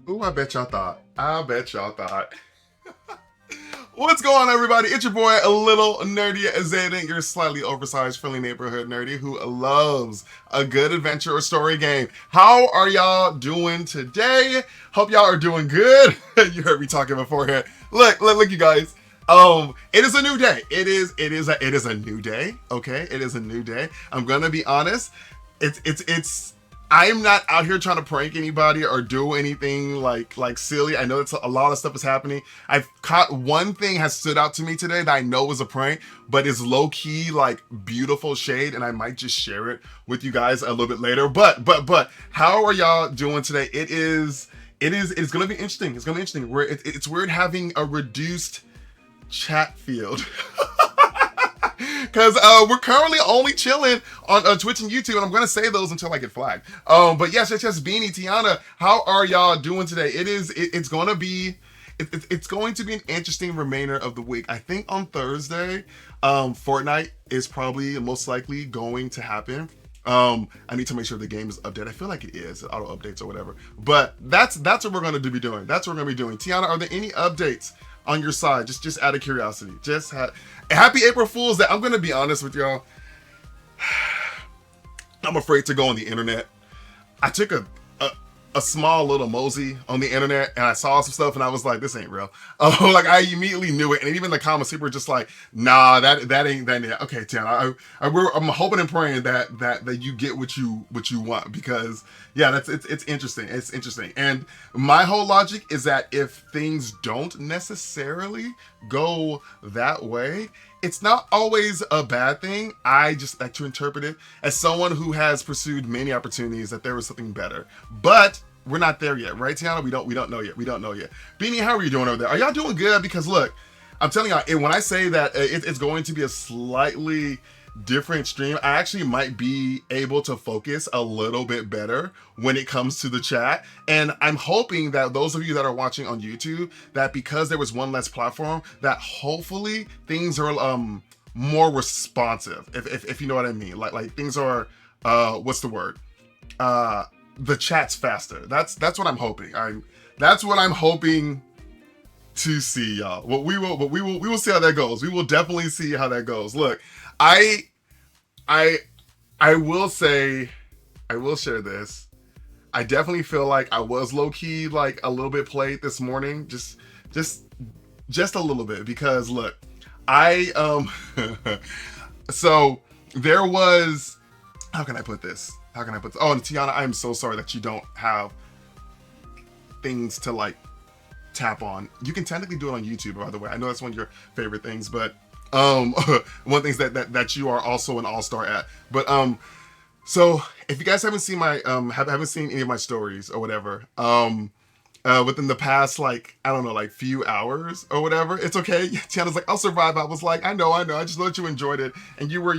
Ooh, I bet y'all thought. I bet y'all thought. What's going on, everybody? It's your boy, Little Nerdy Xalen, your slightly oversized, friendly neighborhood nerdy who loves a good adventure or story game. How are y'all doing today? Hope y'all are doing good. You heard me talking beforehand. Look, you guys. It is a new day. It is a new day. Okay, it is a new day. I'm gonna be honest. It's I'm not out here trying to prank anybody or do anything like silly. I know a lot of stuff is happening. I've caught one thing has stood out to me today that I know was a prank, but is low key like beautiful shade, and I might just share it with you guys a little bit later. But how are y'all doing today? It's gonna be interesting. It's gonna be interesting. It's weird having a reduced chat field. Because we're currently only chilling on Twitch and YouTube, and I'm gonna say those until I get flagged. But yes, Beanie, Tiana, how are y'all doing today? It's going to be an interesting remainder of the week. I think on Thursday, Fortnite is probably most likely going to happen. I need to make sure the game is updated. I feel like it is, auto updates or whatever. But that's what we're gonna be doing. That's what we're gonna be doing. Tiana, are there any updates on your side? Just out of curiosity. Happy April Fool's Day. I'm gonna be honest with y'all. I'm afraid to go on the internet. I took a small little mosey on the internet, and I saw some stuff, and I was like, this ain't real. Like I immediately knew it, and even the comments, people were just like, nah, that ain't that. Okay, Tiana, I'm hoping and praying that you get what you want, because yeah, it's interesting. It's interesting, and my whole logic is that if things don't necessarily go that way, it's not always a bad thing. I just like to interpret it as someone who has pursued many opportunities that there was something better. But we're not there yet, right, Tiana? We don't know yet. We don't know yet. Beanie, how are you doing over there? Are y'all doing good? Because look, I'm telling y'all, when I say that it's going to be a slightly different stream, I actually might be able to focus a little bit better when it comes to the chat. And I'm hoping that those of you that are watching on YouTube, that because there was one less platform, that hopefully things are more responsive, if you know what I mean. Like things are what's the word? The chat's faster. That's what I'm hoping. That's what I'm hoping to see, y'all. We will see how that goes. We will definitely see how that goes. Look, I will say, I will share this. I definitely feel like I was low key like a little bit played this morning, just a little bit, because look, so there was, how can I put this? Oh, and Tiana, I'm so sorry that you don't have things to like tap on. You can technically do it on YouTube, by the way. I know that's one of your favorite things, but one of the things that you are also an all-star at. But so if you guys haven't seen my haven't seen any of my stories or whatever, within the past, like, I don't know, like few hours or whatever, it's okay. Tiana's like, I'll survive. I was like, I know. I just know that you enjoyed it, and you were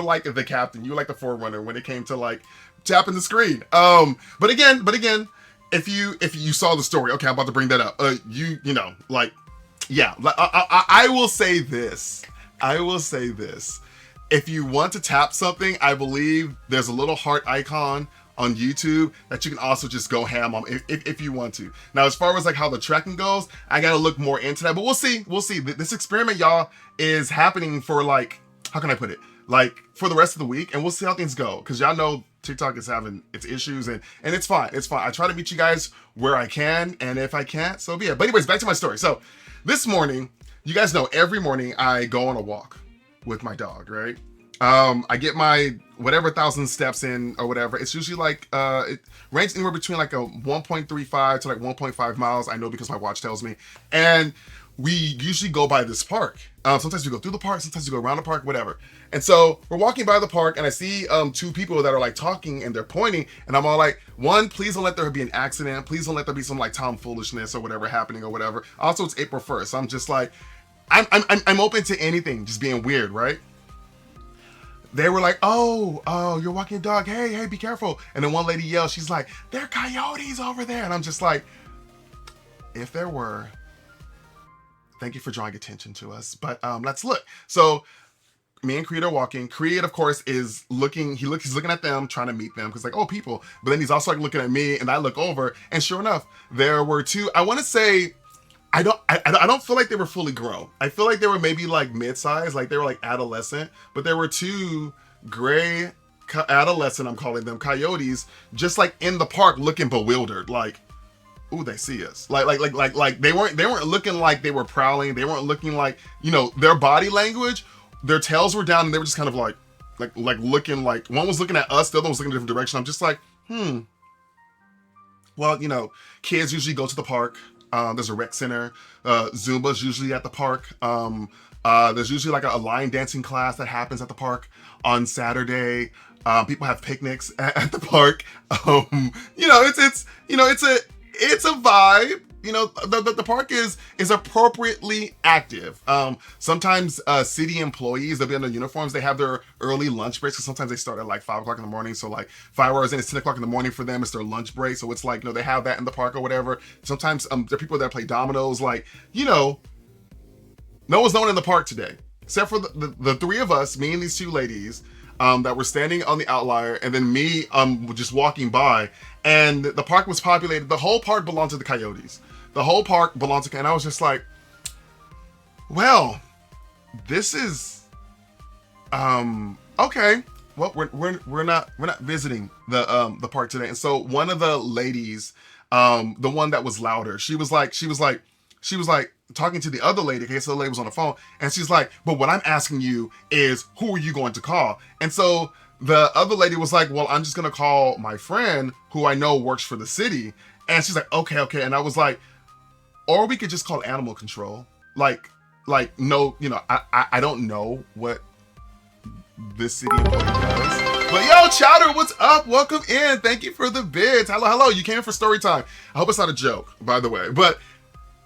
like the captain. You were like the forerunner when it came to like tapping the screen. But again, if you saw the story, okay, I'm about to bring that up. You know, like, yeah, I will say this. If you want to tap something, I believe there's a little heart icon on YouTube that you can also just go ham on if you want to. Now, as far as like how the tracking goes, I gotta look more into that, but we'll see. This experiment, y'all, is happening for like, how can I put it? Like for the rest of the week, and we'll see how things go. Cause y'all know TikTok is having its issues, and it's fine. I try to meet you guys where I can, and if I can't, so be it. But anyways, back to my story. So this morning, you guys know every morning I go on a walk with my dog, right? I get my whatever 1,000 steps in or whatever. It's usually like it ranges anywhere between like a 1.35 to like 1.5 miles. I know because my watch tells me. And we usually go by this park. Sometimes we go through the park, sometimes we go around the park, whatever. And so we're walking by the park, and I see two people that are like talking, and they're pointing, and I'm all like, one, please don't let there be an accident. Please don't let there be some like tomfoolishness or whatever happening or whatever. Also, it's April 1st. So I'm just like, I'm open to anything, just being weird, right? They were like, oh, you're walking a dog. Hey, be careful. And then one lady yells, she's like, there are coyotes over there. And I'm just like, if there were, thank you for drawing attention to us. But let's look. So me and Creed are walking. Creed, of course, is looking. He's looking at them, trying to meet them because like, oh, people. But then he's also like looking at me, and I look over, and sure enough, there were two. I want to say, I don't feel like they were fully grown. I feel like they were maybe like mid-size, like they were like adolescent. But there were two gray adolescent, I'm calling them, coyotes, just like in the park, looking bewildered, like, ooh, they see us. Like they weren't looking like they were prowling. They weren't looking like, you know, their body language, their tails were down and they were just kind of like looking like, one was looking at us, the other one was looking in a different direction. I'm just like, well, you know, kids usually go to the park. There's a rec center. Zumba's usually at the park. There's usually like a line dancing class that happens at the park on Saturday. People have picnics at the park. You know, it's a vibe. You know, the park is appropriately active. Sometimes city employees, they'll be in their uniforms. They have their early lunch breaks. So sometimes they start at like 5 o'clock in the morning. So like 5 hours in, it's 10 o'clock in the morning for them. It's their lunch break. So it's like, you know, they have that in the park or whatever. Sometimes there are people that play dominoes. Like, you know, no one's known in the park today, except for the three of us, me and these two ladies, that were standing on the outlier, and then me just walking by, and the park was populated. The whole park belonged to the coyotes. The whole park belonged to, and I was just like, well, this is okay. Well, we're not visiting the park today. And so one of the ladies, the one that was louder, she was like talking to the other lady. Okay, so the lady was on the phone, and she's like, but what I'm asking you is, who are you going to call? And so the other lady was like, well, I'm just gonna call my friend who I know works for the city. And she's like, okay. And I was like, or we could just call animal control. Like no, you know, I don't know what this city employee does. But yo, Chowder, what's up? Welcome in. Thank you for the bids. Hello. You came in for story time. I hope it's not a joke, by the way. But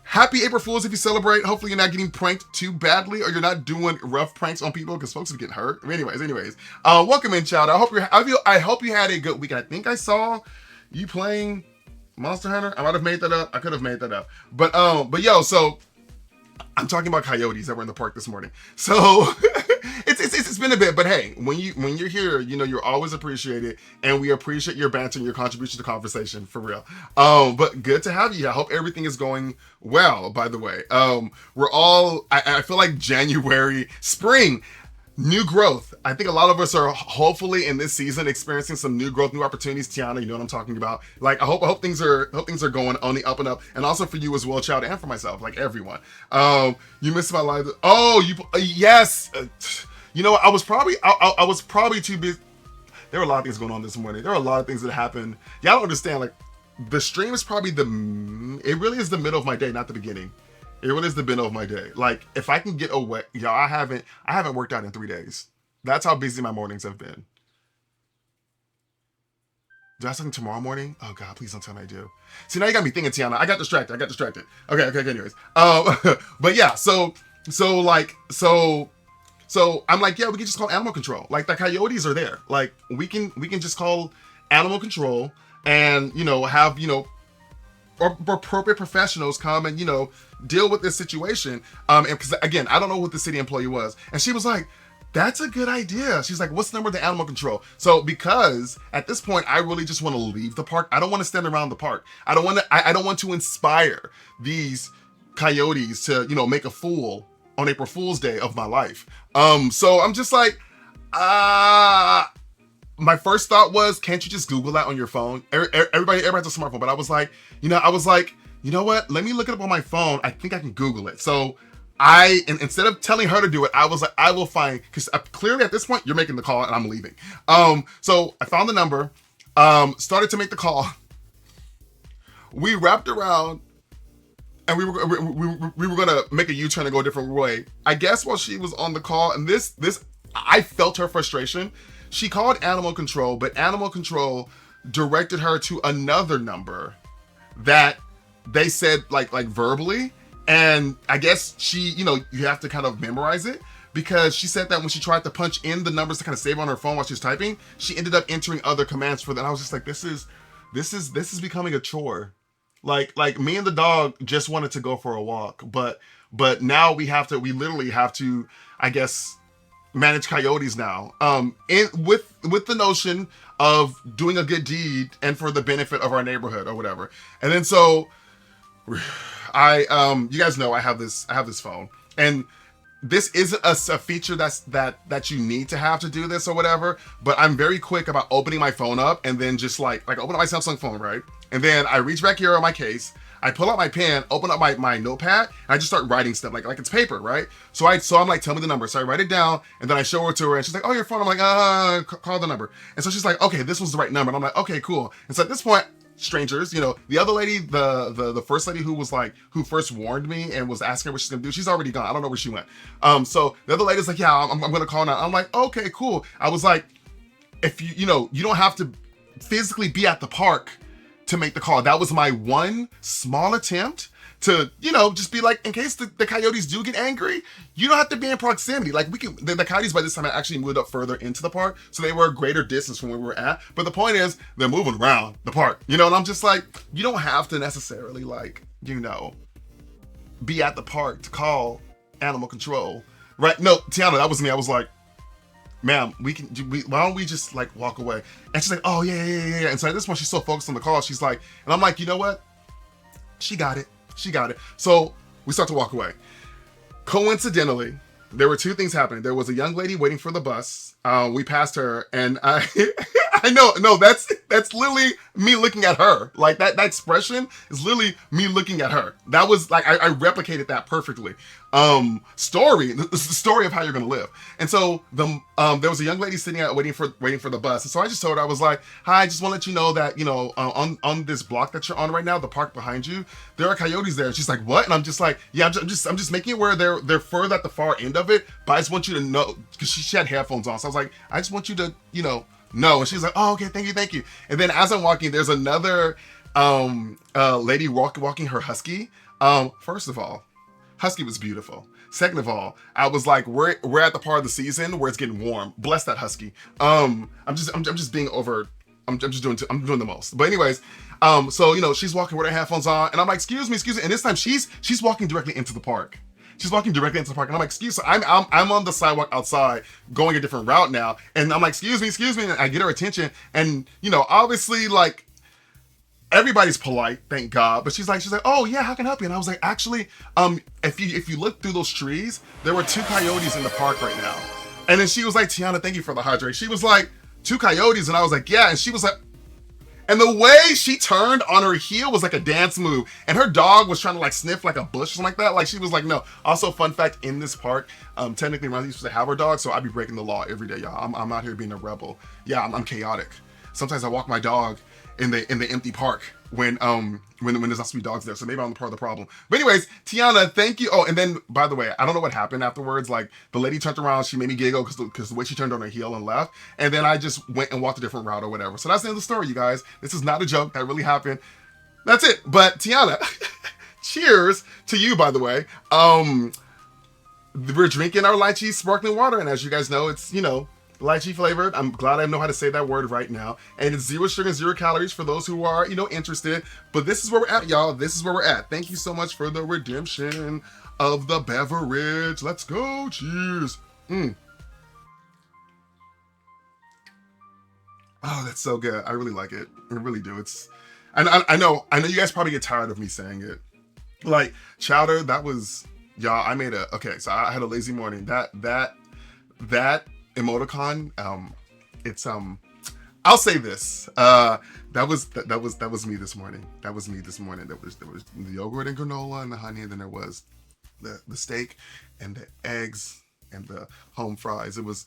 happy April Fools if you celebrate. Hopefully you're not getting pranked too badly, or you're not doing rough pranks on people, because folks are getting hurt. Anyways. Welcome in, Chowder. I hope you had a good week. I think I saw you playing Monster Hunter. I might have made that up. I could have made that up. But yo, so I'm talking about coyotes that were in the park this morning. So it's been a bit, but hey, when you're here, you know, you're always appreciated, and we appreciate your banter and your contribution to conversation, for real. But good to have you. I hope everything is going well, by the way. I feel like January, spring, new growth. I think a lot of us are hopefully in this season experiencing some new growth, new opportunities. Tiana, you know what I'm talking about. Like, I hope things are going on the up and up, and also for you as well, child, and for myself, like everyone. You missed my live. Oh, yes. You know, I was probably too busy. There were a lot of things going on this morning. There were a lot of things that happened. Y'all don't understand. Like, the stream is probably it really is the middle of my day, not the beginning. It really is the middle of my day. Like, if I can get away, y'all, I haven't worked out in 3 days. That's how busy my mornings have been. Do I have something tomorrow morning? Oh God, please don't tell me I do. See, now you got me thinking, Tiana. I got distracted. Okay. Anyways, but yeah. So I'm like, yeah, we can just call animal control. Like, the coyotes are there. Like, we can just call animal control, and, you know, have, you know, appropriate professionals come and, you know, deal with this situation. And because, again, I don't know what the city employee was, and she was like, that's a good idea. She's like, what's the number of the animal control? So, because at this point, I really just want to leave the park. I don't want to stand around the park. I don't want to inspire these coyotes to, you know, make a fool on April Fool's Day of my life. So I'm just like, my first thought was, can't you just Google that on your phone? Everybody has a smartphone, but I was like, you know what? Let me look it up on my phone. I think I can Google it. So instead of telling her to do it, I was like, I will find, because clearly at this point, you're making the call and I'm leaving. So I found the number, started to make the call. We wrapped around, and we were gonna make a U-turn and go a different way. I guess while she was on the call, and this I felt her frustration. She called animal control, but animal control directed her to another number that they said like verbally. And I guess she, you know, you have to kind of memorize it, because she said that when she tried to punch in the numbers to kind of save on her phone while she was typing, she ended up entering other commands for that. And I was just like, this is becoming a chore. Like me and the dog just wanted to go for a walk, but now we literally have to, I guess, manage coyotes now. With the notion of doing a good deed and for the benefit of our neighborhood or whatever. And then so you guys know I have this phone, and this isn't a feature that you need to have to do this or whatever, but I'm very quick about opening my phone up and then just like open up my Samsung phone, right? And then I reach back here on my case, I pull out my pen, open up my notepad, and I just start writing stuff like it's paper, right? So I'm like, tell me the number. So I write it down, and then I show it to her, and she's like, oh, your phone. I'm like, call the number. And so she's like, okay, this was the right number. And I'm like, okay, cool. And so at this point, strangers, you know, the other lady, the first lady who first warned me and was asking her what she's gonna do, she's already gone. I don't know where she went. So the other lady's like, yeah, I'm gonna call now. I'm like, okay, cool. I was like, if you don't have to physically be at the park to make the call. That was my one small attempt to, just be like, in case the coyotes do get angry, you don't have to be in proximity. Like the coyotes by this time had actually moved up further into the park, so they were a greater distance from where we were at. But the point is, they're moving around the park, and I'm just like, you don't have to necessarily be at the park to call animal control, right? No, Tiana, that was me. I was like, ma'am, why don't we just like walk away? And she's like, oh yeah. And so at this point, she's so focused on the call, she's like, and I'm like, you know what? She got it. So we start to walk away. Coincidentally, there were two things happening. There was a young lady waiting for the bus. We passed her, and I know, that's literally me looking at her. Like that expression is literally me looking at her. That was like, I replicated that perfectly. The story of how you're gonna live. And so there was a young lady sitting out waiting for the bus. And so I just told her, I was like, hi, I just want to let you know that, on this block that you're on right now, the park behind you, there are coyotes there. And she's like, what? And I'm just like, yeah, I'm just making it where they're further at the far end of it, but I just want you to know, because she had headphones on. So I was like, I just want you to, know. And she's like, oh, okay, thank you. And then as I'm walking, there's another lady walking her husky. First of all, husky was beautiful. Second of all, I was like, we're at the part of the season where it's getting warm. Bless that husky. I'm just being over. I'm doing the most. But anyways, so she's walking with her headphones on, and I'm like, excuse me. And this time she's walking directly into the park. And I'm like, excuse me. I'm on the sidewalk outside, going a different route now, and I'm like, excuse me. And I get her attention, and obviously, like, everybody's polite, thank God. But she's like, oh yeah, how can I help you? And I was like, actually, if you look through those trees, there were 2 coyotes in the park right now. And then she was like, Tiana, thank you for the hydrate. She was like, 2 coyotes, and I was like, yeah. And she was like, and the way she turned on her heel was like a dance move. And her dog was trying to like sniff like a bush or something like that. Like she was like, no. Also, fun fact, in this park, technically we're not supposed to have our dog, so I'd be breaking the law every day, y'all. I'm out here being a rebel. Yeah, I'm chaotic. Sometimes I walk my dog in the empty park when there's not supposed to be dogs there, so maybe I'm part of the problem. But anyways, Tiana, thank you. Oh, and then by the way, I don't know what happened afterwards. Like the lady turned around, she made me giggle because the way she turned on her heel and left, and then I just went and walked a different route or whatever. So that's the end of the story, you guys. This is not a joke. That really happened. That's it. But Tiana, cheers to you, by the way. We're drinking our lychee sparkling water, and as you guys know, it's lychee flavored. I'm glad I know how to say that word right now. And it's 0 sugar, 0 calories for those who are, interested. But this is where we're at, y'all. This is where we're at. Thank you so much for the redemption of the beverage. Let's go. Cheers. Oh, that's so good. I really like it. I really do. I know you guys probably get tired of me saying it. Like, chowder, that was, y'all, so I had a lazy morning. That emoticon, I'll say this, that was me this morning. There was the yogurt and granola and the honey, and then there was the steak and the eggs and the home fries. It was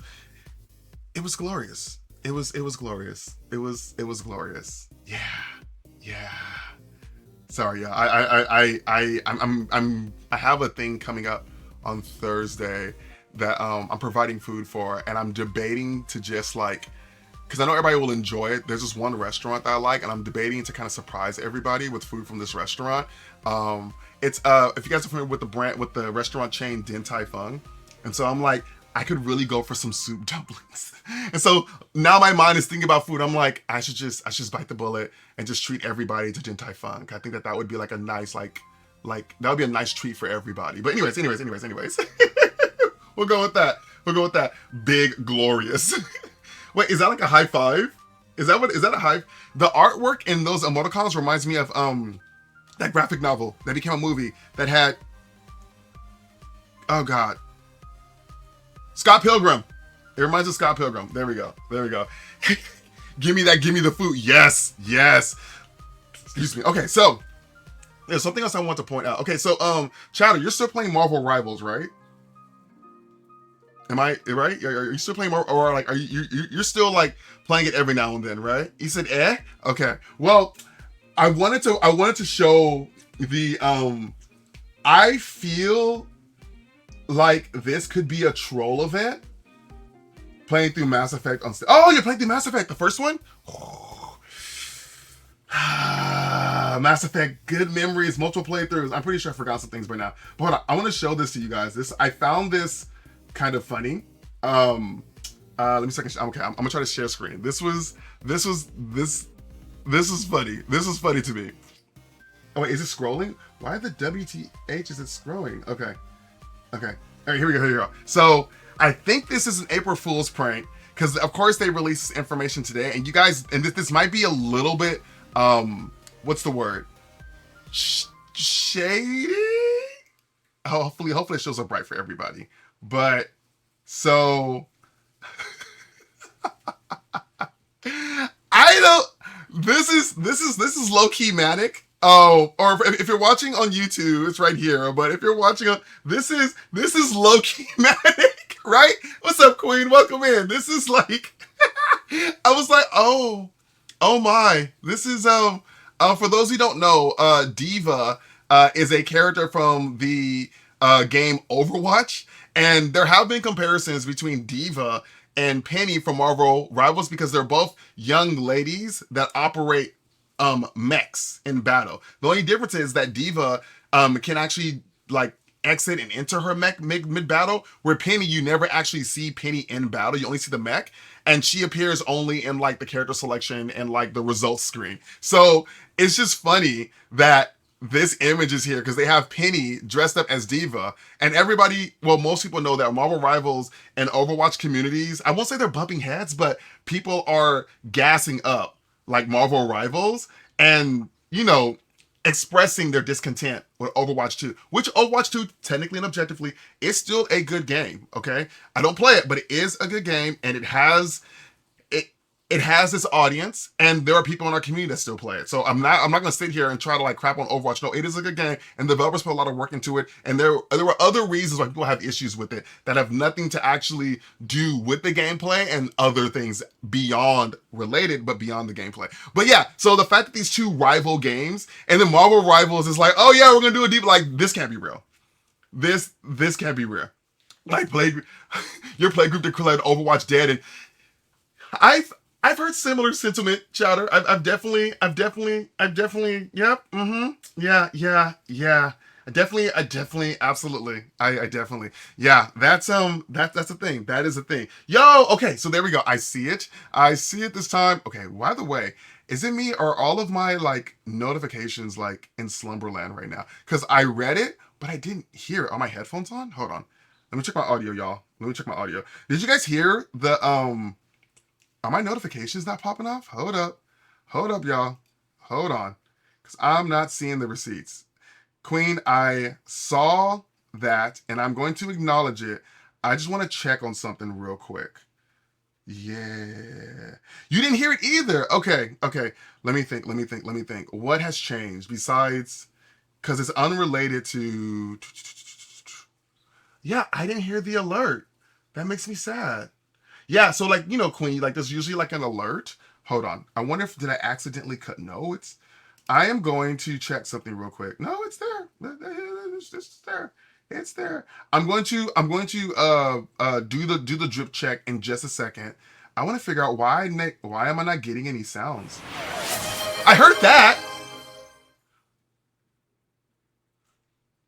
glorious. It was glorious. It was glorious. Yeah. Sorry, yeah. I have a thing coming up on Thursday that I'm providing food for, and I'm debating to just like, because I know everybody will enjoy it. There's this one restaurant that I like, and I'm debating to kind of surprise everybody with food from this restaurant. It's if you guys are familiar with the restaurant chain Din Tai Fung, and so I'm like, I could really go for some soup dumplings. And so now my mind is thinking about food. I'm like, I should just bite the bullet and just treat everybody to Din Tai Fung. I think that would be like a nice like that would be a nice treat for everybody. But anyways. We'll go with that. We'll go with that. Big glorious. Wait, is that like a high five? Is that a high? The artwork in those emoticons reminds me of that graphic novel that became a movie that had, oh god, Scott Pilgrim. It reminds of Scott Pilgrim. There we go. There we go. Give me that. Give me the food. Yes. Yes. Excuse me. Okay, so there's something else I want to point out. Okay, so Chatter, you're still playing Marvel Rivals, right? Am I right? Are you still playing Marvel, or like are you're still like playing it every now and then, right? You said eh? Okay. Well, I wanted to show the I feel like this could be a troll event. Playing through Mass Effect on. Oh, you're playing through Mass Effect, the first one? Oh. Mass Effect, good memories, multiple playthroughs. I'm pretty sure I forgot some things by now. But hold on, I want to show this to you guys. I found this kind of funny. Let me second. Okay, I'm gonna try to share screen. This was funny. This was funny to me. Oh wait, is it scrolling? Why the WTH is it scrolling? Okay. All right, here we go. So I think this is an April Fool's prank because of course they released this information today, and you guys, and this might be a little bit, what's the word? Shady. Hopefully it shows up right for everybody. But so I don't. This is low key manic. Oh, or if you're watching on YouTube, it's right here. But if you're watching on, this is low key manic, right? What's up, Queen? Welcome in. This is like, I was like, oh my. This is for those who don't know, Diva is a character from the game Overwatch, and there have been comparisons between Diva and Penny from Marvel Rivals because they're both young ladies that operate mechs in battle. The only difference is that Diva can actually like exit and enter her mech mid battle, where Penny, you never actually see Penny in battle. You only see the mech, and she appears only in like the character selection and like the results screen. So it's just funny that this image is here because they have Penny dressed up as Diva, and everybody, well, most people know that Marvel Rivals and Overwatch communities, I won't say they're bumping heads, but people are gassing up like Marvel Rivals and, you know, expressing their discontent with Overwatch 2, which Overwatch 2, technically and objectively, is still a good game, okay? I don't play it, but it is a good game, and it has this audience, and there are people in our community that still play it. So I'm not gonna sit here and try to like crap on Overwatch. No, it is a good game, and the developers put a lot of work into it, and there were other reasons why people have issues with it that have nothing to actually do with the gameplay and other things beyond related, but beyond the gameplay. But yeah, so the fact that these two rival games, and then Marvel Rivals is like, oh yeah, we're gonna do a deep, like, this can't be real. This can't be real. Like, your playgroup declared Overwatch dead, and I've heard similar sentiment, Chatter. I've definitely, yep, yeah. I definitely, absolutely. I definitely, yeah, that's a thing. That is a thing. Yo, okay, so there we go. I see it this time. Okay, by the way, is it me or all of my like notifications like in Slumberland right now? Because I read it, but I didn't hear it. Are my headphones on? Hold on. Let me check my audio, y'all. Did you guys hear the, are my notifications not popping off? Hold up, y'all. Hold on, because I'm not seeing the receipts. Queen, I saw that, and I'm going to acknowledge it. I just want to check on something real quick. Yeah. You didn't hear it either. Okay. Let me think. What has changed besides, because it's unrelated to... Yeah, I didn't hear the alert. That makes me sad. Yeah, so like, you know, Queen, like there's usually like an alert. Hold on. I wonder if, did I accidentally cut? No, I am going to check something real quick. No, it's there. It's there. It's there. I'm going to do the drip check in just a second. I want to figure out why am I not getting any sounds? I heard that.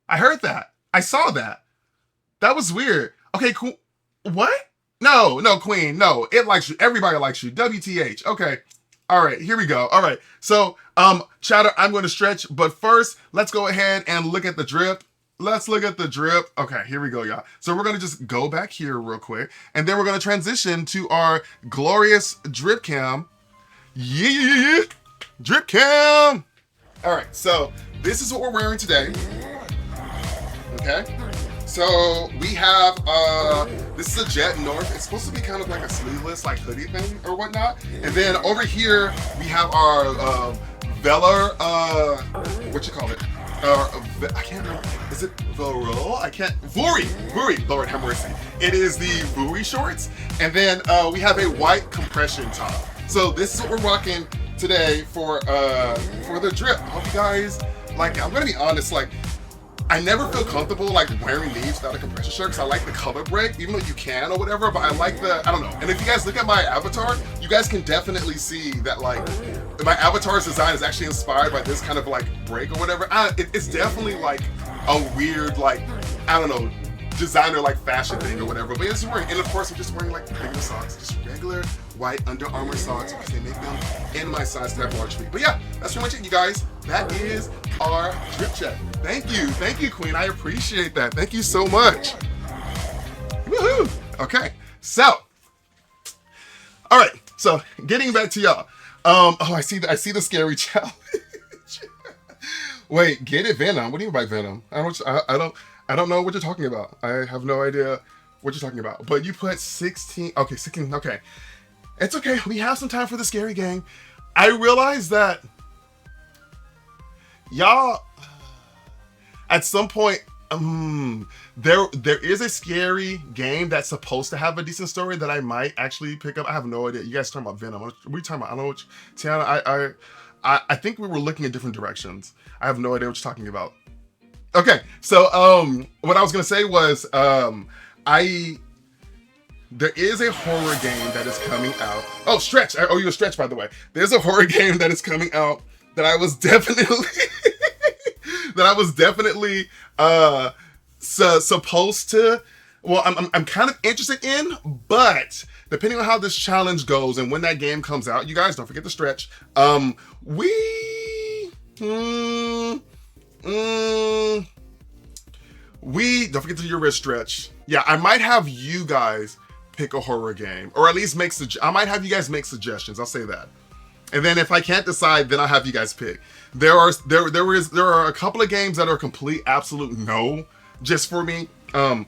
I saw that. That was weird. Okay, cool. What? No, Queen, no. It likes you. Everybody likes you. WTH. Okay. All right, here we go. All right. So, Chatter, I'm going to stretch, but first, let's go ahead and look at the drip. let's look at the drip. Okay, here we go, y'all. So we're gonna just go back here real quick, and then we're gonna transition to our glorious drip cam. Yeah, drip cam. All right, so this is what we're wearing today. Okay, so we have this is a Jet North. It's supposed to be kind of like a sleeveless, like hoodie thing or whatnot. And then over here we have our Velar, what you call it? I can't remember. Is it Voro? I can't. Vuri. Lord have mercy. It is the Vuri shorts, and then we have a white compression top. So this is what we're rocking today for the drip. I hope you guys like. I'm gonna be honest, like, I never feel comfortable like wearing these without a compression shirt because I like the color break, even though you can or whatever, but I like the, I don't know. And if you guys look at my avatar, you guys can definitely see that like my avatar's design is actually inspired by this kind of like break or whatever. It's definitely like a weird, like, I don't know, designer like fashion thing or whatever. But it's wearing, and of course I'm just wearing like regular socks, just regular white Under Armour socks because they make them in my size to have large feet. But yeah, that's pretty much it, you guys. That is our drip check. Thank you, Queen. I appreciate that. Thank you so much. Woohoo! Okay, so, all right. So getting back to y'all. Oh, I see the scary challenge. Wait, get it, Venom. What do you mean by Venom? I don't know what you're talking about. I have no idea what you're talking about. But you put 16. Okay, 16. Okay, it's okay. We have some time for the scary game. I realize that y'all, at some point, there is a scary game that's supposed to have a decent story that I might actually pick up. I have no idea. You guys talking about Venom? What are we talking about? I don't know what Tiana. I think we were looking in different directions. I have no idea what you're talking about. Okay, so what I was gonna say was there is a horror game that is coming out. Oh, Stretch! I owe you a Stretch, by the way. There's a horror game that is coming out that I was definitely supposed to. Well, I'm kind of interested in, but depending on how this challenge goes and when that game comes out, you guys don't forget to Stretch. We don't forget to do your wrist stretch. Yeah, I might have you guys pick a horror game, or at least I might have you guys make suggestions. I'll say that. And then if I can't decide, then I'll have you guys pick. There are a couple of games that are complete absolute no just for me. I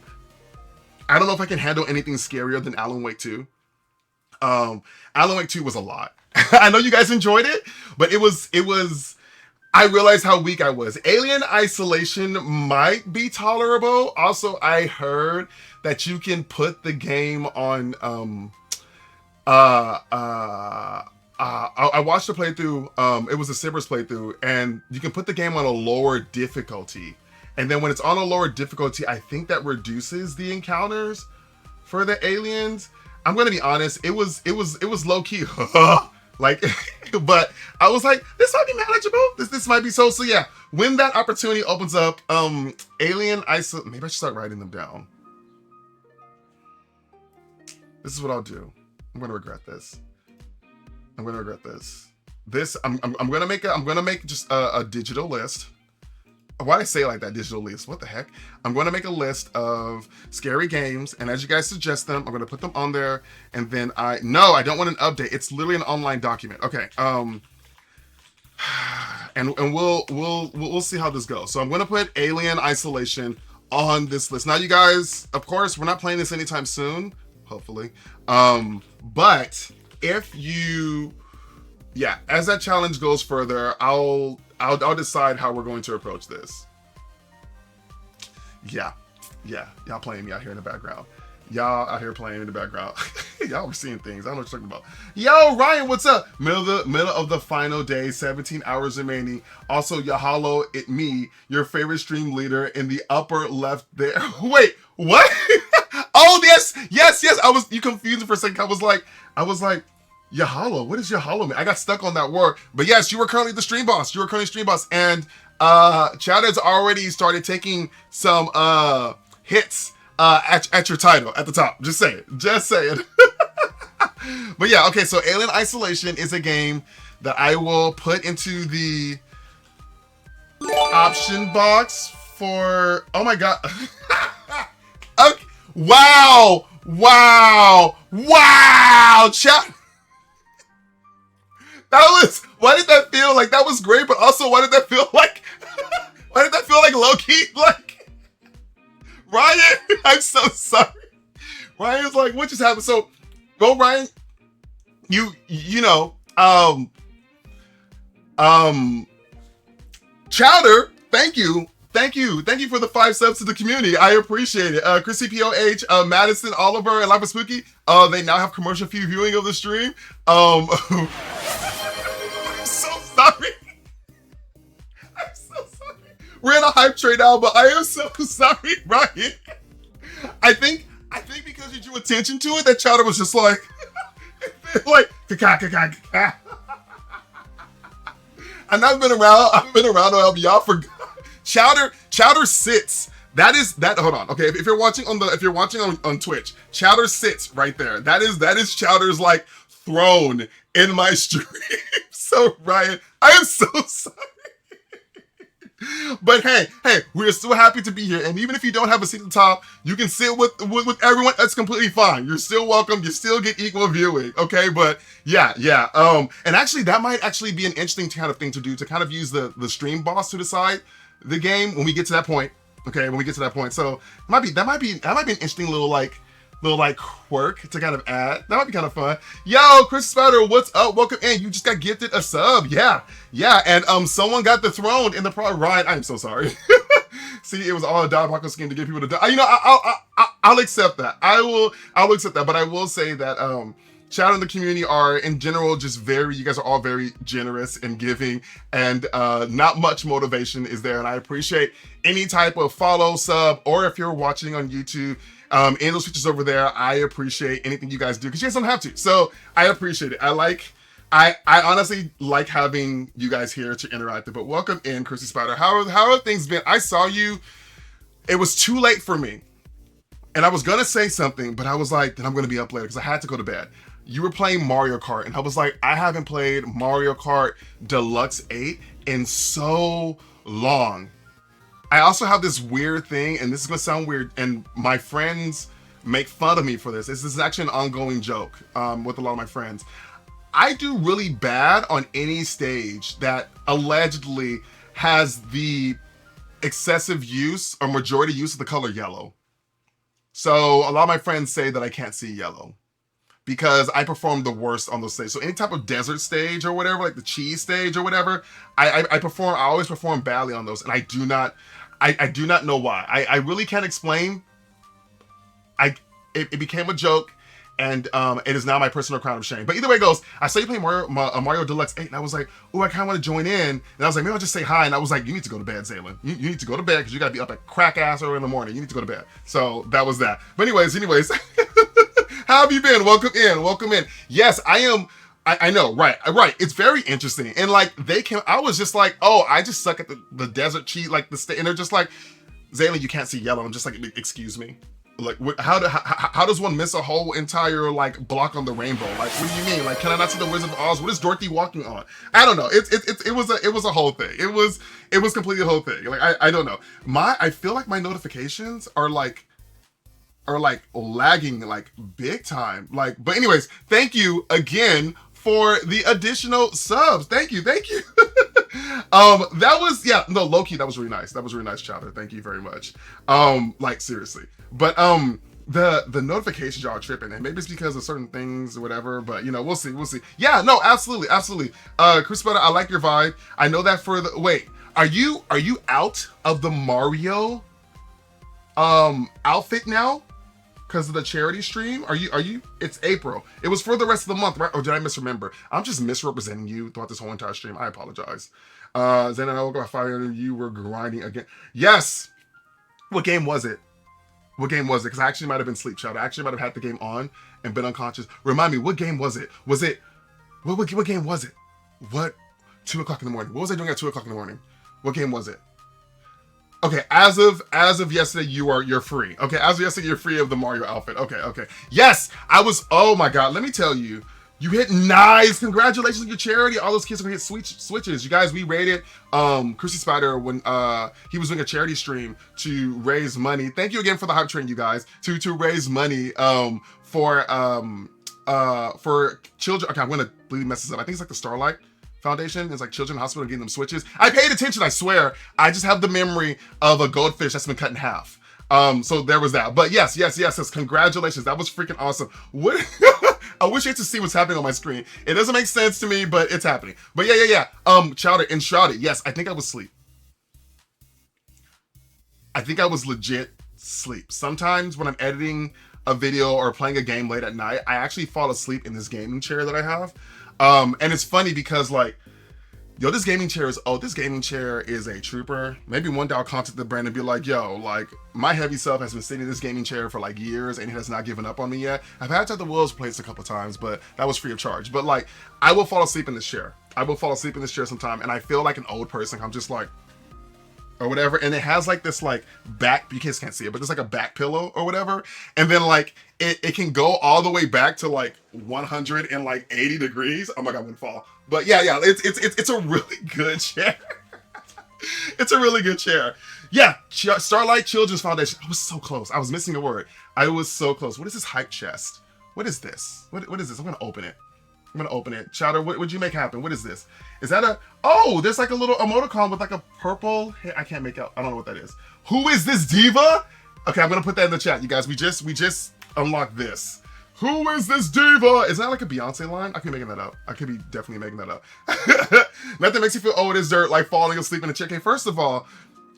don't know if I can handle anything scarier than Alan Wake 2. Alan Wake 2 was a lot. I know you guys enjoyed it, but it was I realized how weak I was. Alien Isolation might be tolerable. Also, I heard that you can put the game on I watched a playthrough, it was a Sivers playthrough, and you can put the game on a lower difficulty. And then when it's on a lower difficulty, I think that reduces the encounters for the aliens. I'm gonna be honest, it was low key. Like, but I was like, this might be manageable. This might be so yeah. When that opportunity opens up, Alien Iso, maybe I should start writing them down. This is what I'll do. I'm gonna regret this. I'm gonna make just a digital list. Why did I say it like that, digital list? What the heck? I'm going to make a list of scary games, and as you guys suggest them, I'm going to put them on there, and then I don't want an update. It's literally an online document. Okay. And we'll see how this goes. So I'm going to put Alien Isolation on this list. Now, you guys, of course, we're not playing this anytime soon, hopefully. But if you, as that challenge goes further, I'll decide how we're going to approach this. Yeah, y'all playing me out here in the background. Y'all out here playing in the background. Y'all were seeing things. I don't know what you're talking about. Yo, Ryan, what's up? Middle of the final day, 17 hours remaining. Also, Yahalo, me, your favorite stream leader in the upper left there. Wait, what? Oh, yes. You confused me for a second. I was like, Yahalo, what does Yahalo mean? I got stuck on that word. But yes, you were currently the stream boss. And Chad has already started taking some hits at your title at the top. Just say it. But yeah, okay, so Alien Isolation is a game that I will put into the option box for, oh my God. Okay. Wow. Chat. That was, why did that feel like, that was great, but also why did that feel like, why did that feel like low-key? Like, Ryan, I'm so sorry. Ryan's like, what just happened? So, go Ryan. You know, Chowder, thank you for the 5 subs to the community. I appreciate it. Chrissy POH, Madison, Oliver, and Life of Spooky. They now have commercial free viewing of the stream. I'm so sorry. I'm so sorry. We're in a hype trade now, but I am so sorry, Ryan. I think because you drew attention to it, that Chowder was just like, like, ka. And I've been around to help y'all for Chowder sits. That is that. Hold on. Okay, if you're watching on Twitch, Chowder sits right there. That is Chowder's like throne in my stream. So Ryan, I am so sorry. But hey, we're still happy to be here. And even if you don't have a seat at the top, you can sit with everyone. That's completely fine. You're still welcome. You still get equal viewing. Okay, but yeah. And actually, that might actually be an interesting kind of thing to do, to kind of use the stream boss to decide the game when we get to that point. Okay, when we get to that point. So that might be an interesting little quirk to kind of add. That might be kind of fun. Yo, Chris Spider, what's up? Welcome in. You just got gifted a sub. Yeah. And someone got the throne in the Ryan, I'm so sorry. See, it was all a diabolical scheme to get people to die. You know, I'll accept that. I'll accept that. But I will say that Chad and the community are in general just you guys are all very generous and giving, and not much motivation is there. And I appreciate any type of follow, sub, or if you're watching on YouTube, in those features over there, I appreciate anything you guys do, because you guys don't have to. So I appreciate it. I honestly like having you guys here to interact with. But welcome in, Chrissy Spider. How have things been? I saw you. It was too late for me. And I was going to say something, but I was like, then I'm going to be up later because I had to go to bed. You were playing Mario Kart, and I was like, I haven't played Mario Kart Deluxe 8 in so long. I also have this weird thing, and this is going to sound weird, and my friends make fun of me for this. This is actually an ongoing joke with a lot of my friends. I do really bad on any stage that allegedly has the excessive use or majority use of the color yellow. So a lot of my friends say that I can't see yellow because I perform the worst on those stages. So any type of desert stage or whatever, like the cheese stage or whatever, I always perform badly on those, and I do not know why. I really can't explain. It became a joke, and it is now my personal crown of shame. But either way it goes, I saw you playing Mario Deluxe 8, and I was like, oh, I kind of want to join in. And I was like, maybe I'll just say hi. And I was like, you need to go to bed, Xalen. You need to go to bed because you got to be up at crack ass early in the morning. You need to go to bed. So that was that. But anyways, how have you been? Welcome in. Yes, I am. I know, right. It's very interesting. And like I was just like, oh, I just suck at the desert cheat, like and they're just like, Xalen, you can't see yellow. I'm just like, excuse me. Like, how does one miss a whole entire like block on the rainbow? Like, what do you mean? Like, can I not see the Wizard of Oz? What is Dorothy walking on? I don't know. It was a whole thing. It was completely a whole thing. Like, I don't know. I feel like my notifications are lagging like big time. Like, but anyways, thank you again for the additional subs. Thank you. That was, low-key, that was really nice. That was really nice, Chowder. Thank you very much. Like, seriously. But the notifications y'all are tripping, and maybe it's because of certain things or whatever, but you know, we'll see. Yeah, no, absolutely. Chris Butter, I like your vibe. I know that are you out of the Mario outfit now? Because of the charity stream? Are you? It's April. It was for the rest of the month, right? Or did I misremember? I'm just misrepresenting you throughout this whole entire stream. I apologize. Then I woke up at 5 you were grinding again. Yes! What game was it? Because I actually might have been sleep child. I actually might have had the game on and been unconscious. Remind me, what game was it? What game was it? What? 2 o'clock in the morning. What was I doing at 2 o'clock in the morning? What game was it? Okay, as of yesterday, you're free. Okay, as of yesterday, you're free of the Mario outfit. Okay. Yes, I was. Oh my God, let me tell you, You hit nice. Congratulations on your charity. All those kids are gonna hit switches. You guys, we rated Chrissy Spider when he was doing a charity stream to raise money. Thank you again for the hype train, you guys, to raise money for children. Okay, I'm gonna completely mess this up. I think it's like the Starlight Foundation. It's like Children Hospital getting them switches. I paid attention, I swear. I just have the memory of a goldfish that's been cut in half. So there was that. But yes. Congratulations. That was freaking awesome. What? I wish you had to see what's happening on my screen. It doesn't make sense to me, but it's happening. But yeah. Chowder, Enshrouded. Yes, I think I was asleep. I think I was legit asleep. Sometimes when I'm editing a video or playing a game late at night, I actually fall asleep in this gaming chair that I have. And it's funny because like, yo, this gaming chair is a trooper. Maybe one day I'll contact the brand and be like, yo, like my heavy self has been sitting in this gaming chair for like years and it has not given up on me yet. I've had to have the wheels replaced a couple times, but that was free of charge. But like, I will fall asleep in this chair. Sometime and I feel like an old person. I'm just like, or whatever. And it has like this like back, you guys can't see it, but there's like a back pillow or whatever. And then like, it can go all the way back to like 180 degrees. Oh my God, I'm gonna fall. But yeah, it's a really good chair. It's a really good chair. Yeah, Starlight Children's Foundation. I was so close. I was missing a word. I was so close. What is this hype chest? What is this? What is this? I'm gonna open it. Chowder, what would you make happen? What is this? Is that a... Oh, there's like a little emoticon with like a purple... I can't make out. I don't know what that is. Who is this diva? Okay, I'm gonna put that in the chat, you guys. We just unlocked this. Who is this diva? Is that like a Beyonce line? I could be making that up. I could be definitely making that up. Nothing makes you feel old as dirt, like falling asleep in a chair. Okay, first of all,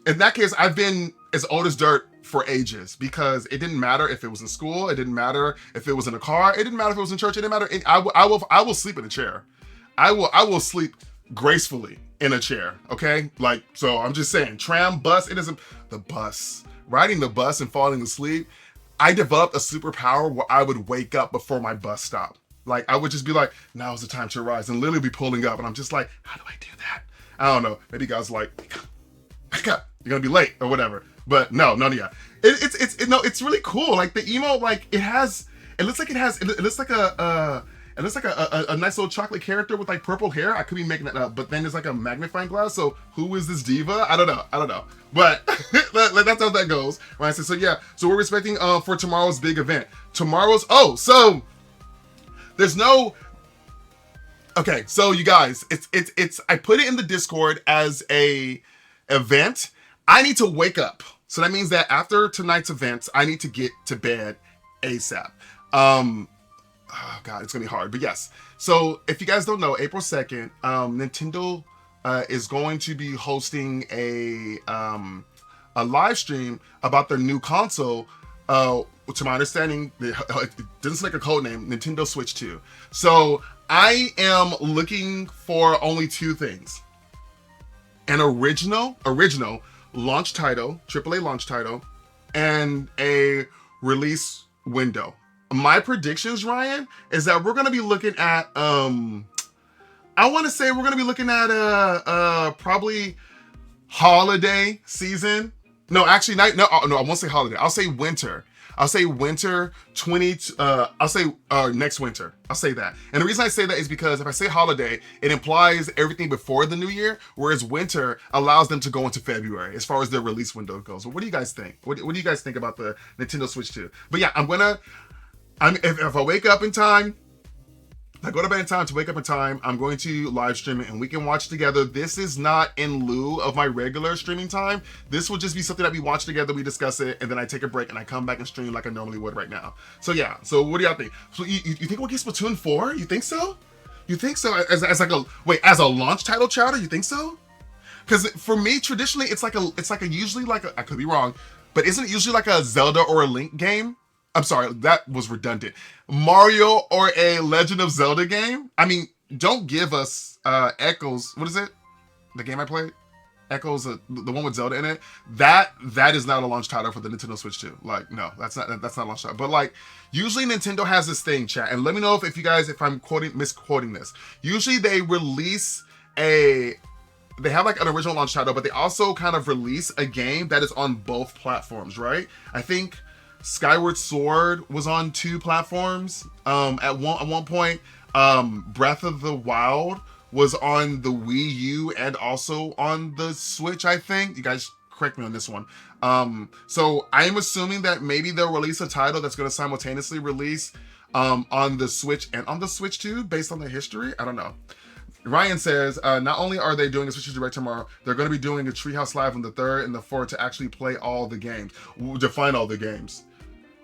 in that case, I've been as old as dirt for ages because it didn't matter if it was in school. It didn't matter if it was in a car. It didn't matter if it was in church. It didn't matter. I will sleep in a chair. I will sleep gracefully in a chair. Okay, like so. I'm just saying, tram, bus. It isn't the bus. Riding the bus and falling asleep. I developed a superpower where I would wake up before my bus stopped. Like I would just be like, now's the time to rise, and literally be pulling up, and I'm just like, how do I do that? I don't know. Maybe God's like, wake up, you're gonna be late or whatever. But no, yeah. It's really cool. Like the emote, like it looks like a nice little chocolate character with like purple hair. I could be making that up, but then there's like a magnifying glass. So who is this diva? I don't know. But that's how that goes. Right. So yeah. So we're expecting for tomorrow's big event. So there's no. Okay. So you guys, it's I put it in the Discord as a event. I need to wake up. So that means that after tonight's events, I need to get to bed ASAP. Oh God, it's gonna be hard, but yes. So if you guys don't know, April 2nd, Nintendo is going to be hosting a live stream about their new console. To my understanding, it doesn't sound like a code name, Nintendo Switch 2. So I am looking for only two things: an original launch title, AAA launch title, and a release window. My predictions, Ryan, is that we're gonna be looking at I want to say we're gonna be looking at probably holiday season. No, actually, no, I won't say holiday. I'll say winter. I'll say winter 20. I'll say next winter. I'll say that. And the reason I say that is because if I say holiday, it implies everything before the new year, whereas winter allows them to go into February as far as their release window goes. What do you guys think? What do you guys think about the Nintendo Switch 2? But yeah, if I wake up in time, I go to bed in time to wake up in time, I'm going to live stream it and we can watch together. This is not in lieu of my regular streaming time. This will just be something that we watch together, we discuss it, and then I take a break and I come back and stream like I normally would right now. So yeah, so what do y'all think? So you think we'll get Splatoon 4? You think so? You think so? As a launch title, Chowder, you think so? Because for me, traditionally, it's like a usually like a, I could be wrong, but isn't it usually like a Zelda or a Link game? I'm sorry, that was redundant. Mario or a Legend of Zelda game? I mean, don't give us Echoes. What is it? The game I played? Echoes, the one with Zelda in it. That is not a launch title for the Nintendo Switch 2. Like, no, that's not a launch title. But like, usually Nintendo has this thing, chat. And let me know if you guys, if I'm misquoting this. Usually they release they have like an original launch title, but they also kind of release a game that is on both platforms, right? I think Skyward Sword was on 2 platforms at one point. Breath of the Wild was on the Wii U and also on the Switch, I think. You guys correct me on this one. So I'm assuming that maybe they'll release a title that's going to simultaneously release on the Switch and on the Switch too, based on the history. I don't know. Ryan says, not only are they doing a Switch Direct tomorrow, they're going to be doing a Treehouse Live on the 3rd and the 4th to actually play all the games. Define all the games.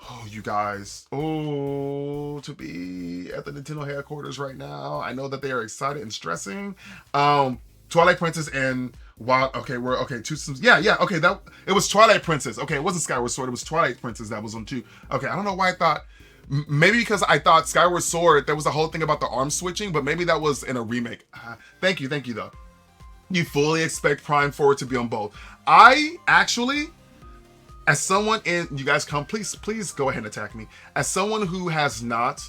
Oh, you guys. Oh, to be at the Nintendo headquarters right now. I know that they are excited and stressing. Twilight Princess and Wild. Okay, we're okay. Two Sims. Yeah. Okay, that it was Twilight Princess. Okay, it wasn't Skyward Sword. It was Twilight Princess that was on 2. Okay, I don't know why I thought. Maybe because I thought Skyward Sword, there was a whole thing about the arm switching, but maybe that was in a remake. Thank you though. You fully expect Prime 4 to be on both. I actually, as someone in, you guys come, please go ahead and attack me. As someone who has not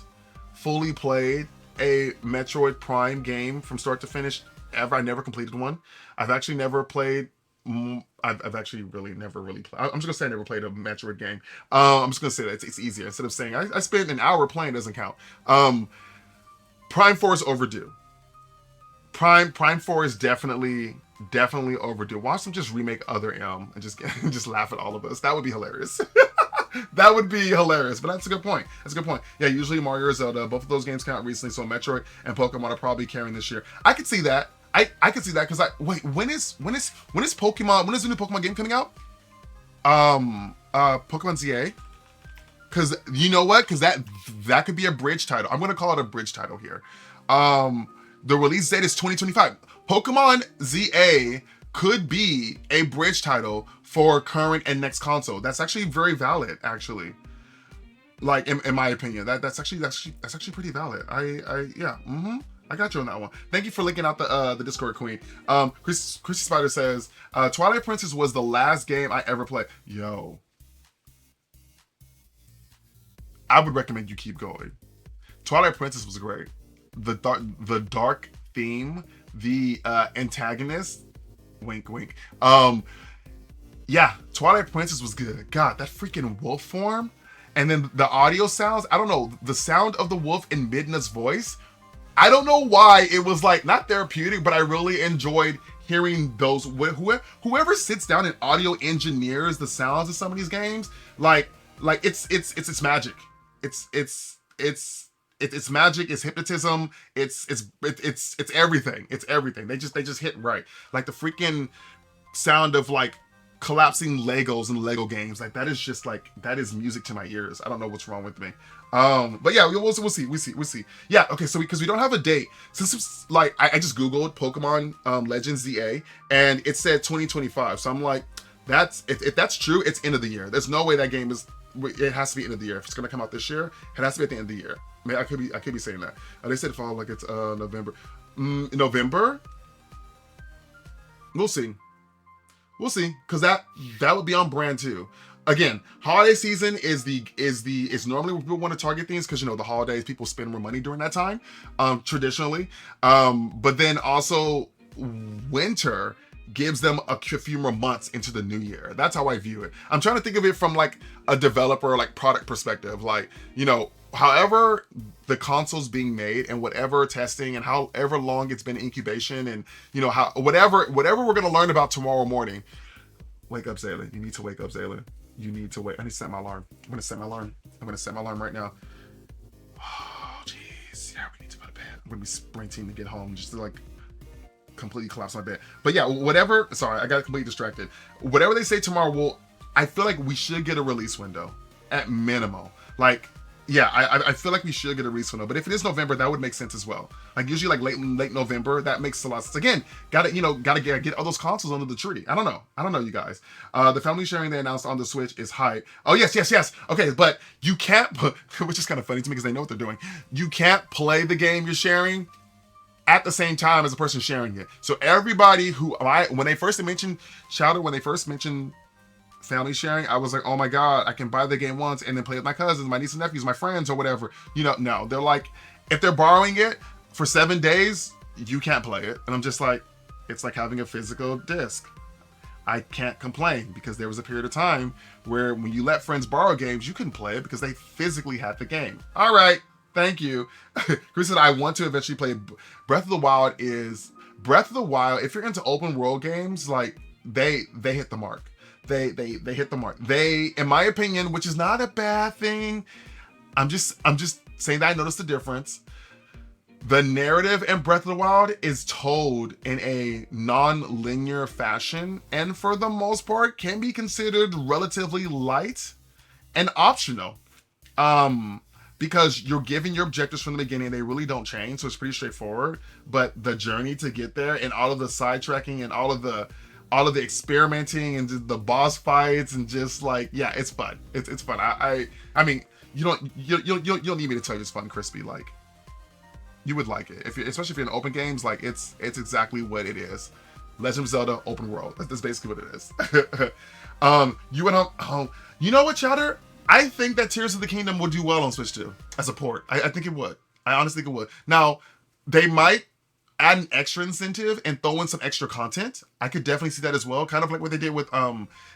fully played a Metroid Prime game from start to finish ever, I never completed one. I've actually never played. I've actually really never really played. I'm just gonna say I never played a Metroid game. I'm just gonna say that it's easier instead of saying I spent an hour playing doesn't count. Prime 4 is overdue. Prime 4 is definitely overdue. Watch them just remake Other M and just laugh at all of us. That would be hilarious. That would be hilarious. But that's a good point. Yeah, usually Mario or Zelda, both of those games count recently, so Metroid and Pokemon are probably carrying this year. I could see that. I could see that because when is Pokemon, when is the new Pokemon game coming out? Pokemon ZA. Because you know what? Because that could be a bridge title. I'm gonna call it a bridge title here. The release date is 2025. Pokemon ZA could be a bridge title for current and next console. That's actually very valid, actually. Like in my opinion, that's actually pretty valid. I got you on that one. Thank you for linking out the Discord queen. Chrissy Spider says, Twilight Princess was the last game I ever played. Yo, I would recommend you keep going. Twilight Princess was great. The dark theme, the antagonist, wink wink. Yeah, Twilight Princess was good. God, that freaking wolf form, and then the audio sounds. I don't know, the sound of the wolf in Midna's voice. I don't know why it was like not therapeutic, but I really enjoyed hearing those. Whoever sits down and audio engineers the sounds of some of these games, like it's magic. It's magic. It's hypnotism. It's everything. It's everything. They just hit right. Like the freaking sound of like collapsing Legos in Lego games. Like that is just like, that is music to my ears. I don't know what's wrong with me. But yeah, we'll see. Yeah, okay, so because we don't have a date, since it's like I just googled Pokemon Legends ZA and it said 2025. So I'm like, that's if that's true, it's end of the year. There's no way that game is. It has to be end of the year. If it's gonna come out this year, it has to be at the end of the year. I mean, I could be saying that. They said fall like it's November. November. We'll see, because that would be on brand too. Again, holiday season is normally when people want to target things because, you know, the holidays, people spend more money during that time, traditionally. But then also winter gives them a few more months into the new year. That's how I view it. I'm trying to think of it from like a developer, like product perspective. Like, you know, however the console's being made and whatever testing and however long it's been incubation and, you know, how whatever we're gonna learn about tomorrow morning. Wake up, Xalen. You need to wake up, Xalen. You need to wait. I need to set my alarm. I'm gonna set my alarm right now. Oh, jeez. Yeah, we need to go to bed. I'm gonna be sprinting to get home just to like completely collapse my bed. But yeah, whatever. Sorry, I got completely distracted. Whatever they say tomorrow, I feel like we should get a release window at minimum. Like, yeah, I feel like we should get a release window. But if it is November, that would make sense as well. Like usually like late November, that makes a lot of sense. Again, gotta get all those consoles under the tree. I don't know, you guys. The family sharing they announced on the Switch is hype. Oh yes. Okay, but you can't, which is kind of funny to me because they know what they're doing. You can't play the game you're sharing at the same time as the person sharing it. So everybody when they first mentioned family sharing, I was like, oh my god, I can buy the game once and then play with my cousins, my nieces and nephews, my friends, or whatever. You know, no, they're like, if they're borrowing it for 7 days, you can't play it. And I'm just like, it's like having a physical disc. I can't complain because there was a period of time where when you let friends borrow games, you couldn't play it because they physically had the game. All right, Thank you. Chris said, I want to eventually play Breath of the Wild. Breath of the Wild, if you're into open world games, like they hit the mark. They hit the mark. They, in my opinion, which is not a bad thing. I'm just saying that I noticed the difference. The narrative in Breath of the Wild is told in a non-linear fashion, and for the most part can be considered relatively light and optional. Because you're given your objectives from the beginning, they really don't change, so it's pretty straightforward. But the journey to get there and all of the sidetracking and all of the experimenting and the boss fights and just like, yeah, it's fun. It's fun. I mean, you don't need me to tell you it's fun, Crispy. Like, you would like it especially if you're in open games. Like, it's exactly what it is. Legend of Zelda open world. That's basically what it is. You went home. You know what, Chowder? I think that Tears of the Kingdom would do well on Switch 2 as a port. I think it would. I honestly think it would. Now, they might add an extra incentive and throw in some extra content. I could definitely see that as well. Kind of like what they did with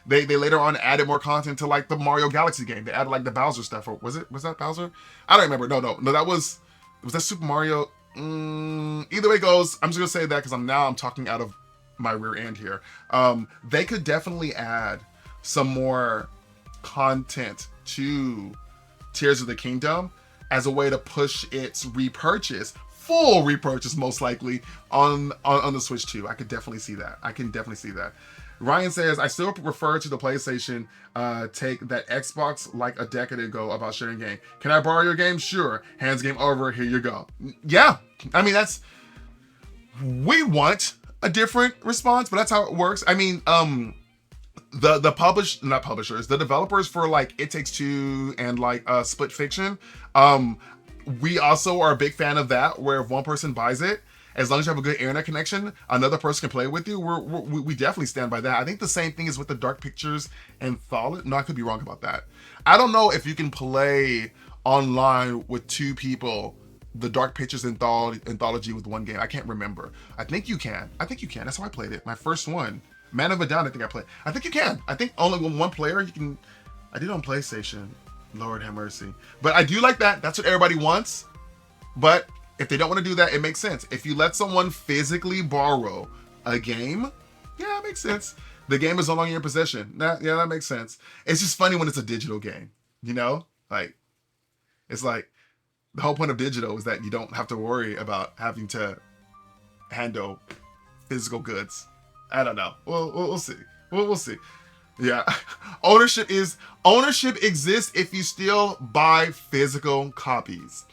they later on added more content to like the Mario Galaxy game. They added like the Bowser stuff. Or was that Bowser? I don't remember. No, that was that Super Mario. Either way it goes, I'm just gonna say that because I'm talking out of my rear end here. They could definitely add some more content to Tears of the Kingdom as a way to push its full repurchase most likely on the Switch 2. I could definitely see that. Ryan says, I still refer to the PlayStation take that Xbox like a decade ago about sharing game. Can I borrow your game? Sure. Hands game over. Here you go. Yeah. I mean, we want a different response, but that's how it works. I mean, the developers for like It Takes Two and like Split Fiction, we also are a big fan of that, where if one person buys it, as long as you have a good internet connection, another person can play with you. We definitely stand by that. I think the same thing is with the Dark Pictures Anthology. No, I could be wrong about that. I don't know if you can play online with two people the Dark Pictures Anthology with one game. I can't remember. I think you can. That's how I played it. My first one. Man of a Down, I think I played. I think you can. I think only with one player you can. I did on PlayStation. Lord have mercy. But I do like that. That's what everybody wants. But if they don't want to do that, it makes sense. If you let someone physically borrow a game, yeah, it makes sense. The game is no longer in your possession. Yeah, that makes sense. It's just funny when it's a digital game, you know? Like, it's like, the whole point of digital is that you don't have to worry about having to handle physical goods. I don't know. We'll see. We'll see. Yeah. Ownership exists if you still buy physical copies.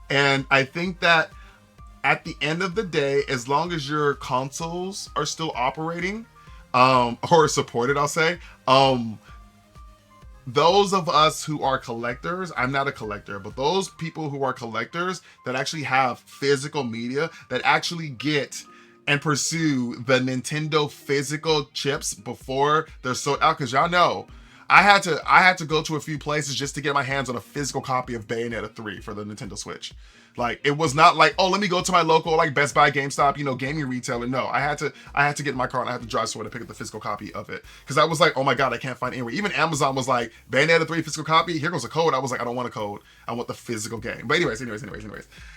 And I think that at the end of the day, as long as your consoles are still operating, or supported, I'll say, those of us who are collectors, I'm not a collector, but those people who are collectors that actually have physical media, that actually get and pursue the Nintendo physical chips before they're sold out, because y'all know, I had to go to a few places just to get my hands on a physical copy of Bayonetta 3 for the Nintendo Switch. Like, it was not like, oh, let me go to my local like Best Buy, GameStop, gaming retailer. No, I had to get in my car and I had to drive somewhere to pick up the physical copy of it, because I was like, oh my god, I can't find it anywhere. Even Amazon was like, Bayonetta 3 physical copy, here goes a code. I was like, I don't want a code, I want the physical game. But anyways.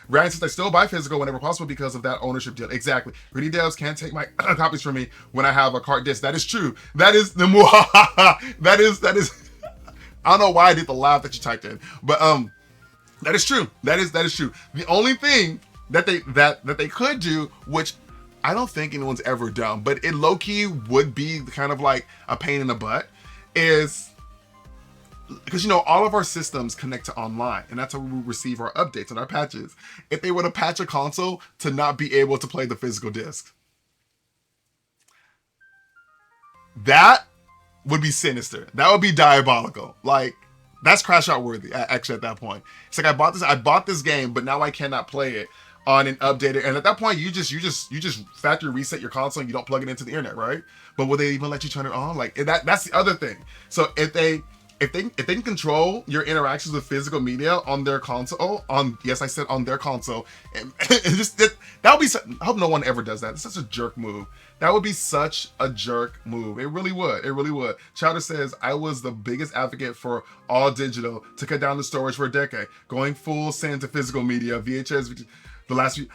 Ryan says, I still buy physical whenever possible because of that ownership deal. Exactly. Greedy devs can't take my copies from me when I have a cart disc. That is true. That is the that is I don't know why I did the laugh that you typed in, but that is true. That is true. The only thing that they could do, which I don't think anyone's ever done, but it low-key would be kind of like a pain in the butt, is because all of our systems connect to online, and that's how we receive our updates and our patches. If they were to patch a console to not be able to play the physical disc, that would be sinister. That would be diabolical. Like, that's crash out worthy. Actually, at that point, it's like I bought this game, but now I cannot play it on an updated. And at that point, you just factory reset your console and you don't plug it into the internet, right? But will they even let you turn it on? Like, that's the other thing. So if if they can control your interactions with physical media on their console, on, yes, I said on their console, and just that would be, I hope no one ever does that. It's such a jerk move. That would be such a jerk move. It really would. It really would. Chowder says, I was the biggest advocate for all digital to cut down the storage for a decade, going full send to physical media, VHS, the last few.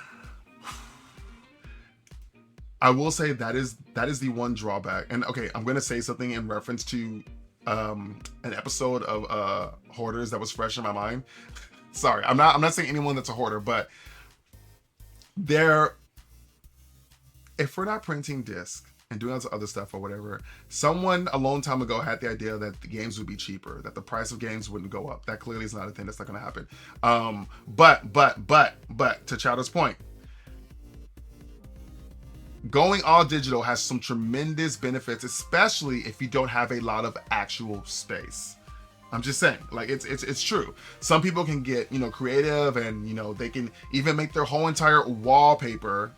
I will say that is the one drawback. And okay, I'm gonna say something in reference to an episode of Hoarders that was fresh in my mind. Sorry, I'm not saying anyone that's a hoarder, but if we're not printing discs and doing other stuff or whatever, someone a long time ago had the idea that the games would be cheaper, that the price of games wouldn't go up. That clearly is not a thing. That's not going to happen. But to Chowder's point, going all digital has some tremendous benefits, especially if you don't have a lot of actual space. I'm just saying, like, it's true. Some people can get, creative, and, they can even make their whole entire wallpaper.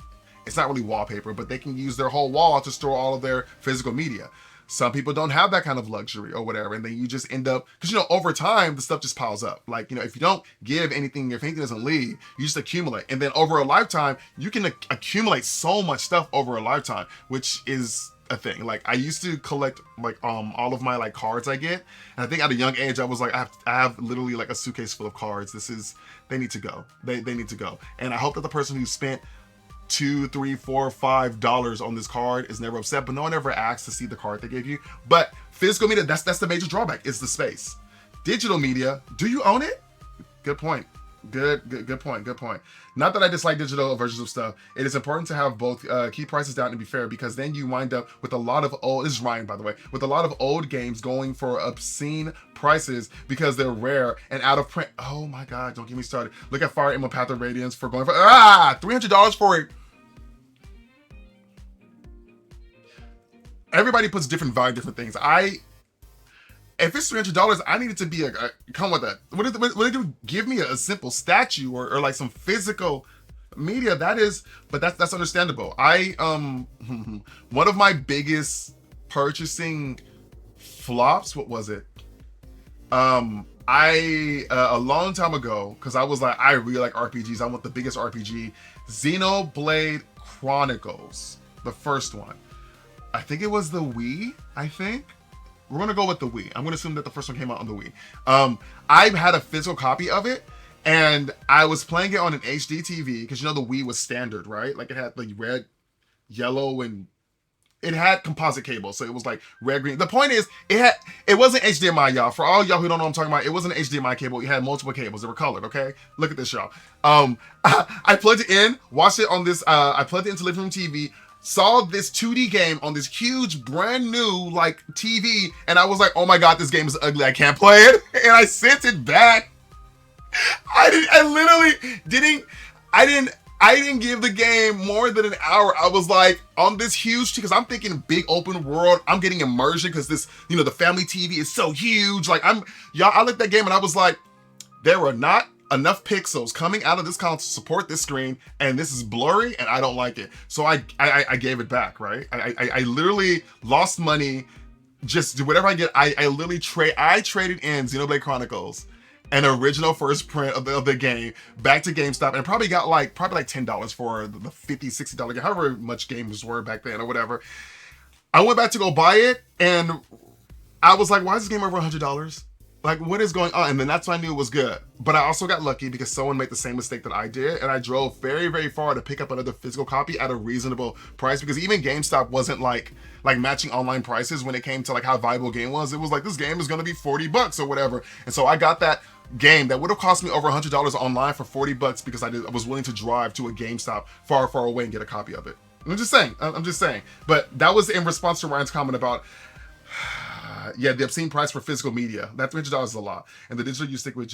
It's not really wallpaper, but they can use their whole wall to store all of their physical media. Some people don't have that kind of luxury or whatever, and then you just end up, because over time the stuff just piles up. Like, if you don't give anything, if anything doesn't leave, you just accumulate, and then over a lifetime you can accumulate so much stuff over a lifetime, which is a thing. Like, I used to collect all of my cards I get, and I think at a young age I was like, I have literally a suitcase full of cards. They need to go. They need to go, and I hope that the person who spent $2, $3, $4, $5 on this card is never upset, but no one ever asks to see the card they gave you. But physical media, that's the major drawback, is the space. Digital media, do you own it? Good point. Good point. Not that I dislike digital versions of stuff. It is important to have both, keep prices down and be fair, because then you wind up with a lot of old, this is Ryan by the way, with a lot of old games going for obscene prices because they're rare and out of print. Oh my God, don't get me started. Look at Fire Emblem Path of Radiance for going for $300 for it. Everybody puts different value, different things. If it's $300, I need it to be come with that. What did you give me a simple statue or some physical media? But that's understandable. One of my biggest purchasing flops, what was it? A long time ago, because I was like, I really like RPGs. I want the biggest RPG. Xenoblade Chronicles, the first one. I think it was the Wii, We're going to go with the Wii. I'm going to assume that the first one came out on the Wii. I had a physical copy of it, and I was playing it on an HD TV, because the Wii was standard, right? Like, it had red, yellow, and it had composite cables, so it was red, green. The point is, it wasn't HDMI, y'all. For all y'all who don't know what I'm talking about, it wasn't an HDMI cable. It had multiple cables. They were colored, okay? Look at this, y'all. I plugged it in, watched it on this, I plugged it into living room TV, saw this 2D game on this huge brand new TV, and I was like, oh my God, this game is ugly, I can't play it. And I sent it back. I didn't give the game more than an hour. I was like, on this huge, because I'm thinking big open world, I'm getting immersion because this, the family TV is so huge. I looked at that game and I was like, there were not enough pixels coming out of this console to support this screen, and this is blurry, and I don't like it. So I gave it back, right? I literally lost money, just do whatever I get. I literally traded in Xenoblade Chronicles, an original first print of the game, back to GameStop, and probably got $10 for the $50, $60 game, however much games were back then or whatever. I went back to go buy it, and I was like, why is this game over $100? What is going on? And then that's when I knew it was good. But I also got lucky because someone made the same mistake that I did, and I drove very, very far to pick up another physical copy at a reasonable price, because even GameStop wasn't like matching online prices when it came to how valuable a game was. It was this game is gonna be $40 or whatever. And so I got that game that would have cost me over $100 online for $40 because I was willing to drive to a GameStop far, far away and get a copy of it. I'm just saying. But that was in response to Ryan's comment about the obscene price for physical media. That $300 is a lot. And the digital you stick with,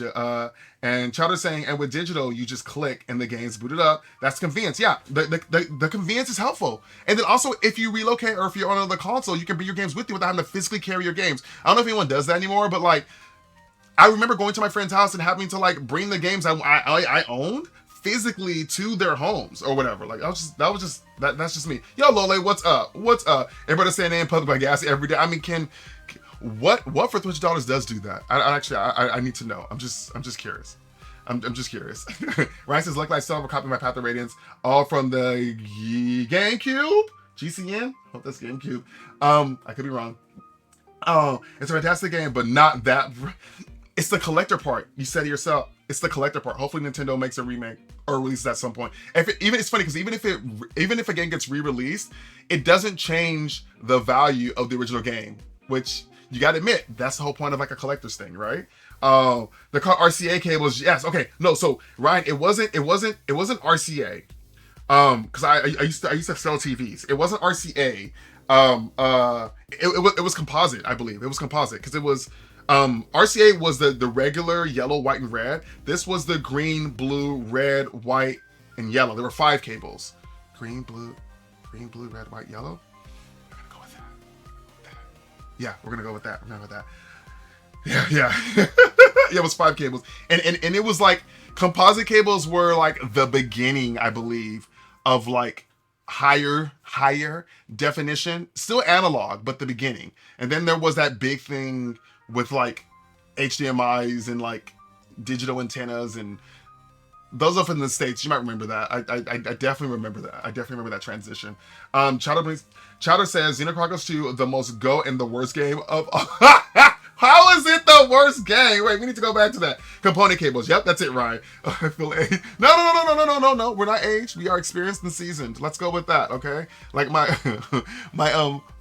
and Chowder's saying, and with digital, you just click and the game's booted up. That's convenience. Yeah, the convenience is helpful. And then also, if you relocate or if you're on another console, you can bring your games with you without having to physically carry your games. I don't know if anyone does that anymore, but I remember going to my friend's house and having to bring the games I owned physically to their homes or whatever. That's just me. Yo, Lole, what's up? Everybody saying they in public, I guess every day. I mean, what for $300 does do that? I need to know. I'm just curious. I'm just curious. Ryan says, luckily I still have a copy of my Path of Radiance, all from the GameCube? GCN? Hope that's GameCube. I could be wrong. Oh, it's a fantastic game, but not that. It's the collector part. You said it yourself. It's the collector part. Hopefully Nintendo makes a remake or releases at some point. It's funny because even if a game gets re-released, it doesn't change the value of the original game, which you got to admit, that's the whole point of like a collector's thing, right? The RCA cables, yes, okay, no. So Ryan, it wasn't RCA, because I used to sell TVs. It wasn't RCA. It was composite, I believe. It was composite because it was RCA was the regular yellow, white, and red. This was the green, blue, red, white, and yellow. There were 5 cables: green, blue, red, white, yellow. We're gonna go with that. Yeah, we're gonna go with that. Yeah. Yeah, it was 5 cables, and it was like composite cables were like the beginning, I believe, of like higher definition, still analog, but the beginning. And then there was that big thing with like HDMIs and like digital antennas, and those up in the States, you might remember that. I definitely remember that. I definitely remember that transition. Chowder says Xenochronicles 2, the most GOAT and the worst game of how is it the worst game? Wait, we need to go back to that. Component cables. Yep, that's it, Ryan. I feel aged. No. We're not aged. We are experienced and seasoned. Let's go with that, okay? Like my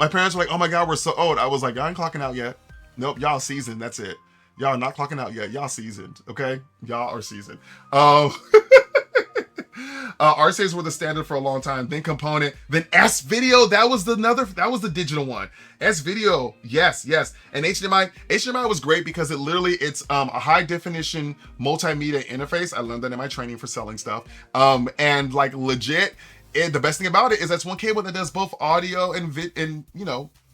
parents were like, oh my God, we're so old. I was like, y'all ain't clocking out yet. Nope, y'all seasoned. That's it. Y'all not clocking out yet. Y'all seasoned, okay? Y'all are seasoned. RCAs were the standard for a long time. Then component, then S video. That was the digital one. S video, yes. And HDMI was great because it's a high definition multimedia interface. I learned that in my training for selling stuff. And like legit, the best thing about it is that's one cable that does both audio and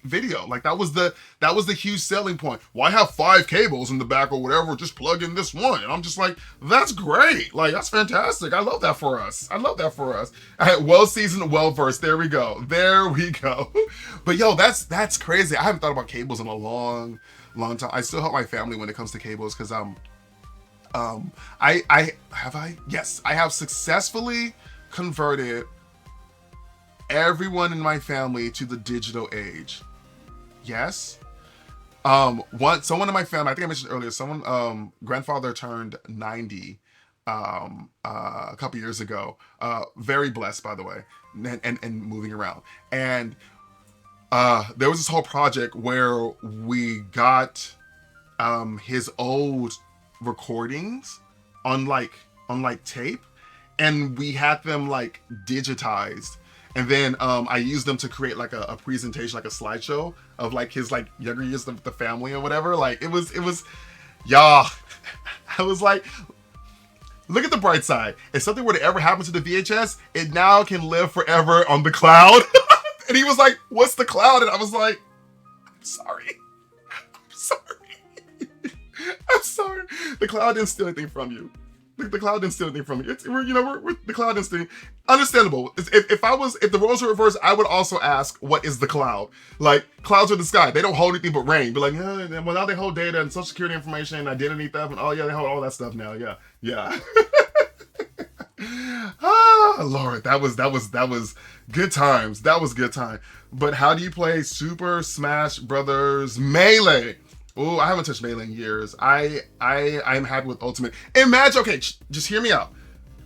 video. Like that was the huge selling point. Why have 5 cables in the back or whatever? Just plug in this one. And I'm just like, that's great. Like that's fantastic. I love that for us. Well seasoned, well versed. There we go. But yo, that's crazy. I haven't thought about cables in a long time. I still help my family when it comes to cables because yes, I have successfully converted everyone in my family to the digital age. Yes. Someone in my family, I think I mentioned earlier, grandfather turned 90 a couple years ago. Very blessed, by the way, and moving around. And there was this whole project where we got his old recordings on tape, and we had them like digitized. And then I used them to create like a presentation, like a slideshow of like his like younger years with the family or whatever. Like it was, y'all. I was like, look at the bright side. If something were to ever happen to the VHS, it now can live forever on the cloud. And he was like, "What's the cloud?" And I was like, "I'm sorry. I'm sorry. The cloud didn't steal anything from you. The cloud didn't steal anything from you. We're the cloud didn't steal. Understandable. If the roles were reversed, I would also ask, what is the cloud? Like, clouds are the sky. They don't hold anything but rain. But like, well, now they hold data and social security information and identity theft, and oh yeah, they hold all that stuff now. Yeah. Ah, Lord, that was good times. That was good time. But how do you play Super Smash Brothers Melee? Oh, I haven't touched Melee in years. I'm happy with Ultimate. Imagine, okay, just hear me out.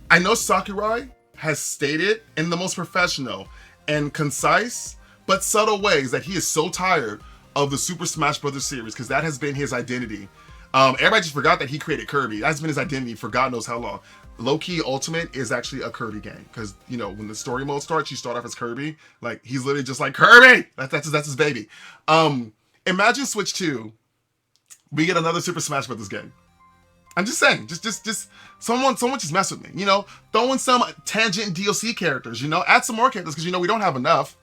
I know Sakurai has stated in the most professional and concise but subtle ways that he is so tired of the Super Smash Brothers series because that has been his identity. Everybody just forgot that he created Kirby. That's been his identity for God knows how long. Low-key Ultimate is actually a Kirby game because, when the story mode starts, you start off as Kirby. Like, he's literally just like, Kirby! That's his baby. Imagine Switch 2. We get another Super Smash Brothers game. I'm just saying, just someone just mess with me, throw in some tangent DLC characters, add some more characters because we don't have enough.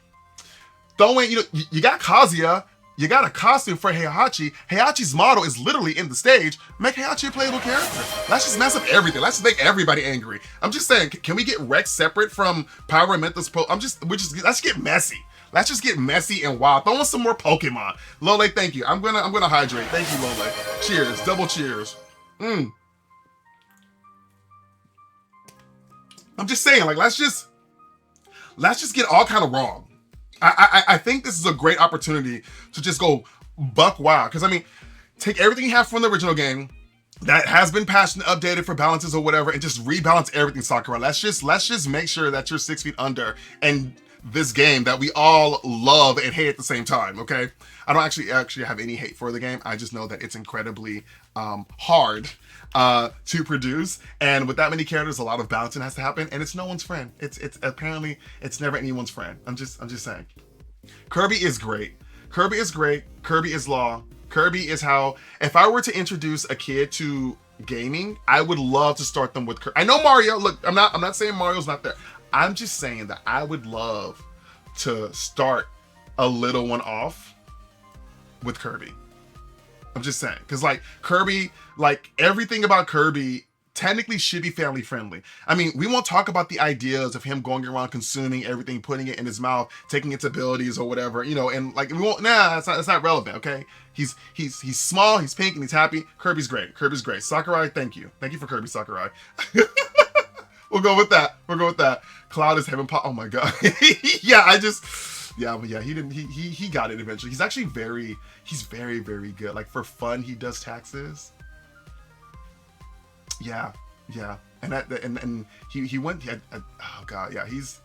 Throw in, you got Kazuya, you got a costume for Heihachi. Heihachi's model is literally in the stage. Make Heihachi a playable character. Let's just mess up everything. Let's just make everybody angry. I'm just saying, can we get Rex separate from Power and Mentos Pro? Let's get messy. Let's just get messy and wild. Throw in some more Pokemon. Lole, thank you. I'm gonna hydrate. Thank you, Lole. Cheers. Double cheers. I'm just saying, like, let's just get all kind of wrong. I think this is a great opportunity to just go buck wild. Because I mean, take everything you have from the original game that has been patched and updated for balances or whatever, and just rebalance everything, Sakurai. Let's just make sure that you're 6 feet under and this game that we all love and hate at the same time. Okay, I don't actually have any hate for the game. I just know that it's incredibly hard to produce, and with that many characters, a lot of balancing has to happen, and it's no one's friend. It's apparently it's never anyone's friend. I'm just saying. Kirby is great. Kirby is great. Kirby is law. Kirby is how, if I were to introduce a kid to gaming, I would love to start them with Kirby. I know Mario. Look, I'm not saying Mario's not there. I'm just saying that I would love to start a little one off with Kirby. I'm just saying, because like Kirby, like everything about Kirby technically should be family friendly. I mean, we won't talk about the ideas of him going around consuming everything, putting it in his mouth, taking its abilities or whatever, you know, and like we won't. Nah, it's not relevant. Okay, he's small, he's pink, and he's happy. Kirby's great. Kirby's great. Sakurai, thank you for Kirby, Sakurai. We'll go with that. Cloud is heaven pop. Oh my god. Yeah, but yeah, he got it eventually. He's actually very good. Like for fun, he does taxes. Yeah, and he went. Oh god, yeah, he's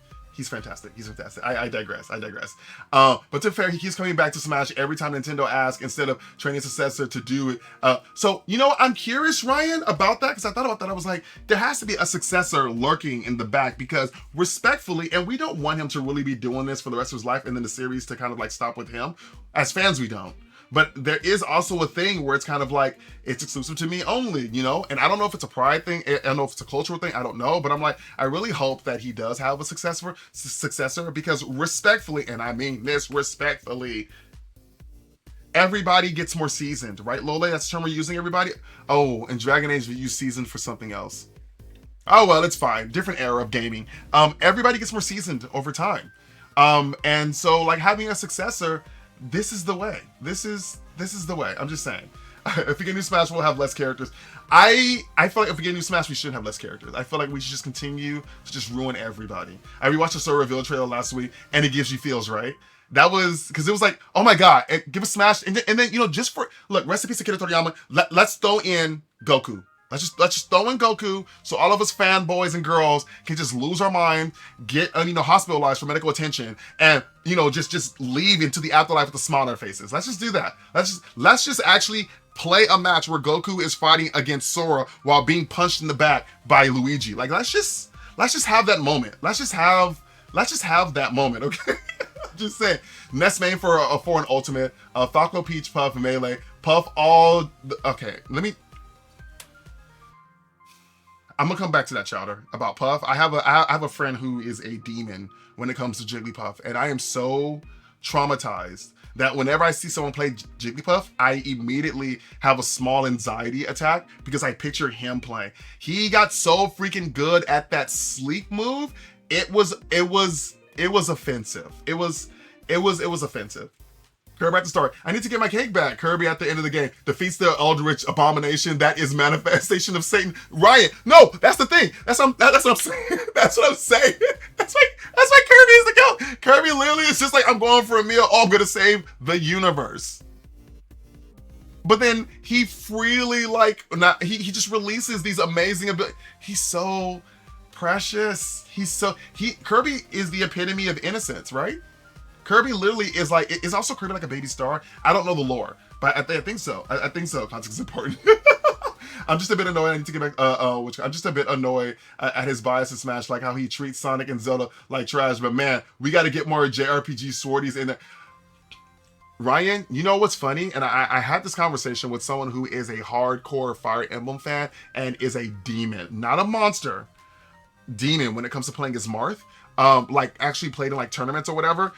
fantastic. He's fantastic. I digress. But to be fair, he keeps coming back to Smash every time Nintendo asks instead of training a successor to do it. So you know, I'm curious, Ryan, about that, because I thought about that. I was like, there has to be a successor lurking in the back, because respectfully, and we don't want him to really be doing this for the rest of his life, and then the series to kind of like stop with him. As fans, we don't. But there is also a thing where it's kind of like, it's exclusive to me only, you know? And I don't know if it's a pride thing. I don't know if it's a cultural thing. I don't know. But I'm like, I really hope that he does have a successor, because respectfully, and I mean this respectfully, everybody gets more seasoned, right, Lole? That's the term we're using, everybody? Oh, in Dragon Age, we use seasoned for something else. Oh, well, it's fine. Different era of gaming. Everybody gets more seasoned over time. And so, like, having a successor, this is the way. This is the way. I'm just saying. If we get new Smash, we'll have less characters. I feel like if we get new Smash, we shouldn't have less characters. I feel like we should just continue to just ruin everybody. I rewatched the Sora Reveal trailer last week, and it gives you feels, right? That was because it was like, oh my god, give a Smash, and then you know, just for look, recipes to Akira Toriyama. Let's throw in Goku. Let's just throw in Goku, so all of us fanboys and girls can just lose our mind, get hospitalized for medical attention, and just leave into the afterlife with a smile on our faces. Let's just do that. Let's just actually play a match where Goku is fighting against Sora while being punched in the back by Luigi. Like let's just have that moment. Let's just have that moment, okay? Just saying. Next main for an ultimate, Falco, Peach, Puff, and Melee. Puff all. Okay, I'm gonna come back to that, Chowder, about Puff. I have a friend who is a demon when it comes to Jigglypuff, and I am so traumatized that whenever I see someone play Jigglypuff, I immediately have a small anxiety attack because I picture him playing. He got so freaking good at that sleep move. It was offensive. It was offensive. Kirby at the start. I need to get my cake back. Kirby at the end of the game defeats the Eldritch Abomination. That is manifestation of Satan. Ryan, no, that's the thing. That's what I'm saying. That's what I'm saying. That's why Kirby is the goat. Kirby literally is just like, I'm going for a meal. Oh, I'm gonna save the universe. But then he freely he just releases these amazing abilities. He's so precious. Kirby is the epitome of innocence, right? Kirby literally is also Kirby like a baby star? I don't know the lore, but I think so. I think so. Context is important. I'm just a bit annoyed. I need to get back. I'm just a bit annoyed at his bias in Smash, like how he treats Sonic and Zelda like trash. But man, we got to get more JRPG swordies in there. Ryan, you know what's funny? And I had this conversation with someone who is a hardcore Fire Emblem fan and is a demon, not a monster. Demon when it comes to playing as Marth. Actually played in tournaments or whatever.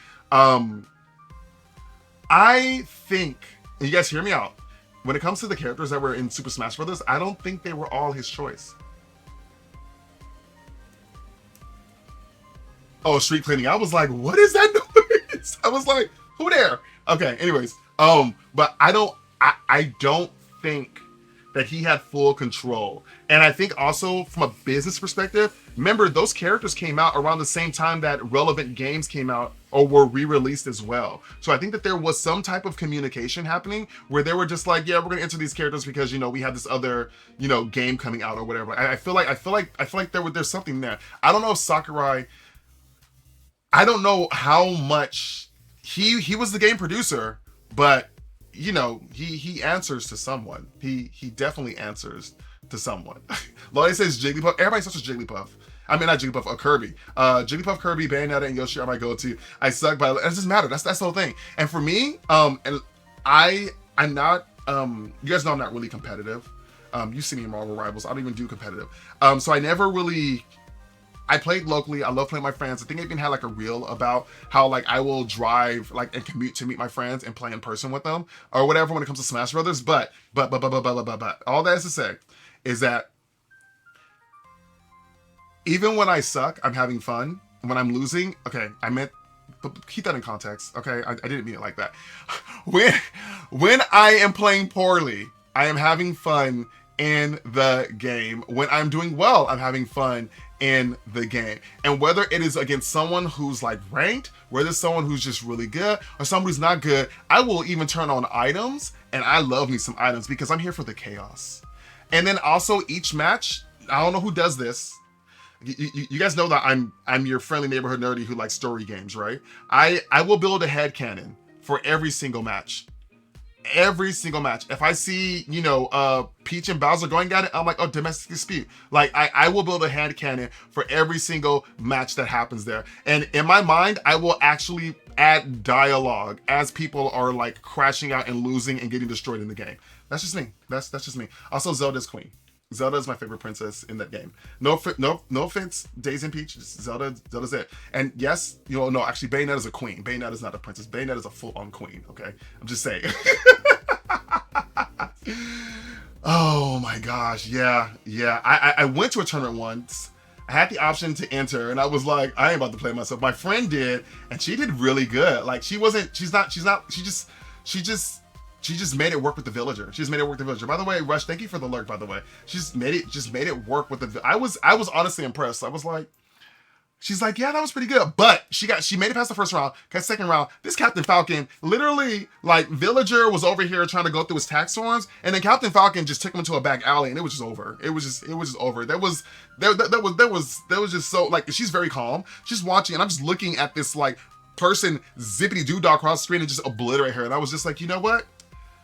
I think, and you guys hear me out, when it comes to the characters that were in Super Smash Bros., I don't think they were all his choice. Oh, street cleaning. I was like, what is that noise? I was like, who there? Okay, anyways. But I don't think that he had full control. And I think also from a business perspective, remember those characters came out around the same time that relevant games came out or were re-released as well. So I think that there was some type of communication happening where they were just like, yeah, we're gonna enter these characters because we have this other game coming out or whatever. I feel like there's something there. I don't know if Sakurai. I don't know how much he was the game producer, but he answers to someone. He definitely answers to someone. Lodi says Jigglypuff. Everybody starts with Jigglypuff. I mean, not Jigglypuff, Kirby. Jigglypuff, Kirby, Bayonetta, and Yoshi are my go-to. I suck, but it doesn't matter. That's the whole thing. And for me, and I'm not. You guys know I'm not really competitive. You see me in Marvel Rivals. I don't even do competitive. So I never really. I played locally. I love playing with my friends. I think I even had like a reel about how like I will drive like and commute to meet my friends and play in person with them or whatever when it comes to Smash Brothers. But all that is to say is that even when I suck, I'm having fun. When I'm losing, okay, I meant keep that in context. Okay, I didn't mean it like that. When I am playing poorly, I am having fun in the game. When I'm doing well, I'm having fun in the game. And whether it is against someone who's like ranked, whether it's someone who's just really good or someone who's not good, I will even turn on items, and I love me some items because I'm here for the chaos. And then also each match, I don't know who does this. You guys know that I'm your friendly neighborhood nerdy who likes story games, right? I will build a headcanon for every single match. Every single match. If I see, Peach and Bowser going at it, I'm like, oh, domestic dispute. Like, I will build a headcanon for every single match that happens there. And in my mind, I will actually add dialogue as people are like crashing out and losing and getting destroyed in the game. That's just me. That's just me. Also, Zelda's queen. Zelda is my favorite princess in that game. No offense, Daisy and Peach. Zelda's it. And yes, no, actually, Bayonetta's a queen. Bayonetta's not a princess. Bayonetta's a full-on queen. Okay, I'm just saying. Oh my gosh, yeah. I went to a tournament once. I had the option to enter, and I was like, I ain't about to play myself. My friend did, and she did really good. Like, she just made it work with the villager. By the way, Rush, thank you for the lurk, by the way. She just made it work with the I was honestly impressed. I was like, she's like, yeah, that was pretty good. But she made it past the first round, got second round. This Captain Falcon, literally, like, villager was over here trying to go through his tax storms, and then Captain Falcon just took him into a back alley, and it was just over. It was just over. That was just so, like, she's very calm. She's watching, and I'm just looking at this, like, person zippity doo dah across the screen and just obliterate her. And I was just like, you know what?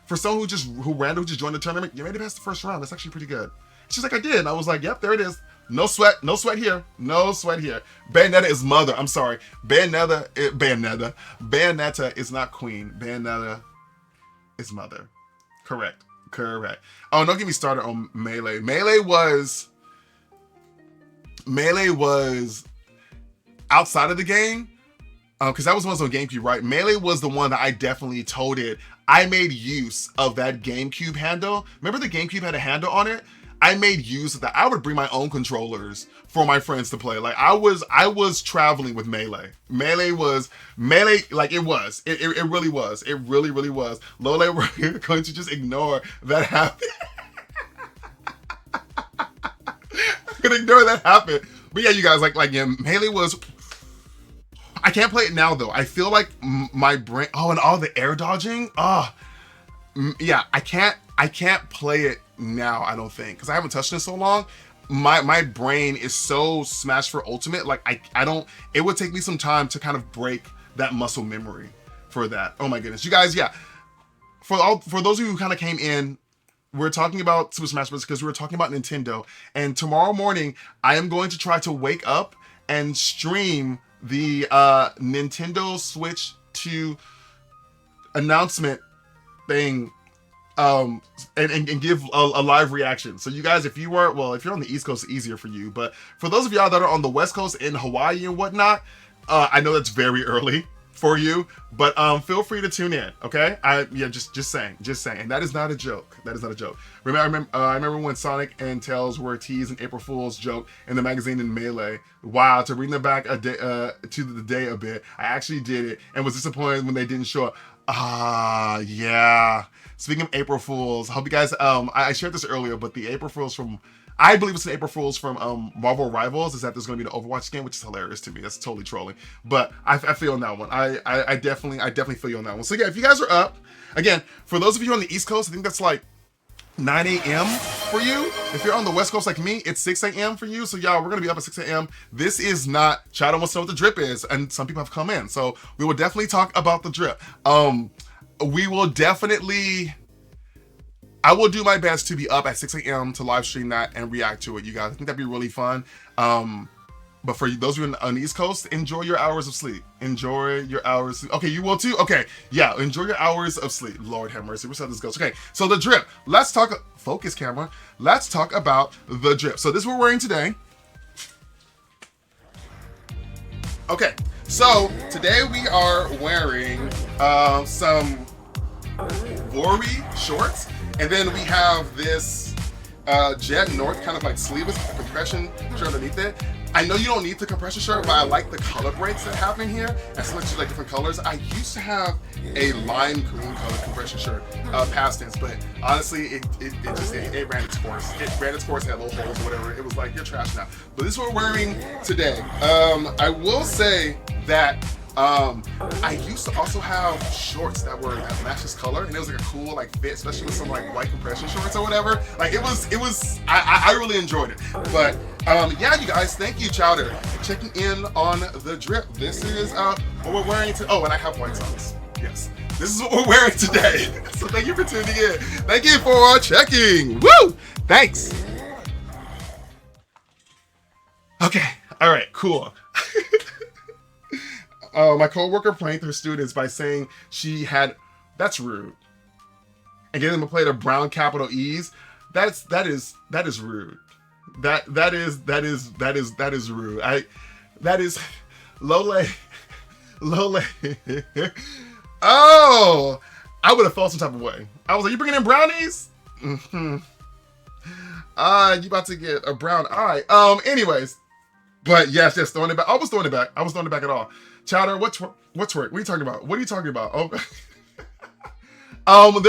For someone who randomly just joined the tournament, you made it past the first round. That's actually pretty good. She's like, I did. And I was like, yep, there it is. No sweat here. Bayonetta is mother. I'm sorry. Bayonetta is not queen. Bayonetta is mother. Correct. Oh, don't get me started on Melee. Melee was outside of the game. Because that was one on GameCube, right? Melee was the one that I definitely toted. I made use of that GameCube handle. Remember the GameCube had a handle on it? I made use of that. I would bring my own controllers for my friends to play. Like, I was traveling with Melee. Melee, like, it really was. It really was. Lole, we're going to just ignore that happen. I'm gonna ignore that happen. But yeah, you guys, yeah, Melee was... I can't play it now though. I feel like my brain, and all the air dodging. Yeah, I can't play it now, I don't think, because I haven't touched it in so long. My brain is so smashed for Ultimate. Like, I don't, it would take me some time to kind of break that muscle memory for that. Oh my goodness. You guys, yeah. For those of you who kind of came in, we're talking about Super Smash Bros. Because we were talking about Nintendo. And tomorrow morning, I am going to try to wake up and stream the Nintendo Switch 2 announcement thing, and give a live reaction. So you guys, if you're on the East Coast, it's easier for you. But for those of y'all that are on the West Coast in Hawaii and whatnot, I know that's very early. for you, but feel free to tune in, okay? Just saying, and that is not a joke. That is not a joke. I remember when Sonic and Tails were teased an April Fool's joke in the magazine in Melee. Wow, to bring them back to the day a bit, I actually did it and was disappointed when they didn't show up. Yeah. Speaking of April Fools, I hope you guys, I shared this earlier, but the April Fools from, I believe it's an April Fools from Marvel Rivals, is that there's going to be the Overwatch game, which is hilarious to me. That's totally trolling. But I feel on that one. I definitely feel you on that one. So yeah, if you guys are up, again, for those of you on the East Coast, I think that's like 9 a.m. for you. If you're on the West Coast like me, it's 6 a.m. for you. So y'all, we're going to be up at 6 a.m. This is not, Shadow wants to know what the drip is, and some people have come in. So we will definitely talk about the drip. We will definitely, I will do my best to be up at 6 a.m. to live stream that and react to it, you guys. I think that'd be really fun. But for those of you on the East Coast, enjoy your hours of sleep. Enjoy your hours. Okay, you will too? Okay, yeah, enjoy your hours of sleep. Lord have mercy, where's how this goes? Okay, so the drip. Let's talk, focus camera. Let's talk about the drip. So this is what we're wearing today. Okay, so today we are wearing some Vory shorts, and then we have this Jet North kind of like sleeveless compression shirt underneath it. I know you don't need the compression shirt, but I like the color breaks that happen here. As much as like different colors. I used to have a lime green color compression shirt, past tense, but honestly, it ran its course. It ran its course, had little holes or whatever. It was like, you're trash now. But this is what we're wearing today. I will say that I used to also have shorts that matched this color, and it was like a cool like fit, especially with some like white compression shorts or whatever. Like it was I really enjoyed it. But yeah, you guys, thank you, Chowder, for checking in on the drip. This is what we're wearing today. Oh, and I have white socks. Yes, this is what we're wearing today. So thank you for tuning in. Thank you for checking. Woo! Thanks. Okay. All right. Cool. My coworker pranked her students by saying she had, that's rude, and getting them to play the brown capital E's. That is rude. That is rude. That is Lole. Oh, I would have felt some type of way. I was like, you bringing in brownies? Mm-hmm. You about to get a brown eye. Anyways, but yes, throwing it back. I was throwing it back at all. Chowder, what's work? What are you talking about? What are you talking about? Oh,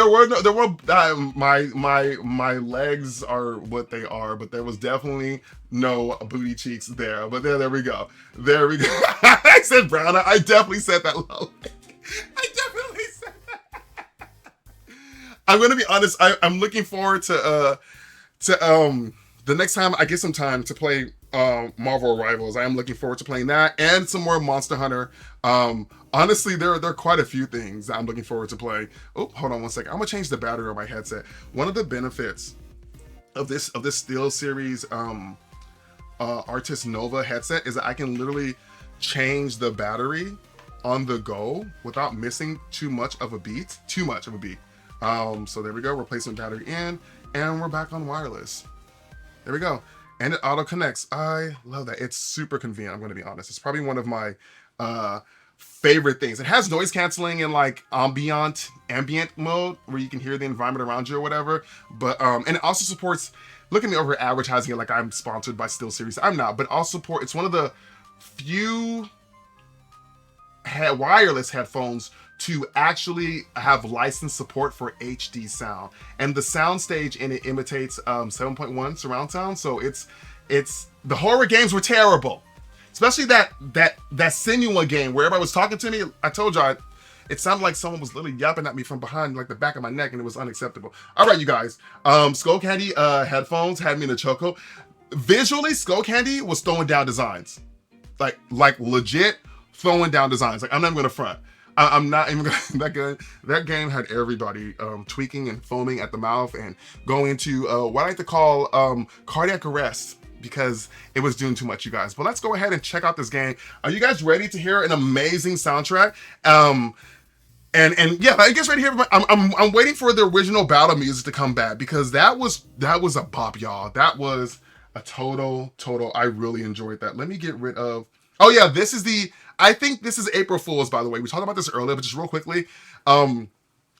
my legs are what they are, but there was definitely no booty cheeks there. But there we go. There we go. I said brown. I definitely said that low. I definitely said that. I'm gonna be honest. I'm looking forward to the next time I get some time to play Marvel Rivals. I am looking forward to playing that and some more Monster Hunter. Honestly, there are quite a few things that I'm looking forward to play. Oh, hold on one second. I'm gonna change the battery on my headset. One of the benefits of this Steel Series Artis Nova headset is that I can literally change the battery on the go without missing too much of a beat. So there we go. Replacement battery in, and we're back on wireless. There we go. And it auto connects. I love that. It's super convenient. I'm going to be honest. It's probably one of my favorite things. It has noise canceling in like ambient mode where you can hear the environment around you or whatever. But and it also supports. Look at me over advertising it like I'm sponsored by SteelSeries. I'm not, but also support. It's one of the few wireless headphones to actually have licensed support for HD sound, and the sound stage in it imitates 7.1 surround sound. So it's the horror games were terrible, especially that Senua game where everybody was talking to me. I told y'all it sounded like someone was literally yapping at me from behind like the back of my neck, and it was unacceptable. All right, you guys, Skull Candy headphones had me in a choco. Visually, Skull Candy was throwing down designs, like legit throwing down designs. Like I'm not even gonna front. I'm not even gonna, that game had everybody tweaking and foaming at the mouth and going into what I like to call cardiac arrest because it was doing too much, you guys. But let's go ahead and check out this game. Are you guys ready to hear an amazing soundtrack? And yeah, I guess ready to hear. I'm waiting for the original battle music to come back because that was a bop, y'all. That was a total. I really enjoyed that. Let me get rid of. Oh yeah, this is the. I think this is April Fool's, by the way. We talked about this earlier, but just real quickly.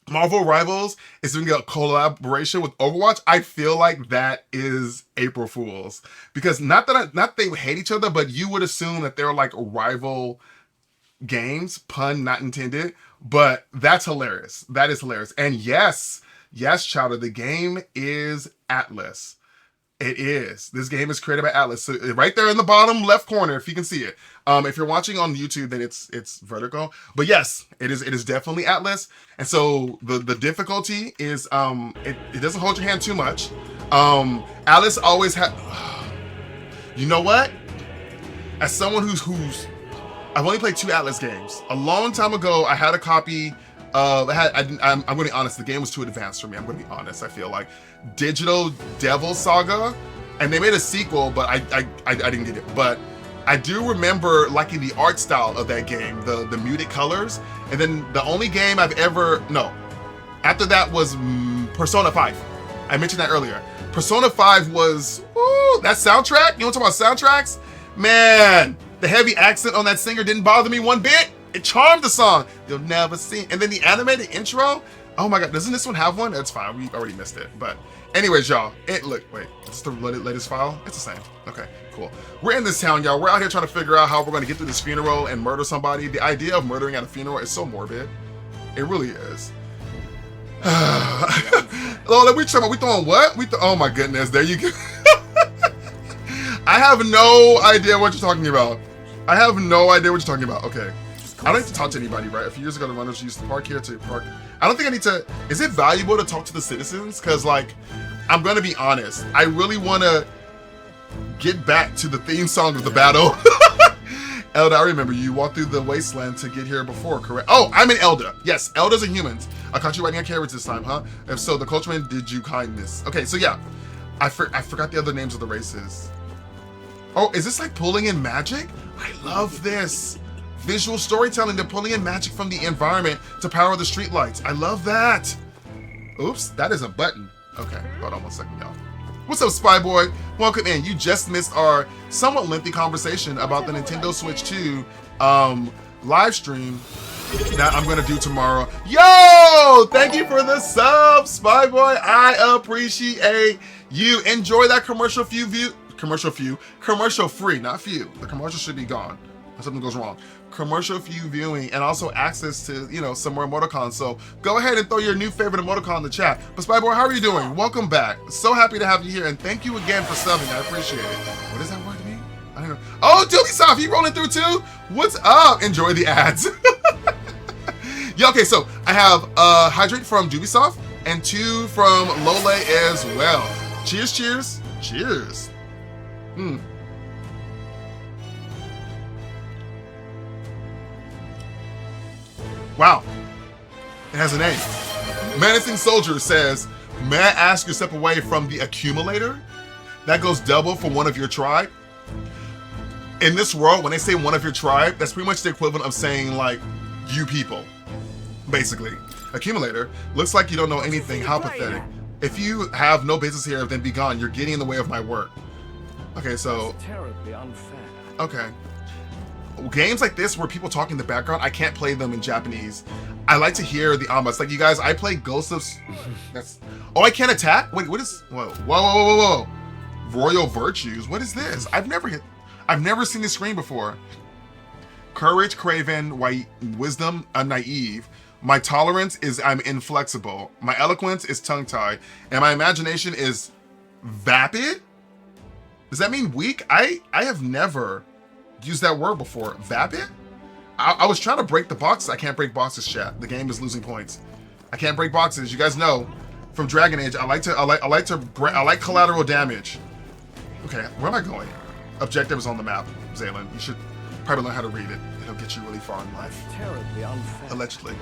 Marvel Rivals is doing a collaboration with Overwatch. I feel like that is April Fool's, because not they hate each other, but you would assume that they're like rival games, pun not intended. But that's hilarious. That is hilarious. And yes, Chowder, the game is Atlas. It is. This game is created by Atlas. So right there in the bottom left corner, if you can see it. If you're watching on YouTube, then it's vertical. But yes, it is definitely Atlas. And so the difficulty is it doesn't hold your hand too much. Atlas always had. You know what? As someone who's I've only played 2 Atlas games. A long time ago, I had a copy of. I'm going to be honest. The game was too advanced for me. I'm going to be honest. I feel like Digital Devil Saga, and they made a sequel, but I didn't get it. But I do remember liking the art style of that game, the muted colors. And then the only game I've ever after that was Persona 5. I mentioned that earlier. Persona 5 was that soundtrack. You want to talk about soundtracks? Man, the heavy accent on that singer didn't bother me one bit. It charmed the song. You'll never see. And then the animated intro. Oh my God, doesn't this one have one? That's fine, we already missed it. But anyways, y'all, wait, is this the latest file? It's the same. Okay, cool. We're in this town, y'all. We're out here trying to figure out how we're going to get through this funeral and murder somebody. The idea of murdering at a funeral is so morbid. It really is. Oh, we throwing what? Oh my goodness, there you go. I have no idea what you're talking about. Okay. I don't need to talk to anybody, right? A few years ago, the runners used to park here to park. I don't think I need to. Is it valuable to talk to the citizens? Because, like, I'm going to be honest. I really want to get back to the theme song of the battle. Elda, I remember you walked through the wasteland to get here before, correct? Oh, I'm an Elda. Yes, Eldas are humans. I caught you riding a carriage this time, huh? If so, the coachman did you kindness. Okay, so yeah. I forgot the other names of the races. Oh, is this like pulling in magic? I love this. Visual storytelling, they're pulling in magic from the environment to power the streetlights. I love that. Oops, that is a button. Okay, hold on one second, y'all. What's up, Spy Boy? Welcome in. You just missed our somewhat lengthy conversation about the Nintendo Switch 2 live stream that I'm gonna do tomorrow. Yo, thank you for the sub, Spy Boy. I appreciate you. Enjoy that commercial free, not few. The commercial should be gone if something goes wrong. Commercial free viewing and also access to, some more emoticons. So go ahead and throw your new favorite emoticon in the chat. But Spyboy, how are you doing? Welcome back. So happy to have you here, and thank you again for subbing. I appreciate it. What does that word mean? I don't know. Oh, Dubisoft, you rolling through too? What's up? Enjoy the ads. Yeah, okay, so I have Hydrate from Dubisoft and 2 from Lole as well. Cheers, cheers, cheers. Wow, it has a name. Menacing Soldier says, may I ask you to step away from the accumulator? That goes double for one of your tribe. In this world, when they say one of your tribe, that's pretty much the equivalent of saying like, you people, basically. Accumulator, looks like you don't know anything, how pathetic. If you have no business here, then be gone. You're getting in the way of my work. Okay, so. That's terribly unfair. Okay. Games like this where people talk in the background, I can't play them in Japanese. I like to hear the ambiance. Like you guys, I play Ghost of. That's. Oh, I can't attack. Wait, what is? Whoa! Royal Virtues. What is this? I've never seen this screen before. Courage, craven, wisdom, naive. My tolerance is I'm inflexible. My eloquence is tongue-tied, and my imagination is vapid. Does that mean weak? I have never used that word before. Vapid? I was trying to break the box. I can't break boxes, chat. The game is losing points. I can't break boxes. You guys know from Dragon Age. I like collateral damage. Okay, where am I going? Objective is on the map, Xalen. You should probably learn how to read it. It'll get you really far in life. Terribly unfair. Allegedly.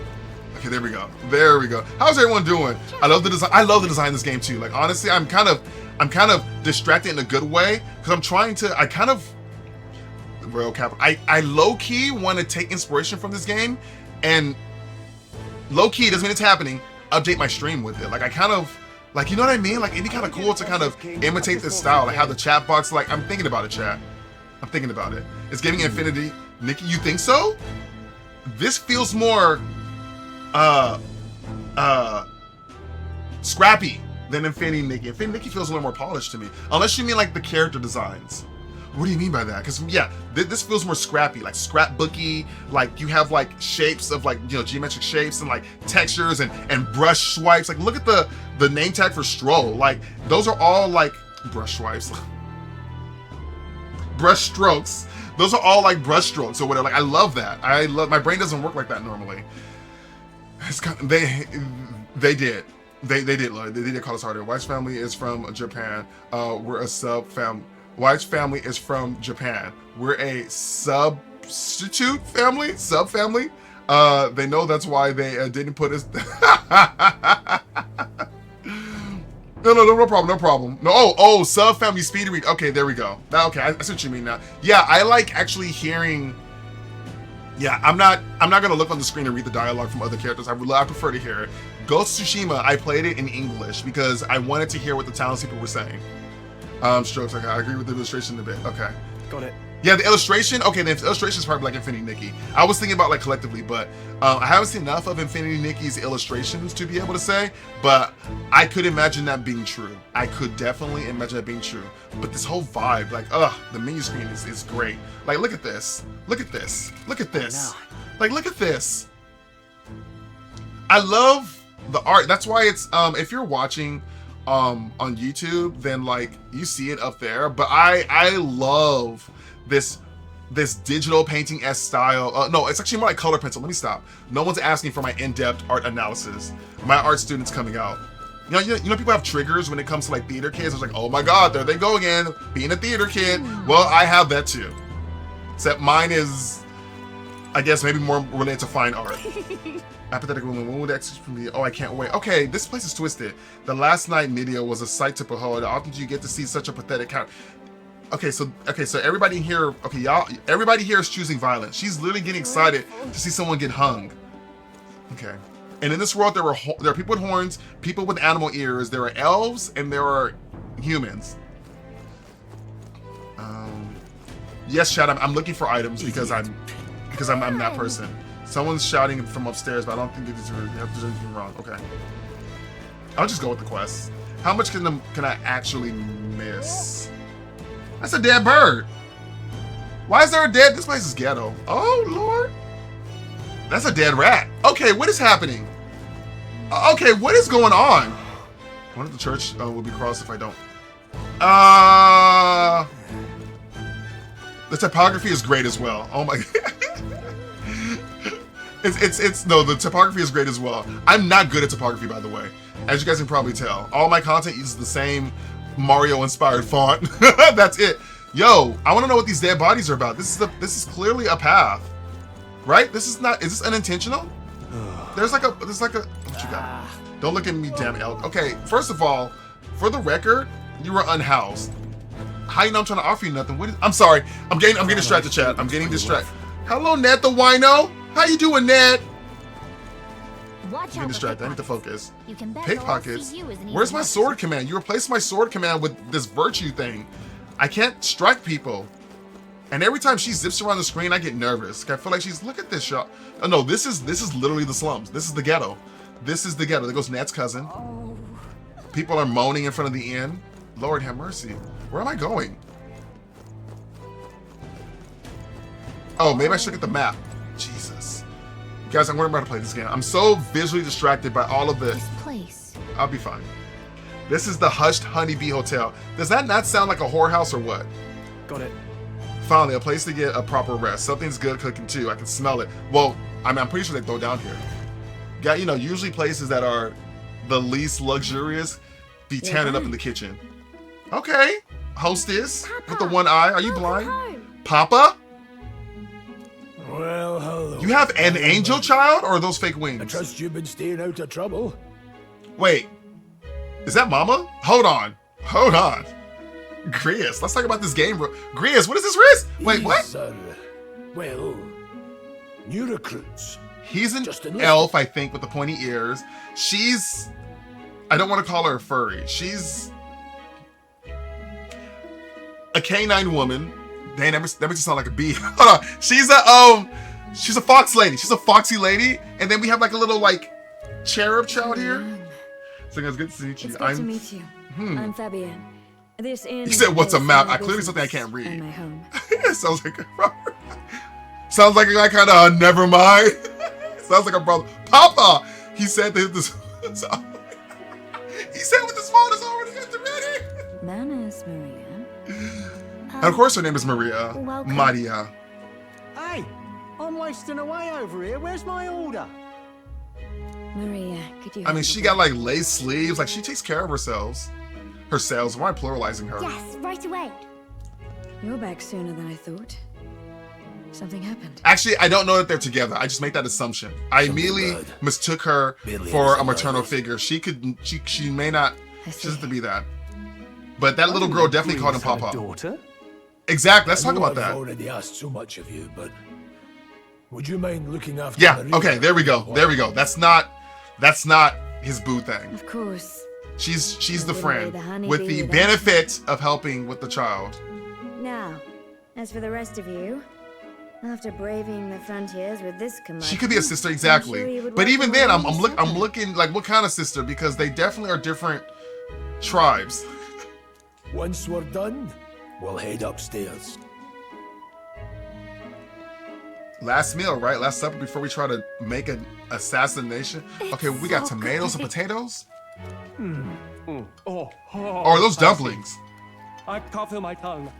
Okay, there we go. There we go. How's everyone doing? I love the design. I love the design of this game too. Like honestly, I'm kind of distracted in a good way because I'm trying to. I low-key want to take inspiration from this game, and low-key doesn't mean it's happening. Update my stream with it. Like I kind of, like you know what I mean? Like it'd be kind of cool to kind of imitate this style. Like have the chat box. Like I'm thinking about it, chat. I'm thinking about it. Is Gaming Infinity Nikki, you think so? This feels more scrappy than Infinity Nikki. Infinity Nikki feels a little more polished to me. Unless you mean like the character designs. What do you mean by that? Because yeah, this feels more scrappy, like scrapbooky. Like you have like shapes of like, you know, geometric shapes and like textures and brush swipes. Like look at the name tag for Stroll. Like those are all like brush swipes, brush strokes. Those are all like brush strokes or whatever. Like I love that. I love, my brain doesn't work like that normally. It's kind of, they did call us harder. White's family is from Japan. We're a sub family. White's family is from Japan. We're a substitute family, sub family. They know that's why they didn't put us. No problem. No, sub family speed read. Okay, there we go. Okay, I see what you mean now. Yeah, I like actually hearing. Yeah, I'm not gonna look on the screen and read the dialogue from other characters. I prefer to hear it. Ghost of Tsushima, I played it in English because I wanted to hear what the townspeople were saying. Strokes, okay, I agree with the illustration a bit. Okay. Got it. Yeah, the illustration, okay, the illustration is probably like Infinity Nikki. I was thinking about like collectively, but I haven't seen enough of Infinity Nikki's illustrations to be able to say, but I could imagine that being true. I could definitely imagine that being true. But this whole vibe, like, the menu screen is great. Like, look at this. Look at this. Look at this. Like, look at this. I love the art. That's why it's, if you're watching on YouTube, then like you see it up there, but I love this digital painting-esque style. No, it's actually more like color pencil. Let me stop. No one's asking for my in-depth art analysis. My art student's coming out. You know people have triggers when it comes to like theater kids. I was like, oh my god, there they go again, being a theater kid. Well, I have that too, except mine is, I guess, maybe more related to fine art. Apathetic woman, when would exit from the? Oh, I can't wait. Okay, this place is twisted. The last night video was a sight to behold. Often do you get to see such a pathetic character. Okay, so everybody here, okay, y'all, everybody here is choosing violence. She's literally getting excited to see someone get hung. Okay, and in this world, there are people with horns, people with animal ears. There are elves and there are humans. Yes, Chad, I'm looking for items because I'm that person. Someone's shouting from upstairs, but I don't think they have to do anything wrong. Okay, I'll just go with the quest. How much can I actually miss? That's a dead bird. Why is there a dead? This place is ghetto. Oh Lord, that's a dead rat. Okay, what is happening? Okay, what is going on? One of the church will be crossed if I don't. The typography is great as well. Oh my. No, the typography is great as well. I'm not good at typography, by the way. As you guys can probably tell. All my content uses the same Mario-inspired font. That's it. Yo, I want to know what these dead bodies are about. This is clearly a path. Right? Is this unintentional? There's like a, what you got? Don't look at me, damn elk. Okay, first of all, for the record, you were unhoused. How you know I'm trying to offer you nothing? I'm sorry. I'm getting distracted, chat. I'm getting distracted. Hello, Ned the wino. How you doing, Ned? I'm getting distracted. I need to focus. Pickpockets? Where's my sword command? You replaced my sword command with this virtue thing. I can't strike people. And every time she zips around the screen, I get nervous. I feel like look at this shot. Oh no, this is literally the slums. This is the ghetto. This is the ghetto. There goes Ned's cousin. People are moaning in front of the inn. Lord have mercy. Where am I going? Oh, maybe I should get the map. Jesus. Guys, I'm learning how to play this game. I'm so visually distracted by all of this place. I'll be fine. This is the Hushed Honeybee Hotel. Does that not sound like a whorehouse or what? Got it. Finally, a place to get a proper rest. Something's good cooking too. I can smell it. Well, I'm pretty sure they throw down here. Yeah, usually places that are the least luxurious be tearing it up in the kitchen. Okay, hostess with the one eye. Are you blind? Papa? Well, hello. You have an angel child, or are those fake wings? I trust you've been staying out of trouble. Wait, is that Mama? Hold on. Grias, let's talk about this game, bro. Grias, what is this wrist? Wait, what? Well, new recruits. He's an elf, I think, with the pointy ears. She's, I don't want to call her a furry. She's a canine woman, Dang, that makes it sound like a bee. Hold on. She's a fox lady. She's a foxy lady. And then we have like a little like cherub child here. So it's good to meet you. It's good to meet you. I'm Fabienne. This inn. You said what's a is map? my I clearly something I business can't read. and my home. Sounds like a guy kind of never mind. Sounds like a brother. Papa. He said that this. He said with his phone is already got the ready. Manners, Maria. And of course her name is Maria. Welcome. Maria. Hey, I'm wasting away over here. Where's my order? Maria, could you? I mean, she got like lace sleeves. Like she takes care of herself. Herself. Why am I pluralizing her? Yes, right away. You're back sooner than I thought. Something happened. Actually, I don't know that they're together. I just made that assumption. I immediately mistook her for a maternal figure. She may not. She doesn't be that. But that little girl definitely called him Papa. Daughter? Exactly. Let's talk I know about I've that. already asked so much of you, but would you mind looking after Yeah. Maria? Okay. There we go. There we go. That's not his boo thing. Of course. She's the Give away friend the honeybee with the without benefit of helping with the child. Now, as for the rest of you, after braving the frontiers with this commodity, She could be a sister, I'm exactly. sure you would But even welcome then, her I'm supper. looking like what kind of sister, because they definitely are different tribes. Once we're done, we'll head upstairs. Last meal, right? Last supper before we try to make an assassination. Okay, we got so tomatoes good. and potatoes. Oh, Or are those dumplings? I can't feel my tongue.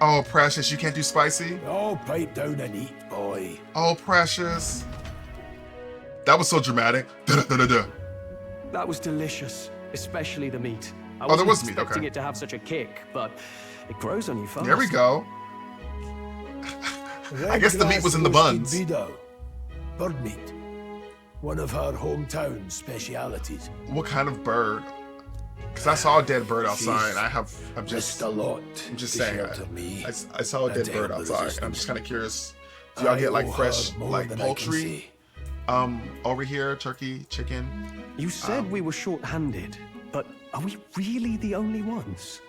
Oh, Precious, you can't do spicy? Oh, pipe down and eat, boy. Oh, Precious. That was so dramatic. Da-da-da-da-da. That was delicious, especially the meat. I Oh, there wasn't was meat, expecting okay. it to have such a kick, but it grows on you fast. There we go. I guess the meat was in the buns. Bidou, bird meat. One of her hometown specialities. What kind of bird? Because I saw a dead bird outside. I'm Just just a lot. just to saying. shelter me. I saw a and dead bird help the outside. And I'm just kind of curious. Do y'all I get like owe her fresh more like than I can poultry? say. Over here, turkey, chicken. You said we were short-handed, but are we really the only ones?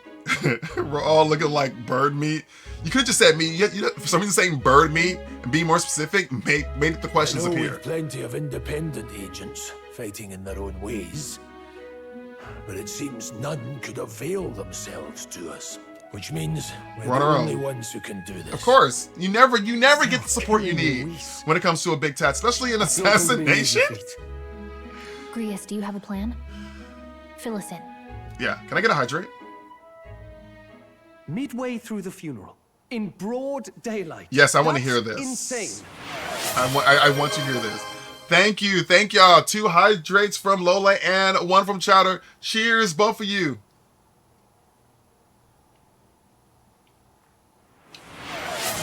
We're all looking like bird meat. You could have just said meat. You know, for some reason saying bird meat and being more specific made the I questions know appear. we've plenty of independent agents fighting in their own ways, but it seems none could avail themselves to us. Which means we're We're on the our only own. ones who can do this. Of course, you never get the support you need when it comes to a big tat, especially an assassination. Grius, do you have a plan? Fill us in. Yeah, can I get a hydrate? Midway through the funeral, in broad daylight. Yes, I want to That's hear this. Insane. I want to hear this. Thank y'all. 2 hydrates from Lola and 1 from Chowder. Cheers, both of you.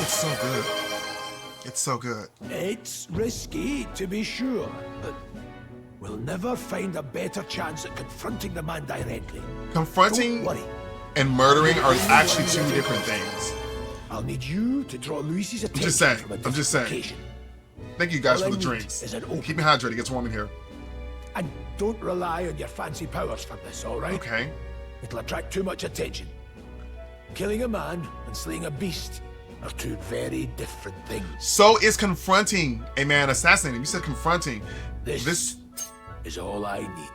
It's so good. It's so good. It's risky, to be sure, but we'll never find a better chance at confronting the man directly. Confronting Don't worry. and murdering are actually 2 different things. I'll need you to draw Luis's attention just saying. from a I'm just different saying. location. Thank you guys All for I the need drinks. is an open- Keep me hydrated. It gets warm in here. And don't rely on your fancy powers for this, all right? Okay. It'll attract too much attention. Killing a man and slaying a beast are 2 very different things. So is confronting a man assassinating. You said confronting. This is all I need.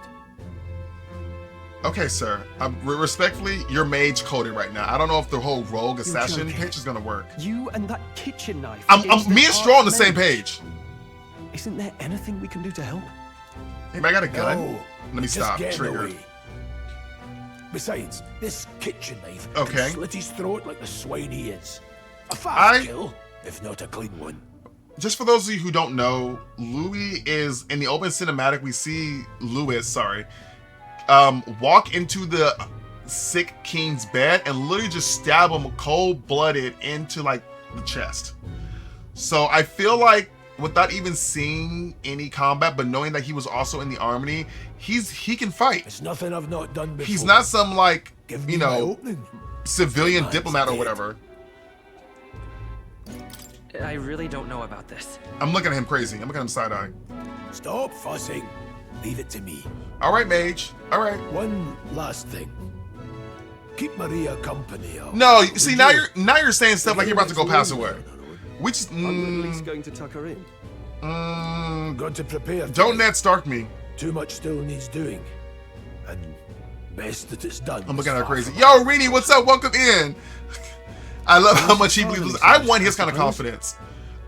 Okay, sir. Respectfully, you're mage coded right now. I don't know if the whole rogue assassin joking. page is gonna work. You and that kitchen knife. Me against and the Straw on the arch same mage. page. Isn't there anything we can do to help? Hey, man, I got a gun. No, Let me just stop. get in the Triggered. way. Besides, this kitchen knife Okay. can slit his throat like the swine he is. A fast I- kill, if not a clean one. Just for those of you who don't know, Louis is in the open cinematic. We see Louis, walk into the sick king's bed and literally just stab him cold-blooded into like the chest. So I feel like without even seeing any combat, but knowing that he was also in the army, he can fight. It's nothing I've not done before. He's not some like Give me you my know opening. civilian Man's diplomat or dead. whatever. I really don't know about this. I'm looking at him crazy. I'm looking at him side-eye. Stop fussing. Leave it to me. All right, mage. All right. One last thing. Keep Maria company. No, see now you're saying stuff like you're about to go pass away. We just I'm at least going to tuck her in. Got to prepare. Don't Ned Stark me. Too much still needs doing, and best that it's done. I'm looking at her crazy. Yo, Reenie, what's up? Welcome in. I love how much he believes. I want his kind of confidence.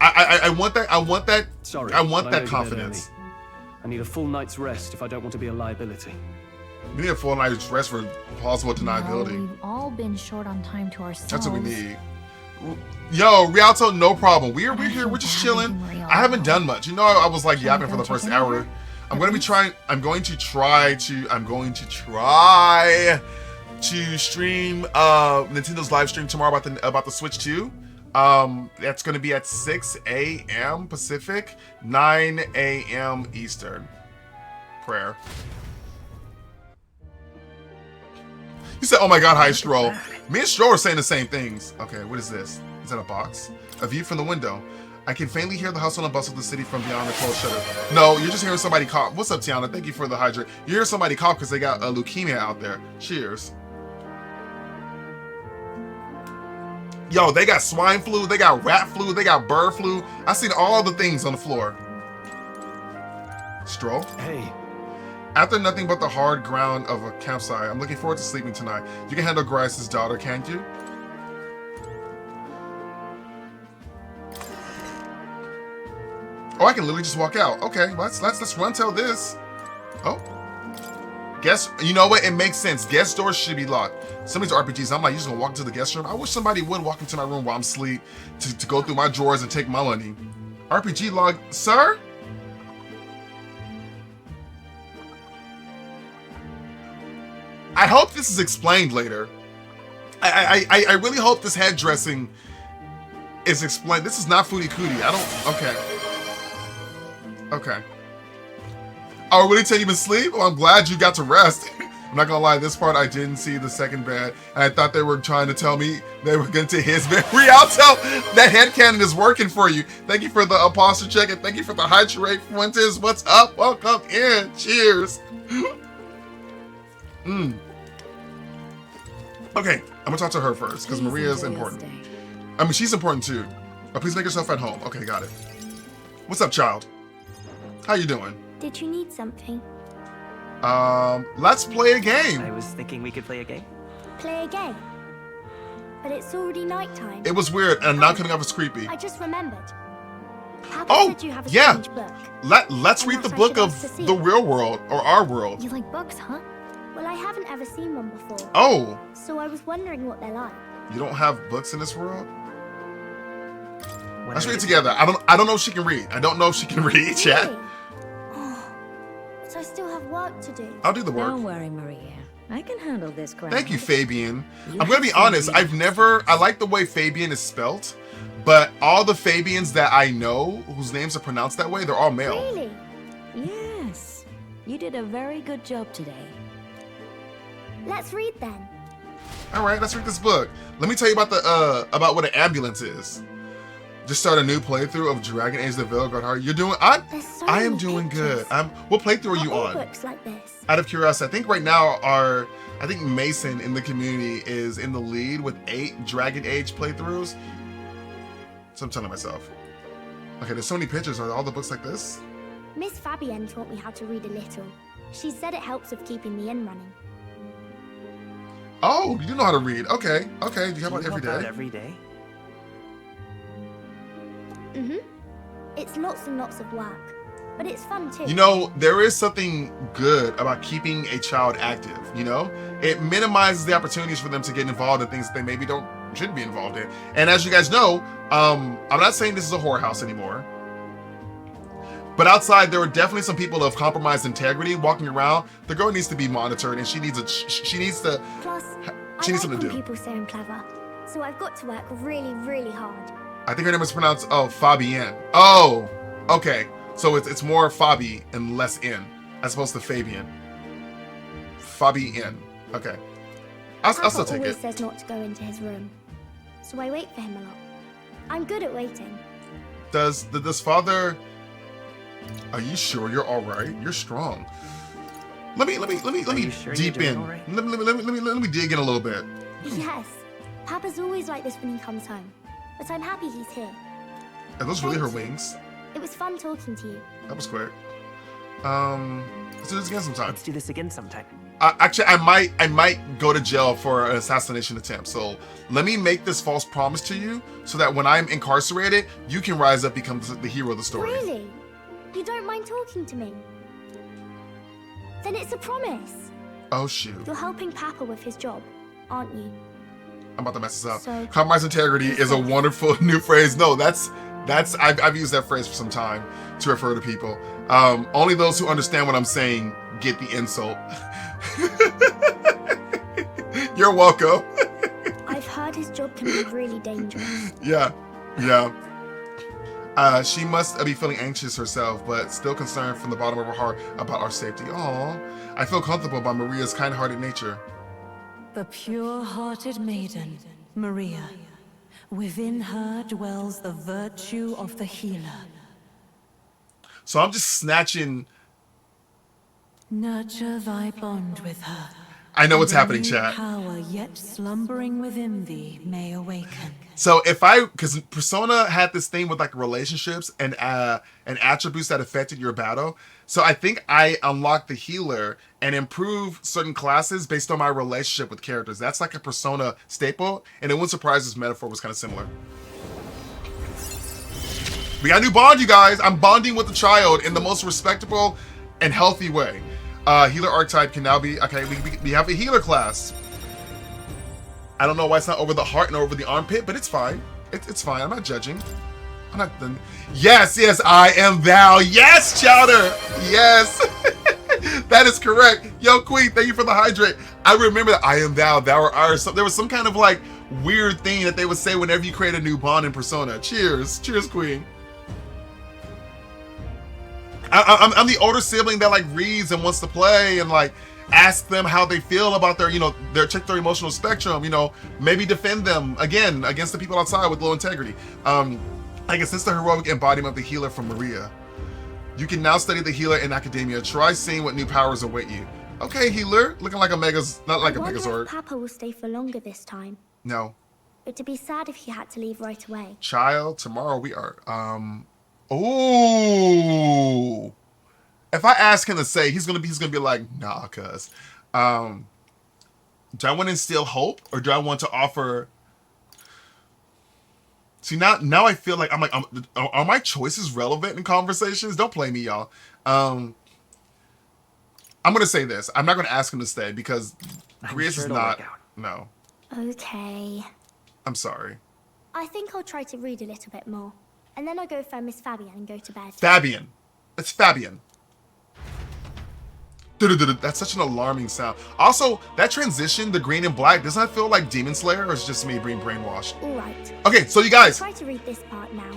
I want that. I want that. Sorry, I want but that know you're confidence. early. I need a full night's rest if I don't want to be a liability. We need a full night's rest for plausible No, deniability. we've all been short on time to ourselves. That's what we need. Yo, Rialto, no problem. We're here. We're just chilling. I haven't done much. You know, I was like yapping for the first hour. I'm going to try to stream Nintendo's live stream tomorrow about the Switch 2. That's going to be at 6 a.m. Pacific, 9 a.m. Eastern. Prayer. He said, "Oh my God, hi Stroll." Me and Stroll are saying the same things. Okay, what is this? Is that a box? A view from the window. I can faintly hear the hustle and bustle of the city from beyond the closed shutter. No, you're just hearing somebody cough. What's up, Tiana? Thank you for the hydrate. You hear somebody cough because they got a leukemia out there. Cheers. Yo, they got swine flu, they got rat flu, they got bird flu. I seen all the things on the floor. Stroll. Hey, After nothing but the hard ground of a campsite, I'm looking forward to sleeping tonight. You can handle Grice's daughter, can't you? Oh, I can literally just walk out. Okay, let's run tell this. Oh. Guess, you know what? It makes sense. Guest doors should be locked. Some of these RPGs, I'm like, you just gonna walk into the guest room? I wish somebody would walk into my room while I'm asleep to go through my drawers and take my money. RPG log, sir? I hope this is explained later. I really hope this head dressing is explained. This is not Foodie Cootie. I don't, okay. Oh, really tell you been asleep? Well, I'm glad you got to rest. I'm not gonna lie, this part I didn't see the second bed, and I thought they were trying to tell me they were going to his bed. Rialto, that headcanon is working for you. Thank you for the apostle check, and thank you for the hydrate, Fuentes. What's up? Welcome in. Cheers. Okay, I'm gonna talk to her first, because Maria is important. I mean, she's important too. Oh, please make yourself at home. Okay, got it. What's up, child? How you doing? Did you need something? Let's play a game. I was thinking we could play a game. Play a game? But it's already nighttime. It was weird, and not coming off as creepy. I just remembered. Papa Oh, said you have a yeah. strange book. Let's And read the that I book should of ask to see the it. real world, or our world. You like books, huh? Well, I haven't ever seen one before. Oh, So I was wondering what they're like. you don't have books in this world? What Let's are read it you- together. I don't know if she can read. I don't know if she can read, chat. Really? Oh, so I still have work to do. I'll do the Don't work. worry, Maria. I can handle this crowd. Thank you, Fabian. You I'm gonna be have to honest, read. I like the way Fabian is spelt, but all the Fabians that I know whose names are pronounced that way, they're all male. Really? Yes. You did a very good job today. Let's read then. All right, let's read this book. Let me tell you about what an ambulance is. Just start a new playthrough of Dragon Age: The Veil Guard Heart. You're doing? There's so I am many doing good. pictures. What playthrough are you all on? books like this? Out of curiosity, I think right now I think Mason in the community is in the lead with 8 Dragon Age playthroughs. So I'm telling myself. Okay, there's so many pictures. Are all the books like this? Miss Fabienne taught me how to read a little. She said it helps with keeping the inn running. Oh, you do know how to read. Okay. Do you have one Do you every help out day? every day? It's lots and lots of work, but it's fun too. You know, there is something good about keeping a child active, you know? It minimizes the opportunities for them to get involved in things that they maybe shouldn't be involved in. And as you guys know, I'm not saying this is a whorehouse anymore. But outside, there are definitely some people of compromised integrity walking around. The girl needs to be monitored, and she needs to. Plus, She I needs like something to when do. people say I'm clever, so I've got to work really, really hard. I think her name is pronounced Fabienne. Oh, okay. So it's more Fabi and less N, as opposed to Fabian. Fabienne. Okay. I'll Papa still take always it. says not to go into his room, so I wait for him a lot. I'm good at waiting. Does father? Are you sure you're all right? You're strong. Let me you sure you're deep doing in. all right? Let me dig in a little bit. Yes. Papa's always like this when he comes home. But I'm happy he's here. Are those really her wings? It was fun talking to you. That was quick. Let's do this again sometime. Let's do this again sometime. Actually, I might go to jail for an assassination attempt. So let me make this false promise to you, so that when I'm incarcerated, you can rise up, become the hero of the story. Really? You don't mind talking to me? Then it's a promise. Oh shoot! You're helping Papa with his job, aren't you? I'm about to mess this up. So- Compromise integrity is a wonderful new phrase. No, that's I've used that phrase for some time to refer to people. Only those who understand what I'm saying get the insult. You're welcome. I've heard his job can be really dangerous. Yeah. She must be feeling anxious herself, but still concerned from the bottom of her heart about our safety. Aww. I feel comfortable by Maria's kind-hearted nature. The pure-hearted maiden, Maria. Within her dwells the virtue of the healer. So I'm just snatching. Nurture thy bond with her. I know what's and a happening, new chat. Power yet slumbering within thee may awaken. So because Persona had this thing with like relationships and attributes that affected your battle. So I think I unlocked the healer and improve certain classes based on my relationship with characters. That's like a Persona staple, and it wouldn't surprise this metaphor was kind of similar. We got a new bond, you guys. I'm bonding with the child in the most respectable and healthy way. Healer archetype can now be, okay, we have a healer class. I don't know why it's not over the heart and over the armpit, but it's fine. It's fine. I'm not judging. I'm not. Yes, I am thou. Yes, Chowder. Yes. That is correct. Yo, Queen, thank you for the hydrate. I remember that I am thou, thou are ours. So there was some kind of like weird thing that they would say whenever you create a new bond in Persona. Cheers. Cheers, Queen. I'm the older sibling that like reads and wants to play and like ask them how they feel about their, check their emotional spectrum, maybe defend them again against the people outside with low integrity. I guess it's the heroic embodiment of the healer from Maria. You can now study the healer in academia. Try seeing what new powers await you. Okay, healer, looking like not like a I wonder Megazord. if Papa will stay for longer this time. No. It'd be sad if he had to leave right away. Child, tomorrow we are, ooh. If I ask him to say, he's gonna be like, nah, cuz. Do I want to instill hope, or do I want to offer? See, now I feel like are my choices relevant in conversations? Don't play me, y'all. I'm gonna say this. I'm not gonna ask him to stay because Grius sure is it'll not. work out. No, Okay. I'm sorry. I think I'll try to read a little bit more. And then I'll go find Miss Fabian and go to bed. Fabian. It's Fabian. That's such an alarming sound. Also, that transition, the green and black, doesn't that feel like Demon Slayer, or is it just me being brainwashed? Alright. Okay, so you guys, Try to read this part now.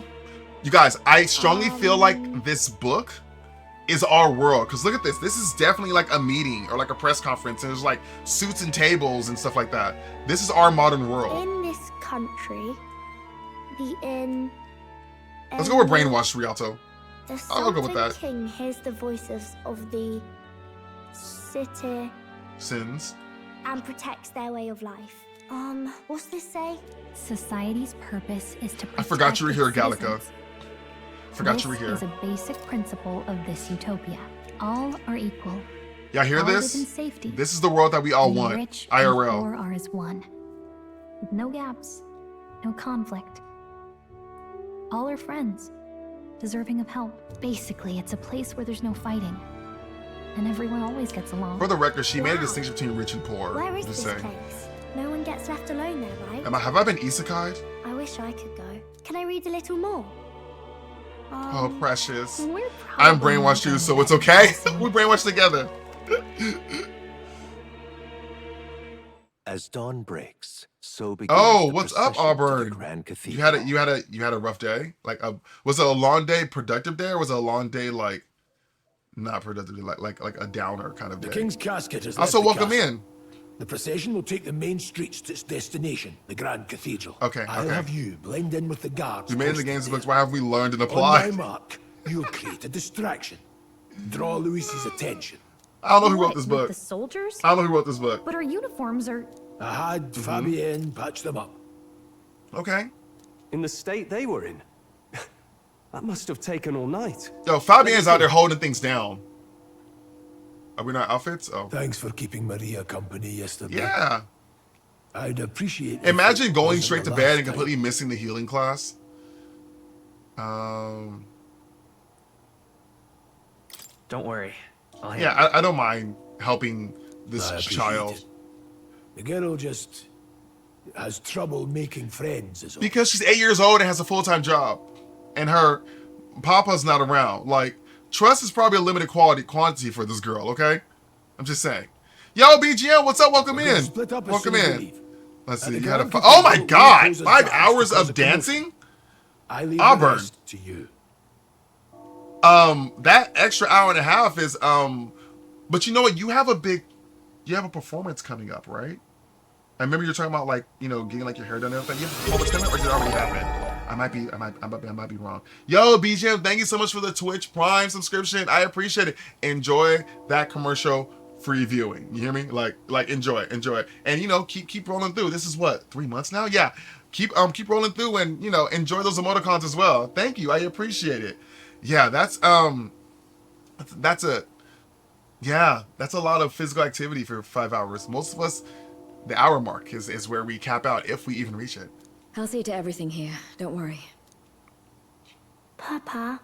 I strongly feel like this book is our world. Because look at this. This is definitely like a meeting or like a press conference, and there's like suits and tables and stuff like that. This is our modern world. In this country, the inn. Let's go with brainwashed, Rialto. The I'll go with that. King hears the voices of the city Sins. and protects their way of life. What's this say? Society's purpose is to protect I forgot you were here, its Gallica. citizens. Forgot you were This here. is a basic principle of this utopia. All are equal. Y'all hear all live in this? safety. This is the world that we all The want. rich and IRL. poor are as one, with no gaps, no conflict. All are friends, deserving of help. Basically, it's a place where there's no fighting, and everyone always gets along. For the record, she made a Wow. distinction between rich and poor. Where is Just this saying. place? No one gets left alone there, right? Have I been isekai'd? I wish I could go. Can I read a little more? Oh, precious. We're I'm probably brainwashed not too, so gonna it's okay. get We brainwashed together. As dawn breaks, so begins Oh, the what's up, procession to the Auburn? Grand You Cathedral. had a rough day. Like, was it a long day, productive day, or was it a long day like not productive, like a downer kind of The day? King's casket is Also, welcome in. The procession will take the main streets to its destination, the Grand Cathedral. Okay, I'll okay. have you blend in with the guards. We made it in the posted games there. books. Why have we learned and On applied? my mark, you'll create a distraction. Draw Luis's attention. I don't know who wrote What, this with book. the soldiers? I don't know who wrote this book. But our uniforms are... I had Fabienne patch them up. Okay. In the state they were in. That must have taken all night. Yo, Fabienne's out there holding things down. Are we not outfits? Oh. Thanks for keeping Maria company yesterday. Yeah. I'd appreciate it. Imagine if it going wasn't straight the to bed last and completely missing the healing class. Don't worry. I'll Yeah, I don't mind helping this I appreciate child. it. The girl just has trouble making friends, is all. Because she's 8 years old and has a full-time job. And her papa's not around. Like, trust is probably a limited quantity for this girl, okay? I'm just saying. Yo, BGM, what's up? Welcome We're gonna in. split up as Welcome soon as we in. leave. Let's At see. the You had a Grand oh my Cathedral, God! we oppose 5 advance hours because of of promotion. dancing? I leave Auburn. the rest to you. That extra hour and a half is but you know what? You have a performance coming up, right? I remember you're talking about, like, you know, getting like your hair done and everything. You have a performance coming up, or did it already happen? I might be wrong. Yo, BGM, thank you so much for the Twitch Prime subscription. I appreciate it. Enjoy that commercial free viewing. You hear me? Like enjoy it. And you know, keep rolling through. This is what, 3 months now? Yeah. Keep rolling through and, you know, enjoy those emoticons as well. Thank you. I appreciate it. Yeah, that's a lot of physical activity for 5 hours. Most of us, the hour mark is where we cap out, if we even reach it. I'll see to everything here. Don't worry. Papa.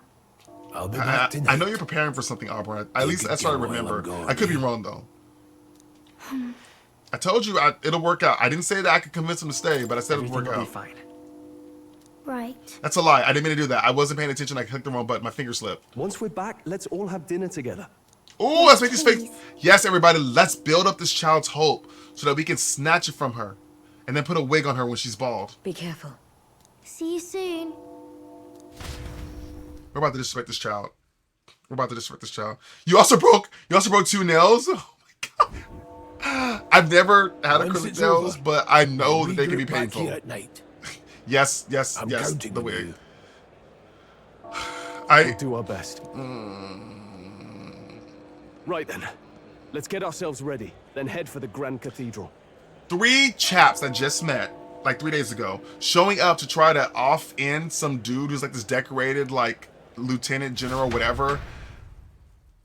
I'll be back tonight. I know you're preparing for something, Auburn. At least that's what I remember. I could be wrong though. I told you it'll work out. I didn't say that I could convince him to stay, but I said it'll work Everything will out. be fine. Right. That's a lie. I didn't mean to do that. I wasn't paying attention. I clicked the wrong button. My finger slipped. Once we're back, let's all have dinner together. Ooh, let's make this fake. Yes, everybody, let's build up this child's hope so that we can snatch it from her and then put a wig on her when she's bald. Be careful. See you soon. We're about to disrespect this child. You also broke 2 nails? Oh my God. I've never had Once acrylic it's nails, over, but I know that they can be regroup back painful. here at night. Yes, I'm yes, counting the on wig. you. We'll do our best. Right then. Let's get ourselves ready, then head for the Grand Cathedral. 3 chaps that just met like 3 days ago, showing up to try to off in some dude who's like this decorated like lieutenant general, whatever.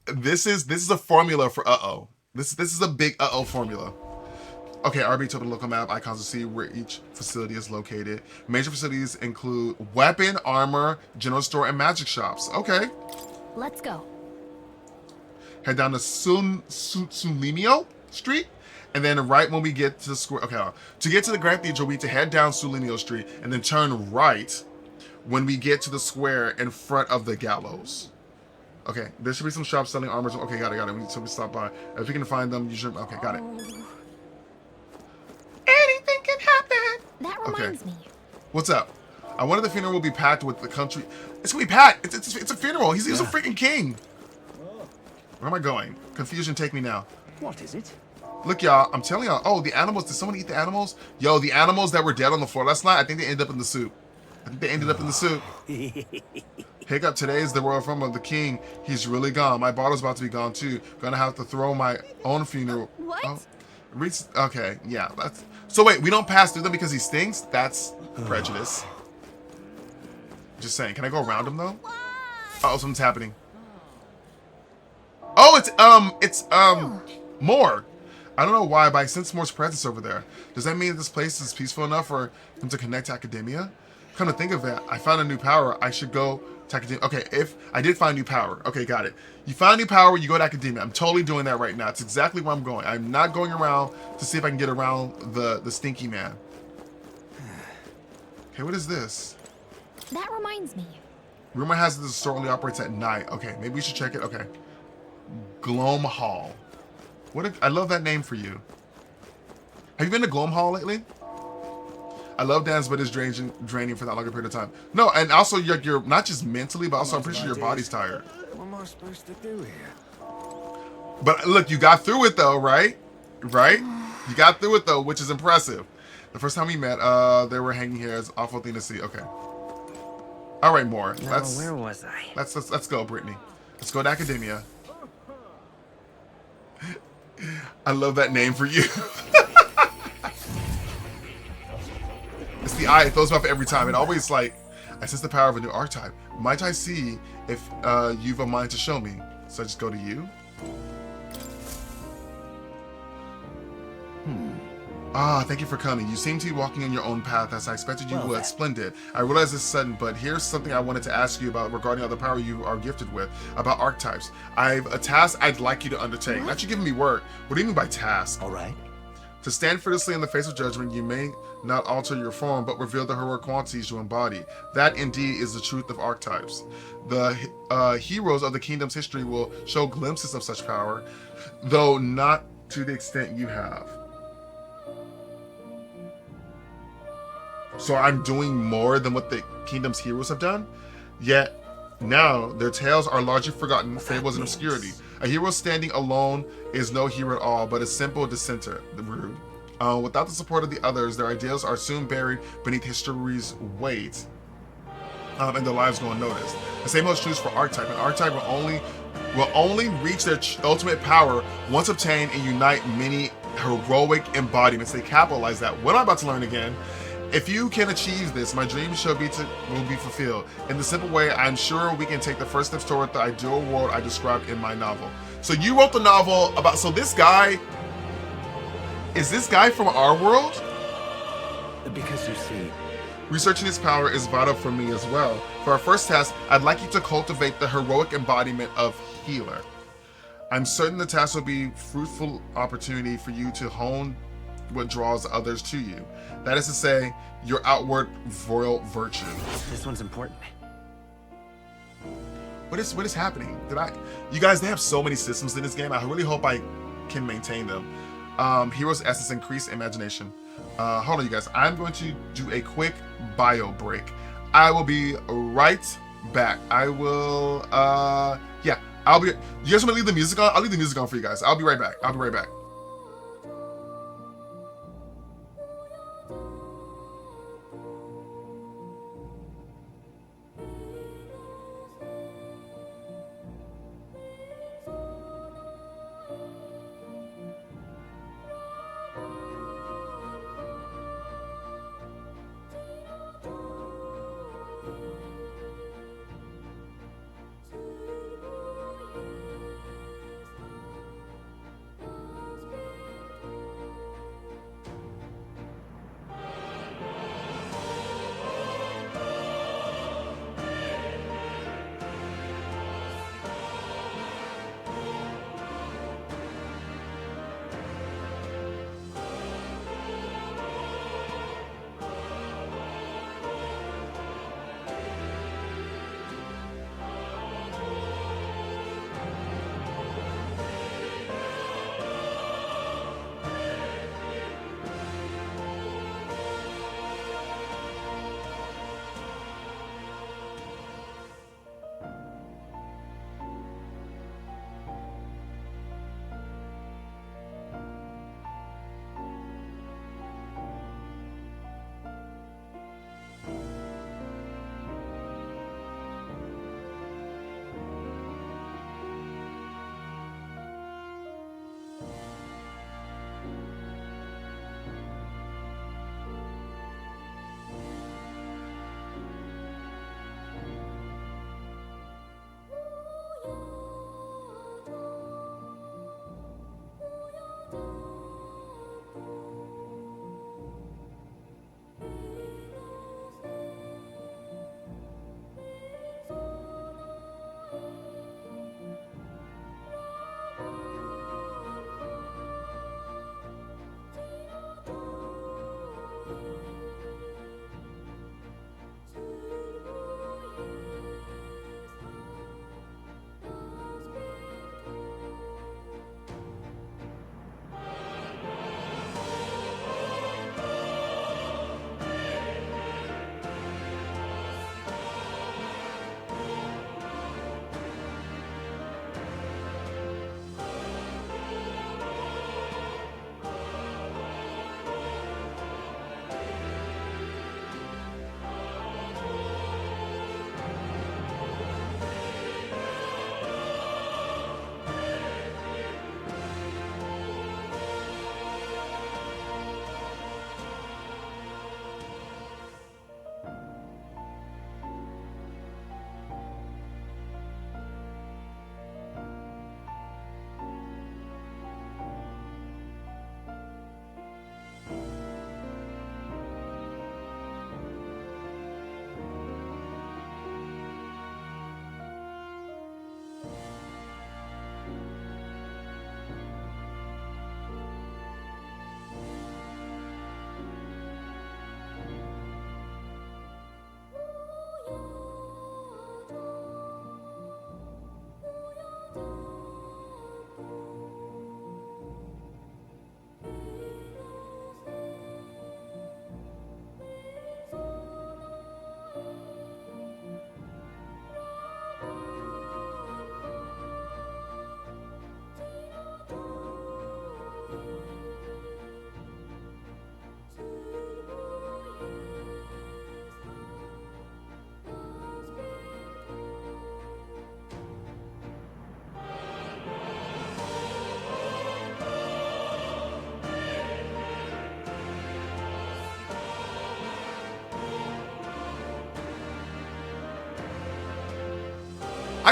This is a formula for uh-oh. This is a big uh-oh formula. Okay, RB took a local map icons to see where each facility is located. Major facilities include weapon, armor, general store, and magic shops. Okay. Let's go. Head down to Sulinio Street, and then right when we get to the square. Okay, to get to the Grand Cathedral, we need to head down Sulinio Street and then turn right when we get to the square in front of the gallows. Okay, there should be some shops selling armor. Okay, got it. So we stop by. If we can find them, you should. Okay, got it. Anything can happen. That reminds me. What's up? I wonder if the funeral will be packed with the country. It's gonna be packed. It's a funeral. He's a freaking king. Where am I going? Confusion, take me now. What is it? Look, y'all, I'm telling y'all. Oh, the animals. Did someone eat the animals? Yo, the animals that were dead on the floor last night, I think they ended up in the soup. Hiccup, today is the royal funeral of the king. He's really gone. My bottle's about to be gone too. Gonna have to throw my own funeral. What? Oh, okay, yeah. So wait, we don't pass through them because he stinks? That's prejudice. Just saying. Can I go around him though? Oh, something's happening. Oh, it's Moore. I don't know why, but I sense Moore's presence over there. Does that mean that this place is peaceful enough for him to connect to academia? Come to think of it, I found a new power. I should go to academia. Okay, if I did find new power. Okay, got it. You find new power, you go to academia. I'm totally doing that right now. It's exactly where I'm going. I'm not going around to see if I can get around the stinky man. Okay, what is this? That reminds me. Rumor has this store only operates at night. Okay, maybe we should check it. Okay. Gloam Hall. I love that name for you. Have you been to Gloam Hall lately? I love dance, but it's draining for that longer period of time. No, and also you're not just mentally, but also I'm pretty sure your body's tired. What am I supposed to do here? But look, you got through it though, right? Right? You got through it though, which is impressive. The first time we met, they were hanging here. It's an awful thing to see. Okay. All right, more. Where was I? Let's go, Brittany. Let's go to academia. I love that name for you. It's the eye. It throws me off every time. It always like, I sense the power of a new archetype. Might I see if you've a mind to show me? So I just go to you. Ah, thank you for coming. You seem to be walking on your own path as I expected you would. Splendid. I realize it's sudden, but here's something I wanted to ask you about regarding other power you are gifted with, about archetypes. I've a task I'd like you to undertake. Not you giving me work. What do you mean by task? All right. To stand fearlessly in the face of judgment, you may not alter your form, but reveal the heroic qualities you embody. That indeed is the truth of archetypes. The heroes of the kingdom's history will show glimpses of such power, though not to the extent you have. So I'm doing more than what the kingdom's heroes have done? Yet, now, their tales are largely forgotten, fables and obscurity. A hero standing alone is no hero at all, but a simple dissenter. Rude. Without the support of the others, their ideals are soon buried beneath history's weight, and their lives go unnoticed. The same holds true for archetype. An archetype will only reach their ultimate power once obtained and unite many heroic embodiments. They capitalize that. What I'm about to learn again. If you can achieve this, my dreams will be fulfilled. In the simple way, I'm sure we can take the first steps toward the ideal world I described in my novel. So you wrote the novel about, so this guy, is this guy from our world? Because you see, researching his power is vital for me as well. For our first task, I'd like you to cultivate the heroic embodiment of healer. I'm certain the task will be a fruitful opportunity for you to hone what draws others to you. That is to say, your outward royal virtue. This one's important. What is happening? You guys, they have so many systems in this game. I really hope I can maintain them. Heroes essence, increase imagination. Hold on, you guys. I'm going to do a quick bio break. I will be right back. I will, yeah, I'll be, you guys want to leave the music on? I'll leave the music on for you guys. I'll be right back. I'll be right back.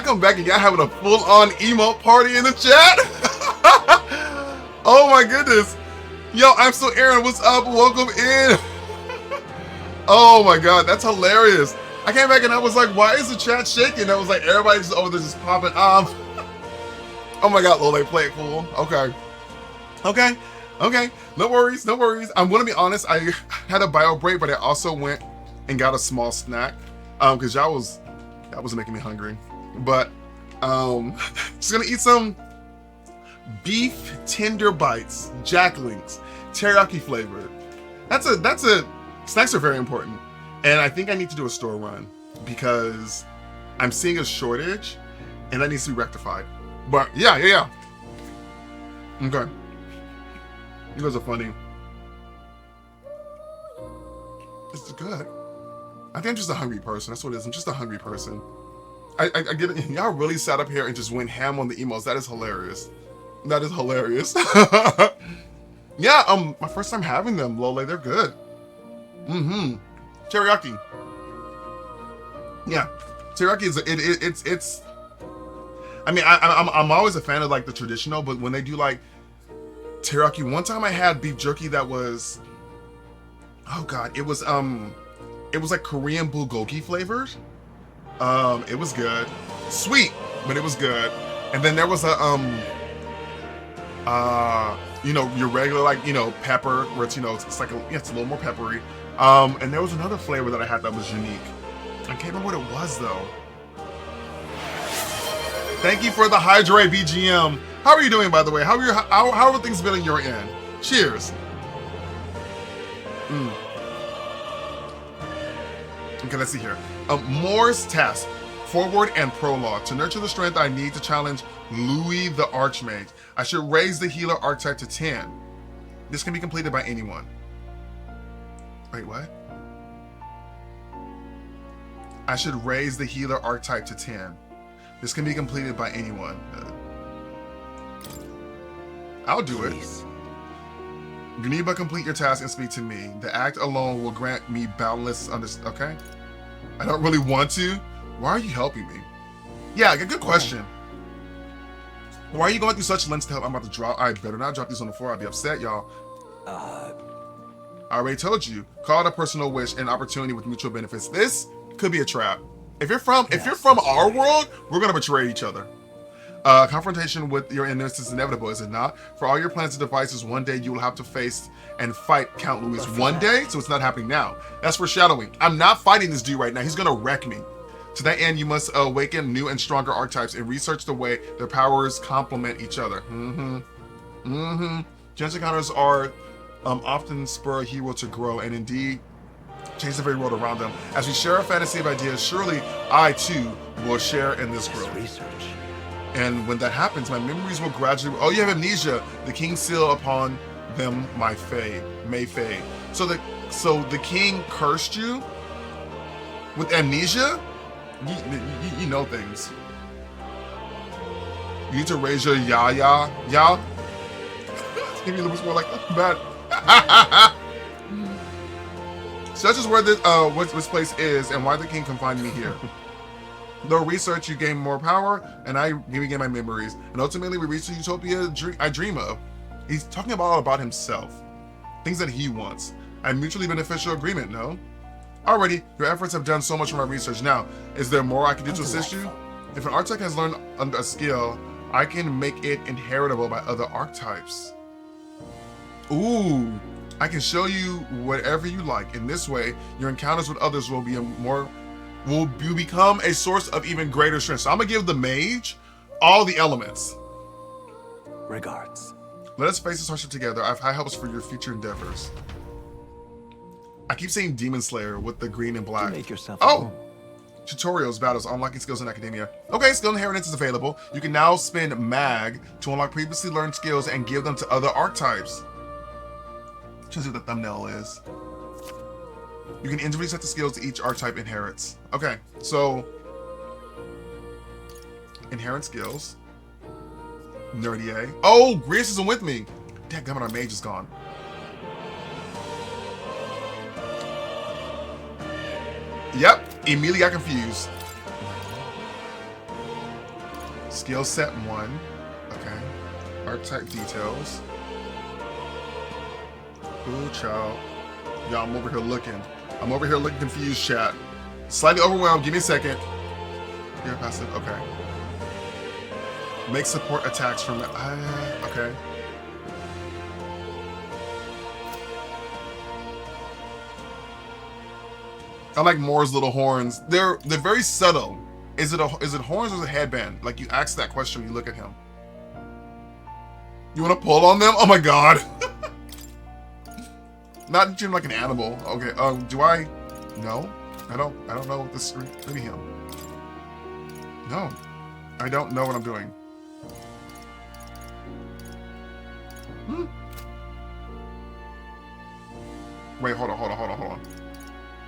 I come back and y'all having a full-on emote party in the chat. Oh my goodness. Yo, I'm so Aaron. What's up? Welcome in. Oh my god, that's hilarious. I came back and I was like, why is the chat shaking? I was like, everybody's just over there just popping off. Oh my god, Lole, play it cool. Okay. Okay. Okay. No worries. No worries. I'm gonna be honest. I had a bio break, but I also went and got a small snack. Because that was making me hungry. But just gonna eat some beef tender bites, Jack Links, teriyaki flavored. That's a snacks are very important. And I think I need to do a store run because I'm seeing a shortage and that needs to be rectified. But yeah. Okay. You guys are funny. This is good. I think I'm just a hungry person. That's what it is. I'm just a hungry person. I get it. Y'all really sat up here and just went ham on the emails. That is hilarious. That is hilarious. Yeah, my first time having them, Lole. They're good. Teriyaki. Yeah, teriyaki is it's. I mean, I'm always a fan of like the traditional, but when they do like teriyaki, one time I had beef jerky that was, oh god, it was like Korean bulgogi flavored. It was good, sweet, but it was good. And then there was a you know, your regular like, you know, pepper, where it's, you know, it's like it's a little more peppery. And there was another flavor that I had that was unique. I can't remember what it was though. Thank you for the hydrate BGM. How are you doing, by the way? How are things been on your end? Cheers. Okay, let's see here. Moore's task, forward and prologue. To nurture the strength I need to challenge Louis the Archmage, I should raise the healer archetype to 10. This can be completed by anyone. Wait, what? I should raise the healer archetype to 10. This can be completed by anyone. I'll do it. You need but complete your task and speak to me. The act alone will grant me boundless understanding. Okay? I don't really want to. Why are you helping me? Yeah, good question. Why are you going through such lengths to help? I'm about to drop. I better not drop these on the floor. I'd be upset, y'all. I already told you. Call it a personal wish and opportunity with mutual benefits. This could be a trap. If you're from our world, we're gonna betray each other. Confrontation with your enemies is inevitable, is it not? For all your plans and devices, one day you will have to face and fight Count Louis. One day, so it's not happening now. That's foreshadowing. I'm not fighting this dude right now. He's gonna wreck me. To that end, you must awaken new and stronger archetypes and research the way their powers complement each other. Chance encounters are often spur a hero to grow and indeed change the very world around them. As we share a fantasy of ideas, surely I too will share in this growth. Research. And when that happens, my memories will gradually. Oh, you have amnesia. The king seal upon them may fade. So the king cursed you with amnesia. You know things. You need to raise your ya. Give me a little bit more like that. Such is where this place is and why the king confined me here. Though research, you gain more power, and I regain my memories. And ultimately, we reach the utopia I dream of. He's talking all about himself. Things that he wants. A mutually beneficial agreement, no? Already, your efforts have done so much for my research. Now, is there more I can do to assist you? If an archetype has learned a skill, I can make it inheritable by other archetypes. Ooh, I can show you whatever you like. In this way, your encounters with others will become a source of even greater strength. So I'm gonna give the mage all the elements. Regards. Let us face this hardship together. I have high hopes for your future endeavors. I keep saying Demon Slayer with the green and black. Make yourself tutorials, battles, unlocking skills in academia. Okay, skill inheritance is available. You can now spend mag to unlock previously learned skills and give them to other archetypes. Shows you what the thumbnail is. You can individually set the skills each archetype inherits. Okay, so inherent skills. Nerdy A. Oh, Grace isn't with me. Dadgummit, our mage is gone. Yep, immediately got confused. Skill set 1. Okay. Archetype details. Ooh, child. Y'all, I'm over here looking. I'm over here looking confused, chat. Slightly overwhelmed. Give me a second. You're passive. Okay. Make support attacks from... okay. I like Moore's little horns. They're very subtle. Is it horns or is it a headband? Like, you ask that question when you look at him. You want to pull on them? Oh my god. Not treat him like an animal. Okay. Do I? No. I don't know what this. Maybe him. No. I don't know what I'm doing. Wait. Hold on.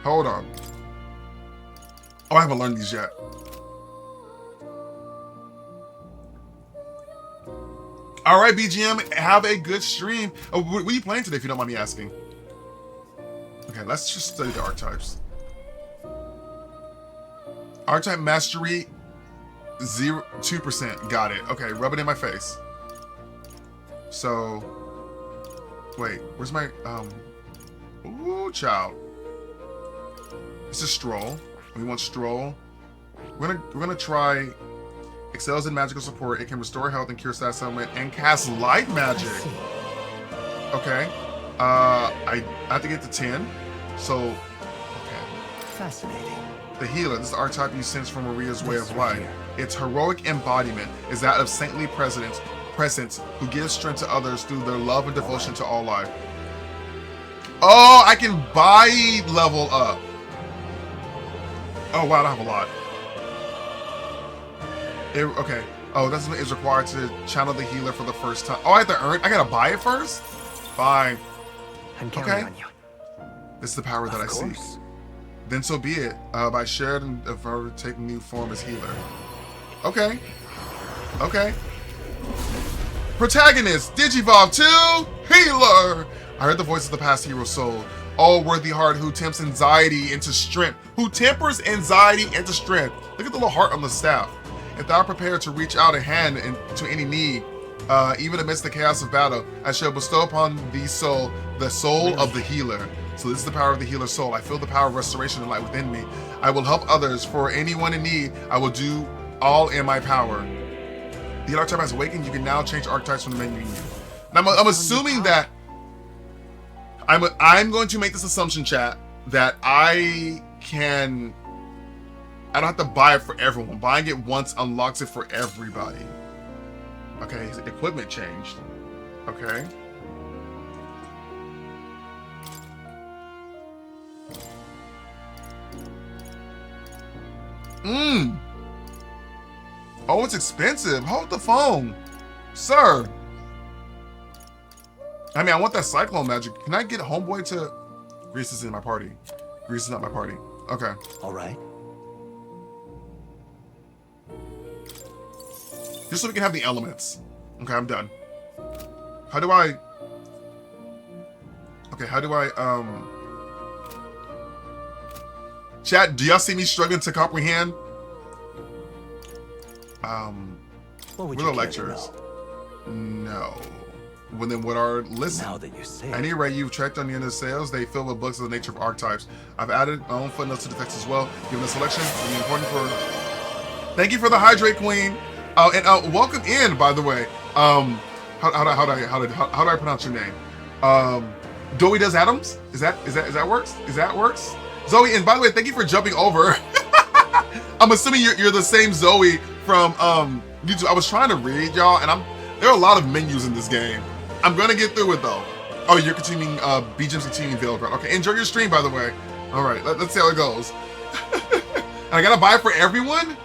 Hold on. Oh, I haven't learned these yet. All right, BGM, have a good stream. Oh, what are you playing today, if you don't mind me asking? Okay, let's just study the archetypes. Archetype mastery, 2%. Got it. Okay, rub it in my face. So, wait, where's my, ooh, child. This is Stroll. We want Stroll. We're gonna try excels in magical support. It can restore health and cure status ailment and cast light magic. Okay. I have to get to 10. So, okay. Fascinating. The healer. This is the archetype you sense from Maria's way of life. Its heroic embodiment is that of saintly presence who gives strength to others through their love and devotion to all life. Oh, I can buy level up. Oh wow, I have a lot. Okay. Oh, that's what is required to channel the healer for the first time. Oh, I have to earn. I gotta buy it first. Fine. I'm counting on you. This is the power that I seek. Then so be it. By shared and take new form as healer. Okay. Okay. Protagonist, Digivolve to Healer. I heard the voice of the past hero soul. Oh, worthy heart who tempers anxiety into strength. Look at the little heart on the staff. If thou art prepared to reach out a hand to any need, even amidst the chaos of battle, I shall bestow upon thee soul, the soul of the healer. So this is the power of the healer soul. I feel the power of restoration and light within me. I will help others. For anyone in need, I will do all in my power. The archetype has awakened. You can now change archetypes from the menu. Now, I'm assuming that I'm going to make this assumption, chat, that I don't have to buy it for everyone. Buying it once unlocks it for everybody. Okay, his equipment changed. Okay. Oh, it's expensive. Hold the phone, sir. I mean, I want that cyclone magic. Can I get homeboy to... Grease is in my party. Grease is not my party. Okay. All right. Just so we can have the elements. Okay, I'm done. How do I... Okay, how do I... Chat, do y'all see me struggling to comprehend? What would what you are lectures? No. Well, then what are listen? Now that you say At any rate, you've checked on the end of sales. They fill with books of the nature of archetypes. I've added my own footnotes to the text as well. Given the selection, will be important for. Thank you for the hydrate, queen. And welcome in, by the way. How do I pronounce your name? Doey does Adams. Is that works? Is that works? Zoe, and by the way, thank you for jumping over. I'm assuming you're the same Zoe from YouTube. I was trying to read y'all, and there are a lot of menus in this game. I'm gonna get through it though. Oh, you're continuing, BGM's continuing Veiled Ground. Okay, enjoy your stream, by the way. All right, let's see how it goes. And I gotta buy it for everyone?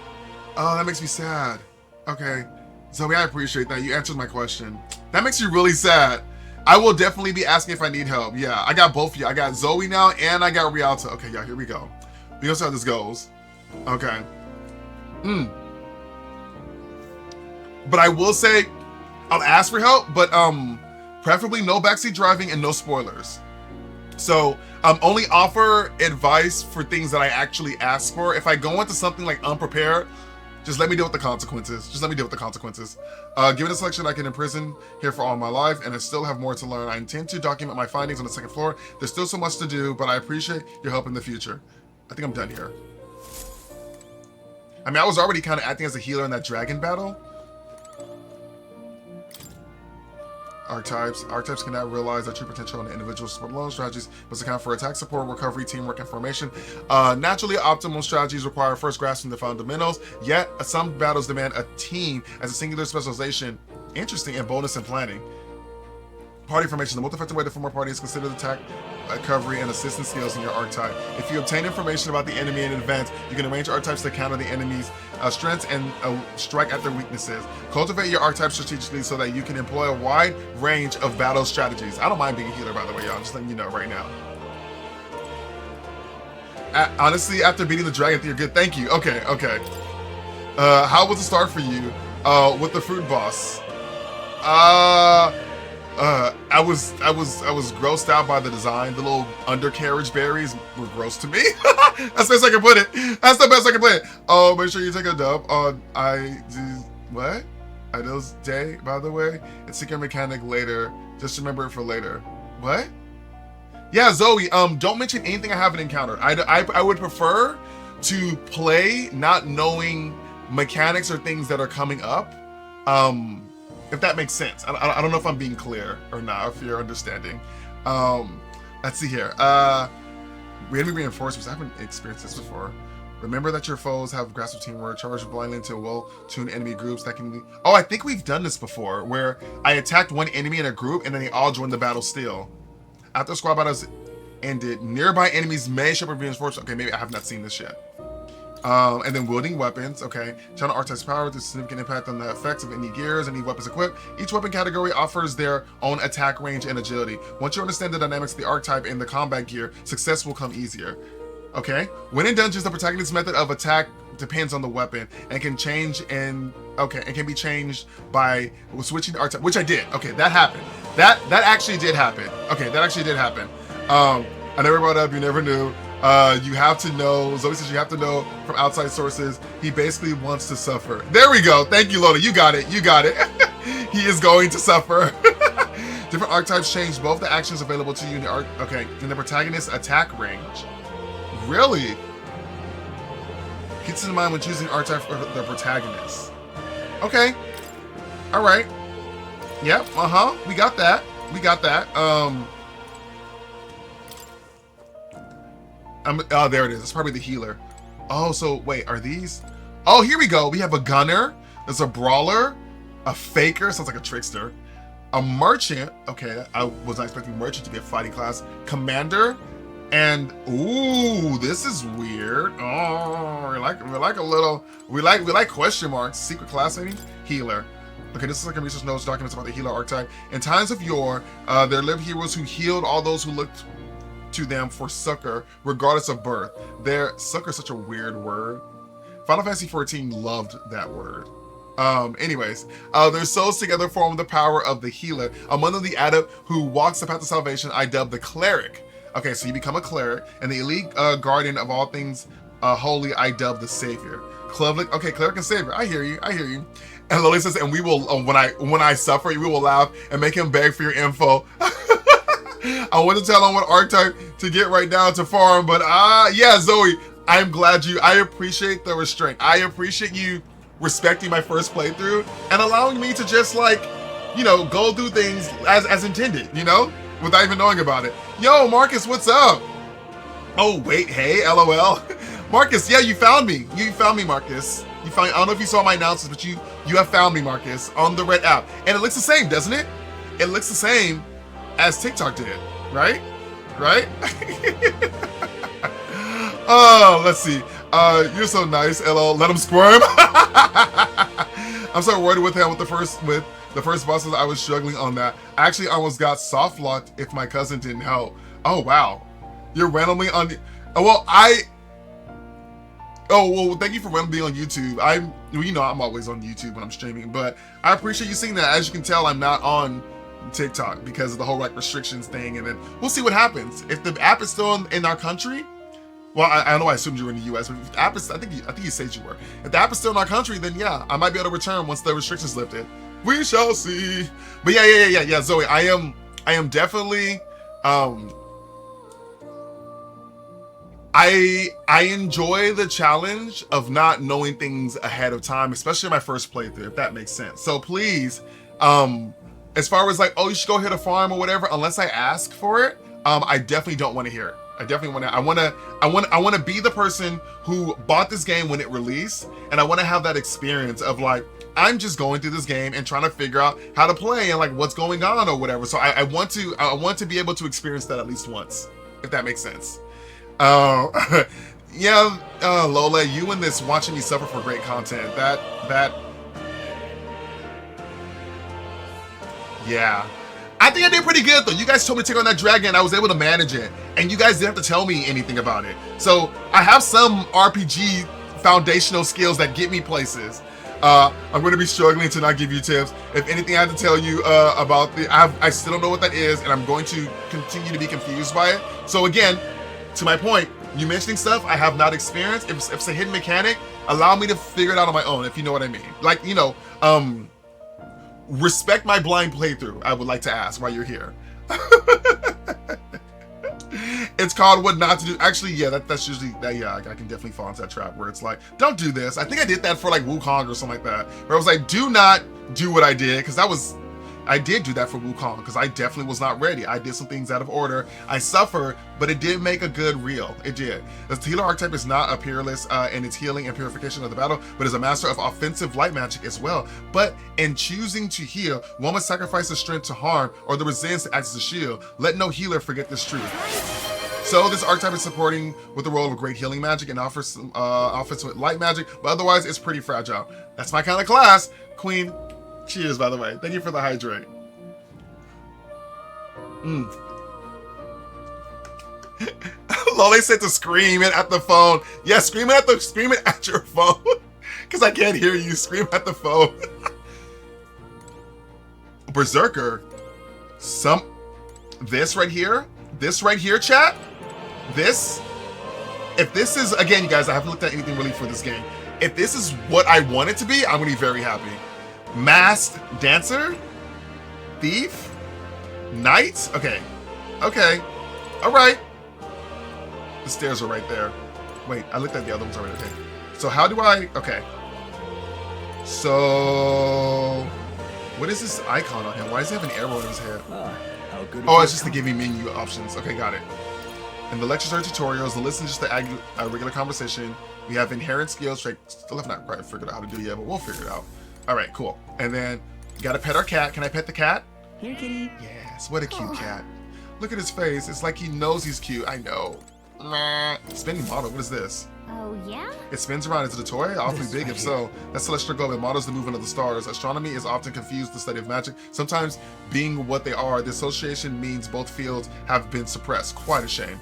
Oh, that makes me sad. Okay, Zoe, I appreciate that. You answered my question. That makes you really sad. I will definitely be asking if I need help. Yeah, I got both of you. I got Zoe now, and I got Rialto. Okay, yeah, here we go. We gonna see how this goes. Okay. But I will say, I'll ask for help, but preferably no backseat driving and no spoilers. So only offer advice for things that I actually ask for. If I go into something like unprepared, Just let me deal with the consequences. Just let me deal with the consequences. Given the selection, I can imprison here for all my life, and I still have more to learn. I intend to document my findings on the second floor. There's still so much to do, but I appreciate your help in the future. I think I'm done here. I mean, I was already kind of acting as a healer in that dragon battle. Archetypes. Archetypes cannot realize their true potential in the individual support alone. Strategies must account for attack, support, recovery, teamwork, and formation. Naturally, optimal strategies require first grasping the fundamentals, yet some battles demand a team as a singular specialization. Interesting, and bonus in planning. Party formation. The most effective way to form a party is consider the attack, recovery, and assistance skills in your archetype. If you obtain information about the enemy in advance, you can arrange archetypes to counter the enemy's strengths and strike at their weaknesses. Cultivate your archetype strategically so that you can employ a wide range of battle strategies. I don't mind being a healer, by the way, y'all. I'm just letting you know right now. Honestly, after beating the dragon, you're good. Thank you. Okay, okay. How was the start for you with the fruit boss? I was grossed out by the design. The little undercarriage berries were gross to me. That's the best I can put it. That's the best I can put it. Oh, make sure you take a dump on what? Idol's Day, by the way. It's secret mechanic later. Just remember it for later. What? Yeah, Zoe, don't mention anything I haven't encountered. I would prefer to play not knowing mechanics or things that are coming up. If that makes sense. I don't know if I'm being clear or not, if you're understanding. Let's see here. Enemy reinforcements. I haven't experienced this before. Remember that your foes have grasp of teamwork, charge blindly into well-tuned enemy groups that can be... Oh, I think we've done this before, where I attacked one enemy in a group and then they all joined the battle still. After squad battles ended, nearby enemies may show up reinforcements. Okay, maybe I have not seen this yet. And then wielding weapons, okay. Channel archetype's power with a significant impact on the effects of any gears, any weapons equipped. Each weapon category offers their own attack range and agility. Once you understand the dynamics of the archetype and the combat gear, success will come easier. Okay. When in dungeons, the protagonist's method of attack depends on the weapon and can change and can be changed by switching the archetype, which I did. Okay, that happened. That actually did happen. Okay, that actually did happen. I never brought up, you never knew. You have to know, Zoe says you have to know from outside sources. He basically wants to suffer. There we go. Thank you, Lola. You got it. You got it. He is going to suffer. Different archetypes change both the actions available to you in the in the protagonist's attack range. Really? Keeps in mind when choosing archetype for the protagonist. Okay. All right. Yep. We got that. We got that. Oh, there it is. It's probably the healer. Oh, so wait, are these? Oh, here we go. We have a gunner. There's a brawler, a faker. Sounds like a trickster. A merchant. Okay, I was not expecting merchant to be a fighting class. Commander, and ooh, this is weird. Oh, we like question marks. Secret class maybe. Healer. Okay, this is like a research notes documents about the healer archetype. In times of yore, there lived heroes who healed all those who looked to them for succor, regardless of birth. Succor is such a weird word. Final Fantasy XIV loved that word. Anyways, their souls together form the power of the healer. Among them, the adept who walks the path of salvation, I dub the cleric. Okay, so you become a cleric, and the elite guardian of all things holy, I dub the savior. Cleric, okay, cleric and savior. I hear you. I hear you. And Lily says, and we will when I suffer, we will laugh and make him beg for your info. I want to tell him what archetype to get right down to farm, but yeah, Zoe, I'm glad I appreciate the restraint. I appreciate you respecting my first playthrough and allowing me to just go through things as intended, without even knowing about it. Yo, Marcus, what's up? Oh, wait, hey, LOL. Marcus, yeah, you found me. You found me, Marcus. I don't know if you saw my announcements, but you have found me, Marcus, on the red app. And it looks the same, doesn't it? It looks the same as TikTok did, right? Right? Oh, let's see. You're so nice, LOL. Let him squirm. I'm so worried with him with the first bosses. I was struggling on that. I actually almost got soft locked if my cousin didn't help. Oh wow, you're randomly on. Thank you for randomly on YouTube. I'm always on YouTube when I'm streaming, but I appreciate you seeing that. As you can tell, I'm not on TikTok because of the whole restrictions thing, and then we'll see what happens. If the app is still in our country, Well, I know I assumed you were in the U.S., but if the app is, I think you said you were. If the app is still in our country, then yeah, I might be able to return once the restrictions lifted. We shall see. But yeah, Zoe, I am definitely, I enjoy the challenge of not knowing things ahead of time, especially my first playthrough, if that makes sense. So please, as far as like, oh, you should go hit a farm or whatever, unless I ask for it, I definitely don't want to hear it. I definitely want to be the person who bought this game when it released, and I want to have that experience of like, I'm just going through this game and trying to figure out how to play and like what's going on or whatever. So I want to be able to experience that at least once, if that makes sense. Yeah, Lola, you and this watching me suffer for great content. Yeah. I think I did pretty good though. You guys told me to take on that dragon, I was able to manage it. And you guys didn't have to tell me anything about it. So I have some RPG foundational skills that get me places. I'm going to be struggling to not give you tips. If anything I have to tell you about I still don't know what that is, and I'm going to continue to be confused by it. So again, to my point, you mentioning stuff I have not experienced. If it's a hidden mechanic, allow me to figure it out on my own, if you know what I mean. Like, you know, respect my blind playthrough, I would like to ask while you're here. It's called what not to do. Actually, yeah, that's usually that. Yeah, I can definitely fall into that trap where it's like, don't do this. I think I did that for like Wukong or something like that, where I was like, do not do what I did, because I did do that for Wukong, because I definitely was not ready. I did some things out of order. I suffered, but it did make a good reel. It did. The healer archetype is not a peerless in its healing and purification of the battle, but is a master of offensive light magic as well. But in choosing to heal, one must sacrifice the strength to harm or the resilience to act as a shield. Let no healer forget this truth. So this archetype is supporting with the role of a great healing magic and offers some offensive light magic, but otherwise it's pretty fragile. That's my kind of class. Queen, cheers, by the way. Thank you for the hydrate. Lolly said to scream it at the phone. Yeah, scream it at your phone. Because I can't hear you. Scream at the phone. Berserker. This right here, chat. If this is, again, you guys, I haven't looked at anything really for this game. If this is what I want it to be, I'm gonna be very happy. Masked dancer, thief, knight. Okay, all right. The stairs are right there. Wait, I looked at the other ones already. Okay, so how do I? Okay, so what is this icon on him? Why does he have an arrow in his head? Oh, it's just to give me menu options. Okay, got it. And the lectures are tutorials. The listen is just the regular conversation. We have inherent skills. Still have not quite figured out how to do it yet, but we'll figure it out. All right, cool. And then you gotta pet our cat. Can I pet the cat? Here, kitty. Yes, what a cute cat. Look at his face. It's like he knows he's cute. I know. Spinning model, what is this? Oh, yeah? It spins around. Is it a toy? Awfully big, if so. That's celestial globe. It models the movement of the stars. Astronomy is often confused with the study of magic. Sometimes being what they are, the association means both fields have been suppressed. Quite a shame.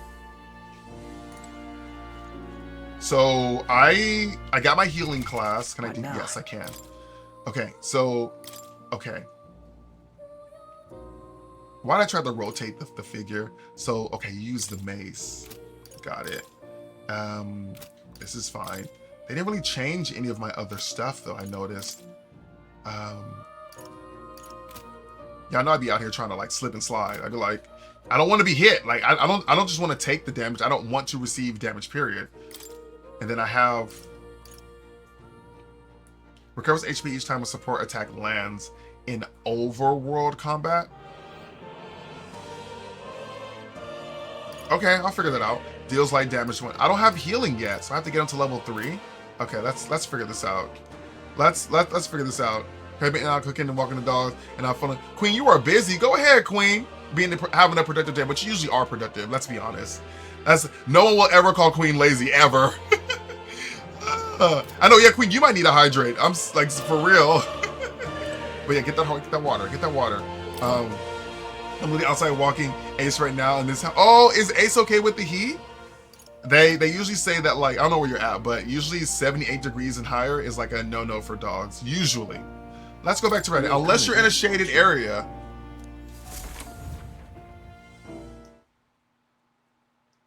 So I got my healing class. Can I do? Yes, I can. Okay, so, okay. Why did I try to rotate the figure? So, okay, use the mace. Got it. This is fine. They didn't really change any of my other stuff though, I noticed. Yeah, I know I'd be out here trying to like slip and slide. I'd be like, I don't want to be hit. Like, I don't just want to take the damage. I don't want to receive damage, period. And then I have recovers HP each time a support attack lands in overworld combat. Okay, I'll figure that out. Deals light damage when I don't have healing yet, so I have to get into level 3. Okay, let's figure this out. Let's figure this out. Okay, being out cooking and walking the dogs and have fun. Queen, you are busy. Go ahead, Queen. Having a productive day, but you usually are productive. Let's be honest. No one will ever call Queen lazy ever. I know, yeah, Queen, you might need a hydrate. I'm like for real. But yeah, get that water. Get that water. I'm really outside walking Ace right now, and this. Oh, is Ace okay with the heat? They usually say that, like, I don't know where you're at, but usually 78 degrees and higher is like a no-no for dogs. Usually. Let's go back to Reddit. Unless you're in a shaded area.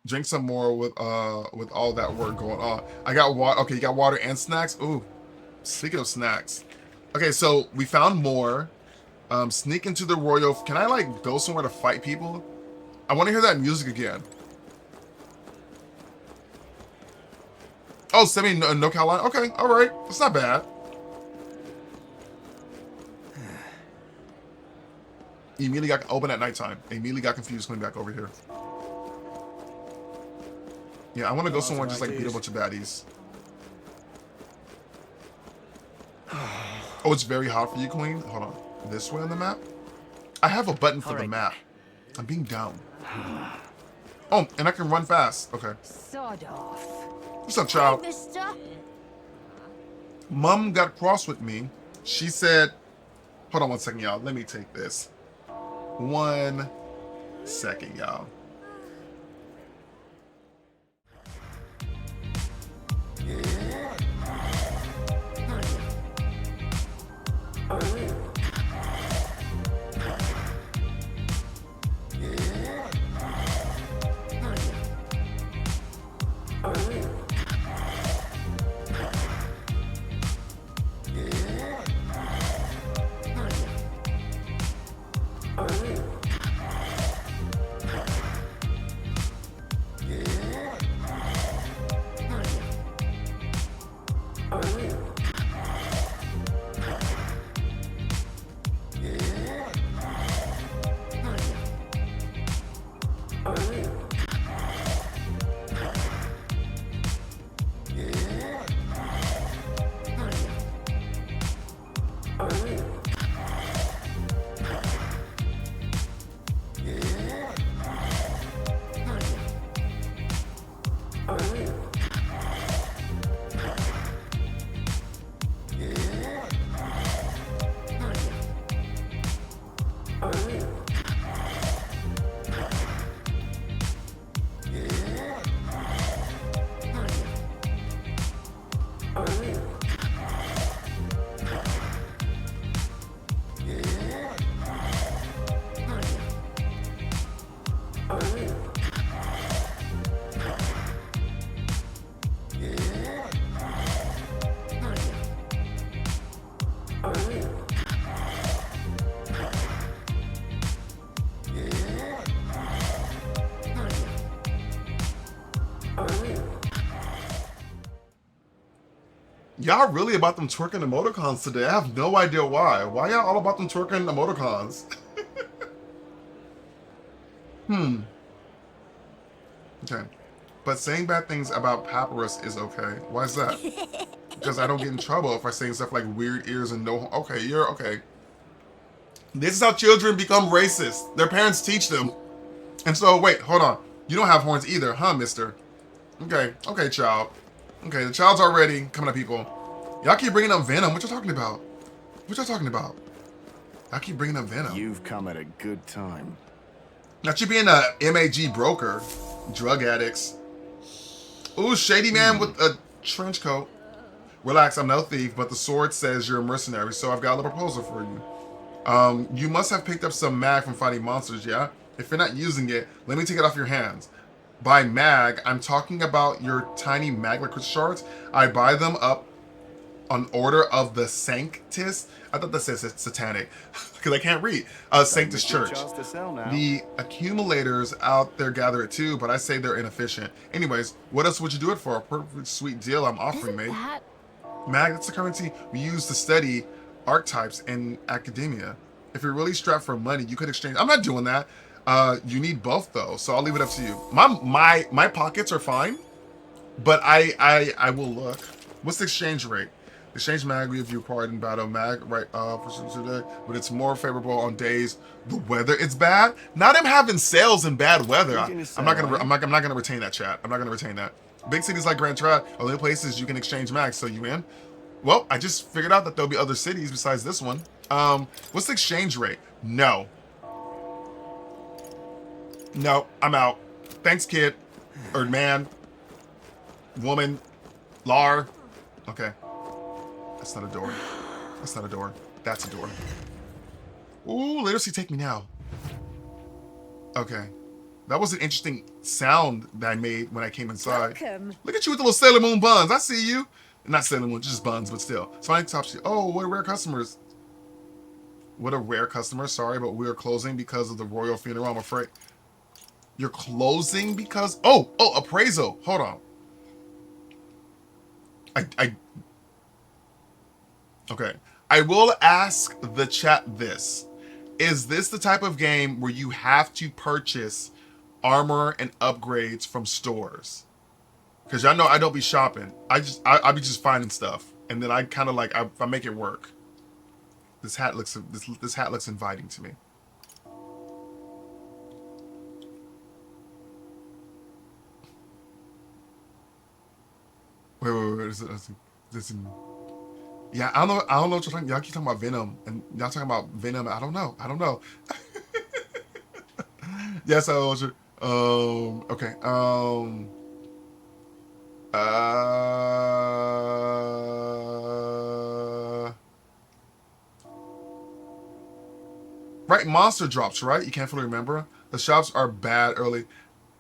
Drink some more with all that work going on. I got water. Okay, you got water and snacks. Ooh, speaking of snacks. Okay, so we found more. Sneak into the royal. Can I like go somewhere to fight people? I want to hear that music again. Oh, semi no line. Okay, all right. That's not bad. Immediately got open at nighttime. Immediately got confused coming back over here. Yeah, I want to go somewhere and just like beat a bunch of baddies. Oh, it's very hot for you, Queen. Hold on. This way on the map? I have a button for the map. I'm being dumb. Oh, and I can run fast. Okay. Sod off. What's up, child? Hey, mister. Mom got cross with me. She said, hold on one second, y'all. Let me take this. 1 second, y'all. Y'all really about them twerking emoticons today. I have no idea why. Why y'all all about them twerking emoticons? Okay. But saying bad things about Papyrus is okay. Why is that? Because I don't get in trouble if I say stuff like weird ears and no... Okay, you're okay. This is how children become racist. Their parents teach them. And so, wait, hold on. You don't have horns either, huh, mister? Okay, okay, child. Okay, the child's already coming at people. Y'all keep bringing up Venom. What y'all talking about? What y'all talking about? I keep bringing up Venom. You've come at a good time. Not you being a MAG broker. Drug addicts. Ooh, shady man with a trench coat. Relax, I'm no thief, but the sword says you're a mercenary, so I've got a little proposal for you. You must have picked up some mag from fighting monsters, yeah? If you're not using it, let me take it off your hands. By mag, I'm talking about your tiny magma shards. I buy them up on order of the Sanctus. I thought that says it's satanic because I can't read. Sanctus Church. The accumulators out there gather it too, but I say they're inefficient. Anyways, what else would you do it for? A perfect sweet deal I'm offering, mate. Mag, that's the currency we use to study archetypes in academia. If you're really strapped for money, you could exchange. I'm not doing that. You need both though, so I'll leave it up to you. My pockets are fine, but I will look. What's the exchange rate? Exchange mag if you acquired in battle mag right for today, but it's more favorable on days the weather it's bad. Not him having sales in bad weather. I'm not gonna retain that, chat. I'm not gonna retain that. Big cities like Grand Trad are the only places you can exchange mags. So you in? Well, I just figured out that there'll be other cities besides this one. What's the exchange rate? No, I'm out. Thanks, kid, or man, woman, lar. Okay. That's not a door. That's not a door. That's a door. Ooh, literacy, take me now. Okay. That was an interesting sound that I made when I came inside. Welcome. Look at you with the little Sailor Moon buns. I see you. Not Sailor Moon, just buns, but still. Sonic Top Sheet. Oh, what a rare customers. What a rare customer. Sorry, but we are closing because of the royal funeral, I'm afraid. You're closing because... Oh, appraisal. Hold on. Okay. I will ask the chat this. Is this the type of game where you have to purchase armor and upgrades from stores? Because y'all know I don't be shopping. I be just finding stuff. And then I kind of like, I make it work. This hat looks inviting to me. Wait. Yeah, I don't know what you're talking. Y'all keep talking about Venom, and y'all talking about Venom. I don't know. Yes, I was. Okay. Right, monster drops, right? You can't fully remember. The shops are bad early.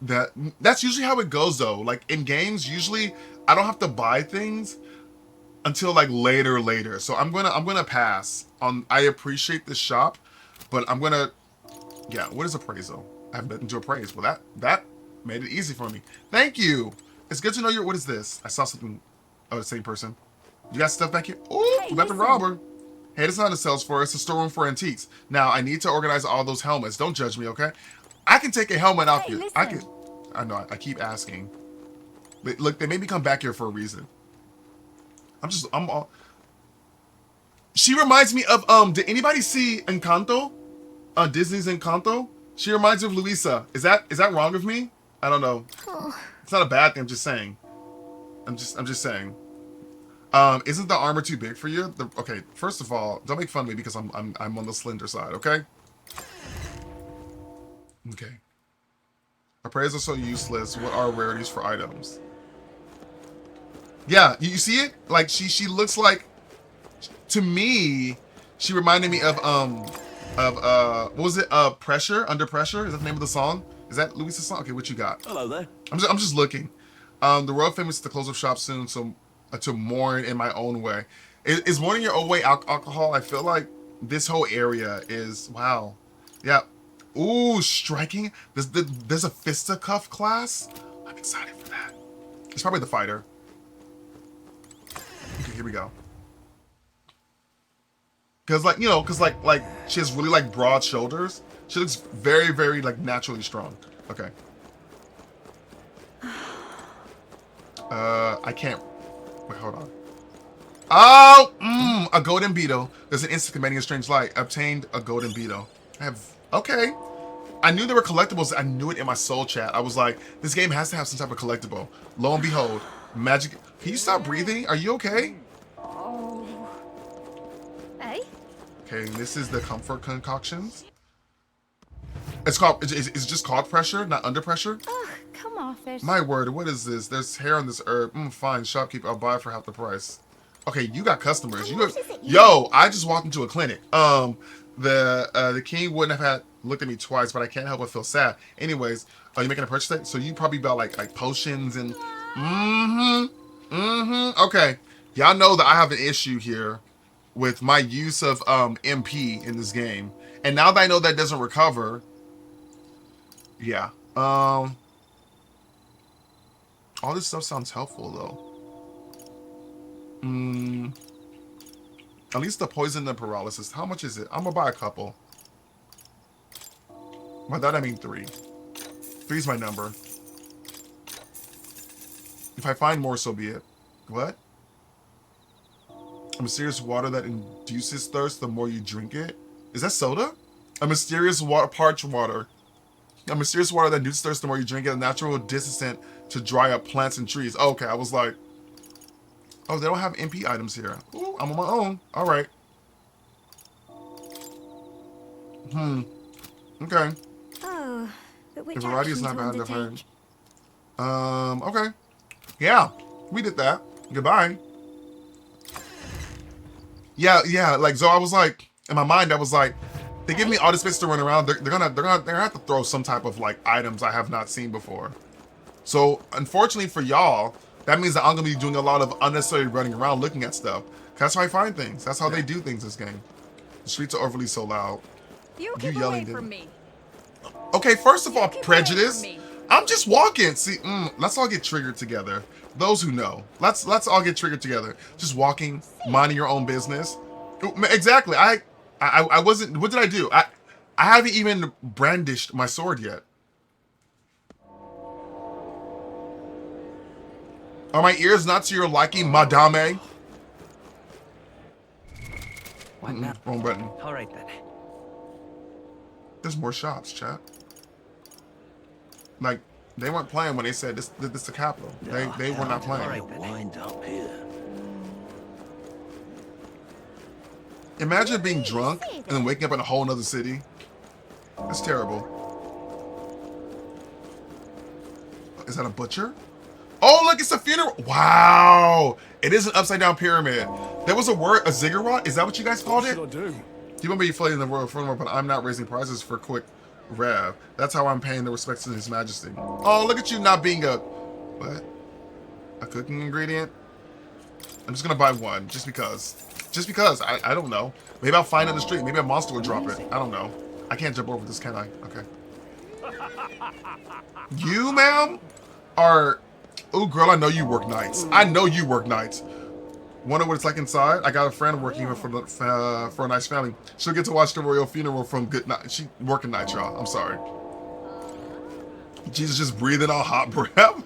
That's usually how it goes though. Like in games, usually I don't have to buy things until like later. So I'm gonna pass on. I appreciate the shop, but I'm gonna, yeah. What is appraisal? I have nothing to appraise. Well, that made it easy for me. Thank you. It's good to know what is this? I saw something. Oh, the same person. You got stuff back here? Oh, we got the robber. Hey, it's not a sales floor. It's a storeroom for antiques. Now I need to organize all those helmets. Don't judge me, okay? I can take a helmet off here. I know. I keep asking. But look, they made me come back here for a reason. I'm all. She reminds me of did anybody see Encanto? Disney's Encanto? She reminds me of Luisa. Is that wrong of me? I don't know. It's not a bad thing, I'm just saying. I'm just saying. Isn't the armor too big for you? Okay, first of all, don't make fun of me because I'm on the slender side, okay? Okay. Appraisal so useless. What are rarities for items? Yeah, you see it? Like she looks like, to me, she reminded me of what was it? Pressure, Under Pressure? Is that the name of the song? Is that Luisa's song? Okay, what you got? Hello there. I'm just looking. The world famous to close up shop soon, so to mourn in my own way. Is mourning your own way alcohol? I feel like this whole area is, wow. Yeah. Ooh, striking. There's a fisticuff class. I'm excited for that. It's probably the fighter. Okay, here we go. Cause like, like she has really like broad shoulders. She looks very, very like naturally strong. Okay. I can't. Wait, hold on. Oh, a golden beetle. There's an instant commanding a strange light. Obtained a golden beetle. Okay. I knew there were collectibles. I knew it in my soul chat. I was like, this game has to have some type of collectible. Lo and behold, magic. Can you stop breathing? Are you okay? Oh. Hey? Okay, this is the comfort concoctions. It's just called pressure, not under pressure. Ugh, come off it. My word, what is this? There's hair on this herb. Fine, shopkeeper, I'll buy it for half the price. Okay, you got customers. Yo, I just walked into a clinic. The king wouldn't have looked at me twice, but I can't help but feel sad. Anyways, are you making a purchase today? So you probably bought like potions and Okay, y'all know that I have an issue here with my use of MP in this game, and now that I know that doesn't recover. Yeah. All this stuff sounds helpful though. At least the poison and paralysis. How much is it? I'm gonna buy a couple. By that I mean 3. 3's my number. If I find more, so be it. What? A mysterious water that induces thirst the more you drink it? Is that soda? A mysterious parched water. A mysterious water that induces thirst the more you drink it. A natural disinfectant to dry up plants and trees. Oh, okay, I was like, oh, they don't have MP items here. Ooh, I'm on my own. All right. Okay. Oh, but which The variety is actions not to bad enough. undertake? Okay. Yeah, we did that. Goodbye. Yeah, like, so I was like, in my mind, I was like, They give me all this space to run around. They're gonna have to throw some type of like items I have not seen before. So unfortunately for y'all, that means that I'm gonna be doing a lot of unnecessary running around looking at stuff. That's how I find things. That's how they do things this game. The streets are overly so loud. You yelling from me. Okay, first of all, prejudice. I'm just walking. See, let's all get triggered together. Those who know, let's all get triggered together. Just walking, minding your own business. Exactly. I wasn't. What did I do? I haven't even brandished my sword yet. Are my ears not to your liking, madame? What now? Wrong button. All right then. There's more shops, chat. Like, they weren't playing when they said this is the capital. They were not playing. All right then. Wind up here. Imagine being drunk and then waking up in a whole nother city. That's terrible. Is that a butcher? Oh, look, it's a funeral. Wow. It is an upside down pyramid. There was a word, a ziggurat. Is that what you guys called it? What should I do? You want me to play in the royal funeral, but I'm not raising prices for quick rev. That's how I'm paying the respects to His Majesty. Oh, look at you not being a, what? A cooking ingredient? I'm just gonna buy one, just because. Just because, I don't know. Maybe I'll find it in the street. Maybe a monster will drop it. I don't know. I can't jump over this, can I? Okay. You, ma'am, are... Oh, girl, I know you work nights. I know you work nights. Wonder what it's like inside? I got a friend working here for a nice family. She'll get to watch the royal funeral from good night. She working nights, y'all. I'm sorry. Jesus just breathing all hot breath.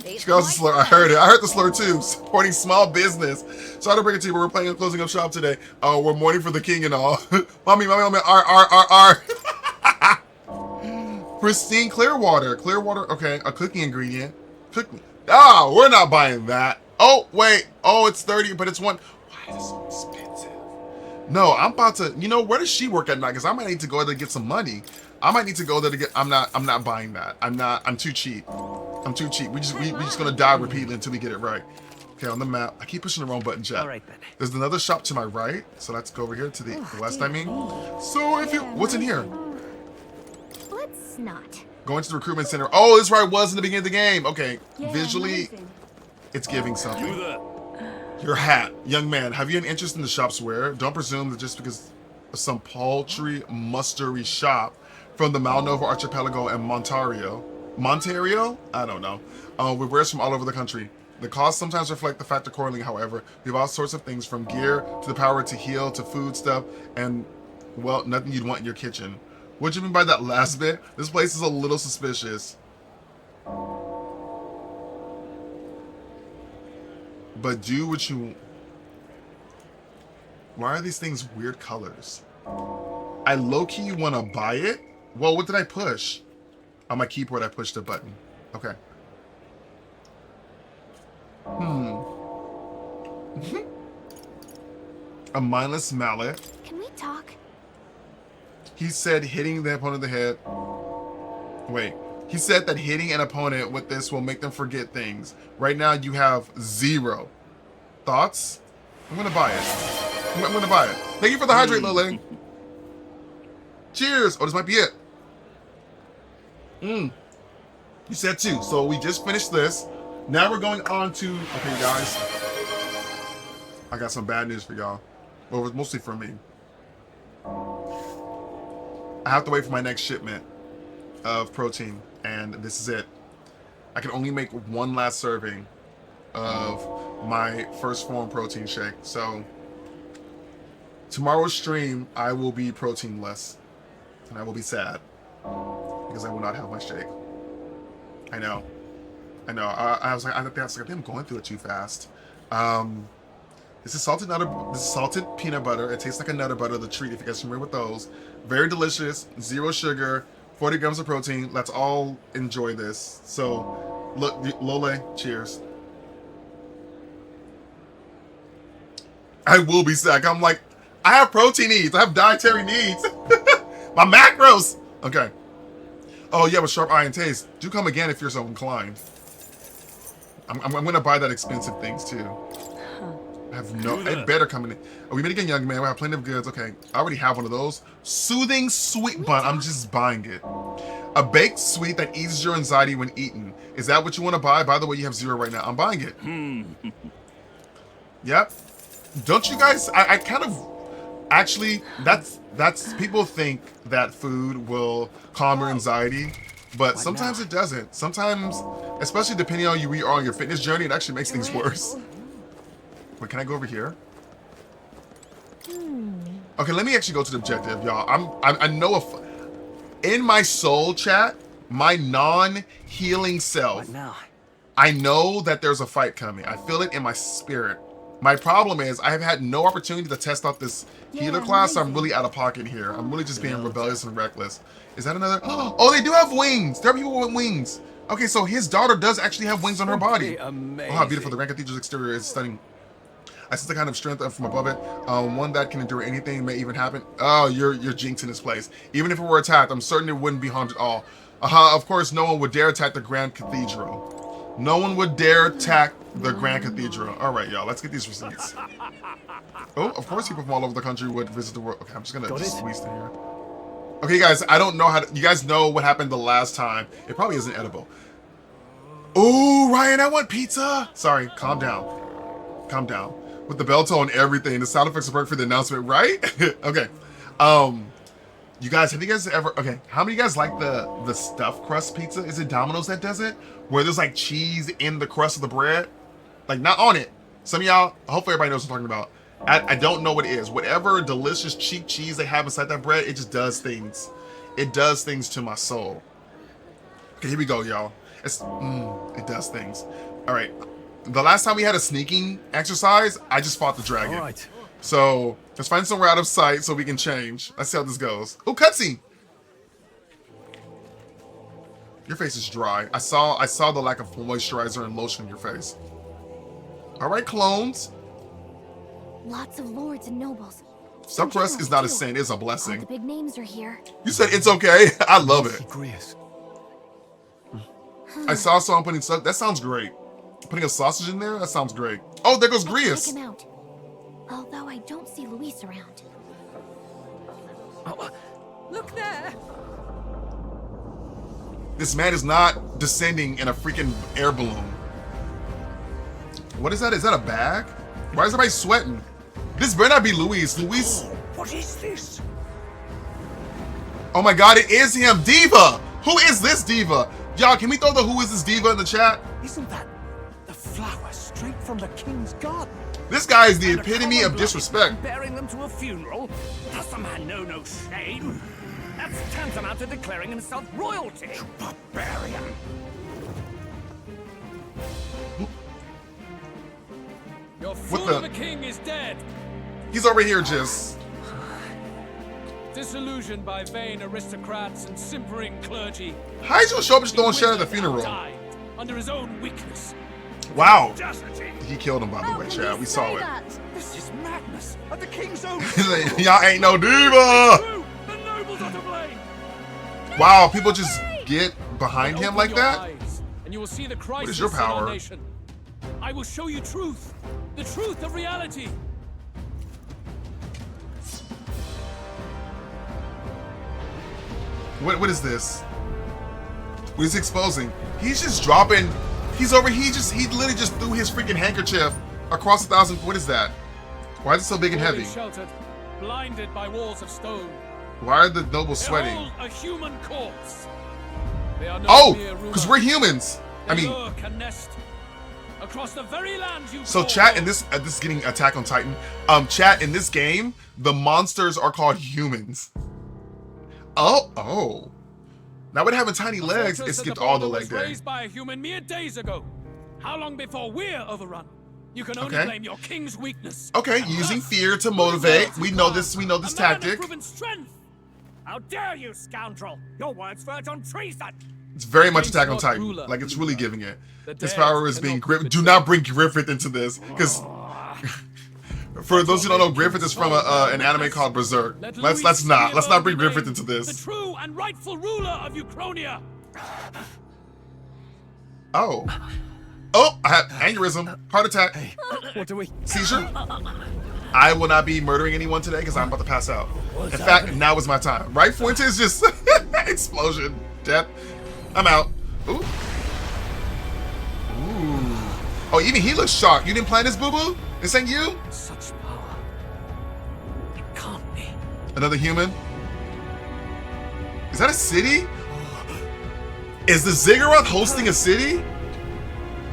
She calls the slur. I heard it. I heard the slur too. Supporting small business. Sorry to bring it to you, but we're playing a closing up shop today. We're mourning for the king and all. mommy, R. Pristine Clearwater. Clearwater, okay. A cooking ingredient. We're not buying that. Oh, wait. Oh, it's 30, but it's one. Why is it so expensive? No, I'm about to, where does she work at night? Because I might need to go there to get some money. I might need to go there to get, I'm not buying that. I'm too cheap. I'm too cheap. We just gonna die repeatedly until we get it right. Okay, on the map. I keep pushing the wrong button, chat. All right then. There's another shop to my right. So let's go over here to the west, I mean. So if you, what's in here? Let's not. Going to the recruitment center. Oh, this is where I was in the beginning of the game. Okay, visually, it's giving something. Your hat. Young man, have you an interest in the shop's wear? Don't presume that just because of some paltry, mustery shop from the Malnova Archipelago and Montario? I don't know. With wares from all over the country. The costs sometimes reflect the fact accordingly, however. We have all sorts of things from gear to the power to heal to food stuff and, well, nothing you'd want in your kitchen. What do you mean by that last bit? This place is a little suspicious. But do what you... Why are these things weird colors? I low-key want to buy it? Well, what did I push? On my keyboard, I pushed a button. Okay. A mindless mallet. Can we talk? He said hitting the opponent in the head. Wait. He said that hitting an opponent with this will make them forget things. Right now, you have 0. Thoughts? I'm going to buy it. I'm going to buy it. Thank you for the hydrate, Lily. Cheers. Oh, this might be it. You said 2. So we just finished this. Now we're going on to... Okay, guys. I got some bad news for y'all. Well, it's mostly for me. I have to wait for my next shipment of protein, and this is it. I can only make one last serving of my first Phorm protein shake. So tomorrow's stream, I will be protein-less, and I will be sad because I will not have my shake. I know. I was like, I think I'm going through it too fast. This is salted peanut butter. It tastes like a Nutter Butter, the treat, if you guys are familiar with those. Very delicious, 0 sugar, 40 grams of protein. Let's all enjoy this. So, look, Lole, cheers. I will be sick. I'm like, I have protein needs. I have dietary needs. My macros. Okay. Oh, yeah, with sharp eye and taste. Do come again if you're so inclined. I'm going to buy that expensive things, too. I have no. It better come in. Oh, we meet again, young man. We have plenty of goods. Okay, I already have one of those. Soothing sweet bun. I'm just buying it. A baked sweet that eases your anxiety when eaten. Is that what you want to buy? By the way, you have 0 right now. I'm buying it. Yep. Don't you guys? I kind of. Actually, that's people think that food will calm your anxiety, but sometimes it doesn't. Sometimes, especially depending on where you are on your fitness journey, it actually makes things worse. Wait, can I go over here? Okay, let me actually go to the objective, y'all. I know if in my soul chat, my non-healing self, I know that there's a fight coming. I feel it in my spirit. My problem is I have had no opportunity to test out this healer class, so I'm really out of pocket here. I'm really just being rebellious and reckless. Is that another? Oh, they do have wings. There are people with wings. Okay, so his daughter does actually have wings on her body. Oh, how beautiful. The Grand Cathedral's exterior is stunning. I sense the kind of strength from above it. One that can endure anything, may even happen. Oh, you're jinxing this place. Even if it were attacked, I'm certain it wouldn't be haunted at all. Of course, no one would dare attack the Grand Cathedral. No one would dare attack the Grand Cathedral. All right, y'all, let's get these receipts. Oh, of course, people from all over the country would visit the world. Okay, I'm just gonna squeeze through here. Okay, guys, I don't know how to. You guys know what happened the last time. It probably isn't edible. Oh, Ryan, I want pizza. Sorry, calm down. Calm down. With the bell tone and everything, the sound effects are perfect for the announcement, right? Okay. You guys, have you guys ever? Okay, how many of you guys like the stuffed crust pizza? Is it Domino's that does it? Where there's like cheese in the crust of the bread, like not on it. Some of y'all, hopefully everybody knows what I'm talking about. I don't know what it is. Whatever delicious cheap cheese they have inside that bread, it just does things. It does things to my soul. Okay, here we go, y'all. It does things. All right. The last time we had a sneaking exercise, I just fought the dragon. All right. So let's find somewhere out of sight so we can change. Let's see how this goes. Oh, cutscene. Your face is dry. I saw the lack of moisturizer and lotion in your face. All right, clones. Lots of lords and nobles. Stuffed crust is not a sin, it's a blessing. All the big names are here. You said it's okay. I love it. Grius. I saw someone putting stuff. That sounds great. Putting a sausage in there? That sounds great. Oh, there goes Grius. Check him out. Although I don't see Luis around. Oh, look there. This man is not descending in a freaking air balloon. What is that? Is that a bag? Why is everybody sweating? This better not be Luis. Luis. What is this? Oh my God, it is him. Diva. Who is this diva? Y'all, can we throw the who is this diva in the chat? Isn't that the flower straight from the king's garden? This guy is the epitome of disrespect. Bearing them to a funeral? Does the man know no shame? That's tantamount to declaring himself royalty. You barbarian. Your fool of a king is dead. He's over here just... Disillusioned by vain aristocrats and simpering clergy. How is he gonna show up just throwing shit at the funeral? Died under his own weakness. Wow. He killed him, by the way, Chad. We saw it. This is madness at the king's own. Y'all ain't no diva. The nobles are to blame. Wow, people just get behind him like that? And you will see the crisis What is your in our power? nation. I will show you truth. The truth of reality. What is this? What is he exposing? He's just dropping. He's over. He literally just threw his freaking handkerchief across 1,000. What is that? Why is it so big and heavy? Sheltered, blinded by walls of stone. Why are the nobles sweating? Behold a human corpse. They are no mere rumor. Because we're humans. I They mean, lurk and nest across the very land you so call chat home. in this is getting Attack on Titan. Chat in this game, the monsters are called humans. Oh. Now with having tiny legs, it skipped all the leg was day. raised by a human mere days ago. How long before we're overrun? You can only blame your king's weakness. Okay, using fear to motivate. We know this tactic. Strength. How dare you, scoundrel! Your words verge on treason. It's very much Attack on Titan. Like, it's really giving it. His power is being Griffith. Do not bring Griffith into this, because for those who don't know, Griffith is from an anime called Berserk. Let's not bring Griffith into The this. true and rightful ruler of Uchronia. Oh, Oh, I had aneurysm, heart attack, What do we... seizure. I will not be murdering anyone today because I'm about to pass out. In fact, now is my time. Right, Fuentes? Just explosion, death. I'm out. Ooh. Ooh. Oh, even he looks shocked. You didn't plan this, boo-boo? This ain't you? Such power. It can't be. Another human? Is that a city? Is the Ziggurat hosting a city?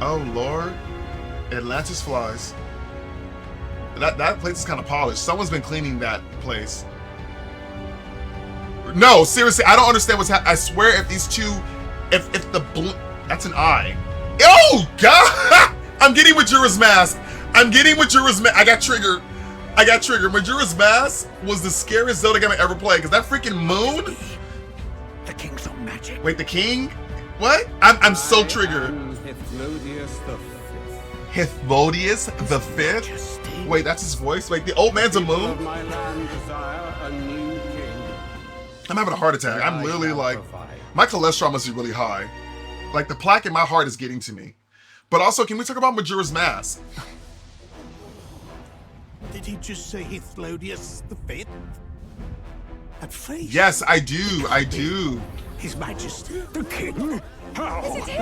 Oh, Lord. Atlantis flies. That place is kind of polished. Someone's been cleaning that place. No, seriously, I don't understand what's happening. I swear if these two, if the that's an eye. Oh, God! I'm getting Majora's Mask. I'm getting Majora's Mask. I got triggered. Majora's Mask was the scariest Zelda game I ever played because that freaking moon. The king's on magic. Wait, the king? What? I'm so triggered. Hithmodius the Fifth? Wait, that's his voice? Wait, the old man's a moon? I'm having a heart attack. I'm literally like, my cholesterol must be really high. Like, the plaque in my heart is getting to me. But also, can we talk about Majora's Mask? Did he just say Hithmodius the Fifth? That face? Yes, I do. His Majesty, the king? How?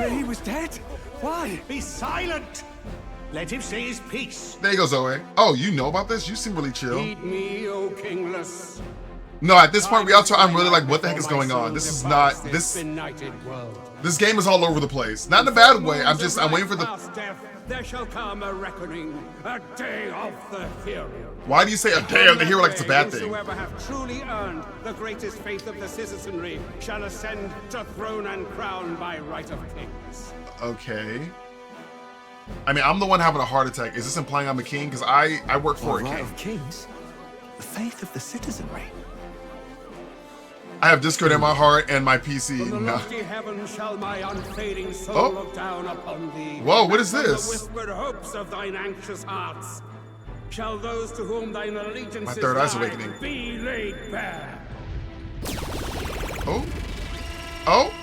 He was dead? Why? Be silent! Let him say his piece. There you go, Zoe. Oh, you know about this? You seem really chill. Heed me, O kingless. No, at this point, I'm really like, what the heck is going on? This is not, this game is all over the place. Not in a bad way, I'm waiting for the... There shall come a reckoning, a day of the hero. Why do you say a day of the hero like it's a bad thing? Whosoever have truly earned the greatest faith of the citizenry shall ascend to throne and crown by right of kings. Okay. I mean, I'm the one having a heart attack. Is this implying I'm a king? Because I work for a king. Right of kings? The faith of the citizenry. I have Discord in my heart and my PC. From the No. lofty heaven shall my unfading soul look down upon thee. Whoa, what is From this? the whispered hopes of thine anxious hearts shall those to whom thine allegiance My third eye's lie awakening. be laid bare. Oh. Oh.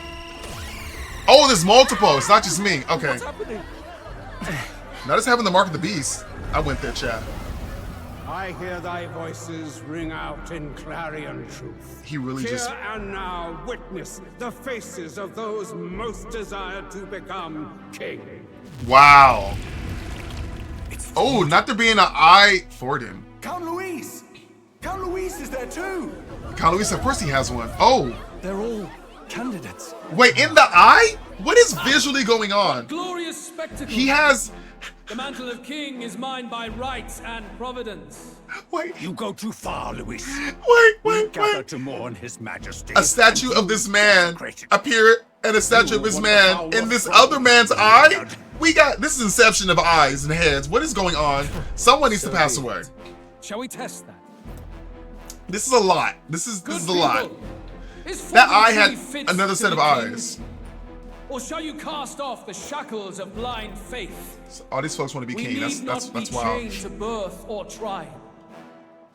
Oh, there's multiple. It's not just me. Okay. What's happening? Now just having the mark of the beast. I went there, chat. I hear thy voices ring out in clarion truth. He really Hear just... and now witness the faces of those most desired to become king. Wow. Oh, not there being an eye for him. Count Luis! Count Luis is there too! Count Luis, of course he has one. Oh. They're all candidates. Wait, in the eye? What is visually going on? Glorious spectacle. He has... The mantle of king is mine by rights and providence. Wait. You go too far, Luis. Wait. Gather to mourn his majesty. A statue of this man appeared, and a statue of this man in this other man's eye? We got... This is inception of eyes and heads. What is going on? Someone needs to pass away. Shall we test that? This is a lot. This is a lot. Is That eye Phorm had Links another to set of the king? eyes. Or shall you cast off the shackles of blind faith? So all these folks want to be We king. need That's not be wild. chained to birth or tribe.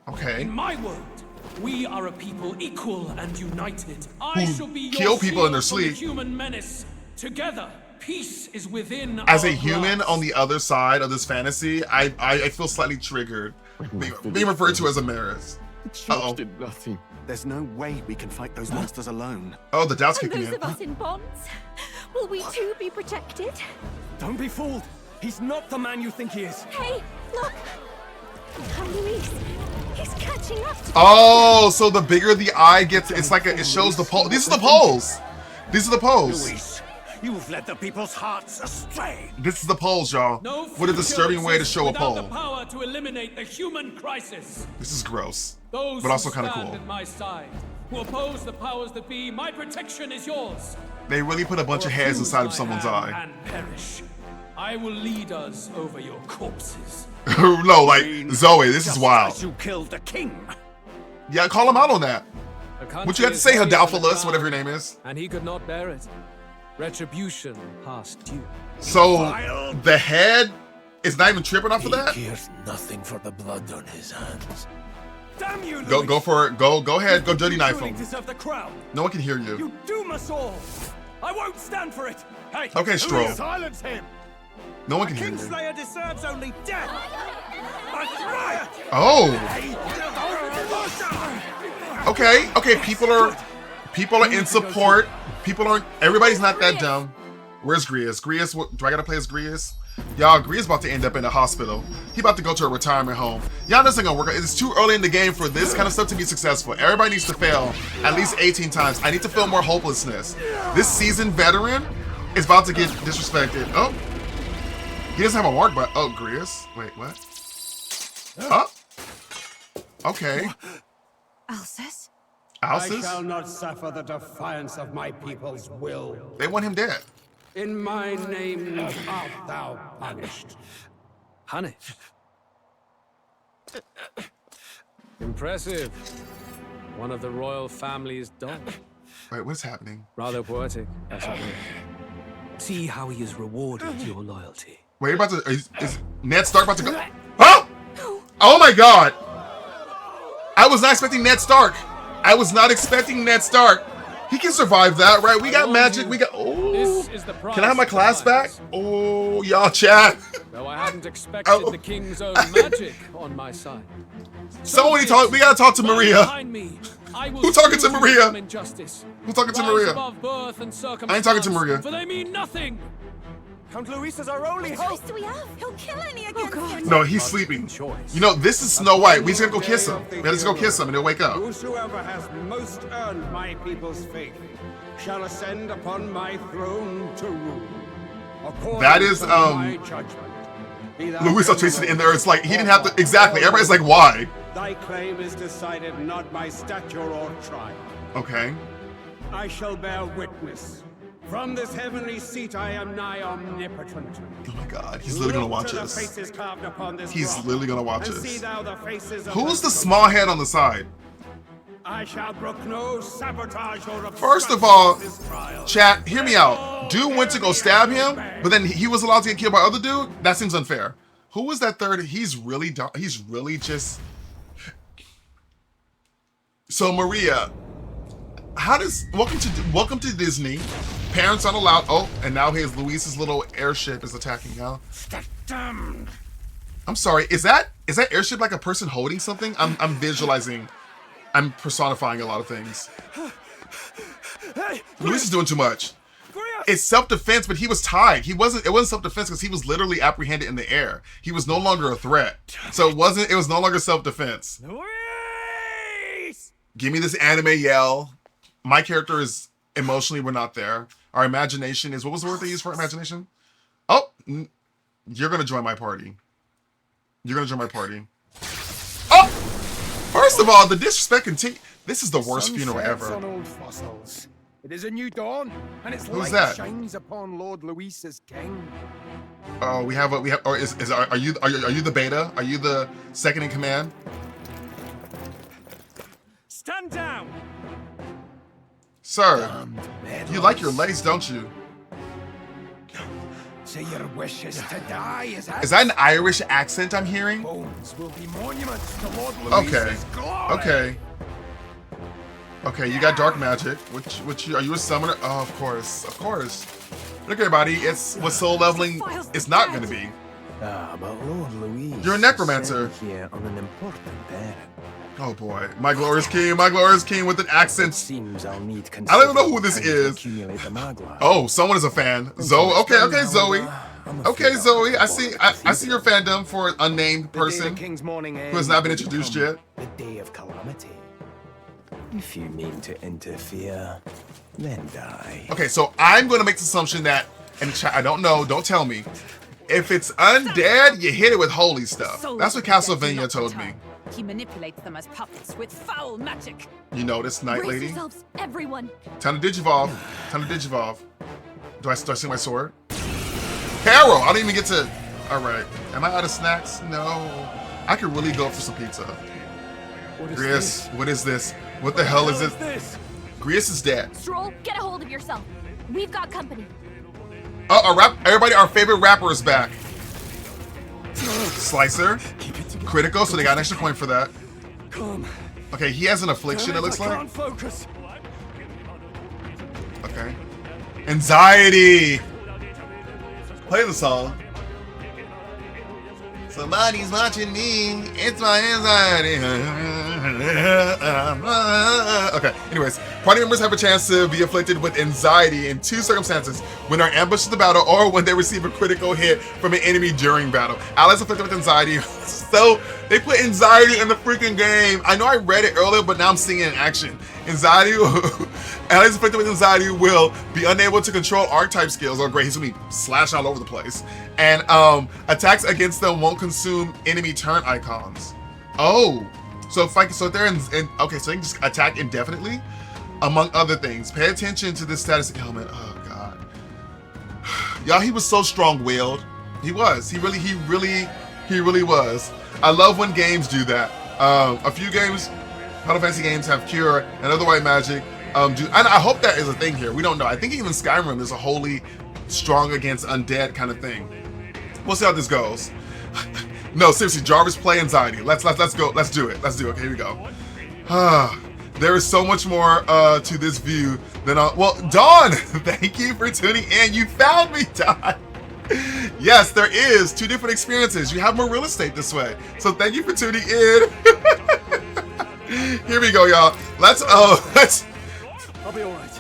Okay. In my world, we are a people equal and united. I Who shall be your kill people in their shield from the sleep. human menace. Together, peace is within As our a human grasp. on the other side of this fantasy, I feel slightly triggered being referred to as a Maris. Uh-oh. did nothing. There's no way we can fight those monsters alone. Oh, the doubt's And kicking those in. of us in bonds, will we too be protected? Don't be fooled. He's not the man you think he is. Hey, look! Come, Luis. He's catching up to Oh, so the bigger the eye gets, it's like it shows the pole. These are the poles. These are the poles. Luis, you've led the people's hearts astray. This is the poles, y'all. No What a future disturbing way to exists show a without the pole. power to eliminate the human crisis. This is gross, Those but also who kind of stand cool. at my side, who oppose the powers that be, my protection is yours. They really put a bunch of heads inside of someone's eye. And perish. I will lead us over your corpses. No, like, Zoe, this is wild. As you killed the king. Yeah, call him out on that. The What country you got to is say, heavy on the Hadalphilus, whatever your ground, name is? And he could not bear it. Retribution passed due. So, the head is not even tripping off of that? He cares nothing for the blood on his hands. Damn you, Go Luis. for it. Go ahead. Go dirty You knife truly him. deserve the crown. No one can hear you. You doom us all. I won't stand for it. Hey, Okay, Stroll. Silence him. No one can hear you. Kingslayer deserves only death. That's right. Oh. Okay. Okay. People are in support. Everybody's not that dumb. Where's Grius? Grius, do I gotta play as Grius? Y'all, Grius about to end up in a hospital. He about to go to a retirement home. Y'all, this ain't gonna work. It's too early in the game for this kind of stuff to be successful. Everybody needs to fail at least 18 times. I need to feel more hopelessness. This seasoned veteran is about to get disrespected. Oh. He doesn't have a mark, but oh, Grius. Wait, what? Oh. Okay. Alcest? Alcest? I shall not suffer the defiance of my people's will. They want him dead. In my name art thou punished. Punished? Impressive. One of the royal family's dogs. Wait, what's happening? Rather poetic, I suppose. See how he has rewarded your loyalty. Wait, you're about to... Is Ned Stark about to go... Oh! Oh my god! I was not expecting Ned Stark. I was not expecting Ned Stark. He can survive that, right? We got magic. We got... Oh! Can I have my class back? Oh, y'all chat. Though I hadn't expected the king's own magic on my side. Somebody talk. We gotta talk to Maria. Who's talking to Maria? Who's talking to Maria? I ain't talking to Maria. For they mean nothing. Count Luis is our only What choice do we have? He'll kill any against him. No, he's sleeping. You know, this is Snow White. We just gotta go kiss him. We gotta just go kiss him and he'll wake up. Whosoever has most earned my people's faith shall ascend upon my throne to rule. That is, Luis chasing in there. It's like, he didn't have to, exactly. Everybody's like, why? Thy claim is decided not by stature or trial. Okay. I shall bear witness. From this heavenly seat I am nigh omnipotent. Oh my god, he's literally gonna watch us. He's literally gonna watch us. Who's the small head on the side? I shall brook no sabotage or First of all, chat, hear me out. Dude went to go stab him, but then he was allowed to get killed by other dude? That seems unfair. Who was that third? He's really just... So Maria, welcome to Disney. Parents aren't allowed. Oh, and now Luis's little airship is attacking now. I'm sorry. Is that airship like a person holding something? I'm visualizing. I'm personifying a lot of things. Luis is doing too much. It's self-defense, but he was tied. It wasn't self-defense because he was literally apprehended in the air. He was no longer a threat. So it was no longer self-defense. Give me this anime yell. My character is emotionally, we're not there. Our imagination is, what was the word they used for imagination? Oh, you're gonna join my party. You're gonna join my party. Oh! First of all, the disrespect continues. This is the worst funeral ever. On old fossils. It is a new dawn, and its Who's light that? shines upon Lord Luis as king. Oh, we have, or are you the beta? Are you the second in command? Stand down! Sir, you like your lace, don't you? So your wish is to die, is that? Is that an Irish accent I'm hearing? Bones will be monuments to Lord Luis's glory. Okay, you got dark magic. Which are you a summoner? Oh, of course. Look, everybody, it's what soul leveling is not going to be. But Lord Luis. You're a necromancer. Here on an important errand. Oh boy, my glorious king with an accent. Seems I'll need I don't even know who this is. Oh, someone is a fan. Zoe. Okay, Zoe. Okay, Zoe. I see your fandom for an unnamed person who has not been introduced yet. The day of calamity. If you mean to interfere, then die. Okay, so I'm going to make the assumption that, and I don't know, don't tell me. If it's undead, you hit it with holy stuff. That's what Castlevania told me. He manipulates them as puppets with foul magic. You know this, Night Lady? Brace yourselves, everyone. Time to digivolve. Do I see my sword? Carol! I don't even get to... Alright. Am I out of snacks? No. I could really go for some pizza. Grius, what is this? What the hell is this? Grius is dead. Stroll, get a hold of yourself. We've got company. Oh, everybody, our favorite rapper is back. Slicer. Critical, so they got an extra point for that. Okay, he has an affliction, it looks like. Okay. Anxiety! Play the song. Somebody's watching me. It's my anxiety. Okay, anyways. Party members have a chance to be afflicted with anxiety in 2 circumstances. When they're ambushed in the battle or when they receive a critical hit from an enemy during battle. Allies afflicted with anxiety. So, they put anxiety in the freaking game. I know I read it earlier, but now I'm seeing it in action. Anxiety. Allies afflicted with anxiety will be unable to control archetype skills. Oh, great. He's going to be slashing all over the place. And attacks against them won't consume enemy turn icons. Oh. So if they're okay, so they can just attack indefinitely, among other things. Pay attention to this status ailment. Oh god, y'all, he was so strong-willed. He was. He really was. I love when games do that. A few games, Final Fantasy games, have Cure and other white magic. And I hope that is a thing here. We don't know. I think even Skyrim is a wholly strong against undead kind of thing. We'll see how this goes. No, seriously, Jarvis, play anxiety. Let's go. Let's do it. Okay, here we go. There is so much more to this view than well, Dawn, thank you for tuning in. You found me, Dawn. Yes, there is 2 different experiences. You have more real estate this way. So thank you for tuning in. Here we go, y'all. Let's I'll be all right.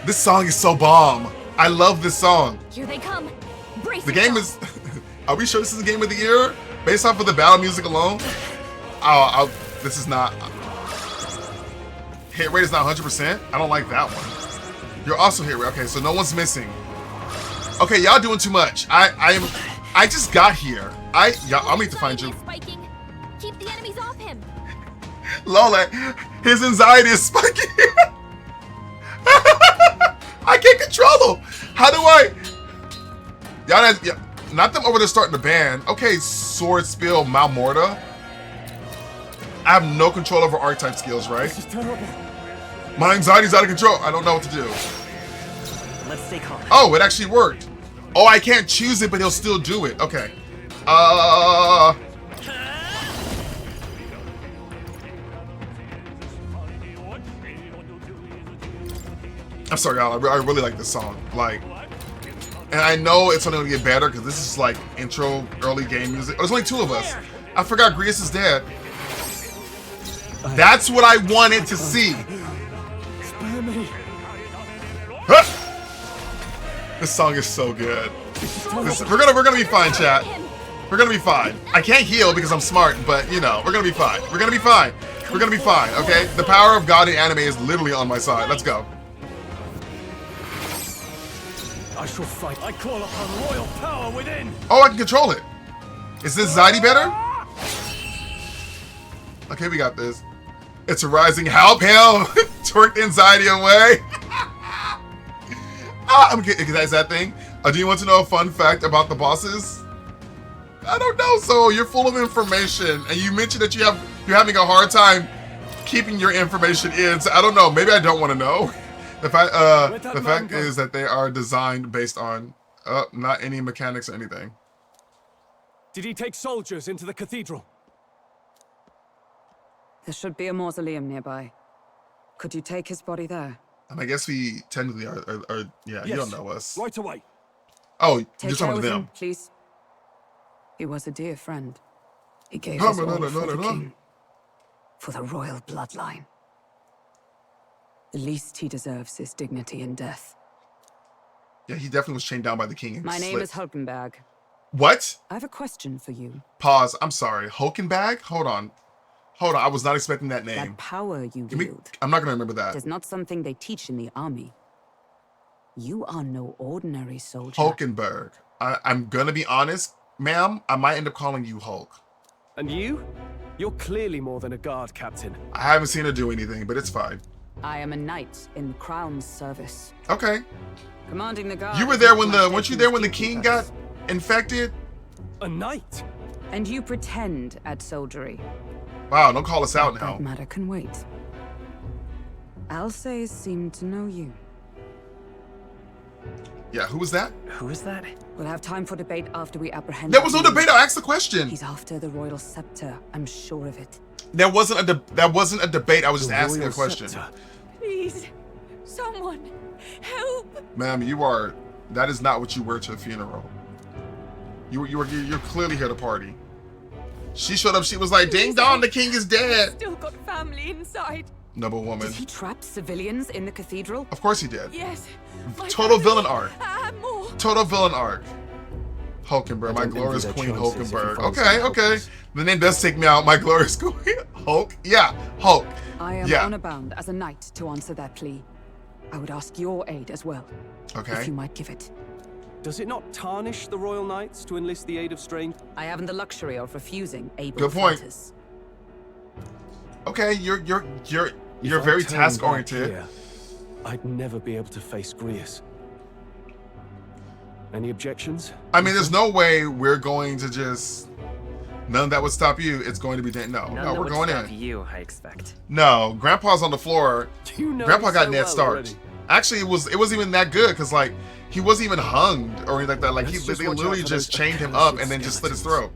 This song is so bomb. I love this song. Here they come. Brace the game is are we sure this is the game of the year? Based off of the battle music alone? This is not. Hit rate is not 100%. I don't like that one. You're also hit rate. Okay, so no one's missing. Okay, y'all doing too much. I just got here. I'll need to find you. Spiking. Keep the enemies off him. Lola, his anxiety is spiking. I can't control him. How do I? Y'all, not them over there starting to ban. Okay, Sword Spill Malmorta. I have no control over archetype skills, right? This is terrible. My anxiety's out of control. I don't know what to do. Let's stay calm. Oh, it actually worked. Oh, I can't choose it, but he'll still do it. Okay. I'm sorry, y'all. I really like this song. Like, and I know it's only gonna get better because this is like intro, early game music. Oh, there's only 2 of us. I forgot Grius is dead. That's what I wanted to see. Spare me. Huh. This song is so good. We're gonna be fine, chat. We're gonna be fine. I can't heal because I'm smart, but you know, we're gonna be fine. We're gonna be fine. We're gonna be fine. Okay. The power of God in anime is literally on my side. Let's go. I shall fight. I call upon royal power within. Oh, I can control it. Is this anxiety better? Okay, we got this. It's a rising help him. Twerk the anxiety away. I'm kidding. Is that thing? Do you want to know a fun fact about the bosses? I don't know. So you're full of information, and you mentioned that you're having a hard time keeping your information in. So I don't know. Maybe I don't want to know. The fact is that they are designed based on not any mechanics or anything. Did he take soldiers into the cathedral? There should be a mausoleum nearby. Could you take his body there? I guess we technically are yeah, yes, you don't know us. Right away. Oh, take you're talking to them. Him, please. He was a dear friend. He gave us all for the king. For the royal bloodline. The least he deserves is dignity in death. Yeah, he definitely was chained down by the king. My name is Hulkenberg. What? I have a question for you. Pause. I'm sorry. Hulkenberg? Hold on. I was not expecting that name. That power you wield. I'm not going to remember that. Is not something they teach in the army. You are no ordinary soldier. Hulkenberg. I'm going to be honest, ma'am. I might end up calling you Hulk. And you? You're clearly more than a guard captain. I haven't seen her do anything, but it's fine. I am a knight in the crown's service. Okay. Commanding the guard. You were there when weren't you there when the king got infected? A knight? And you pretend at soldiery. Wow, don't call us out now. That matter can wait. Alsace seemed to know you. Yeah, who was that? Who is that? We'll have time for debate after we apprehend. There was no debate. I asked the question. He's after the royal scepter. I'm sure of it. There wasn't a debate. I was just asking a question. Please, someone, help! Ma'am, that is not what you wear to a funeral. You're clearly here to party. She showed up. She was like, "Ding dong, the king is dead." Still got family inside. Noble woman. Did he trap civilians in the cathedral? Of course he did. Yes. Total villain arc. More. Total villain arc. Hulkenberg, my glorious queen Hulkenberg. Okay, okay. The name does take me out. My glorious queen Hulk. Yeah, Hulk. I am yeah. honor bound as a knight to answer that plea. I would ask your aid as well. Okay. If you might give it. Does it not tarnish the royal knights to enlist the aid of strange? I haven't the luxury of refusing able Good point. fighters. Okay, you're very task oriented. I'd never be able to face Grius. Any objections? I mean, there's no way we're going to just. None that would stop you. It's going to be no, we're going in. You, I expect. No, Grandpa's on the floor. You know Grandpa got so Ned well Stark. already. Actually, it wasn't even that good because like he wasn't even hung or anything like that. Like they literally just chained him up and then just slit his throat.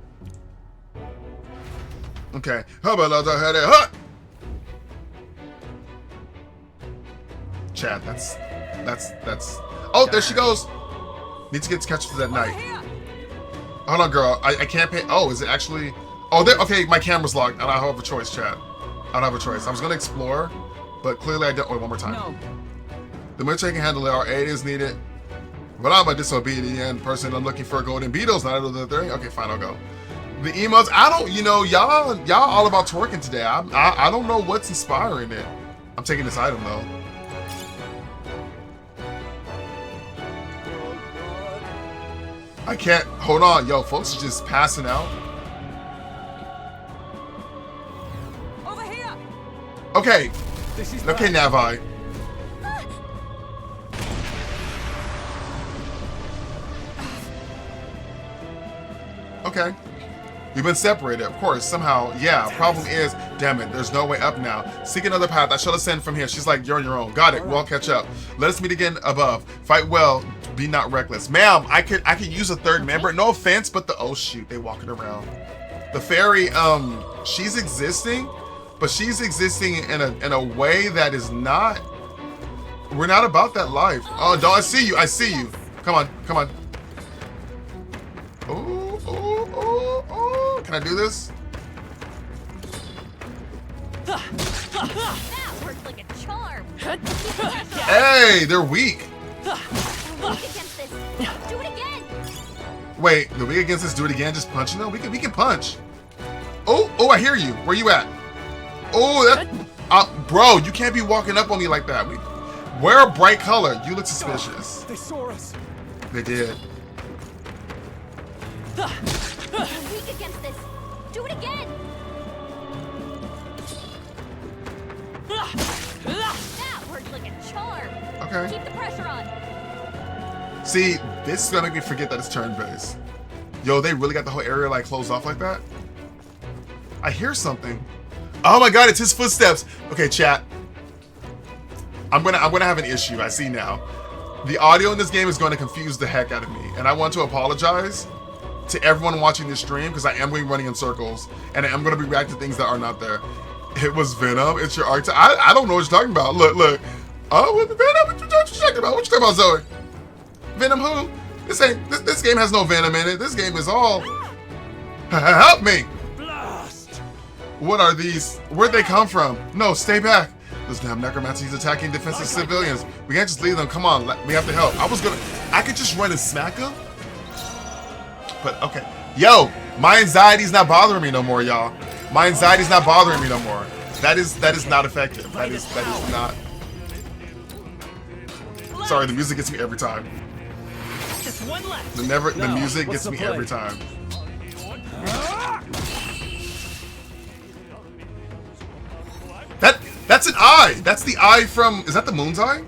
Okay. Chat. That's. Oh, there she goes. Need to get to catch up to that knight. Hold on, girl. I can't pay. Oh, is it actually? Oh, there. Okay, my camera's locked. I don't have a choice, chat. I don't have a choice. I was gonna explore, but clearly I don't. Wait, one more time. No. The military can handle it. Our aid is needed. But I'm a disobedient person. I'm looking for golden beetles. Not another thing. Okay, fine. I'll go. The emotes. I don't. You know, y'all all about twerking today. I don't know what's inspiring it. I'm taking this item though. I can't. Hold on, yo, folks are just passing out. Over here. Okay. Okay, Navi. Okay. We've been separated, of course, somehow. Yeah, problem is, damn it, there's no way up now. Seek another path. I shall ascend from here. She's like, you're on your own. Got it. We'll catch up. Let us meet again above. Fight well. Be not reckless. Ma'am, I could use a third member. No offense, but oh shoot, they walking around. The fairy, she's existing, but she's existing in a way that is not. We're not about that life. Oh, no, I see you. I see you. Come on, come on. Oh, oh, oh, oh. Can I do this? That worked like a charm. Hey, they're weak. Weak against this. Do it again. Wait, the weak against this. Do it again. Just punching them. We can punch. Oh, oh, I hear you. Where you at? Oh, that. Bro, you can't be walking up on me like that. Wear a bright color. You look suspicious. They saw us. They did. Weak against this. Do it again. That worked like a charm. Okay. Keep the pressure on. See, this is gonna make me forget that it's turn-based. Yo, they really got the whole area like closed off like that? I hear something. Oh my god, it's his footsteps. Okay, chat. I'm gonna have an issue. I see now. The audio in this game is going to confuse the heck out of me, and I want to apologize to everyone watching this stream because I am going to be running in circles, and I am going to be reacting to things that are not there. It was Venom. It's your art. I don't know what you're talking about. Look. Oh, what Venom? What you talking about? What you talking about, Zoe? Venom who? This game has no Venom in it. This game is all. Help me! Blast! What are these? Where'd they come from? No, stay back. Those damn necromancer, he's attacking defenseless civilians. We can't just leave them. Come on, we have to help. I could just run and smack him. But okay. Yo, my anxiety's not bothering me no more, y'all. My anxiety's not bothering me no more. That is not effective. That is not. Sorry, the music gets me every time. Just one left. The music gets me every time. That's an eye. That's the eye from. Is that the moon's eye?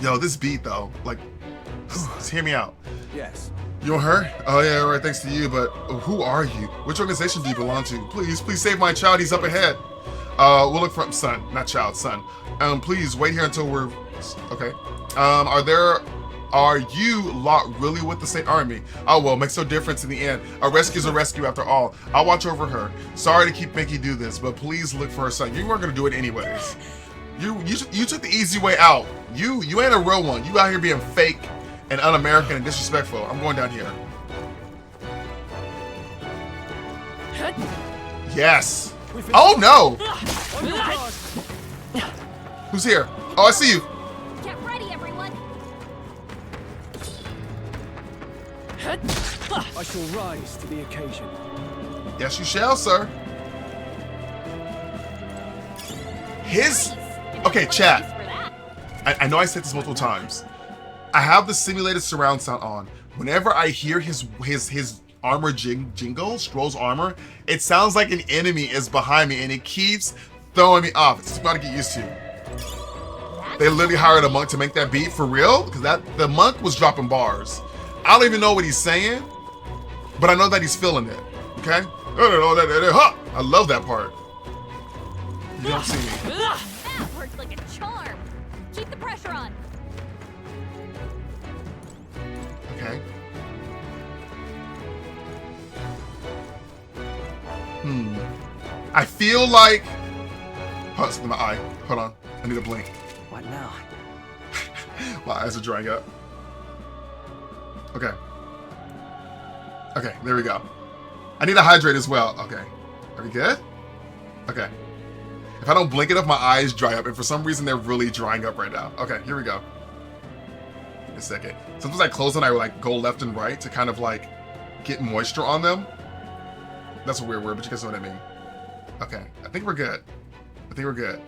Yo, this beat though, like, just hear me out. Yes. You want her? Oh yeah, right. Thanks to you, but who are you? Which organization do you belong to? Please save my child. He's up ahead. We'll look for son, not child, son. Please wait here until we're okay. Are you lot really with the same army? Oh well, makes no difference in the end. A rescue's a rescue after all. I'll watch over her. Sorry to keep making you do this, but please look for her son. You weren't gonna do it anyways. You took the easy way out. You ain't a real one. You out here being fake and un-American and disrespectful. I'm going down here. Yes. Oh no. Who's here? Oh, I see you. Get ready, everyone. I shall rise to the occasion. Yes, you shall, sir. Okay, chat. I know I said this multiple times. I have the simulated surround sound on. Whenever I hear his armor jingle, Stroll's armor, it sounds like an enemy is behind me, and it keeps throwing me off. It's about to get used to. They literally hired a monk to make that beat for real, because the monk was dropping bars. I don't even know what he's saying, but I know that he's feeling it. Okay? I love that part. You don't see me. That worked like a charm. Keep the pressure on. Okay. I feel like... Oh, it's in my eye. Hold on. I need to blink. What now? My eyes are drying up. Okay. Okay, there we go. I need to hydrate as well. Okay. Are we good? Okay. If I don't blink enough, my eyes dry up. And for some reason, they're really drying up right now. Okay, here we go. Give me a second. Sometimes I close and I like go left and right to kind of like get moisture on them. That's a weird word, but you guys know what I mean. Okay, I think we're good. I think we're good.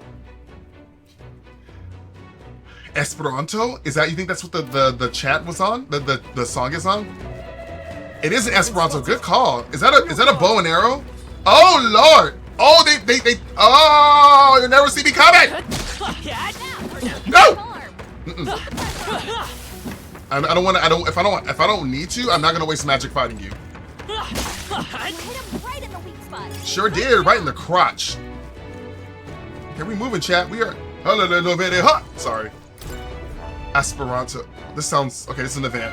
Esperanto? Is that, you think that's what the chat was on? The song is on? It is an Esperanto. Good call. Is that a bow and arrow? Oh Lord! Oh, they oh, you'll never see me coming! No! I don't want to. If I don't need to, I'm not gonna waste magic fighting you. Hit him right in the weak spot. Sure did, right in the crotch. Okay, we moving, chat. We are. Sorry. Esperanto. This sounds okay. This is an event.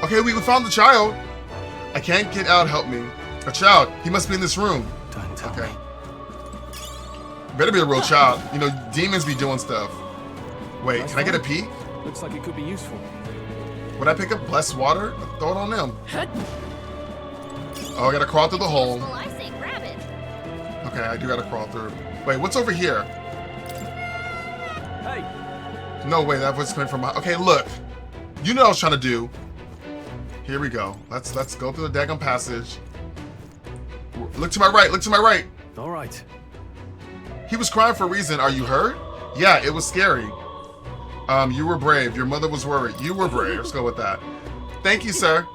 Okay, we found the child. I can't get out. Help me. A child. He must be in this room. Don't tell me. Better be a real child. You know, demons be doing stuff. Wait, can I get a peek? Looks like it could be useful. Would I pick up blessed water? Throw it on them. Oh, I gotta crawl through the hole. Well, I say grab it. Okay, I do gotta crawl through. Wait, what's over here? Hey. No way, that was coming from my... Okay, look. You know what I was trying to do. Here we go. Let's go through the daggone passage. Look to my right. Look to my right. All right. He was crying for a reason. Are you hurt? Yeah, it was scary. You were brave. Your mother was worried. You were brave. Let's go with that. Thank you, sir.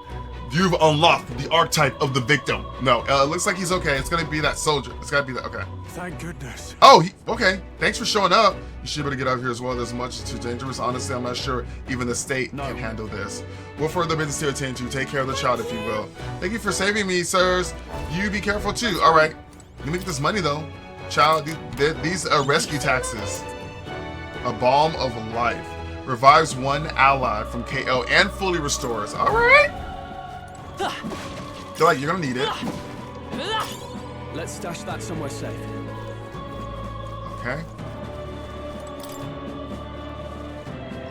You've unlocked the archetype of the victim. No, it looks like he's okay. It's gonna be that soldier. It's gotta be that. Okay. Thank goodness. Oh, okay. Thanks for showing up. You should be able to get out of here as well. There's much too dangerous. Honestly, I'm not sure even the state can handle this. We'll further business to attend to. Take care of the child, if you will. Thank you for saving me, sirs. You be careful too. All right. Let me get this money though. Child, these are rescue taxes. A balm of life. Revives one ally from KO and fully restores. All right. Feel like you're gonna need it. Let's stash that somewhere safe. Okay.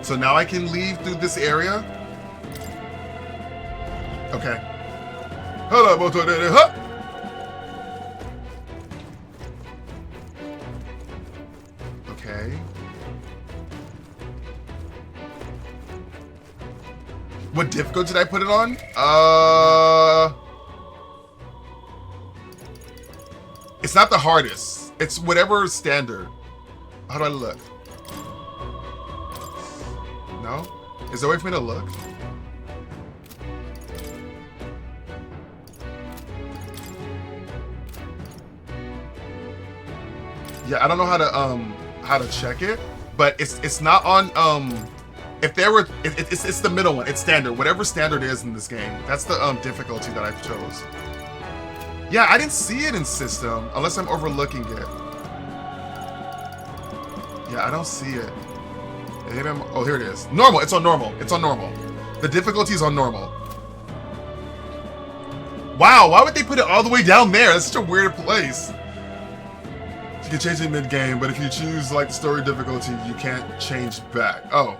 So now I can leave through this area. Okay. Okay. What difficulty did I put it on? It's not the hardest. It's whatever standard. How do I look? No? Is there a way for me to look? Yeah, I don't know how to check it, but it's not on if there were it's the middle one. It's standard. Whatever standard is in this game. That's the difficulty that I chose. Yeah, I didn't see it in system unless I'm overlooking it. Yeah, I don't see it. Oh, here it is. Normal. It's on normal. It's on normal. The difficulty is on normal. Wow, why would they put it all the way down there? That's such a weird place. You can change it mid-game, but if you choose like the story difficulty, you can't change back. Oh.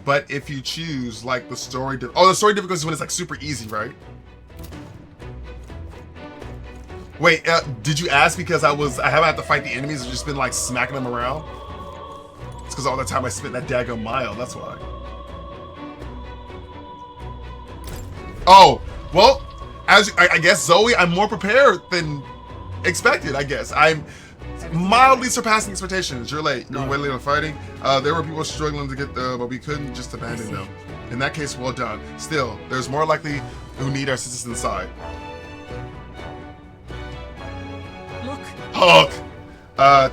But if you choose like the story the story difficulty is when it's like super easy, right? Wait, did you ask because I haven't had to fight the enemies? I've just been like smacking them around? It's because all the time I spent that daggone mile, that's why. Oh, well, as I guess, Zoe, I'm more prepared than expected, I guess. I'm mildly surpassing expectations. You're late. You're way late on fighting. There were people struggling to get there, but we couldn't just abandon them. In that case, well done. Still, there's more likely who need our assistance inside. Look. Hook!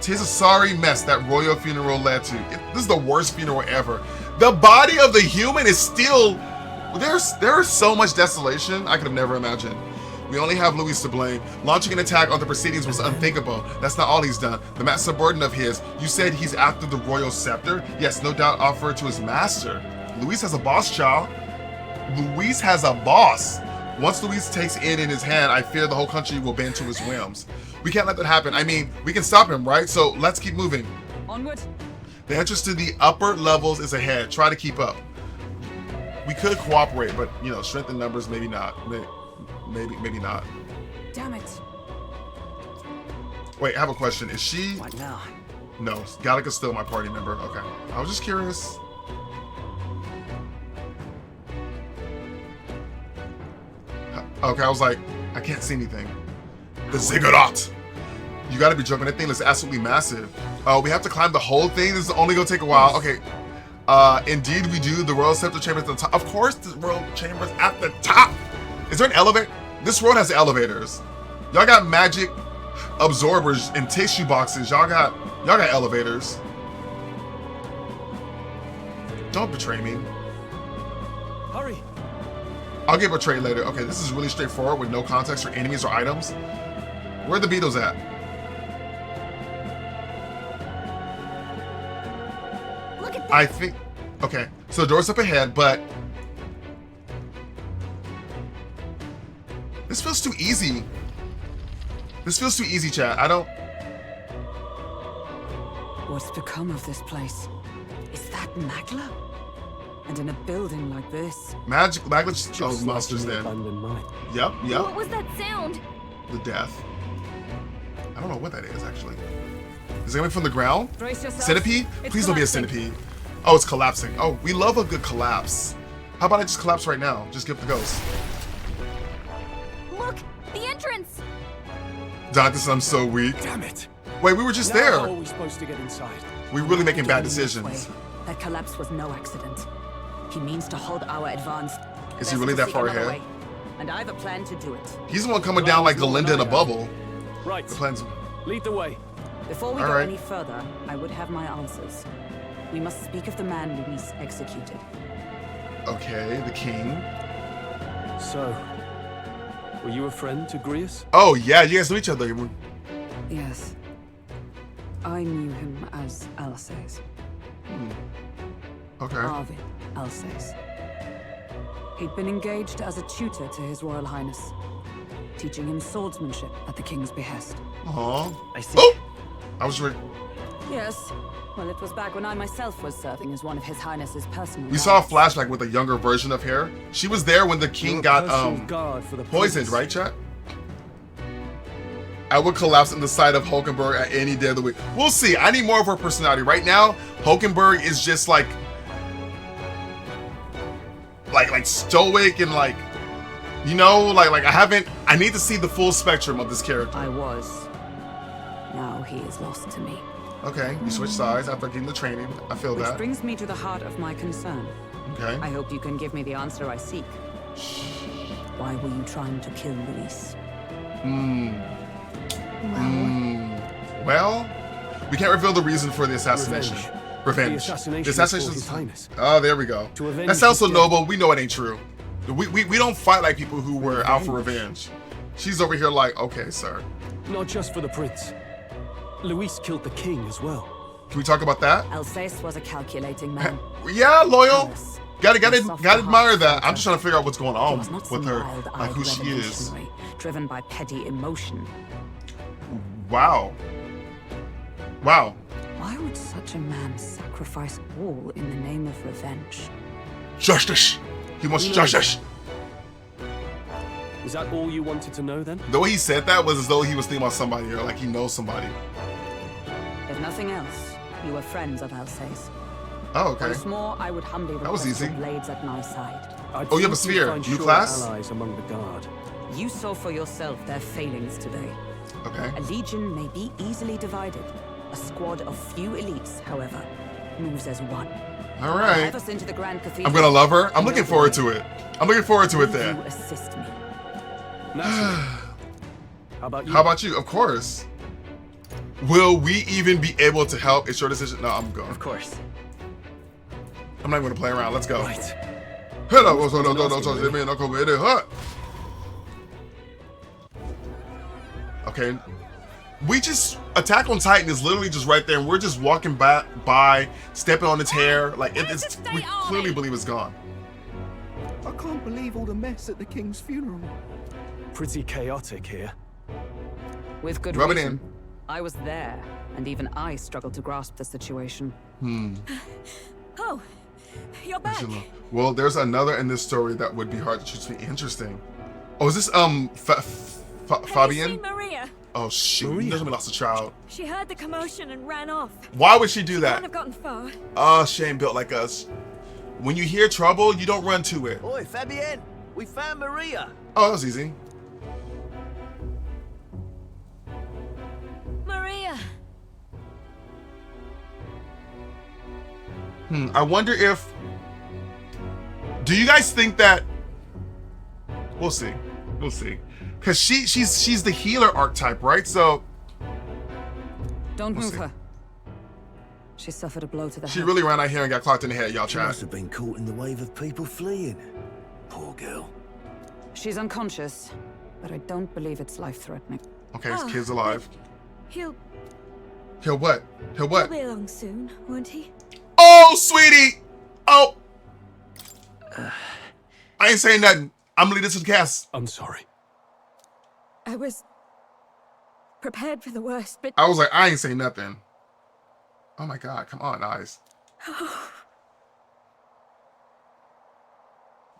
'Tis a sorry mess that royal funeral led to. This is the worst funeral ever. The body of the human is still... There's so much desolation I could have never imagined. We only have Luis to blame. Launching an attack on the proceedings was unthinkable. That's not all he's done. The master subordinate of his. You said he's after the royal scepter? Yes, no doubt offered to his master. Luis has a boss, child. Luis has a boss. Once Luis takes it in his hand, I fear the whole country will bend to his whims. We can't let that happen. I mean, we can stop him, right? So let's keep moving. Onward. The entrance to the upper levels is ahead. Try to keep up. We could cooperate, but you know, strength in numbers, maybe not. Maybe not. Damn it. Wait, I have a question. Is she? What now? No, Gallica's still my party member. Okay. I was just curious. Okay, I was like, I can't see anything. The ziggurat. You gotta be joking. That thing is absolutely massive. We have to climb the whole thing. This is only gonna take a while. Okay. Indeed we do. The royal scepter chamber at the top. Of course, the royal chamber's at the top. Is there an elevator? This road has elevators. Y'all got magic absorbers and tissue boxes. Y'all got elevators. Don't betray me. Hurry. I'll get betrayed later. Okay, this is really straightforward with no context for enemies or items. Where are the beetles at? Look at that. I think, okay, so the door's up ahead, but this feels too easy. This feels too easy, chat. I don't. What's become of this place? Is that Magla? And in a building like this? Magla just monsters then. Yep. What was that sound? The death. I don't know what that is, actually. Is it coming from the ground? Centipede? Please don't be a centipede. Oh, it's collapsing. Oh, we love a good collapse. How about I just collapse right now? Just give the ghost. Look, the entrance. Dantes, I'm so weak. Damn it. Wait, we were just there. How are we supposed to get inside? We're really making bad decisions. That collapse was no accident. He means to hold our advance. Is he really that far ahead? And I have a plan to do it. He's the one coming down like Galinda in a bubble. Right. The plan's... Lead the way. Before we go any further, I would have my answers. We must speak of the man Luis executed. Okay, the king. So, were you a friend to Grius? Oh yeah, you guys know each other. Yes. I knew him as Alsace. Okay. Arvid Alsace. He'd been engaged as a tutor to His Royal Highness, teaching him swordsmanship at the king's behest. Aww. I see. Oh! I was ready. Yes. Well, it was back when I myself was serving as one of His Highness's personal We saw a flashback with a younger version of her. She was there when the king got poisoned, right, chat? I would collapse in the sight of Hulkenberg at any day of the week. We'll see. I need more of her personality. Right now, Hulkenberg is just like stoic and like, you know, like I need to see the full spectrum of this character. I was. Now he is lost to me. Okay, you switch sides after getting the training. I feel that. Which brings me to the heart of my concern. Okay. I hope you can give me the answer I seek. Why were you trying to kill Luis? Well, we can't reveal the reason for the assassination. Revenge. The assassination of His Highness. Oh, there we go. That sounds so noble. We know it ain't true. We don't fight like people who were out for revenge. She's over here like, okay, sir. Not just for the prince. Luis killed the king as well. Can we talk about that? Alsace was a calculating man. Yeah, loyal. Gotta admire that. I'm just trying to figure out what's going on with her, like who she is. Driven by petty emotion. Wow. Wow. Why would such a man sacrifice all in the name of revenge? Justice. He wants justice. Is that all you wanted to know then? The way he said that was as though he was thinking about somebody or like he knows somebody. If nothing else, you were friends of Alsace. Oh, okay. Once more, I would humbly That was request easy. your blades at my side. I'd Oh, you have a think you'd sphere. find New sure class? allies among the guard. You saw for yourself their failings today. Okay. A legion may be easily divided. A squad of few elites, however, moves as one. All right. Drive us into the Grand Cathedral. I'm gonna love her. I'm looking forward to it. I'm looking forward to it Will there. you assist me? How about you? How about you? Of course. Will we even be able to help? It's your decision. No, I'm going. Of course. I'm not even gonna play around. Let's go. Right. Hello. Okay. We just Attack on Titan is literally just right there, and we're just walking by, stepping on its hair. Like it's we clearly believe it's gone. I can't believe all the mess at the king's funeral. Pretty chaotic here. With good Rub it reason. in. I was there, and even I struggled to grasp the situation. Oh, you're back. Well, there's another in this story that would be hard to choose to be interesting. Oh, is this Fabian? Seen Maria? Oh shoot! We lost a child. She heard the commotion and ran off. Why would she do Can't that? have gotten far. Oh, shame built like us. When you hear trouble, you don't run to it. Oi, Fabienne, we found Maria. Oh, that was easy. Maria. I wonder if. Do you guys think that? We'll see. We'll see. Cause she's the healer archetype, right? So. Don't We'll move see. her. She suffered a blow to the She head. really ran out here and got clocked in the head, y'all She chat. must have been caught in the wave of people fleeing. Poor girl. She's unconscious, but I don't believe it's life-threatening. Okay, his kid's alive. He'll He'll what? He'll what? be along soon, won't he? Oh, sweetie! Oh! I ain't saying nothing. I'm gonna leave this to the cast. I'm sorry. I was prepared for the worst, but I was like, I ain't saying nothing. Oh my god, come on, eyes.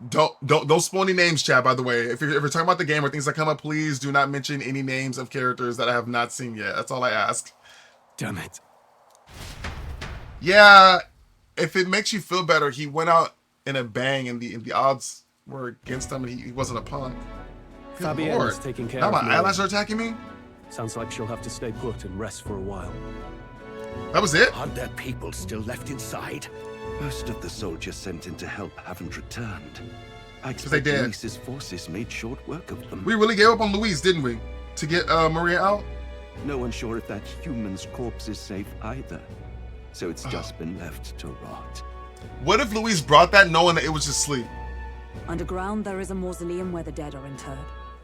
Don't spoil any names, chat, by the way. If you're talking about the game or things that come up, please do not mention any names of characters that I have not seen yet. That's all I ask. Damn it. Yeah, if it makes you feel better, he went out in a bang and the odds were against him and he wasn't a punk. Good Fabienne Lord. is taking care Now of my Maria. eyelashes are attacking me? Sounds like she'll have to stay put and rest for a while. That was it? Are there people still left inside? Most of the soldiers sent in to help haven't returned. I they expect dead. Luis's forces made short work of them. We really gave up on Louise, didn't we? To get Maria out? No one's sure if that human's corpse is safe either. So it's just been left to rot. What if Louise brought that knowing that it was just sleep? Underground, there is a mausoleum where the dead are interred.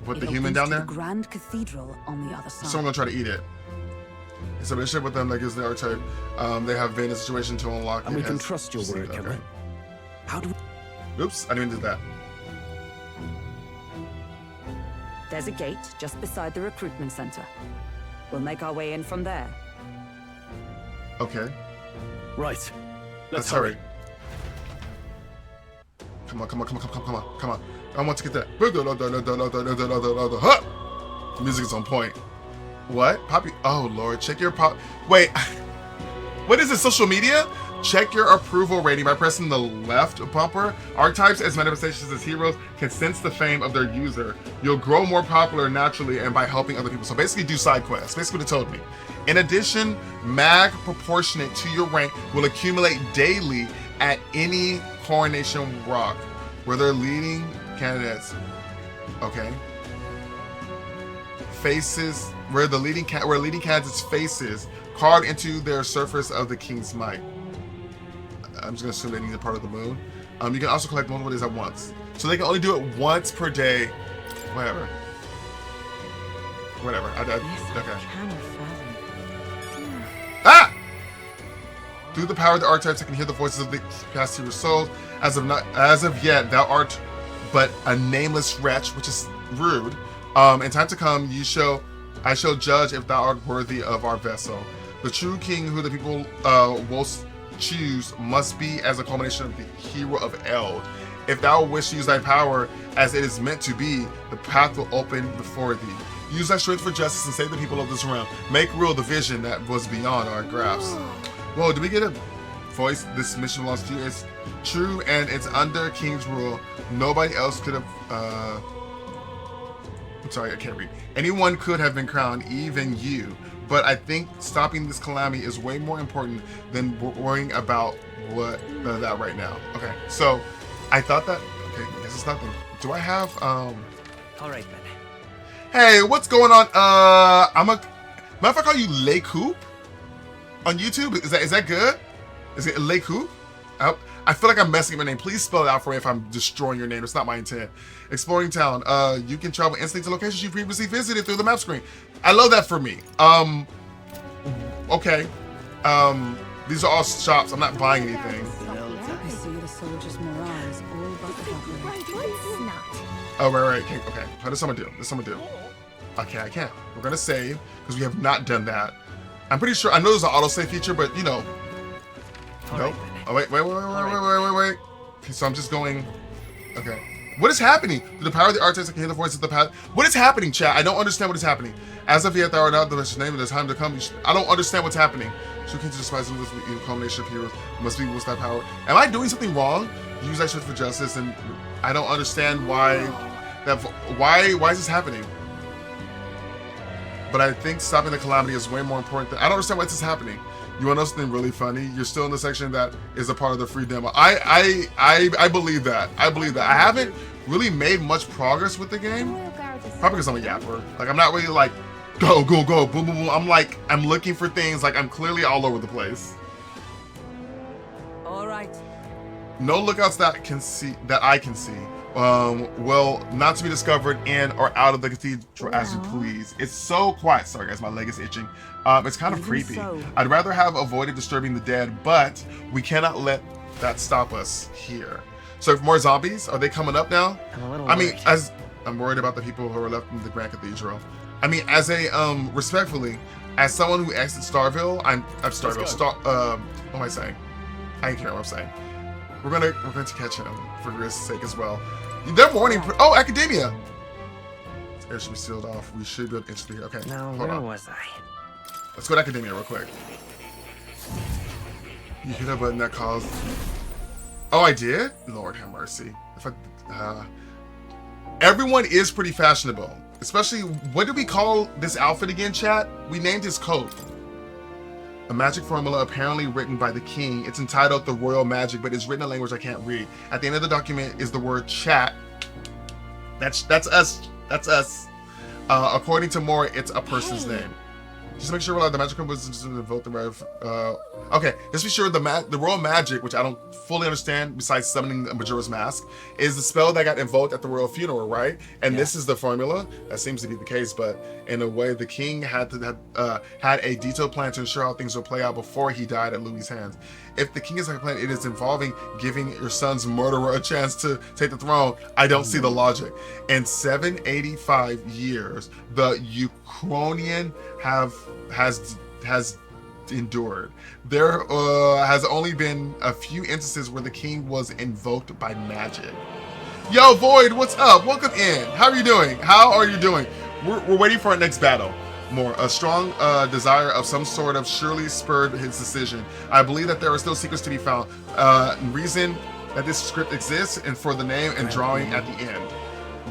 What, the It human opens down to there? The Grand Cathedral on the other side. Someone gonna try to eat it. It's a relationship with them that gives the archetype. They have been in a situation to unlock And it. we can as- trust your word, can we? How do we... Oops, I didn't even do that. There's a gate just beside the recruitment center. We'll make our way in from there. Okay. Right. Let's hurry. Come on. I want to get that. Huh! Music is on point. What? Poppy? Oh, Lord. Check your pop. Wait. What is it? Social media? Check your approval rating by pressing the left bumper. Archetypes as manifestations as heroes can sense the fame of their user. You'll grow more popular naturally and by helping other people. So basically do side quests. Basically what it told me. In addition, mag proportionate to your rank will accumulate daily at any coronation rock where they're leading candidates. Okay. Faces where leading candidates' faces carved into their surface of the king's might. I'm just gonna assume they need a part of the moon. You can also collect multiple days at once, so they can only do it once per day. Whatever. Okay. Ah! Through the power of the archetypes, I can hear the voices of the past hero souls. As of yet, thou art but a nameless wretch, which is rude. In time to come, I shall judge if thou art worthy of our vessel. The true king who the people will choose must be as a culmination of the hero of Eld. If thou wish to use thy power as it is meant to be, the path will open before thee. Use thy strength for justice and save the people of this realm. Make real the vision that was beyond our grasp. Whoa, did we get a voice? This mission belongs to you. It's true and it's under King's rule. Nobody else could have, I'm sorry, I can't read. Anyone could have been crowned, even you. But I think stopping this calamity is way more important than worrying about that right now. Okay, so I thought that, okay, I guess it's nothing. Do I have, All right, then. Hey, what's going on? Matter if I call you Le Coop on YouTube, is that good? Is it Le Coop? I feel like I'm messing up my name. Please spell it out for me if I'm destroying your name. It's not my intent. Exploring town. You can travel instantly to locations you previously visited through the map screen. I love that for me. Okay. These are all shops. I'm not buying anything. I see the soldiers' morale is all but evaporated. Oh, right. Okay. How does someone do? Okay, I can't. We're gonna save because we have not done that. I'm pretty sure. I know there's an autosave feature, but you know. Nope. Oh wait. Okay, so I'm just going. Okay. What is happening? Through the power of the artist, I can hear the voice of the path. What is happening, chat? I don't understand what is happening. As of yet, thou art not the name of this time to come. I don't understand what's happening. So continue to despise this culmination of heroes. Must be with that power. Am I doing something wrong? Use that strength for justice, and I don't understand why. Why is this happening? But I think stopping the calamity is way more important than. I don't understand why this is happening. You want to know something really funny? You're still in the section that is a part of the free demo. I believe that. I haven't really made much progress with the game. Probably because I'm a yapper. Like I'm not really like go, boom, boom, boom. I'm looking for things. Like I'm clearly all over the place. All right. No lookouts that I can see. Well, not to be discovered in or out of the cathedral as you please. It's so quiet. Sorry guys, my leg is itching. It's kind of creepy. I'd rather have avoided disturbing the dead, but we cannot let that stop us here. So if more zombies, are they coming up now? I mean, as I'm worried about the people who are left in the Grand Cathedral. I mean, as a respectfully, as someone who exits Starville, I'm Starville. What am I saying? I ain't care what I'm saying. We're going to catch him for Griz's sake as well. They're warning. Oh, Academia. This air should be sealed off. We should be able to enter here. Okay. Now, hold on. where was I? Let's go to Academia real quick. You hit a button that caused. Oh, I did? Lord have mercy. If everyone is pretty fashionable. Especially, what did we call this outfit again, chat? We named his coat. A magic formula apparently written by the king. It's entitled The Royal Magic, but it's written in a language I can't read. At the end of the document is the word chat. That's us. That's us. According to Moore, it's a person's name. Just make sure the magic was just to vote the right. Okay, just be sure the royal magic, which I don't fully understand, besides summoning a Majora's Mask, is the spell that got invoked at the royal funeral, right? And this is the formula. That seems to be the case, but in a way, the king had a detailed plan to ensure how things would play out before he died at Louis's hands. If the king is like a plan, it is involving giving your son's murderer a chance to take the throne. I don't see the logic. In 785 years, the Ukrainian has endured. There has only been a few instances where the king was invoked by magic. Yo, Void, what's up? Welcome in. How are you doing? We're waiting for our next battle. More. A strong desire of some sort of surely spurred his decision. I believe that there are still secrets to be found. Reason that this script exists and for the name and drawing at the end.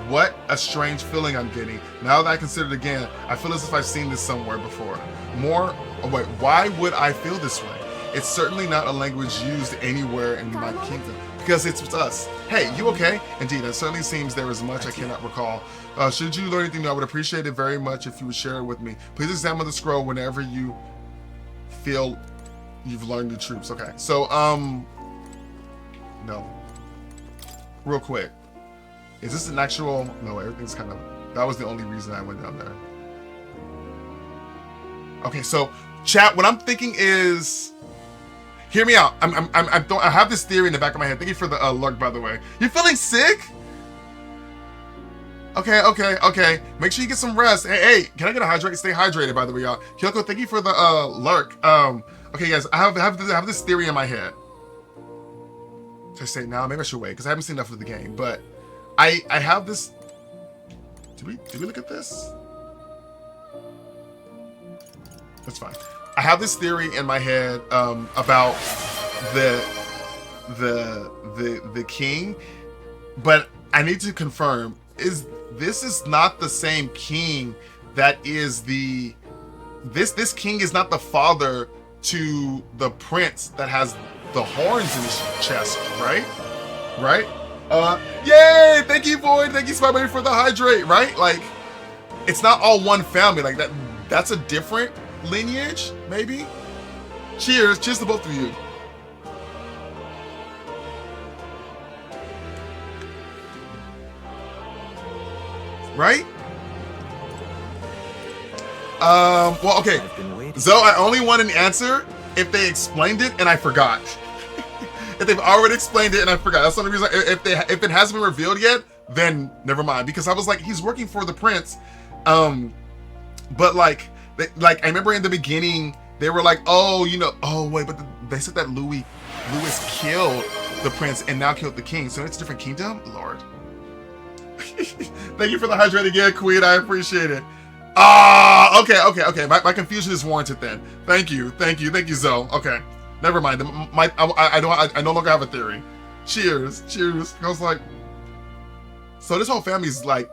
What a strange feeling I'm getting. Now that I consider it again, I feel as if I've seen this somewhere before. Why would I feel this way? It's certainly not a language used anywhere in my kingdom. Because it's with us. Hey, you okay? Indeed, it certainly seems there is much I cannot recall. Should you learn anything new, I would appreciate it very much if you would share it with me. Please examine the scroll whenever you feel you've learned new troops. Okay, so, no. Real quick. Is this an actual... No, everything's kind of... That was the only reason I went down there. Okay, so, chat, what I'm thinking is... Hear me out. I have this theory in the back of my head. Thank you for the lurk, by the way. You feeling sick? Okay. Make sure you get some rest. Hey, can I get a hydrate? Stay hydrated, by the way, y'all. Kyoko, thank you for the lurk. Okay, guys, I have this theory in my head. Should I say now? Maybe I should wait because I haven't seen enough of the game. But I have this. Did we look at this? That's fine. I have this theory in my head about the king, but I need to confirm: this is not the same king that is the this king is not the father to the prince that has the horns in his chest, right? Right? Yay! Thank you, Void. Thank you, Spy Baby, for the hydrate. Right? Like, it's not all one family. Like that. That's a different lineage, maybe. Cheers! Cheers to both of you. Right? Well, okay. Zoe, I only want an answer if they explained it and I forgot. If they've already explained it and I forgot. That's the only reason. If it hasn't been revealed yet, then never mind. Because I was like, he's working for the prince. But like I remember in the beginning, they were like, oh, you know, oh wait, but they said that Louis killed the prince and now killed the king. So it's a different kingdom? Lord. Thank you for the hydrate again, Queen. I appreciate it. Okay. My confusion is warranted then. Thank you, Zoe. Okay, never mind. I no longer have a theory. Cheers. I was like, so this whole family's like,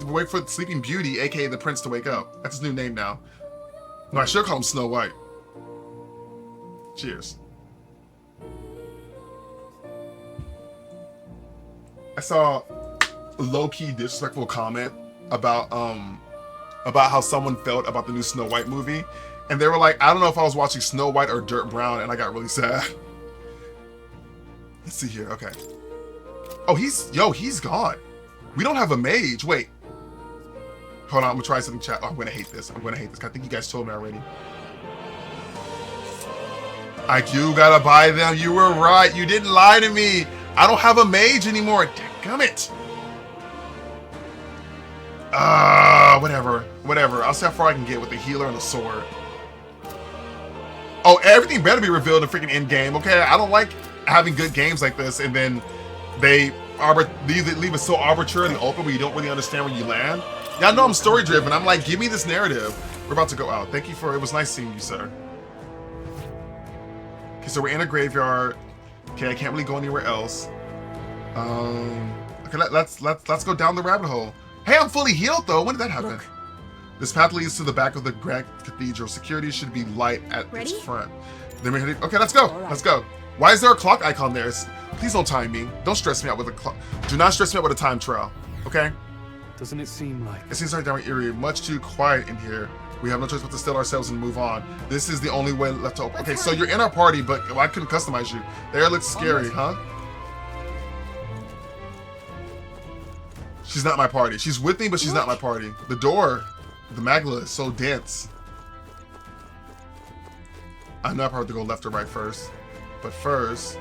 wait for Sleeping Beauty, aka the prince, to wake up. That's his new name now. No, I should call him Snow White. Cheers. I saw a low-key disrespectful comment about how someone felt about the new Snow White movie, and they were like, I don't know if I was watching Snow White or Dirt Brown, and I got really sad. Let's see here. Okay. Oh, he's gone. We don't have a mage. Wait. Hold on, I'm gonna try something chat. Oh, I'm gonna hate this. I think you guys told me already. I do gotta buy them. You were right. You didn't lie to me. I don't have a mage anymore. Dadgummit. Whatever. I'll see how far I can get with the healer and the sword. Oh, everything better be revealed in freaking end game, okay? I don't like having good games like this and then they leave it so arbitrary and open where you don't really understand where you land. Y'all know I'm story driven. I'm like, give me this narrative. We're about to go out. Thank you it was nice seeing you, sir. Okay, so we're in a graveyard. Okay, I can't really go anywhere else. Okay, let's go down the rabbit hole. Hey, I'm fully healed though. When did that happen? Look. This path leads to the back of the Grand Cathedral. Security should be light at its front. Okay, let's go. Right. Let's go. Why is there a clock icon there? Please don't time me. Don't stress me out with a clock. Do not stress me out with a time trial. Okay? Doesn't it seem like... It seems like down eerie. Much too quiet in here. We have no choice but to still ourselves and move on. This is the only way left to open. Okay, so you're in our party, but I couldn't customize you. There looks scary, huh? She's not my party. She's with me, but she's not my party. The door, the magla is so dense. I know I probably have to go left or right first. But first...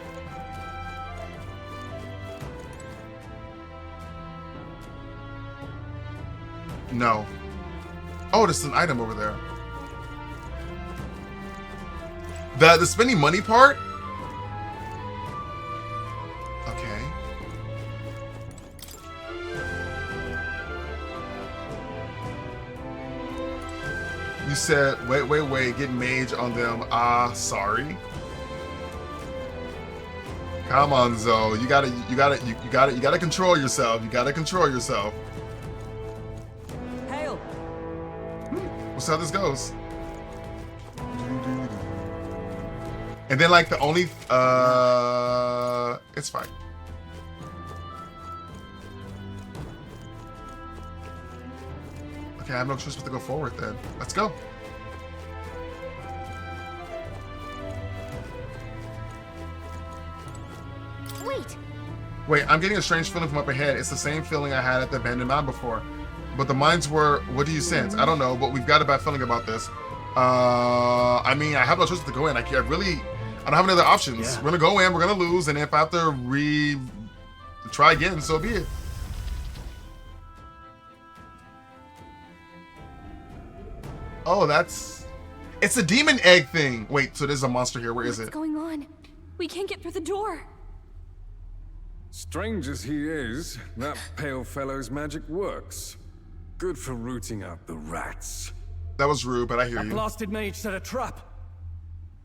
No. Oh, there's an item over there. The spending money part? Okay. You said, wait, get mage on them. Sorry. Come on, Zoe. You gotta control yourself. You gotta control yourself. Hail. We'll see how this goes. And then like the only it's fine. Okay, I have no choice but to go forward then. Let's go. Wait, I'm getting a strange feeling from up ahead. It's the same feeling I had at the abandoned mine before. But the mines were, what do you sense? I don't know, but we've got a bad feeling about this. I mean, I have no choice but to go in. I don't have any other options. Yeah. We're gonna go in, we're gonna lose, and if I have to try again, so be it. Oh, it's a demon egg thing. Wait, so there's a monster here. Where is it? What's going on? We can't get through the door. Strange as he is, that pale fellow's magic works. Good for rooting out the rats. That was rude, but I hear That you. blasted mage set a trap.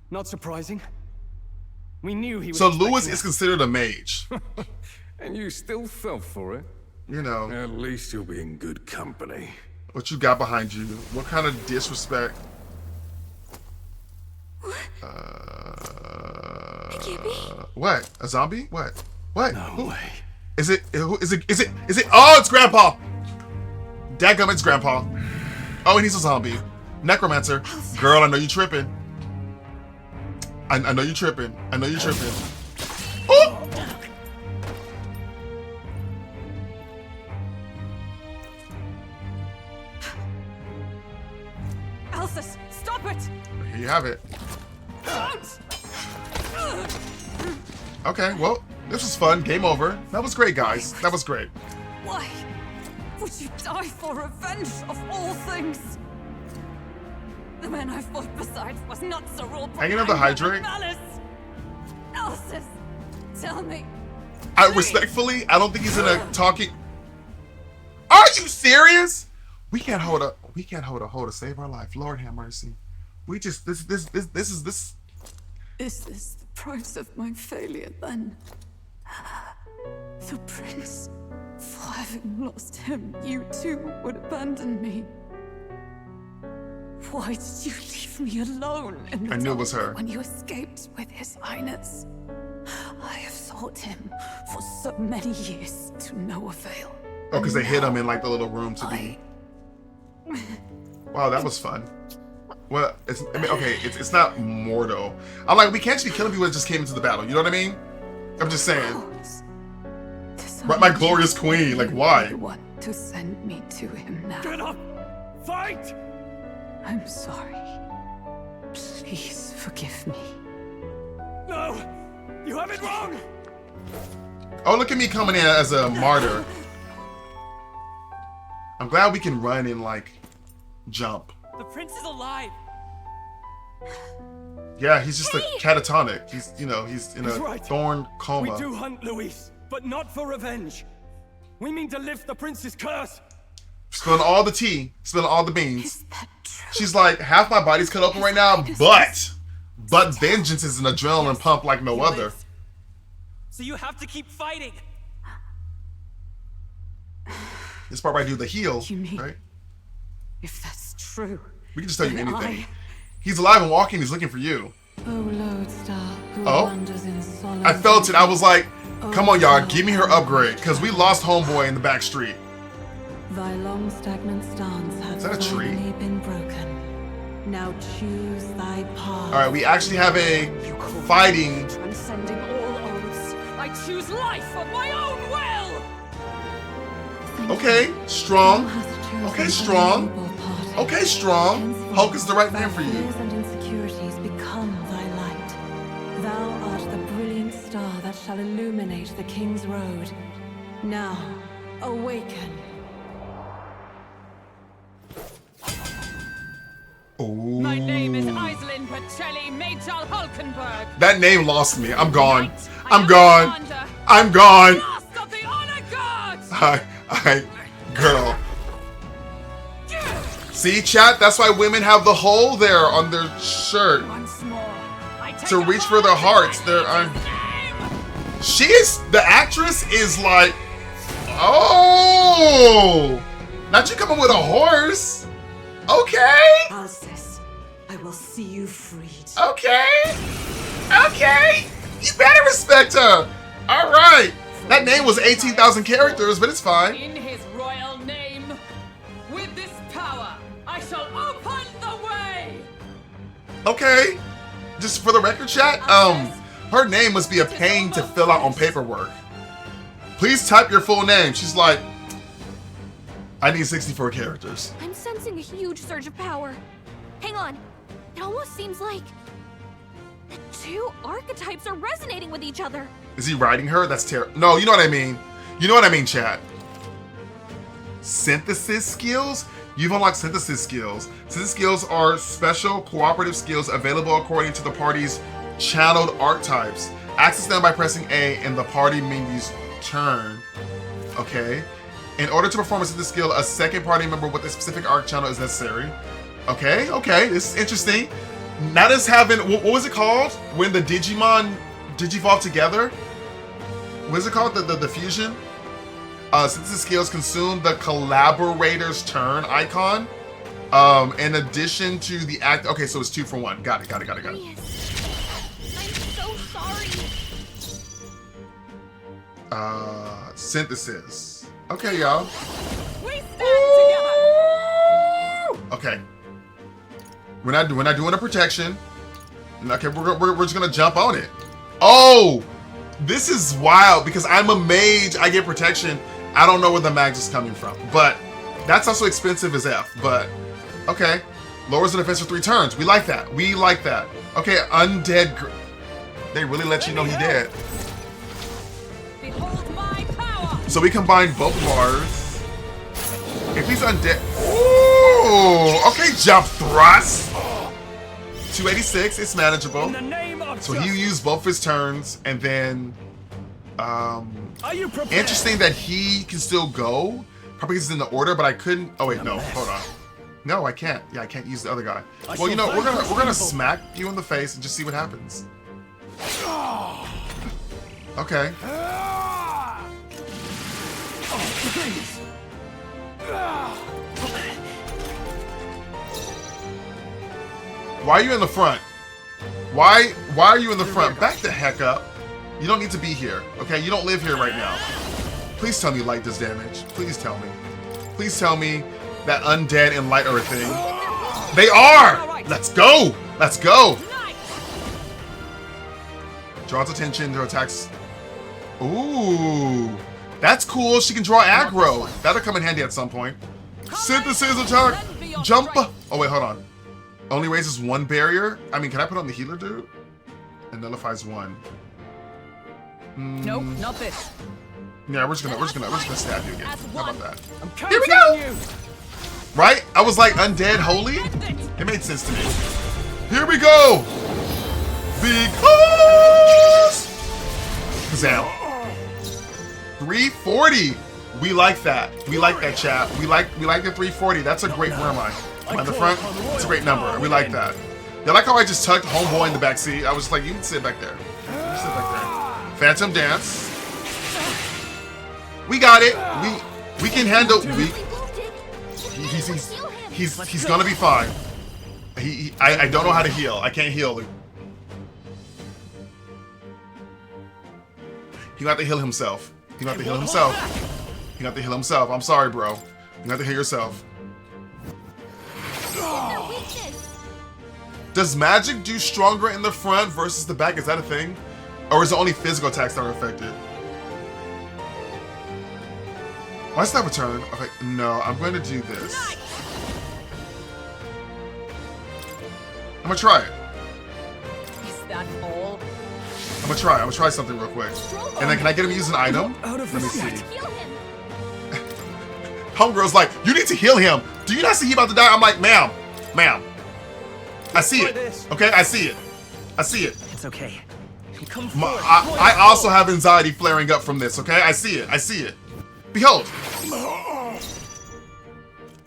Not surprising. We knew he was. So Lewis expecting is us. considered a mage. And you still fell for it? You know. At least you'll be in good company. What you got behind you? What kind of disrespect? What? A zombie? What? What? No way. Is it? Is it? Oh, it's Grandpa! Dadgum, it's Grandpa. Oh, and he's a zombie. Necromancer. Girl, I know you tripping. I know you tripping. I know you tripping. Oh! Alphys, stop it! Here you have it. Don't! Okay, well, this was fun. Game over. That was great, guys. That was great. Why would you die for revenge of all things? The man I fought beside was not so ruled by Hanging up the anger hydrate? and malice. Alphys, tell me. I respectfully, I don't think he's in a talking. Are you serious? We can't hold a hoe to save our life. Lord have mercy. We just this. Is this the price of my failure then? The prince, for having lost him, you too would abandon me. Why did you leave me alone in the I knew it was dark her. when you escaped with his highness? I have sought him for so many years to no avail. Oh, because they And hid him now in like the little room to be. Wow, that was fun. Well, it's not Mordo. I'm like, we can't just be killing people that just came into the battle. You know what I mean? I'm just saying. But my glorious queen, like, why? You want to send me to him now? Get up! Fight! I'm sorry. Please forgive me. No! You have it wrong! Oh, look at me coming in as a martyr. I'm glad we can run and like jump. The prince is alive! Yeah, he's just a catatonic. He's he's in a He's right. thorn coma. We do hunt Luis, but not for revenge. We mean to lift the prince's curse. Spilling all the tea, spilling all the beans. She's like, half my body's cut open right now, but vengeance is an adrenaline pump like no other. So you have to keep fighting. This part where I do the heal, right? If that's true, We can just tell you then anything. He's alive and walking. He's looking for you. Oh, Lodestar, who Oh. wanders in solace. I felt it. I was like, come on, y'all, give me her upgrade, because we lost homeboy in the back street. Thy long stagnant stance has that a tree? finally been broken. Now choose thy path. All right, we actually have a fighting. transcending all oaths, I choose life of my own will. Okay, strong. Okay, strong. Okay, strong. Hulk is the right man for you. Fears and insecurities become thy light. Thou art the brilliant star that shall illuminate the King's Road. Now, awaken. My name is Xalen Pacelli Majal Hulkenberg. That name lost me. I'm gone. I'm gone. I'm gone. Girl. See, chat? That's why women have the hole there on their shirt. To reach for their hearts. The actress is like, oh, not you coming with a horse. Okay. Alphys, I will see you freed. Okay. Okay. You better respect her. All right. That name was 18,000 characters, but it's fine. In his royal name, with this power, I shall open the way. Okay. Just for the record, chat, her name must be a pain to fill out on paperwork. Please type your full name. She's like, I need 64 characters. I'm sensing a huge surge of power. Hang on. It almost seems like the two archetypes are resonating with each other. Is he riding her? That's terrible. No, you know what I mean. You know what I mean, chat. Synthesis skills? You've unlocked synthesis skills. Synthesis skills are special cooperative skills available according to the party's channeled archetypes. Access them by pressing A in the party menu's turn. Okay. In order to perform a synthesis skill, a second party member with a specific arc channel is necessary. Okay, okay, this is interesting. Not as having, what was it called? When the Digimon digivolve together? What is it called? The fusion? Synthesis skills consume the collaborator's turn icon. In addition to the act, okay, so it's 2 for 1. Got it. I'm so sorry. Synthesis. Okay, y'all. We stand together. Okay. We're not doing a protection. Okay, we're just gonna jump on it. Oh, this is wild because I'm a mage. I get protection. I don't know where the mags is coming from, but that's also expensive as F. But okay, lowers the defense for 3 turns. We like that. We like that. Okay, undead. They really let you know he dead. Behold my power. So we combined both of ours. If he's undead. Ooh, okay, jump thrust. 286, it's manageable. So he used both his turns, and then interesting that he can still go. Probably because it's in the order, but I couldn't. Oh wait, no, hold on. No, I can't. Yeah, I can't use the other guy. Well, you know, we're gonna smack you in the face and just see what happens. Okay. Why are you in the front? Why are you in the front? Back the heck up. You don't need to be here, okay? You don't live here right now. Please tell me light does damage. Please tell me. Please tell me that undead and light are a thing. They are! Let's go! Let's go! Draws attention to attacks. Ooh. That's cool. She can draw aggro. That'll come in handy at some point. Synthesis attack! Jump! Oh wait, hold on. Only raises 1 barrier? I mean, can I put on the healer dude? It nullifies 1. Nope, not this. Yeah, we're just gonna stab you again. How about that? Here we go! Right? I was like undead holy? It made sense to me. Here we go! Because Kazam. 340! We like that. We like that, chat. We like the 340. That's a great, where am I? Am I in the front? It's a great number. We like that. You like how I just tucked homeboy in the back seat? I was like, you can sit back there. You can sit back there. Phantom dance. We got it. We can handle. He's gonna be fine. I don't know how to heal. I can't heal him. He got to heal himself. He got to heal himself. He got to heal himself. I'm sorry, bro. You got to heal yourself. Does magic do stronger in the front versus the back? Is that a thing? Or is it only physical attacks that are affected? Why is that return? Okay, no, I'm going to do this. I'm going to try it. Is that all? I'm going to try something real quick. And then can I get him to use an item? Let me see. Homegirl's like, you need to heal him. Do you not see he about to die? I'm like, ma'am. I see it. Okay, I see it. It's okay. I also have anxiety flaring up from this, okay? I see it. Behold.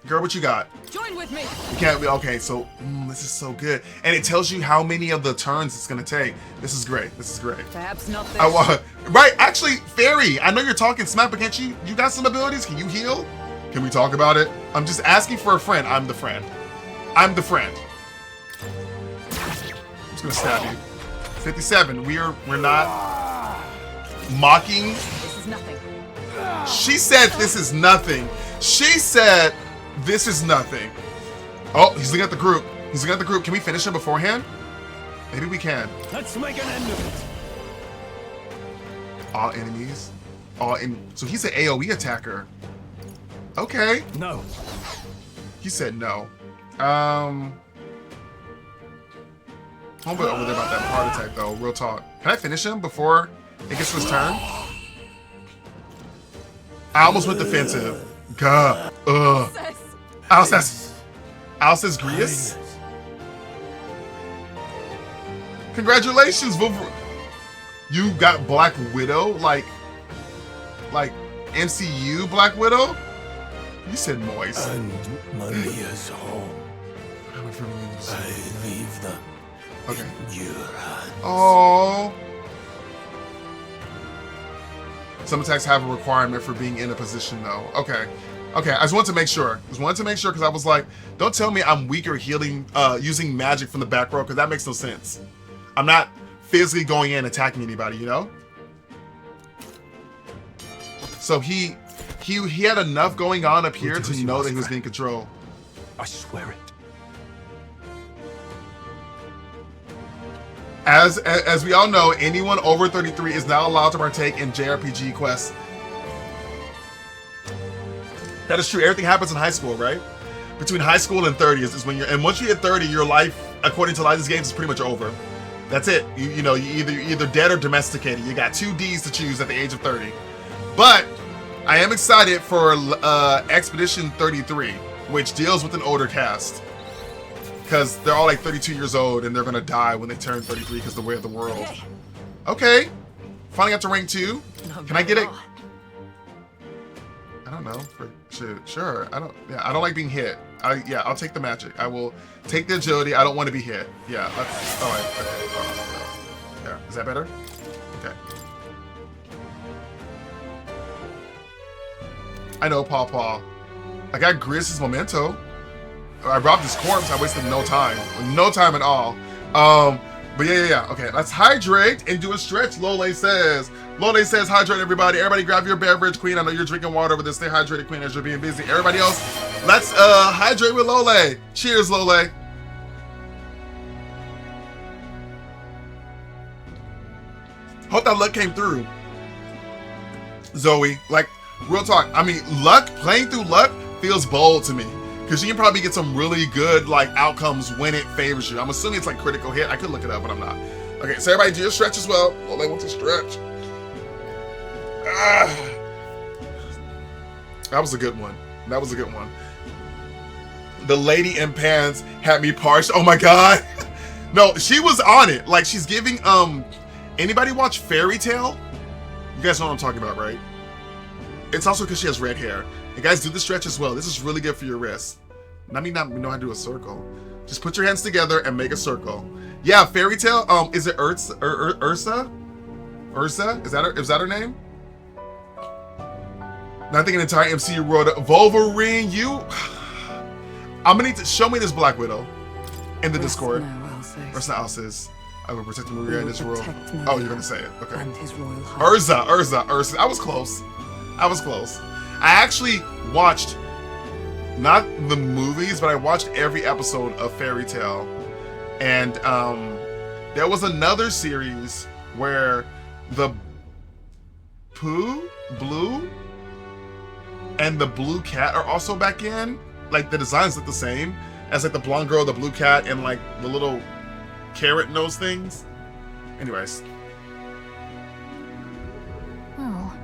Girl, what you got? Join with me. You can't be, okay, so this is so good. And it tells you how many of the turns it's gonna take. This is great. Perhaps not this. Right, actually, Fairy, I know you're talking smack, but can't you got some abilities? Can you heal? Can we talk about it? I'm just asking for a friend. I'm the friend. I'm just gonna stab you. 57. We're not mocking. This is nothing. She said this is nothing. Oh, he's looking at the group. Can we finish him beforehand? Maybe we can. Let's make an end of it. All enemies. So he's an AoE attacker. Okay. No. He said no. Homeboy over there about that heart attack though, real talk. Can I finish him before it gets to his turn? I almost went defensive. God. Alsace Grius. Congratulations, Wolverine. You got Black Widow, like like MCU Black Widow? You said moist. And Maria's home. I leave them in your hands. Oh. Some attacks have a requirement for being in a position, though. Okay. Okay, I just wanted to make sure. Because I was like, don't tell me I'm weaker healing, using magic from the back row, because that makes no sense. I'm not physically going in attacking anybody, you know? So he had enough going on up here to know that he was being controlled. I swear it. As we all know, anyone over 33 is not allowed to partake in JRPG quests. That is true. Everything happens in high school, right? Between high school and 30 is when you're, and once you hit 30, your life, according to a lot of these games, is pretty much over. That's it. You know, you're either dead or domesticated. You got 2 Ds to choose at the age of 30. But I am excited for Expedition 33, which deals with an older cast. Because they're all like 32 years old and they're going to die when they turn 33 because of the way of the world. Okay. Finally got to rank 2. Can I get it? I don't know. Sure. I don't like being hit. I'll take the magic. I will take the agility. I don't want to be hit. Yeah. Let's. All right. Okay. There. Is that better? Okay. I know, Paw. I got Gris's memento. I robbed his corpse. I wasted no time. No time at all. But yeah. Okay, let's hydrate and do a stretch, Lole says. Lole says, hydrate everybody. Everybody grab your beverage, Queen. I know you're drinking water over there. Stay hydrated, Queen, as you're being busy. Everybody else, let's hydrate with Lole. Cheers, Lole. Hope that luck came through. Zoe, like, real talk. I mean, luck, playing through luck feels bold to me. Because you can probably get some really good, like, outcomes when it favors you. I'm assuming it's like critical hit. I could look it up, but I'm not. Okay, so everybody do your stretch as well. Lole wants to stretch. That was a good one. The lady in pants had me parched. Oh my god. No, she was on it. Like, she's giving, anybody watch Fairy Tale? You guys know what I'm talking about, right? It's also because she has red hair. And guys, do the stretch as well. This is really good for your wrists. Not know how to do a circle. Just put your hands together and make a circle. Yeah, Fairy Tale. Is it Ursa? Ursa? Is that her name? Now I think an entire MCU world. Wolverine, you. I'm gonna need to show me this Black Widow in the Discord. Rest now, sis. I will protect Maria in this world. Oh, you're gonna say it. Okay. And his royal heart. Ursa. I was close. I actually watched, not the movies, but I watched every episode of Fairy Tale. And there was another series where the Blue and the blue cat are also back in. Like, the designs look the same as like the blonde girl, the blue cat, and like the little carrot nose things. Anyways. Well,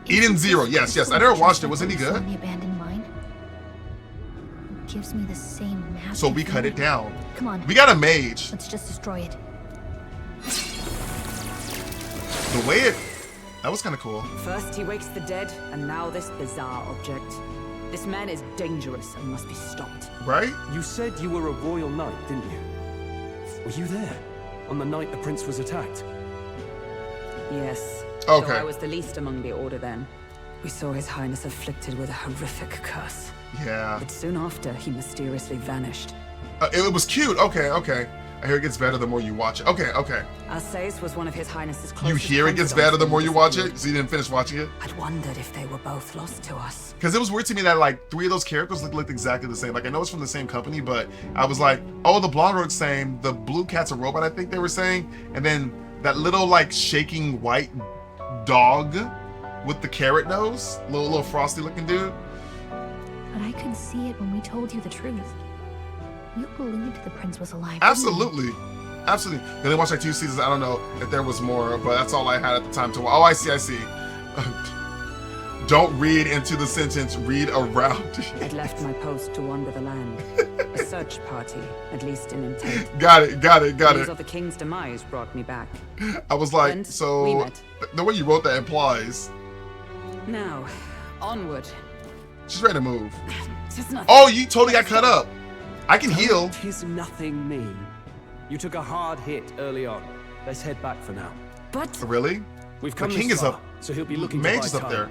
Eden Zero, yes. I never watched it. Was any good? The abandoned mine. It gives me the same massive So we cut it down. Come on. We got a mage. Let's just destroy it. The way it... That was kind of cool. First he wakes the dead, and now this bizarre object. This man is dangerous and must be stopped. Right? You said you were a royal knight, didn't you? Were you there on the night the prince was attacked? Yes. Okay. Though I was the least among the order then. We saw His Highness afflicted with a horrific curse. Yeah. But soon after, he mysteriously vanished. It was cute. Okay. I hear it gets better the more you watch it. Okay. Arceus was one of His Highness's closest You hear it gets better the more you watch it? So you didn't finish watching it? I'd wondered if they were both lost to us. Because it was weird to me that like 3 of those characters looked exactly the same. Like, I know it's from the same company, but I was like, oh, the blonde girl's same. The blue cat's a robot, I think they were saying. And then that little like shaking white dog with the carrot nose, little frosty looking dude. But I could see it when we told you the truth. You believed the prince was alive. Absolutely. I only watched like 2 seasons. I don't know if there was more, but that's all I had at the time to watch. Oh, I see. Don't read into the sentence, read around. I'd left my post to wander the land. A search party, at least in intent. Got it. News of the king's demise brought me back. I was like, And so we met. the way you wrote that implies Now, onward. She's ready to move. Tis nothing. Oh, you totally got cut up. I can heal. Tis nothing, me. You took a hard hit early on. Let's head back for now. But really? We've come the king this is far, up. so he'll be looking Mage to is buy up time. there.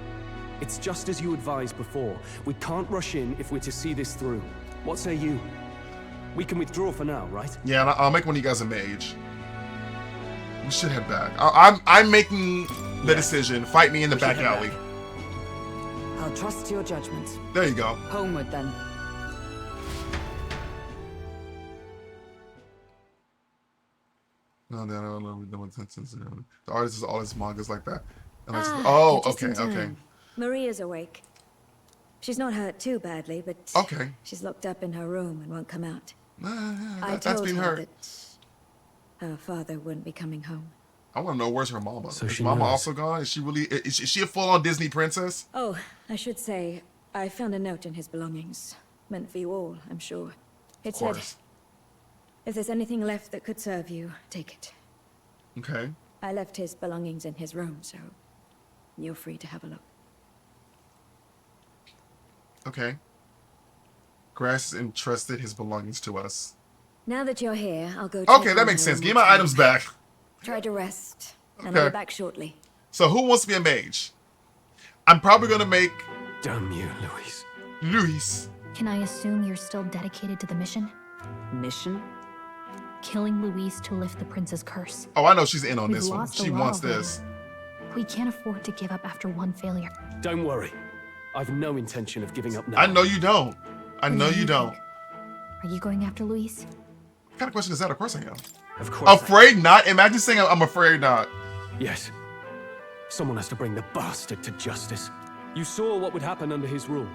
It's just as you advised before. We can't rush in if we're to see this through. What say you? We can withdraw for now, right? Yeah, and I'll make one of you guys a mage. We should head back. I'm making the decision. Fight me in the back alley. I'll trust your judgment. There you go. Homeward then. No, the artist is all his mangas like that. And that's, just okay, in time. okay. Maria's awake. She's not hurt too badly, but she's locked up in her room and won't come out. I told her that her father wouldn't be coming home. I want to know where's her mama. So is she mama knows. also gone? Is she really? Is she a full-on Disney princess? Oh, I should say, I found a note in his belongings. Meant for you all, I'm sure. It said, if there's anything left that could serve you, take it. Okay. I left his belongings in his room, so you're free to have a look. Okay. Grass has entrusted his belongings to us. Now that you're here, I'll go. Okay, that makes sense. Give me my items back. Try to rest, and Okay. I'll be back shortly. So who wants to be a mage? I'm probably gonna make. Damn you, Luis. Luis. Can I assume you're still dedicated to the mission? Mission? Killing Luis to lift the prince's curse. Oh, I know she's in on We've this one. lost a She lot wants already. this. We can't afford to give up after one failure. Don't worry. I've no intention of giving up now. I know you don't. I know you don't. Are you going after Luis? What kind of question is that? Of course I am. Of course. Afraid not? Imagine saying I'm afraid not. Yes. Someone has to bring the bastard to justice. You saw what would happen under his rule.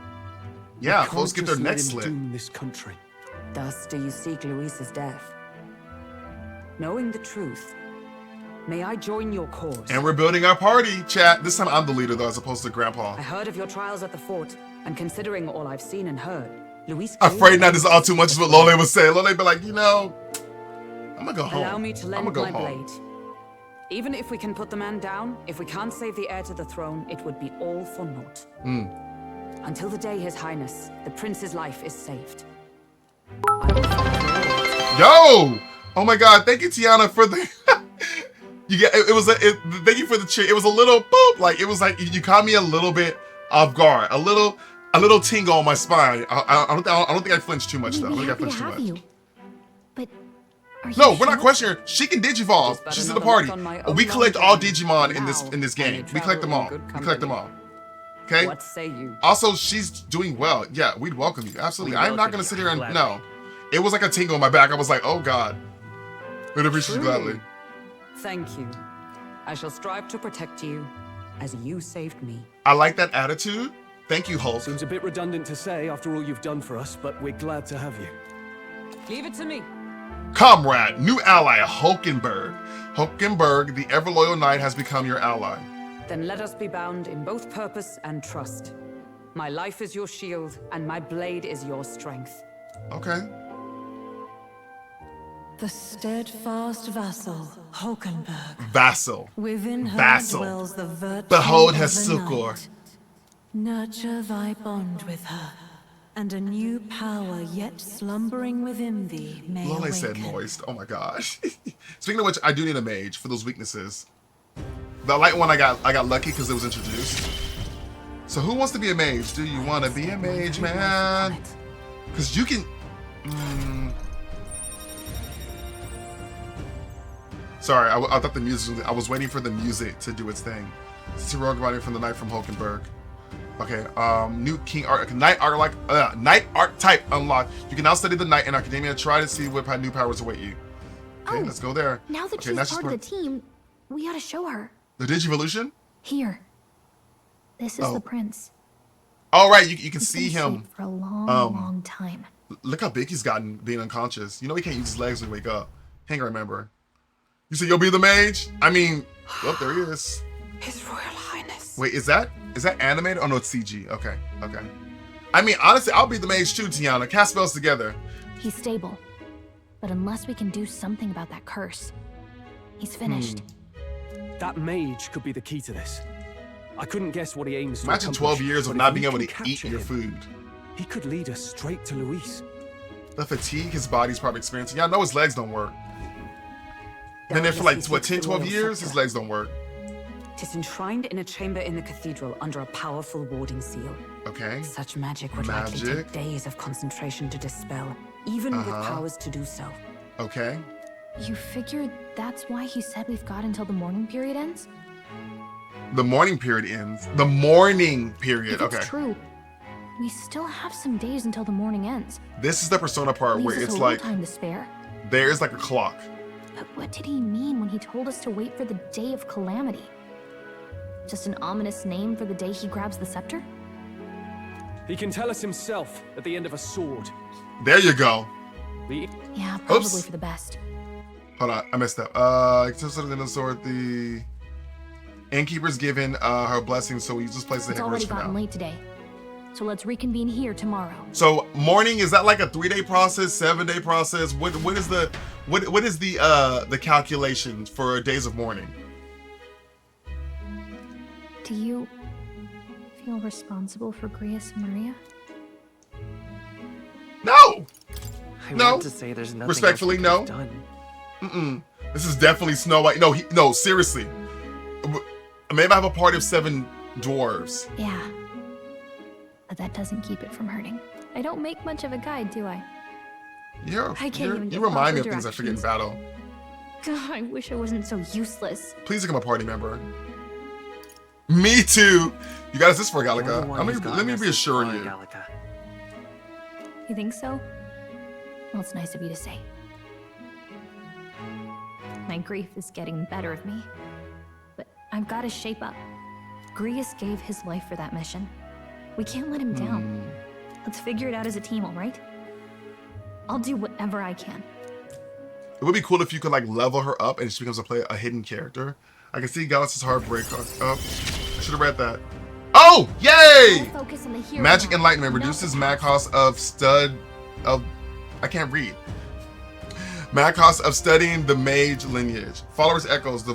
Yeah, We folks can't get their just let necks him slit. doom this country. Thus do you seek Luis's death. Knowing the truth, may I join your cause? And we're building our party, chat. This time I'm the leader, though, as opposed to Grandpa. I heard of your trials at the fort, and considering all I've seen and heard, Luis... Afraid not is all too much is what Lole was saying. Lole be like, you know, I'm gonna go home. Allow me to I'm lend gonna my go home. blade. Even if we can put the man down, if we can't save the heir to the throne, it would be all for naught. Until the day His Highness, the prince's life is saved. Yo! Oh my God! Thank you, Tiana, for the. You get it was a. Thank you for the cheer. It was a little boop. Like it was like you caught me a little bit off guard. A little tingle on my spine. I don't think I flinched too much though. I don't think I flinched too much. You. But are you No, we're sure? not questioning her. She can digivolve. She's at the party. We collect all Digimon in this game. We collect them all. We collect them all. Okay. What say you? Also, she's doing well. Yeah, we'd welcome you. Absolutely. I'm not gonna sit here and no. It was like a tingle in my back. I was like, oh God. We'd appreciate you gladly. Thank you. I shall strive to protect you as you saved me. I like that attitude. Thank you, Hulk. Seems a bit redundant to say after all you've done for us, but we're glad to have you. Leave it to me. Comrade, new ally, Hulkenberg. Hulkenberg, the ever loyal knight, has become your ally. Then let us be bound in both purpose and trust. My life is your shield, and my blade is your strength. Okay. The steadfast vassal, Hulkenberg. Vassal. Within her Vassal. dwells the virtue Behold of her a succor. knight. Nurture thy bond with her, and a new power yet slumbering within thee may Lole awaken. said moist. Oh my gosh. Speaking of which, I do need a mage for those weaknesses. The light one I got lucky because it was introduced. So who wants to be a mage? Do you want to be a mage, man? Because you can. Sorry, I thought the music. I was waiting for the music to do its thing. Heroic writing from the Knight from Hulkenberg. Okay, new King Art, Knight archetype unlocked. You can now study the Knight in Academia. Try to see what new powers await you. Okay, let's go there. Now that Okay, she's that's part just of the team, we ought to show her. the Digivolution. Here. This is the prince. All right, you can He's see been him. asleep for a long time. Look how big he's gotten being unconscious. You know he can't use his legs when he wake up. Hang on, remember. You said you'll be the mage? I mean, oh, there he is. His Royal Highness. Wait, is that animated? Oh no, it's CG. Okay. I mean, honestly, I'll be the mage too, Tiana. Cast spells together. He's stable. But unless we can do something about that curse, he's finished. That mage could be the key to this. I couldn't guess what he aims to Imagine accomplish, 12 years of but not if being we able can to eat capture your him, food. He could lead us straight to Luis. The fatigue his body's probably experiencing. Yeah, I know his legs don't work. Been there for like, what, 10, 12 years? His legs don't work. Tis enshrined in a chamber in the cathedral under a powerful warding seal. Okay. Such magic would likely take days of concentration to dispel, even with powers to do so. Okay. You figured that's why he said we've got until the mourning period ends? The mourning period ends. The mourning period. If it's true, we still have some days until the morning ends. This is the Persona part where it's like time to spare. There's like a clock. But what did he mean when he told us to wait for the day of calamity? Just an ominous name for the day he grabs the scepter? He can tell us himself at the end of a sword. There you go. Yeah, probably for the best. Hold on, I messed up. Just in the sword, the innkeeper's given her blessing, so we use this place to It's already gotten late today, so let's reconvene here tomorrow. So mourning, is that like a 3-day process, 7-day process? What is the calculation for days of mourning? Do you feel responsible for Grius and Maria? No. I want to say there's nothing Respectfully, no. Done. This is definitely Snow White. No, seriously. Maybe I have a party of 7 dwarves. Yeah. But that doesn't keep it from hurting. I don't make much of a guide, do I? You remind me of things I forget in battle. God, I wish I wasn't so useless. Please become a party member. Me too. You got us this for Gallica. Let me reassure you. You think so? Well, it's nice of you to say. My grief is getting the better of me. But I've got to shape up. Grius gave his life for that mission. We can't let him down. Let's figure it out as a team, all right? I'll do whatever I can. It would be cool if you could like level her up and she becomes a hidden character. I can see Galaxy's Heartbreak. I should have read that. Oh, yay! Magic Enlightenment reduces mag cost of I can't read. Mag cost of studying the mage lineage. Followers echoes. The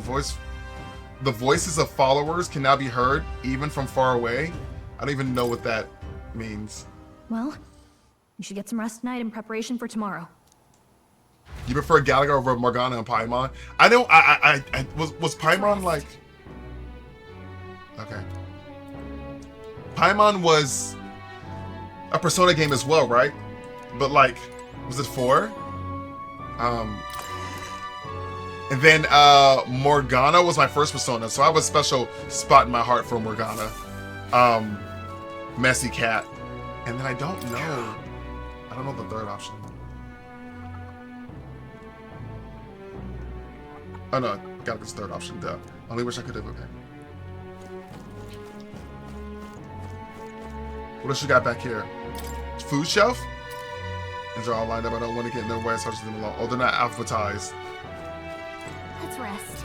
voices of followers can now be heard even from far away. I don't even know what that means. Well, you should get some rest tonight in preparation for tomorrow. You prefer Gallagher over Morgana and Paimon? I don't. Was Paimon like? Okay. Paimon was a Persona game as well, right? But like, was it 4? And then Morgana was my first Persona, so I have a special spot in my heart for Morgana. Messy Cat, and then I don't know the third option. Oh no, got this third option. Duh. I only wish I could have. Okay. What else you got back here? Food shelf? These are all lined up. I don't want to get in their way, so I just leave them alone. Oh, they're not alphabetized. Let's rest.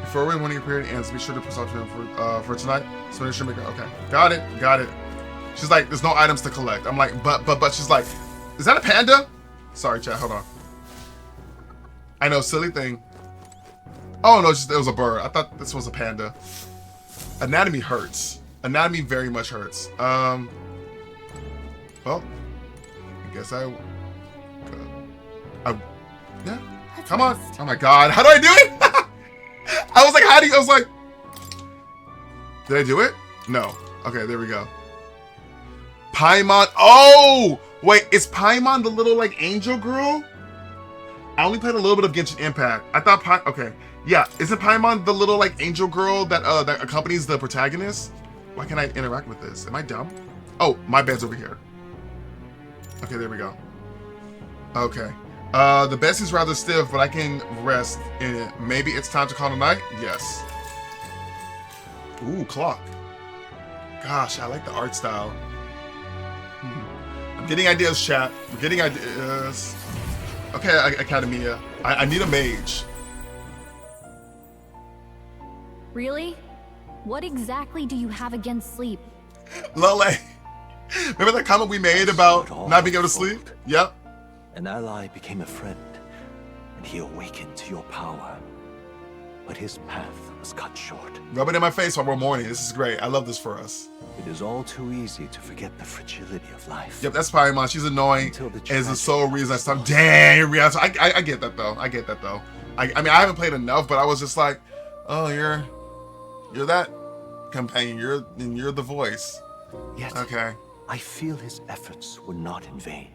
Before we when your period ends, be sure to post out for tonight. So make sure make okay. Got it. She's like, there's no items to collect. I'm like, but she's like, is that a panda? Sorry, chat. Hold on. I know, silly thing. Oh no, it was a bird. I thought this was a panda. Anatomy hurts. Anatomy very much hurts. Well, I guess yeah. Come on. Oh my god, how do I do it? I was like, I was like, did I do it? No. Okay, there we go. Paimon. Oh, wait, is Paimon the little like angel girl? I only played a little bit of Genshin Impact. I thought okay. Yeah, isn't Paimon the little like angel girl that that accompanies the protagonist? Why can't I interact with this? Am I dumb? Oh, my bed's over here. Okay, there we go. Okay. The bed is rather stiff, but I can rest in it. Maybe it's time to call it a night? Yes. Ooh, clock. Gosh, I like the art style. I'm getting ideas, chat. I'm getting ideas. Okay, Academia. I need a mage. Really? What exactly do you have against sleep? Lole. Remember that comment we made about not being able to sleep? Yep. An ally became a friend, and he awakened to your power. but his path was cut short. Rub it in my face while we're mourning. This is great. I love this for us. It is all too easy to forget the fragility of life. Yep, that's probably mine. She's annoying. Is the sole reason I stopped. Dang, I get that though. I get that though. I mean, I haven't played enough, but I was just like, oh, you're that companion. You're the voice. Yet, okay. I feel his efforts were not in vain.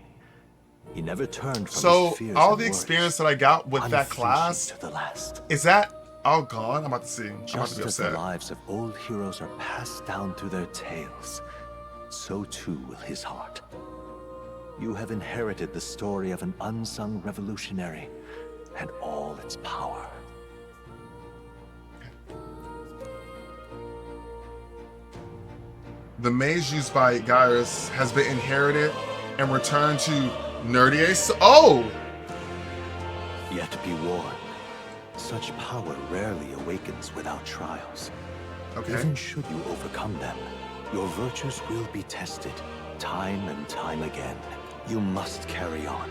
He never turned from so his fears all the words, experience that I got with that class to the last. Is that all gone? I'm about to see. I'm about Just to be as upset. the lives of old heroes are passed down through their tales, so too will his heart. You have inherited the story of an unsung revolutionary and all its power. The maze used by Gyrus has been inherited and returned to Nerdy Xalen. Oh! Yet be warned, such power rarely awakens without trials. Okay. Even should you overcome them, your virtues will be tested time and time again. You must carry on,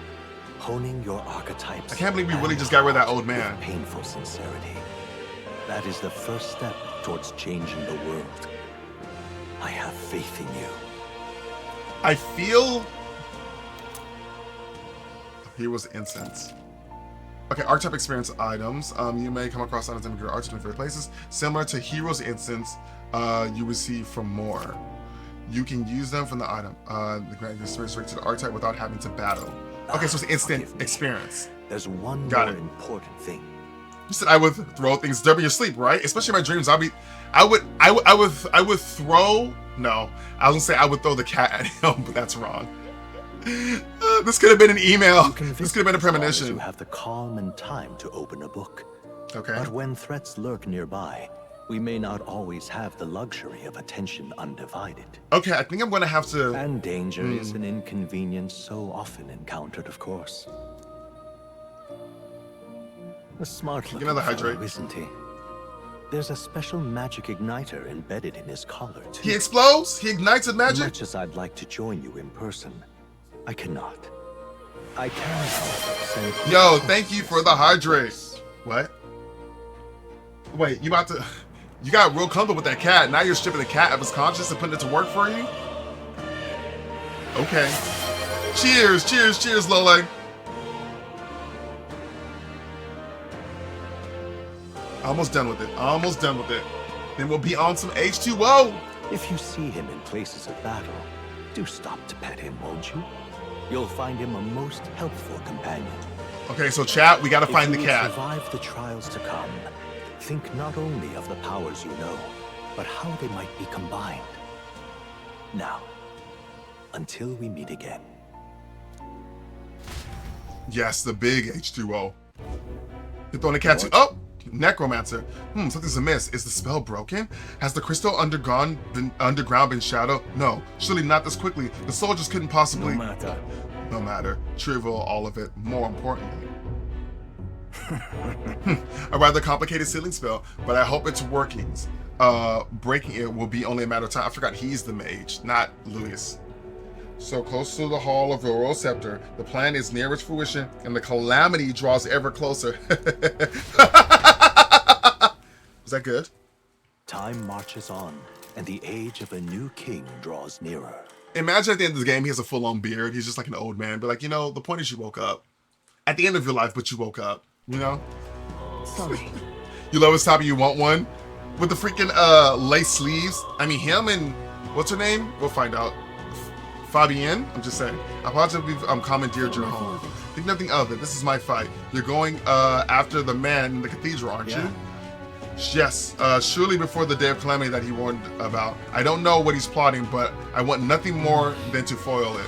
honing your archetypes. I can't believe we really just got rid of that old man. With painful sincerity. That is the first step towards changing the world. I have faith in you. I feel... Hero's Incense. Okay, archetype experience items. You may come across items in your archetype in various places. Similar to Hero's Incense, you receive from more. You can use them from the item. The grant experience rate to the archetype without having to battle. Okay, so it's instant experience. There's one more important thing. You said I would throw things during your sleep, right? Especially in my dreams. I would throw. No, I was gonna say I would throw the cat at him, but that's wrong. This could have been an email. This could have been a premonition. You have the calm and time to open a book. Okay. But when threats lurk nearby, we may not always have the luxury of attention undivided. Okay, I think I'm gonna have to. And danger is an inconvenience so often encountered, of course. A smart looking fellow, isn't he? There's a special magic igniter embedded in his collar, too. He explodes? He ignites with magic? As much as I'd like to join you in person, I cannot. I can, however, send... Yo, thank you for the hydrate. What? Wait, you about to... You got real comfortable with that cat. Now you're stripping the cat of his conscience and putting it to work for you? Okay. Cheers, cheers, cheers, Lole. Almost done with it. Almost done with it. Then we'll be on some H2O. If you see him in places of battle, do stop to pet him, won't you? You'll find him a most helpful companion. Okay, so chat, we gotta find the cat. If you survive the trials to come, think not only of the powers you know, but how they might be combined. Now, until we meet again. Yes, the big H2O. You're throwing the cat too. Oh! Necromancer. Something's amiss. Is the spell broken? Has the crystal underground been shadowed? No, surely not this quickly. The soldiers couldn't possibly. No matter. Trivial, all of it. More importantly. A rather complicated sealing spell, but I hope it's working. Breaking it will be only a matter of time. I forgot he's the mage, not Louis. So close to the Hall of the Royal Scepter, the plan is near its fruition, and the calamity draws ever closer. Is that good? Time marches on, and the age of a new king draws nearer. Imagine at the end of the game, he has a full-on beard. He's just like an old man. But like, you know, the point is you woke up. At the end of your life, but you woke up. You know? Sorry. You love his top and you want one? With the freaking lace sleeves. I mean, him and... What's her name? We'll find out. Fabienne? I'm just saying. I positively commandeered your home. Think nothing of it. This is my fight. You're going after the man in the cathedral, aren't you? Yes. Surely before the day of calamity that he warned about. I don't know what he's plotting, but I want nothing more than to foil it.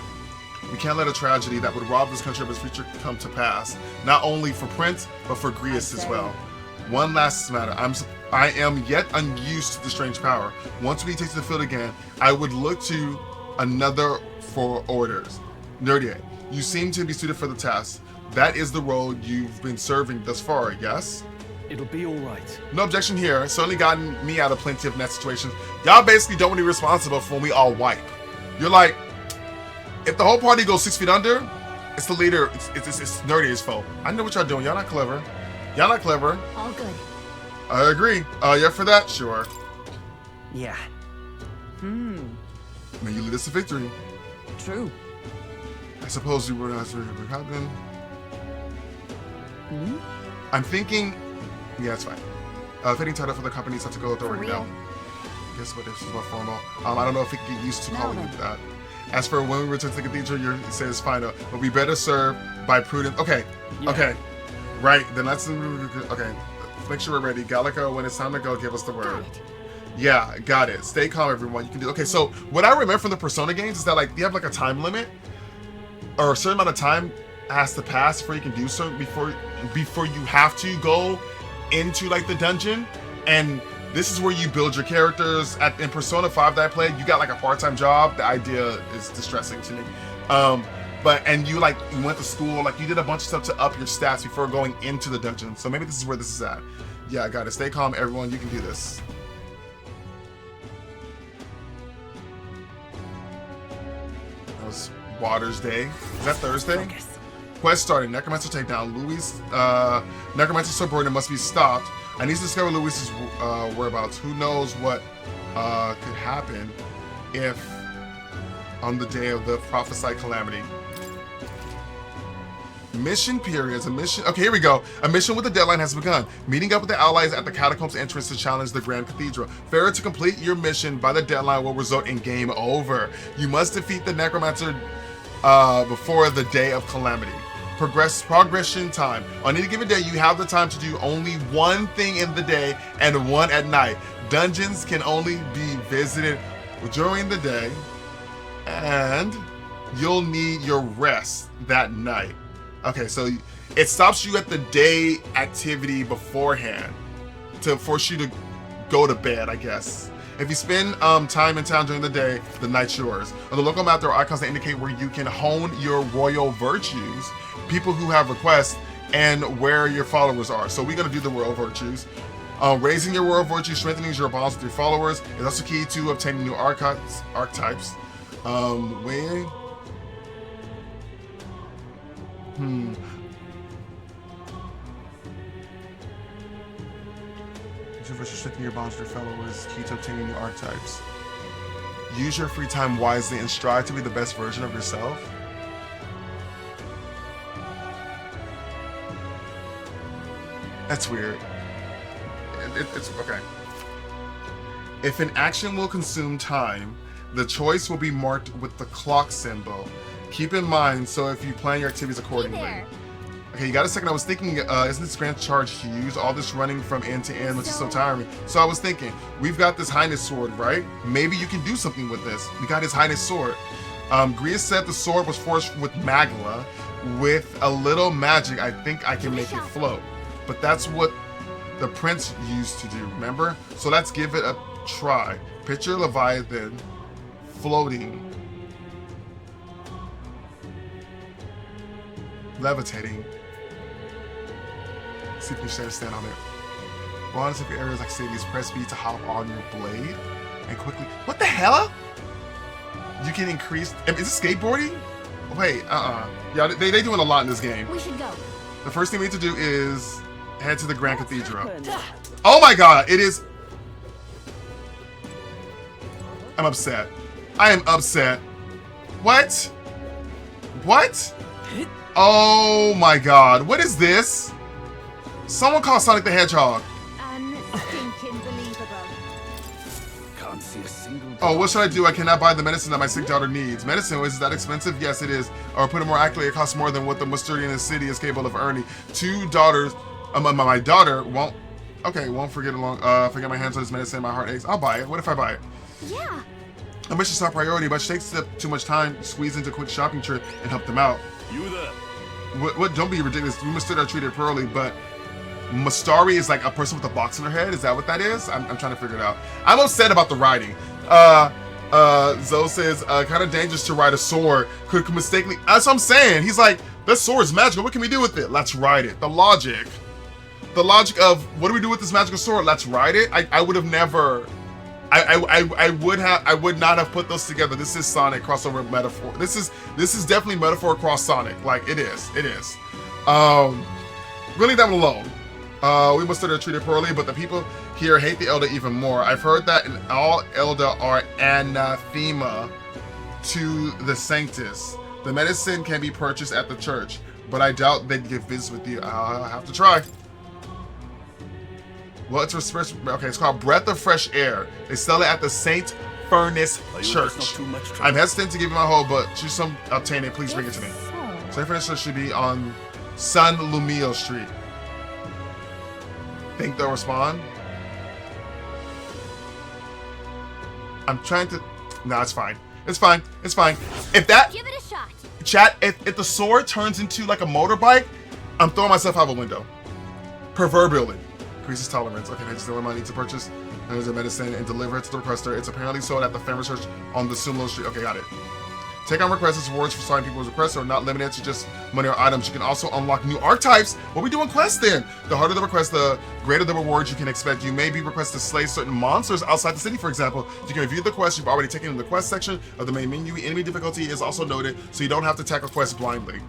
We can't let a tragedy that would rob this country of its future come to pass. Not only for Prince, but for Grius as well. One last matter. I am yet unused to the strange power. Once we take to the field again, I would look to another for orders. Nerdy, you seem to be suited for the task. That is the role you've been serving thus far, yes? It'll be all right. No objection here. It's certainly gotten me out of plenty of net situations. Y'all basically don't want to be responsible for when we all wipe. You're like, if the whole party goes 6 feet under, it's the leader. It's Nerdy's fault. I know what y'all doing. Y'all not clever. Y'all not clever. All good. I agree. Yeah, for that, sure. Yeah. May you lead us to victory. True. I suppose you would have been. I'm thinking. Yeah, it's fine. Fitting title for the company set to go authority now. Guess what? This is more formal. I don't know if we can get used to calling you that. As for when we return to the cathedral, it says final, but we better serve by prudence. Okay. Yeah. Okay. Right. Then let's. Okay. Make sure we're ready. Gallica, when it's time to go, give us the word. Yeah, got it. Stay calm, everyone. You can do. Okay, so what I remember from the Persona games is that like you have like a time limit, or a certain amount of time has to pass before you can do so. Before you have to go into like the dungeon, and this is where you build your characters. In Persona 5 that I played, you got like a part-time job. The idea is distressing to me. And you went to school, like you did a bunch of stuff to up your stats before going into the dungeon. So maybe this is where this is at. Yeah, I got it. Stay calm, everyone. You can do this. That was Water's Day. Is that Thursday? Focus. Quest started. Necromancer takedown. Louis, Necromancer subordinate must be stopped. I need to discover Louis's whereabouts. Who knows what could happen if on the day of the prophesied calamity. Mission periods. A mission. Okay, here we go. A mission with a deadline has begun. Meeting up with the allies at the catacombs entrance to challenge the Grand Cathedral. Failure to complete your mission by the deadline will result in game over. You must defeat the Necromancer before the day of calamity. Progression time. On any given day, you have the time to do only one thing in the day and one at night. Dungeons can only be visited during the day, and you'll need your rest that night. Okay, so it stops you at the day activity beforehand to force you to go to bed, I guess. If you spend time in town during the day, the night's yours. On the local map, there are icons that indicate where you can hone your royal virtues, people who have requests, and where your followers are. So we're gonna do the royal virtues. Raising your royal virtues, strengthening your bonds with your followers is also key to obtaining new archetypes. Strengthening your bonds with your followers, key to obtaining new archetypes. Use your free time wisely and strive to be the best version of yourself. That's weird. It's okay. If an action will consume time, the choice will be marked with the clock symbol. Keep in mind, so if you plan your activities accordingly. Okay, you got a second. I was thinking, isn't this grand charge huge? All this running from end to end, which is so tiring. So I was thinking, we've got this Highness sword, right? Maybe you can do something with this. We got his Highness sword. Gria said the sword was forged with magma. With a little magic, I think I can make it float. But that's what the prince used to do, remember? So let's give it a try. Picture Leviathan floating, levitating. See if you can stand on it. While in different areas like cities, press B to hop on your blade and quickly. What the hell? You can increase. Is this skateboarding? Wait, Yeah, they doing a lot in this game. We should go. The first thing we need to do is head to the Grand Cathedral. Oh my god, it is. I'm upset. I am upset. What? What? Oh my god, what is this? Someone call Sonic the Hedgehog. Unstinking believable. Can't see a single. Oh, what should I do? I cannot buy the medicine that my sick daughter needs. Medicine, is that expensive? Yes, it is. Or put it more accurately, it costs more than what the Musturdian in the city is capable of earning. 2 daughters, my daughter won't. Okay, won't forget forget my hands on this medicine. My heart aches. I'll buy it. What if I buy it? Yeah. Ambition's our priority, but it takes too much time. Squeeze into a quick shopping trip and help them out. You there? What? Don't be ridiculous. We must are treated poorly, but Mustari is like a person with a box in their head. Is that what that is? I'm trying to figure it out. I'm upset about the writing. Zoe says, kind of dangerous to ride a sword. Could mistakenly. That's what I'm saying. He's like, this sword's magical. What can we do with it? Let's ride it. The logic of what do we do with this magical sword? Let's ride it. I would have never. I would not have put those together. This is Sonic crossover metaphor. This is definitely metaphor across Sonic. Like it is. Really that one alone. We must have treated poorly, but the people here hate the Elder even more. I've heard that all Elder are anathema to the Sanctus. The medicine can be purchased at the church, but I doubt they'd give business with you. I'll have to try. Well, it's called Breath of Fresh Air. They sell it at the St. Furnace Church. I'm hesitant to give you my whole, but choose some obtain it. Please bring it to me. St. Furnace Church should be on San Lumio Street. Think they'll respond? I'm trying to. No, it's fine. It's fine. It's fine. If that. Give it a shot. Chat. If the sword turns into like a motorbike, I'm throwing myself out of a window. Proverbially. Increases tolerance. Okay, next the money to purchase. There's a medicine and deliver it to the requester. It's apparently sold at the Family Church on the Sumo Street. Okay, got it. Take on requests as rewards for signing people's requests are not limited to just money or items. You can also unlock new archetypes. What we doing quests then? The harder the request, the greater the rewards you can expect. You may be requested to slay certain monsters outside the city, for example. You can review the quest you've already taken in the quest section of the main menu. Enemy difficulty is also noted, so you don't have to tackle quests blindly.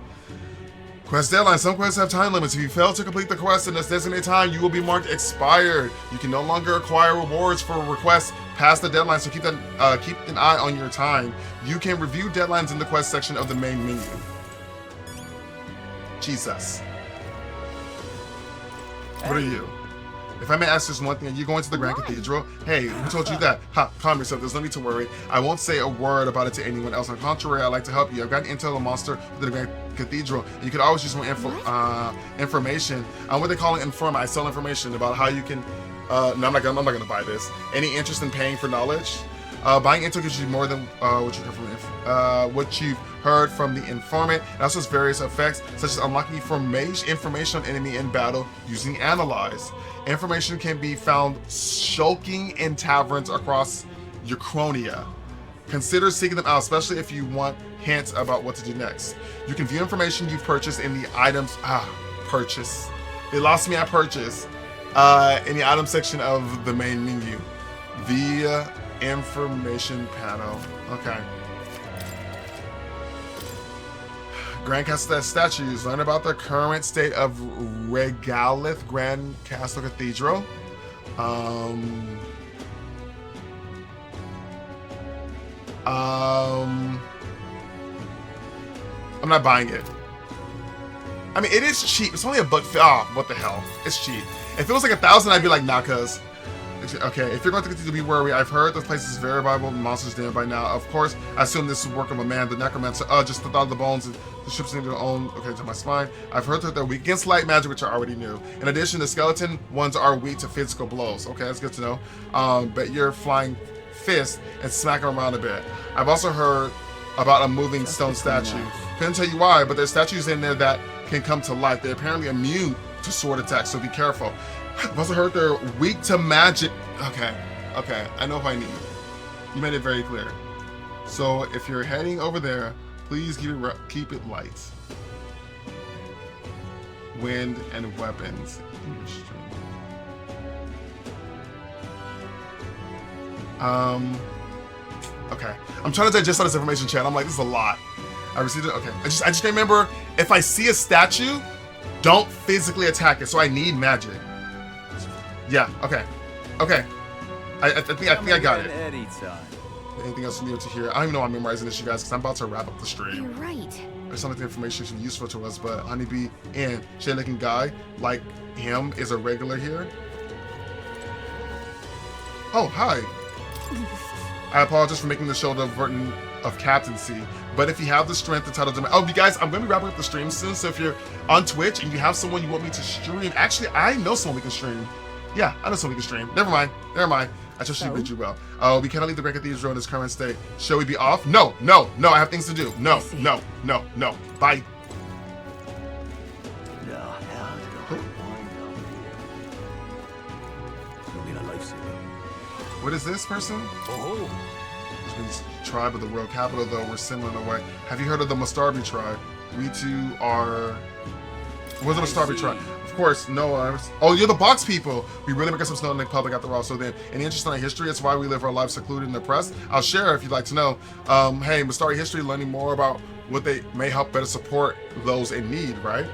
Quest deadline. Some quests have time limits. If you fail to complete the quest in this designated time, you will be marked expired. You can no longer acquire rewards for requests past the deadline, so keep an eye on your time. You can review deadlines in the quest section of the main menu. Jesus. What are you? If I may ask just one thing, are you going to the Grand Cathedral? Hey, who told you that? Ha, calm yourself, there's no need to worry. I won't say a word about it to anyone else. On the contrary, I'd like to help you. I've gotten intel of a monster within the Grand Cathedral. You could always use more information. What they call it informant. I sell information about how you can, no, I'm not gonna buy this. Any interest in paying for knowledge? Buying intel gives you more than what you've heard from the informant. It also has various effects, such as unlocking information on enemy in battle using Analyze. Information can be found shulking in taverns across Euchronia. Consider seeking them out, especially if you want hints about what to do next. You can view information you've purchased in the items. Purchase. They lost me at purchase. In the item section of the main menu. Via information panel. Okay. Grand Castle statues. Learn about the current state of Regalith Grand Castle Cathedral. I'm not buying it. I mean, it is cheap. It's only $1. Oh, what the hell? It's cheap. If it was like 1,000, I'd be like, nah, cuz. Okay, if you're going to continue to be wary, I've heard this place is very viable and monsters there by now. Of course, I assume this is work of a man, the necromancer. Just the thought of the bones and the ships in their own. Okay, to my spine. I've heard that they're weak against light magic, which I already knew. In addition, the skeleton ones are weak to physical blows. Okay, that's good to know. But you're flying fist and smack them around a bit. I've also heard about a moving stone statue. Couldn't tell you why, but there's statues in there that can come to life. They're apparently immune to sword attacks, so be careful. I've also heard they're weak to magic. Okay, I know what I need. You made it very clear. So if you're heading over there, please keep it light. Wind and weapons. Okay. I'm trying to digest all this information, chat. I'm like, this is a lot. I received it. Okay. I just can't remember. If I see a statue, don't physically attack it. So I need magic. Yeah. Okay. I think I got it. Anything else you need to hear? I don't even know I'm memorizing this, you guys, because I'm about to wrap up the stream. You're right. There's some of the information is useful to us, but Honeybee and shady-looking guy like him is a regular here. Oh, hi. I apologize for making the shoulder burden of captaincy, but if you have the strength, the title to... Oh, you guys, I'm going to be wrapping up the stream soon, so if you're on Twitch and you have someone you want me to stream... Actually, I know someone we can stream. Yeah, I know someone we can stream. Never mind. I trust you bid you well. We cannot leave the Grand Cathedral in its current state. Shall we be off? No, I have things to do. No. Bye. What is this person? This tribe of the world capital, though we're similar in a way. Have you heard of the Mustarbi tribe? We too are... What's the Mustarbi tribe? Of course, no. Oh, you're the box people. We really make ourselves known in the public after all. So then, any interest in our history? It's why we live our lives secluded and oppressed. I'll share if you'd like to know. Hey, Mustari history, learning more about what they may help better support those in need, right?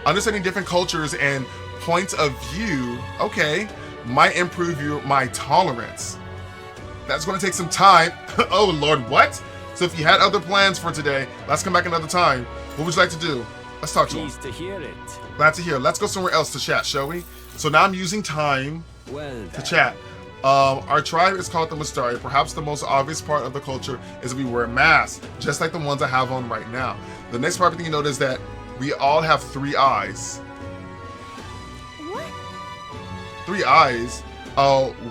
Understanding different cultures and point of view, okay, might improve my tolerance. That's going to take some time. Oh Lord, what? So if you had other plans for today, let's come back another time. What would you like to do? Let's talk to him. Pleased to hear it. Glad to hear. Let's go somewhere else to chat, shall we? So now I'm using time to chat. Our tribe is called the Mustari. Perhaps the most obvious part of the culture is that we wear masks, just like the ones I have on right now. The next part of the thing you notice is that we all have 3 eyes. What? 3 eyes.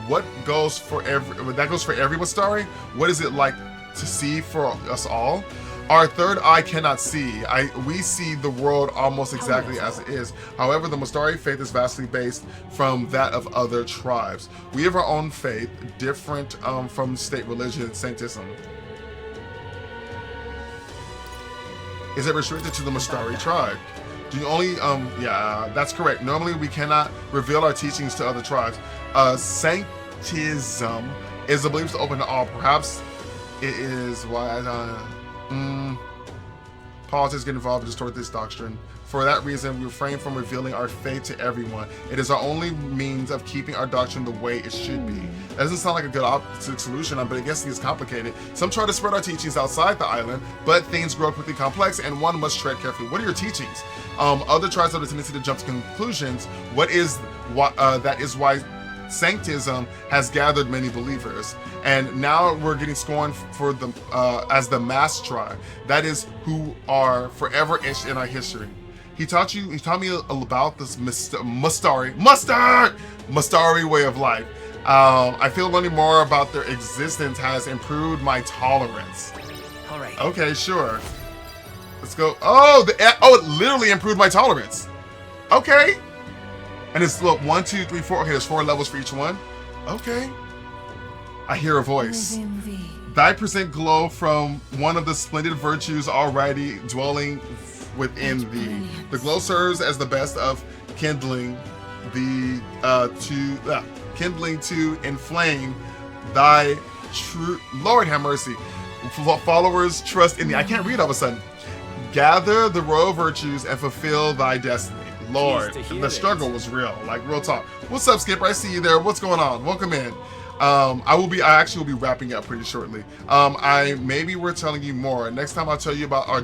What goes for that goes for every Mustari? What is it like to see for us all? Our third eye cannot see. We see the world almost exactly as it is. However, the Mustari faith is vastly based from that of other tribes. We have our own faith, different from state religion and sanctism. Is it restricted to the Mustari tribe? Do you only, yeah, that's correct. Normally we cannot reveal our teachings to other tribes. Sanctism is a belief to open to all. Perhaps it is why politics get involved and distort this doctrine. For that reason, we refrain from revealing our faith to everyone. It is our only means of keeping our doctrine the way it should be. That doesn't sound like a good solution, but I guess it's complicated. Some try to spread our teachings outside the island, but things grow quickly complex and one must tread carefully. What are your teachings? Other tribes have a tendency to jump to conclusions. That is why Sanctism has gathered many believers, and now we're getting scorned for the as the mass tribe. That is who are forever etched in our history. He taught me about this Mustari way of life. I feel learning more about their existence has improved my tolerance. All right. Okay, sure. Let's go. Oh, it literally improved my tolerance. Okay. And it's look 1, 2, 3, 4. Okay, there's 4 levels for each one. Okay. I hear a voice. Thy present glow from one of the splendid virtues already dwelling within thee. The glow serves as the best of kindling to inflame thy true. Lord have mercy. Followers trust in thee. I can't read all of a sudden. Gather the royal virtues and fulfill thy destiny. Lord, the struggle was real, like real talk. What's up, Skipper? I see you there. What's going on? Welcome in. I actually will be wrapping up pretty shortly. Maybe we're telling you more. Next time I'll tell you about our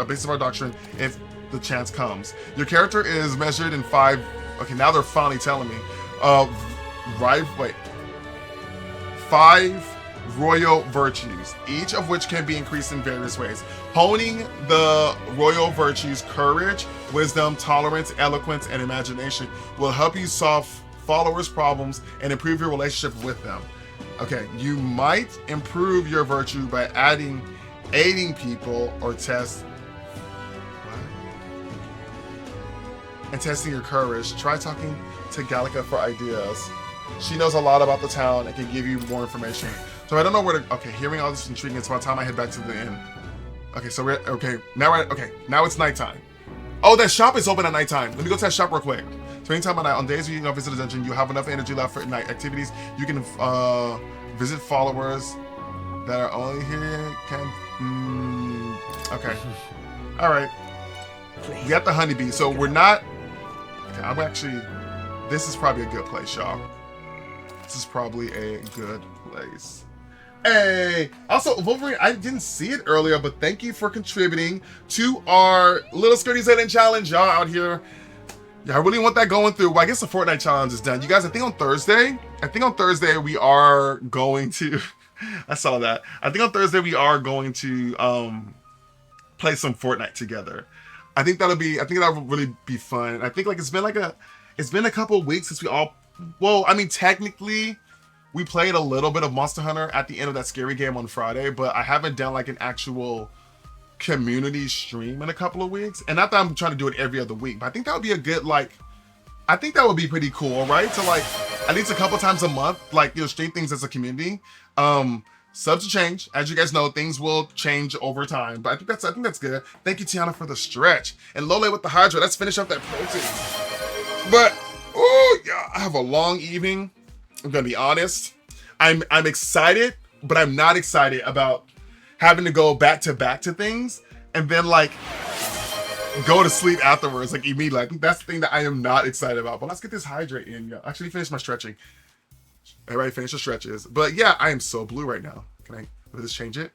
base of our doctrine if the chance comes. Your character is measured in 5. Okay, now they're finally telling me. 5 royal virtues, each of which can be increased in various ways. Honing the royal virtues, courage, wisdom, tolerance, eloquence, and imagination will help you solve followers' problems and improve your relationship with them. Okay, you might improve your virtue by aiding people or and testing your courage. Try talking to Gallica for ideas. She knows a lot about the town and can give you more information. So I don't know where to. Okay, hearing all this intriguing, it's about time I head back to the inn. Okay, so now it's nighttime. Oh, that shop is open at nighttime. Let me go to that shop real quick. So anytime on days you visit the dungeon, you have enough energy left for night activities. You can visit followers that are only here. Okay. All right. We got the honeybee, so we're not. Okay, this is probably a good place, y'all. This is probably a good place. Hey! Also, Wolverine, I didn't see it earlier, but thank you for contributing to our Little Nerdy Xalen challenge. Y'all out here, I really want that going through. Well, I guess the Fortnite challenge is done. You guys, I think on Thursday we are going to, I saw that. I think on Thursday we are going to play some Fortnite together. I think that'll really be fun. I think it's been a couple weeks since we all, well, I mean, technically, we played a little bit of Monster Hunter at the end of that scary game on Friday, but I haven't done like an actual community stream in a couple of weeks. And not that I'm trying to do it every other week, but I think that would be a good, I think that would be pretty cool, right? To at least a couple times a month, stream things as a community. Subs will change. As you guys know, things will change over time, but I think that's good. Thank you, Tiana, for the stretch. And Lole with the Hydra. Let's finish up that protein. But, oh, yeah, I have a long evening. I'm gonna be honest. I'm excited, but I'm not excited about having to go back to things and then go to sleep afterwards, like immediately. I think that's the thing that I am not excited about. But let's get this hydrate in. Yeah, actually finish my stretching. Everybody finish your stretches. But yeah, I am so blue right now. Let this change it?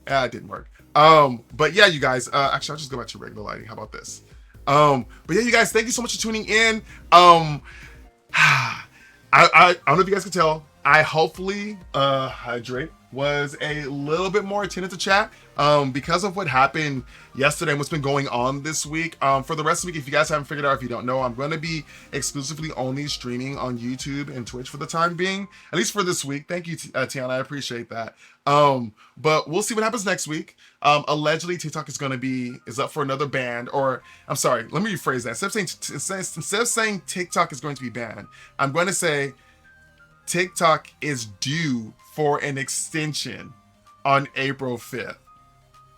It didn't work. But yeah, you guys, actually I'll just go back to regular lighting. How about this? But yeah, you guys, thank you so much for tuning in. I don't know if you guys can tell. I hopefully hydrate was a little bit more attentive to chat because of what happened yesterday and what's been going on this week. For the rest of the week, if you guys haven't figured out, if you don't know, I'm going to be exclusively only streaming on YouTube and Twitch for the time being, at least for this week. Thank you, Tiana. I appreciate that. But we'll see what happens next week. Allegedly, TikTok is up for another ban, or I'm sorry, let me rephrase that. Instead of saying TikTok is going to be banned, I'm going to say TikTok is due for an extension on April 5th.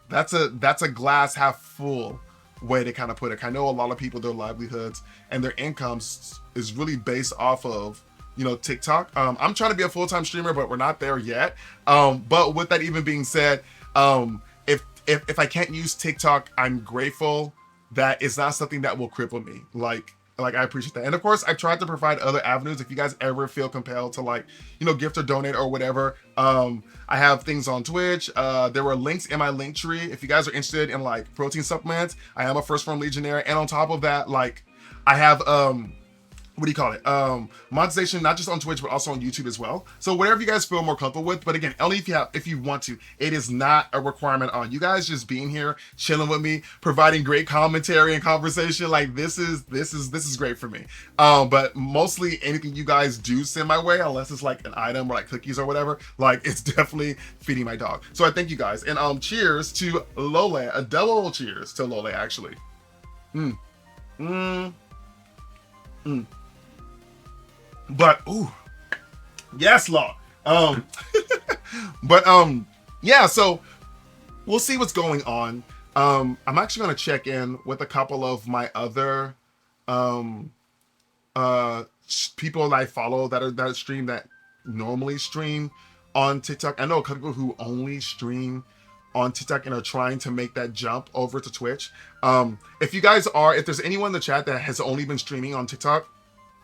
That's a glass half full way to kind of put it. I know a lot of people, their livelihoods and their incomes is really based off of, TikTok. I'm trying to be a full-time streamer, but we're not there yet. But with that even being said, if I can't use TikTok, I'm grateful that it's not something that will cripple me. Like I appreciate that. And of course, I tried to provide other avenues. If you guys ever feel compelled to gift or donate or whatever, I have things on Twitch. There were links in my link tree. If you guys are interested in protein supplements, I am a first Phorm Legionnaire. And on top of that, I have, what do you call it? Monetization, not just on Twitch, but also on YouTube as well. So whatever you guys feel more comfortable with, but again, only if you want to. It is not a requirement on you guys just being here, chilling with me, providing great commentary and conversation. This is great for me. But mostly anything you guys do send my way, unless it's an item or cookies or whatever, it's definitely feeding my dog. So I thank you guys. And cheers to Lole, a double cheers to Lole actually. But ooh, yes, law. Yeah. So we'll see what's going on. I'm actually gonna check in with a couple of my other people that I follow that stream that normally stream on TikTok. I know a couple people who only stream on TikTok and are trying to make that jump over to Twitch. If there's anyone in the chat that has only been streaming on TikTok,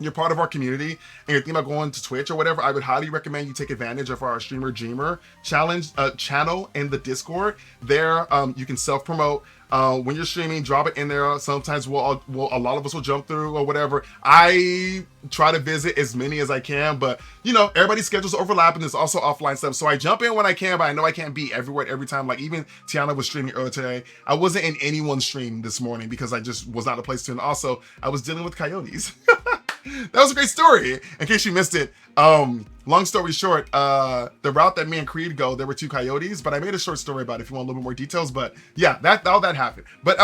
you're part of our community and you're thinking about going to Twitch or whatever, I would highly recommend you take advantage of our Streamer Dreamer challenge channel in the Discord. There, you can self-promote. When you're streaming, drop it in there. Sometimes a lot of us will jump through or whatever. I try to visit as many as I can, but everybody's schedules overlap and there's also offline stuff. So I jump in when I can, but I know I can't be everywhere every time. Even Tiana was streaming earlier today. I wasn't in anyone's stream this morning because I just was not a place to. And also, I was dealing with coyotes. That was a great story. In case you missed it, long story short, the route that me and Creed go, there were 2 coyotes, but I made a short story about it if you want a little bit more details. But yeah, all that happened. But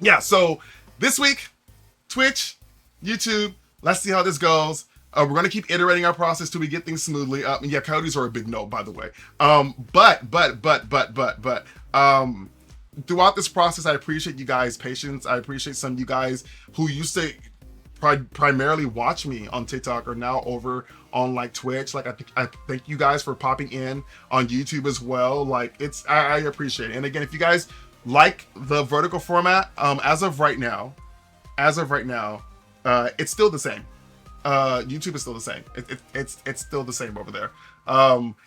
yeah, so this week, Twitch, YouTube, let's see how this goes. We're gonna keep iterating our process till we get things smoothly. Yeah, coyotes are a big no, by the way. But throughout this process, I appreciate you guys' patience. I appreciate some of you guys who used to primarily watch me on TikTok are now over on Twitch. I thank you guys for popping in on YouTube as well. I appreciate it. And again, if you guys like the vertical format, as of right now, it's still the same. YouTube is still the same. It's still the same over there.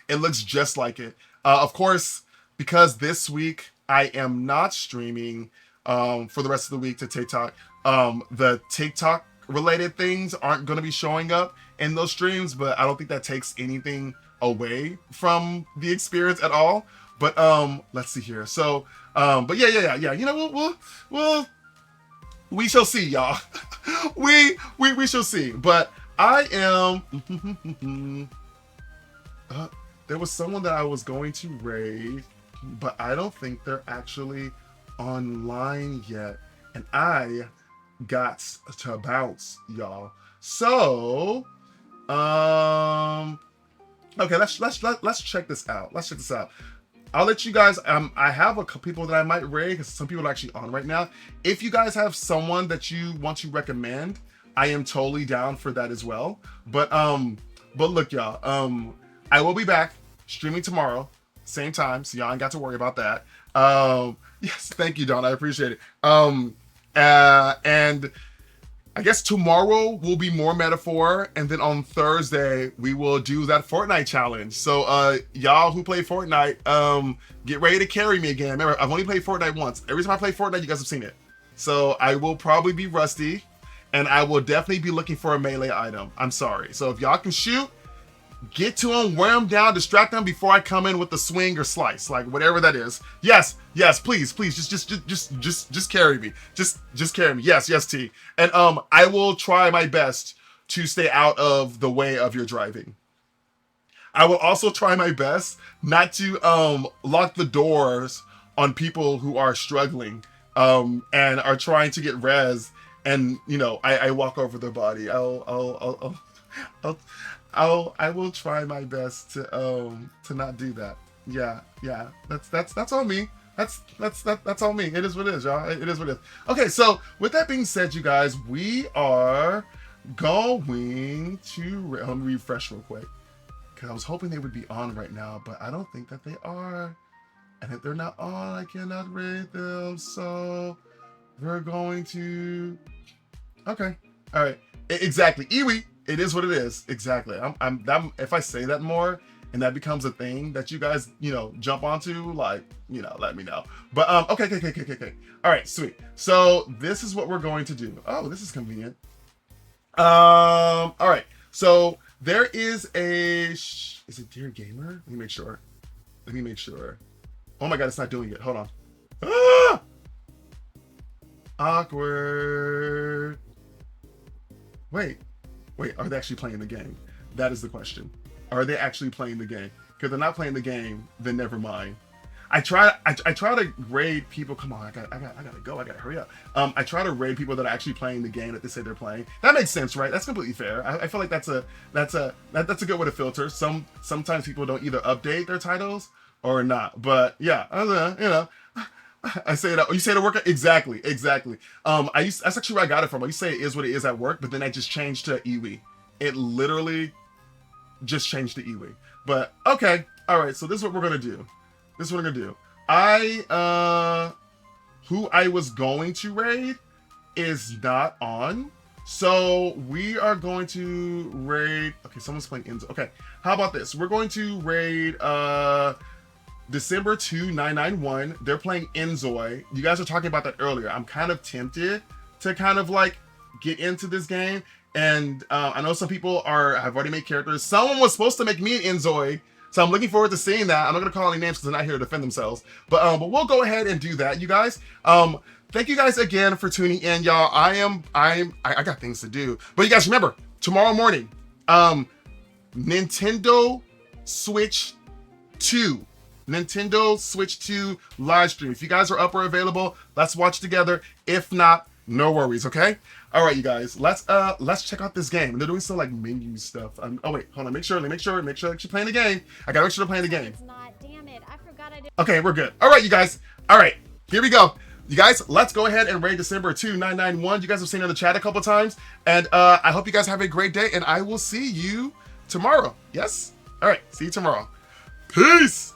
It looks just like it. Of course, because this week I am not streaming for the rest of the week to TikTok. The TikTok related things aren't going to be showing up in those streams, but I don't think that takes anything away from the experience at all. But let's see here. So but yeah. We shall see, y'all. we shall see. But I am there was someone that I was going to raid, but I don't think they're actually online yet, and I got to bounce, y'all. So okay, let's check this out. I'll let you guys, I have a couple people that I might raid because some people are actually on right now. If you guys have someone that you want to recommend, I am totally down for that as well. But look, y'all, I will be back streaming tomorrow, same time, so y'all ain't got to worry about that. Yes, thank you, Dawn. I appreciate it. And I guess tomorrow will be more Metaphor, and then on Thursday we will do that Fortnite challenge. So y'all who play Fortnite, get ready to carry me again. Remember, I've only played Fortnite once. Every time I play Fortnite, you guys have seen it. So I will probably be rusty, and I will definitely be looking for a melee item. I'm sorry. So if y'all can shoot, get to them, wear them down, distract them before I come in with the swing or slice, like whatever that is. Yes, please, just carry me. Just carry me. Yes, T. And I will try my best to stay out of the way of your driving. I will also try my best not to lock the doors on people who are struggling and are trying to get res, and you know, I walk over their body. I will try my best to not do that. Yeah. That's on me. That's on me. It is what it is, y'all. It is what it is. Okay, so with that being said, you guys, we are going to let me refresh real quick, because I was hoping they would be on right now, but I don't think that they are. And if they're not on, I cannot rate them. So we're going to. Okay. All right. Exactly. Iwi. It is what it is. Exactly. If I say that more and that becomes a thing that you guys, you know, jump onto, like, you know, let me know. But okay. All right, sweet. So this is what we're going to do. Oh, this is convenient. All right. So there is a is it Dear Gamer? Let me make sure. Oh my god, it's not doing it. Hold on. Ah! Awkward. Wait, are they actually playing the game? That is the question. Are they actually playing the game? Because they're not playing the game, then never mind. I try to raid people. Come on, I gotta go. I gotta hurry up. I try to raid people that are actually playing the game that they say they're playing. That makes sense, right? That's completely fair. I feel like that's a good way to filter. Sometimes people don't either update their titles or not. But yeah, you know. I say that. You say the work exactly. That's actually where I got it from. I used to say it is what it is at work, but then I just changed to Iwi. It literally just changed to Iwi. But okay, all right. So this is what we're gonna do. Who I was going to raid is not on, so we are going to raid. Okay, someone's playing Enzo. Okay, how about this? We're going to raid December 2991. They're playing Enzoi. You guys were talking about that earlier. I'm kind of tempted to kind of like get into this game, and I know some people have already made characters. Someone was supposed to make me an Enzoi, so I'm looking forward to seeing that. I'm not gonna call any names because they're not here to defend themselves, but we'll go ahead and do that, you guys. Thank you guys again for tuning in, y'all. I got things to do, but you guys remember tomorrow morning, Nintendo Switch 2 live stream. If you guys are up or available, let's watch together. If not, no worries, okay? All right, you guys, let's check out this game. And they're doing some like menu stuff. Oh wait, hold on. Make sure that you're playing the game. I gotta make sure they're playing the game. It's not. Damn it! I forgot I did. Okay, we're good. All right, you guys. All right, here we go. You guys, let's go ahead and raid December 2991. You guys have seen it in the chat a couple times, and I hope you guys have a great day. And I will see you tomorrow. Yes. All right. See you tomorrow. Peace.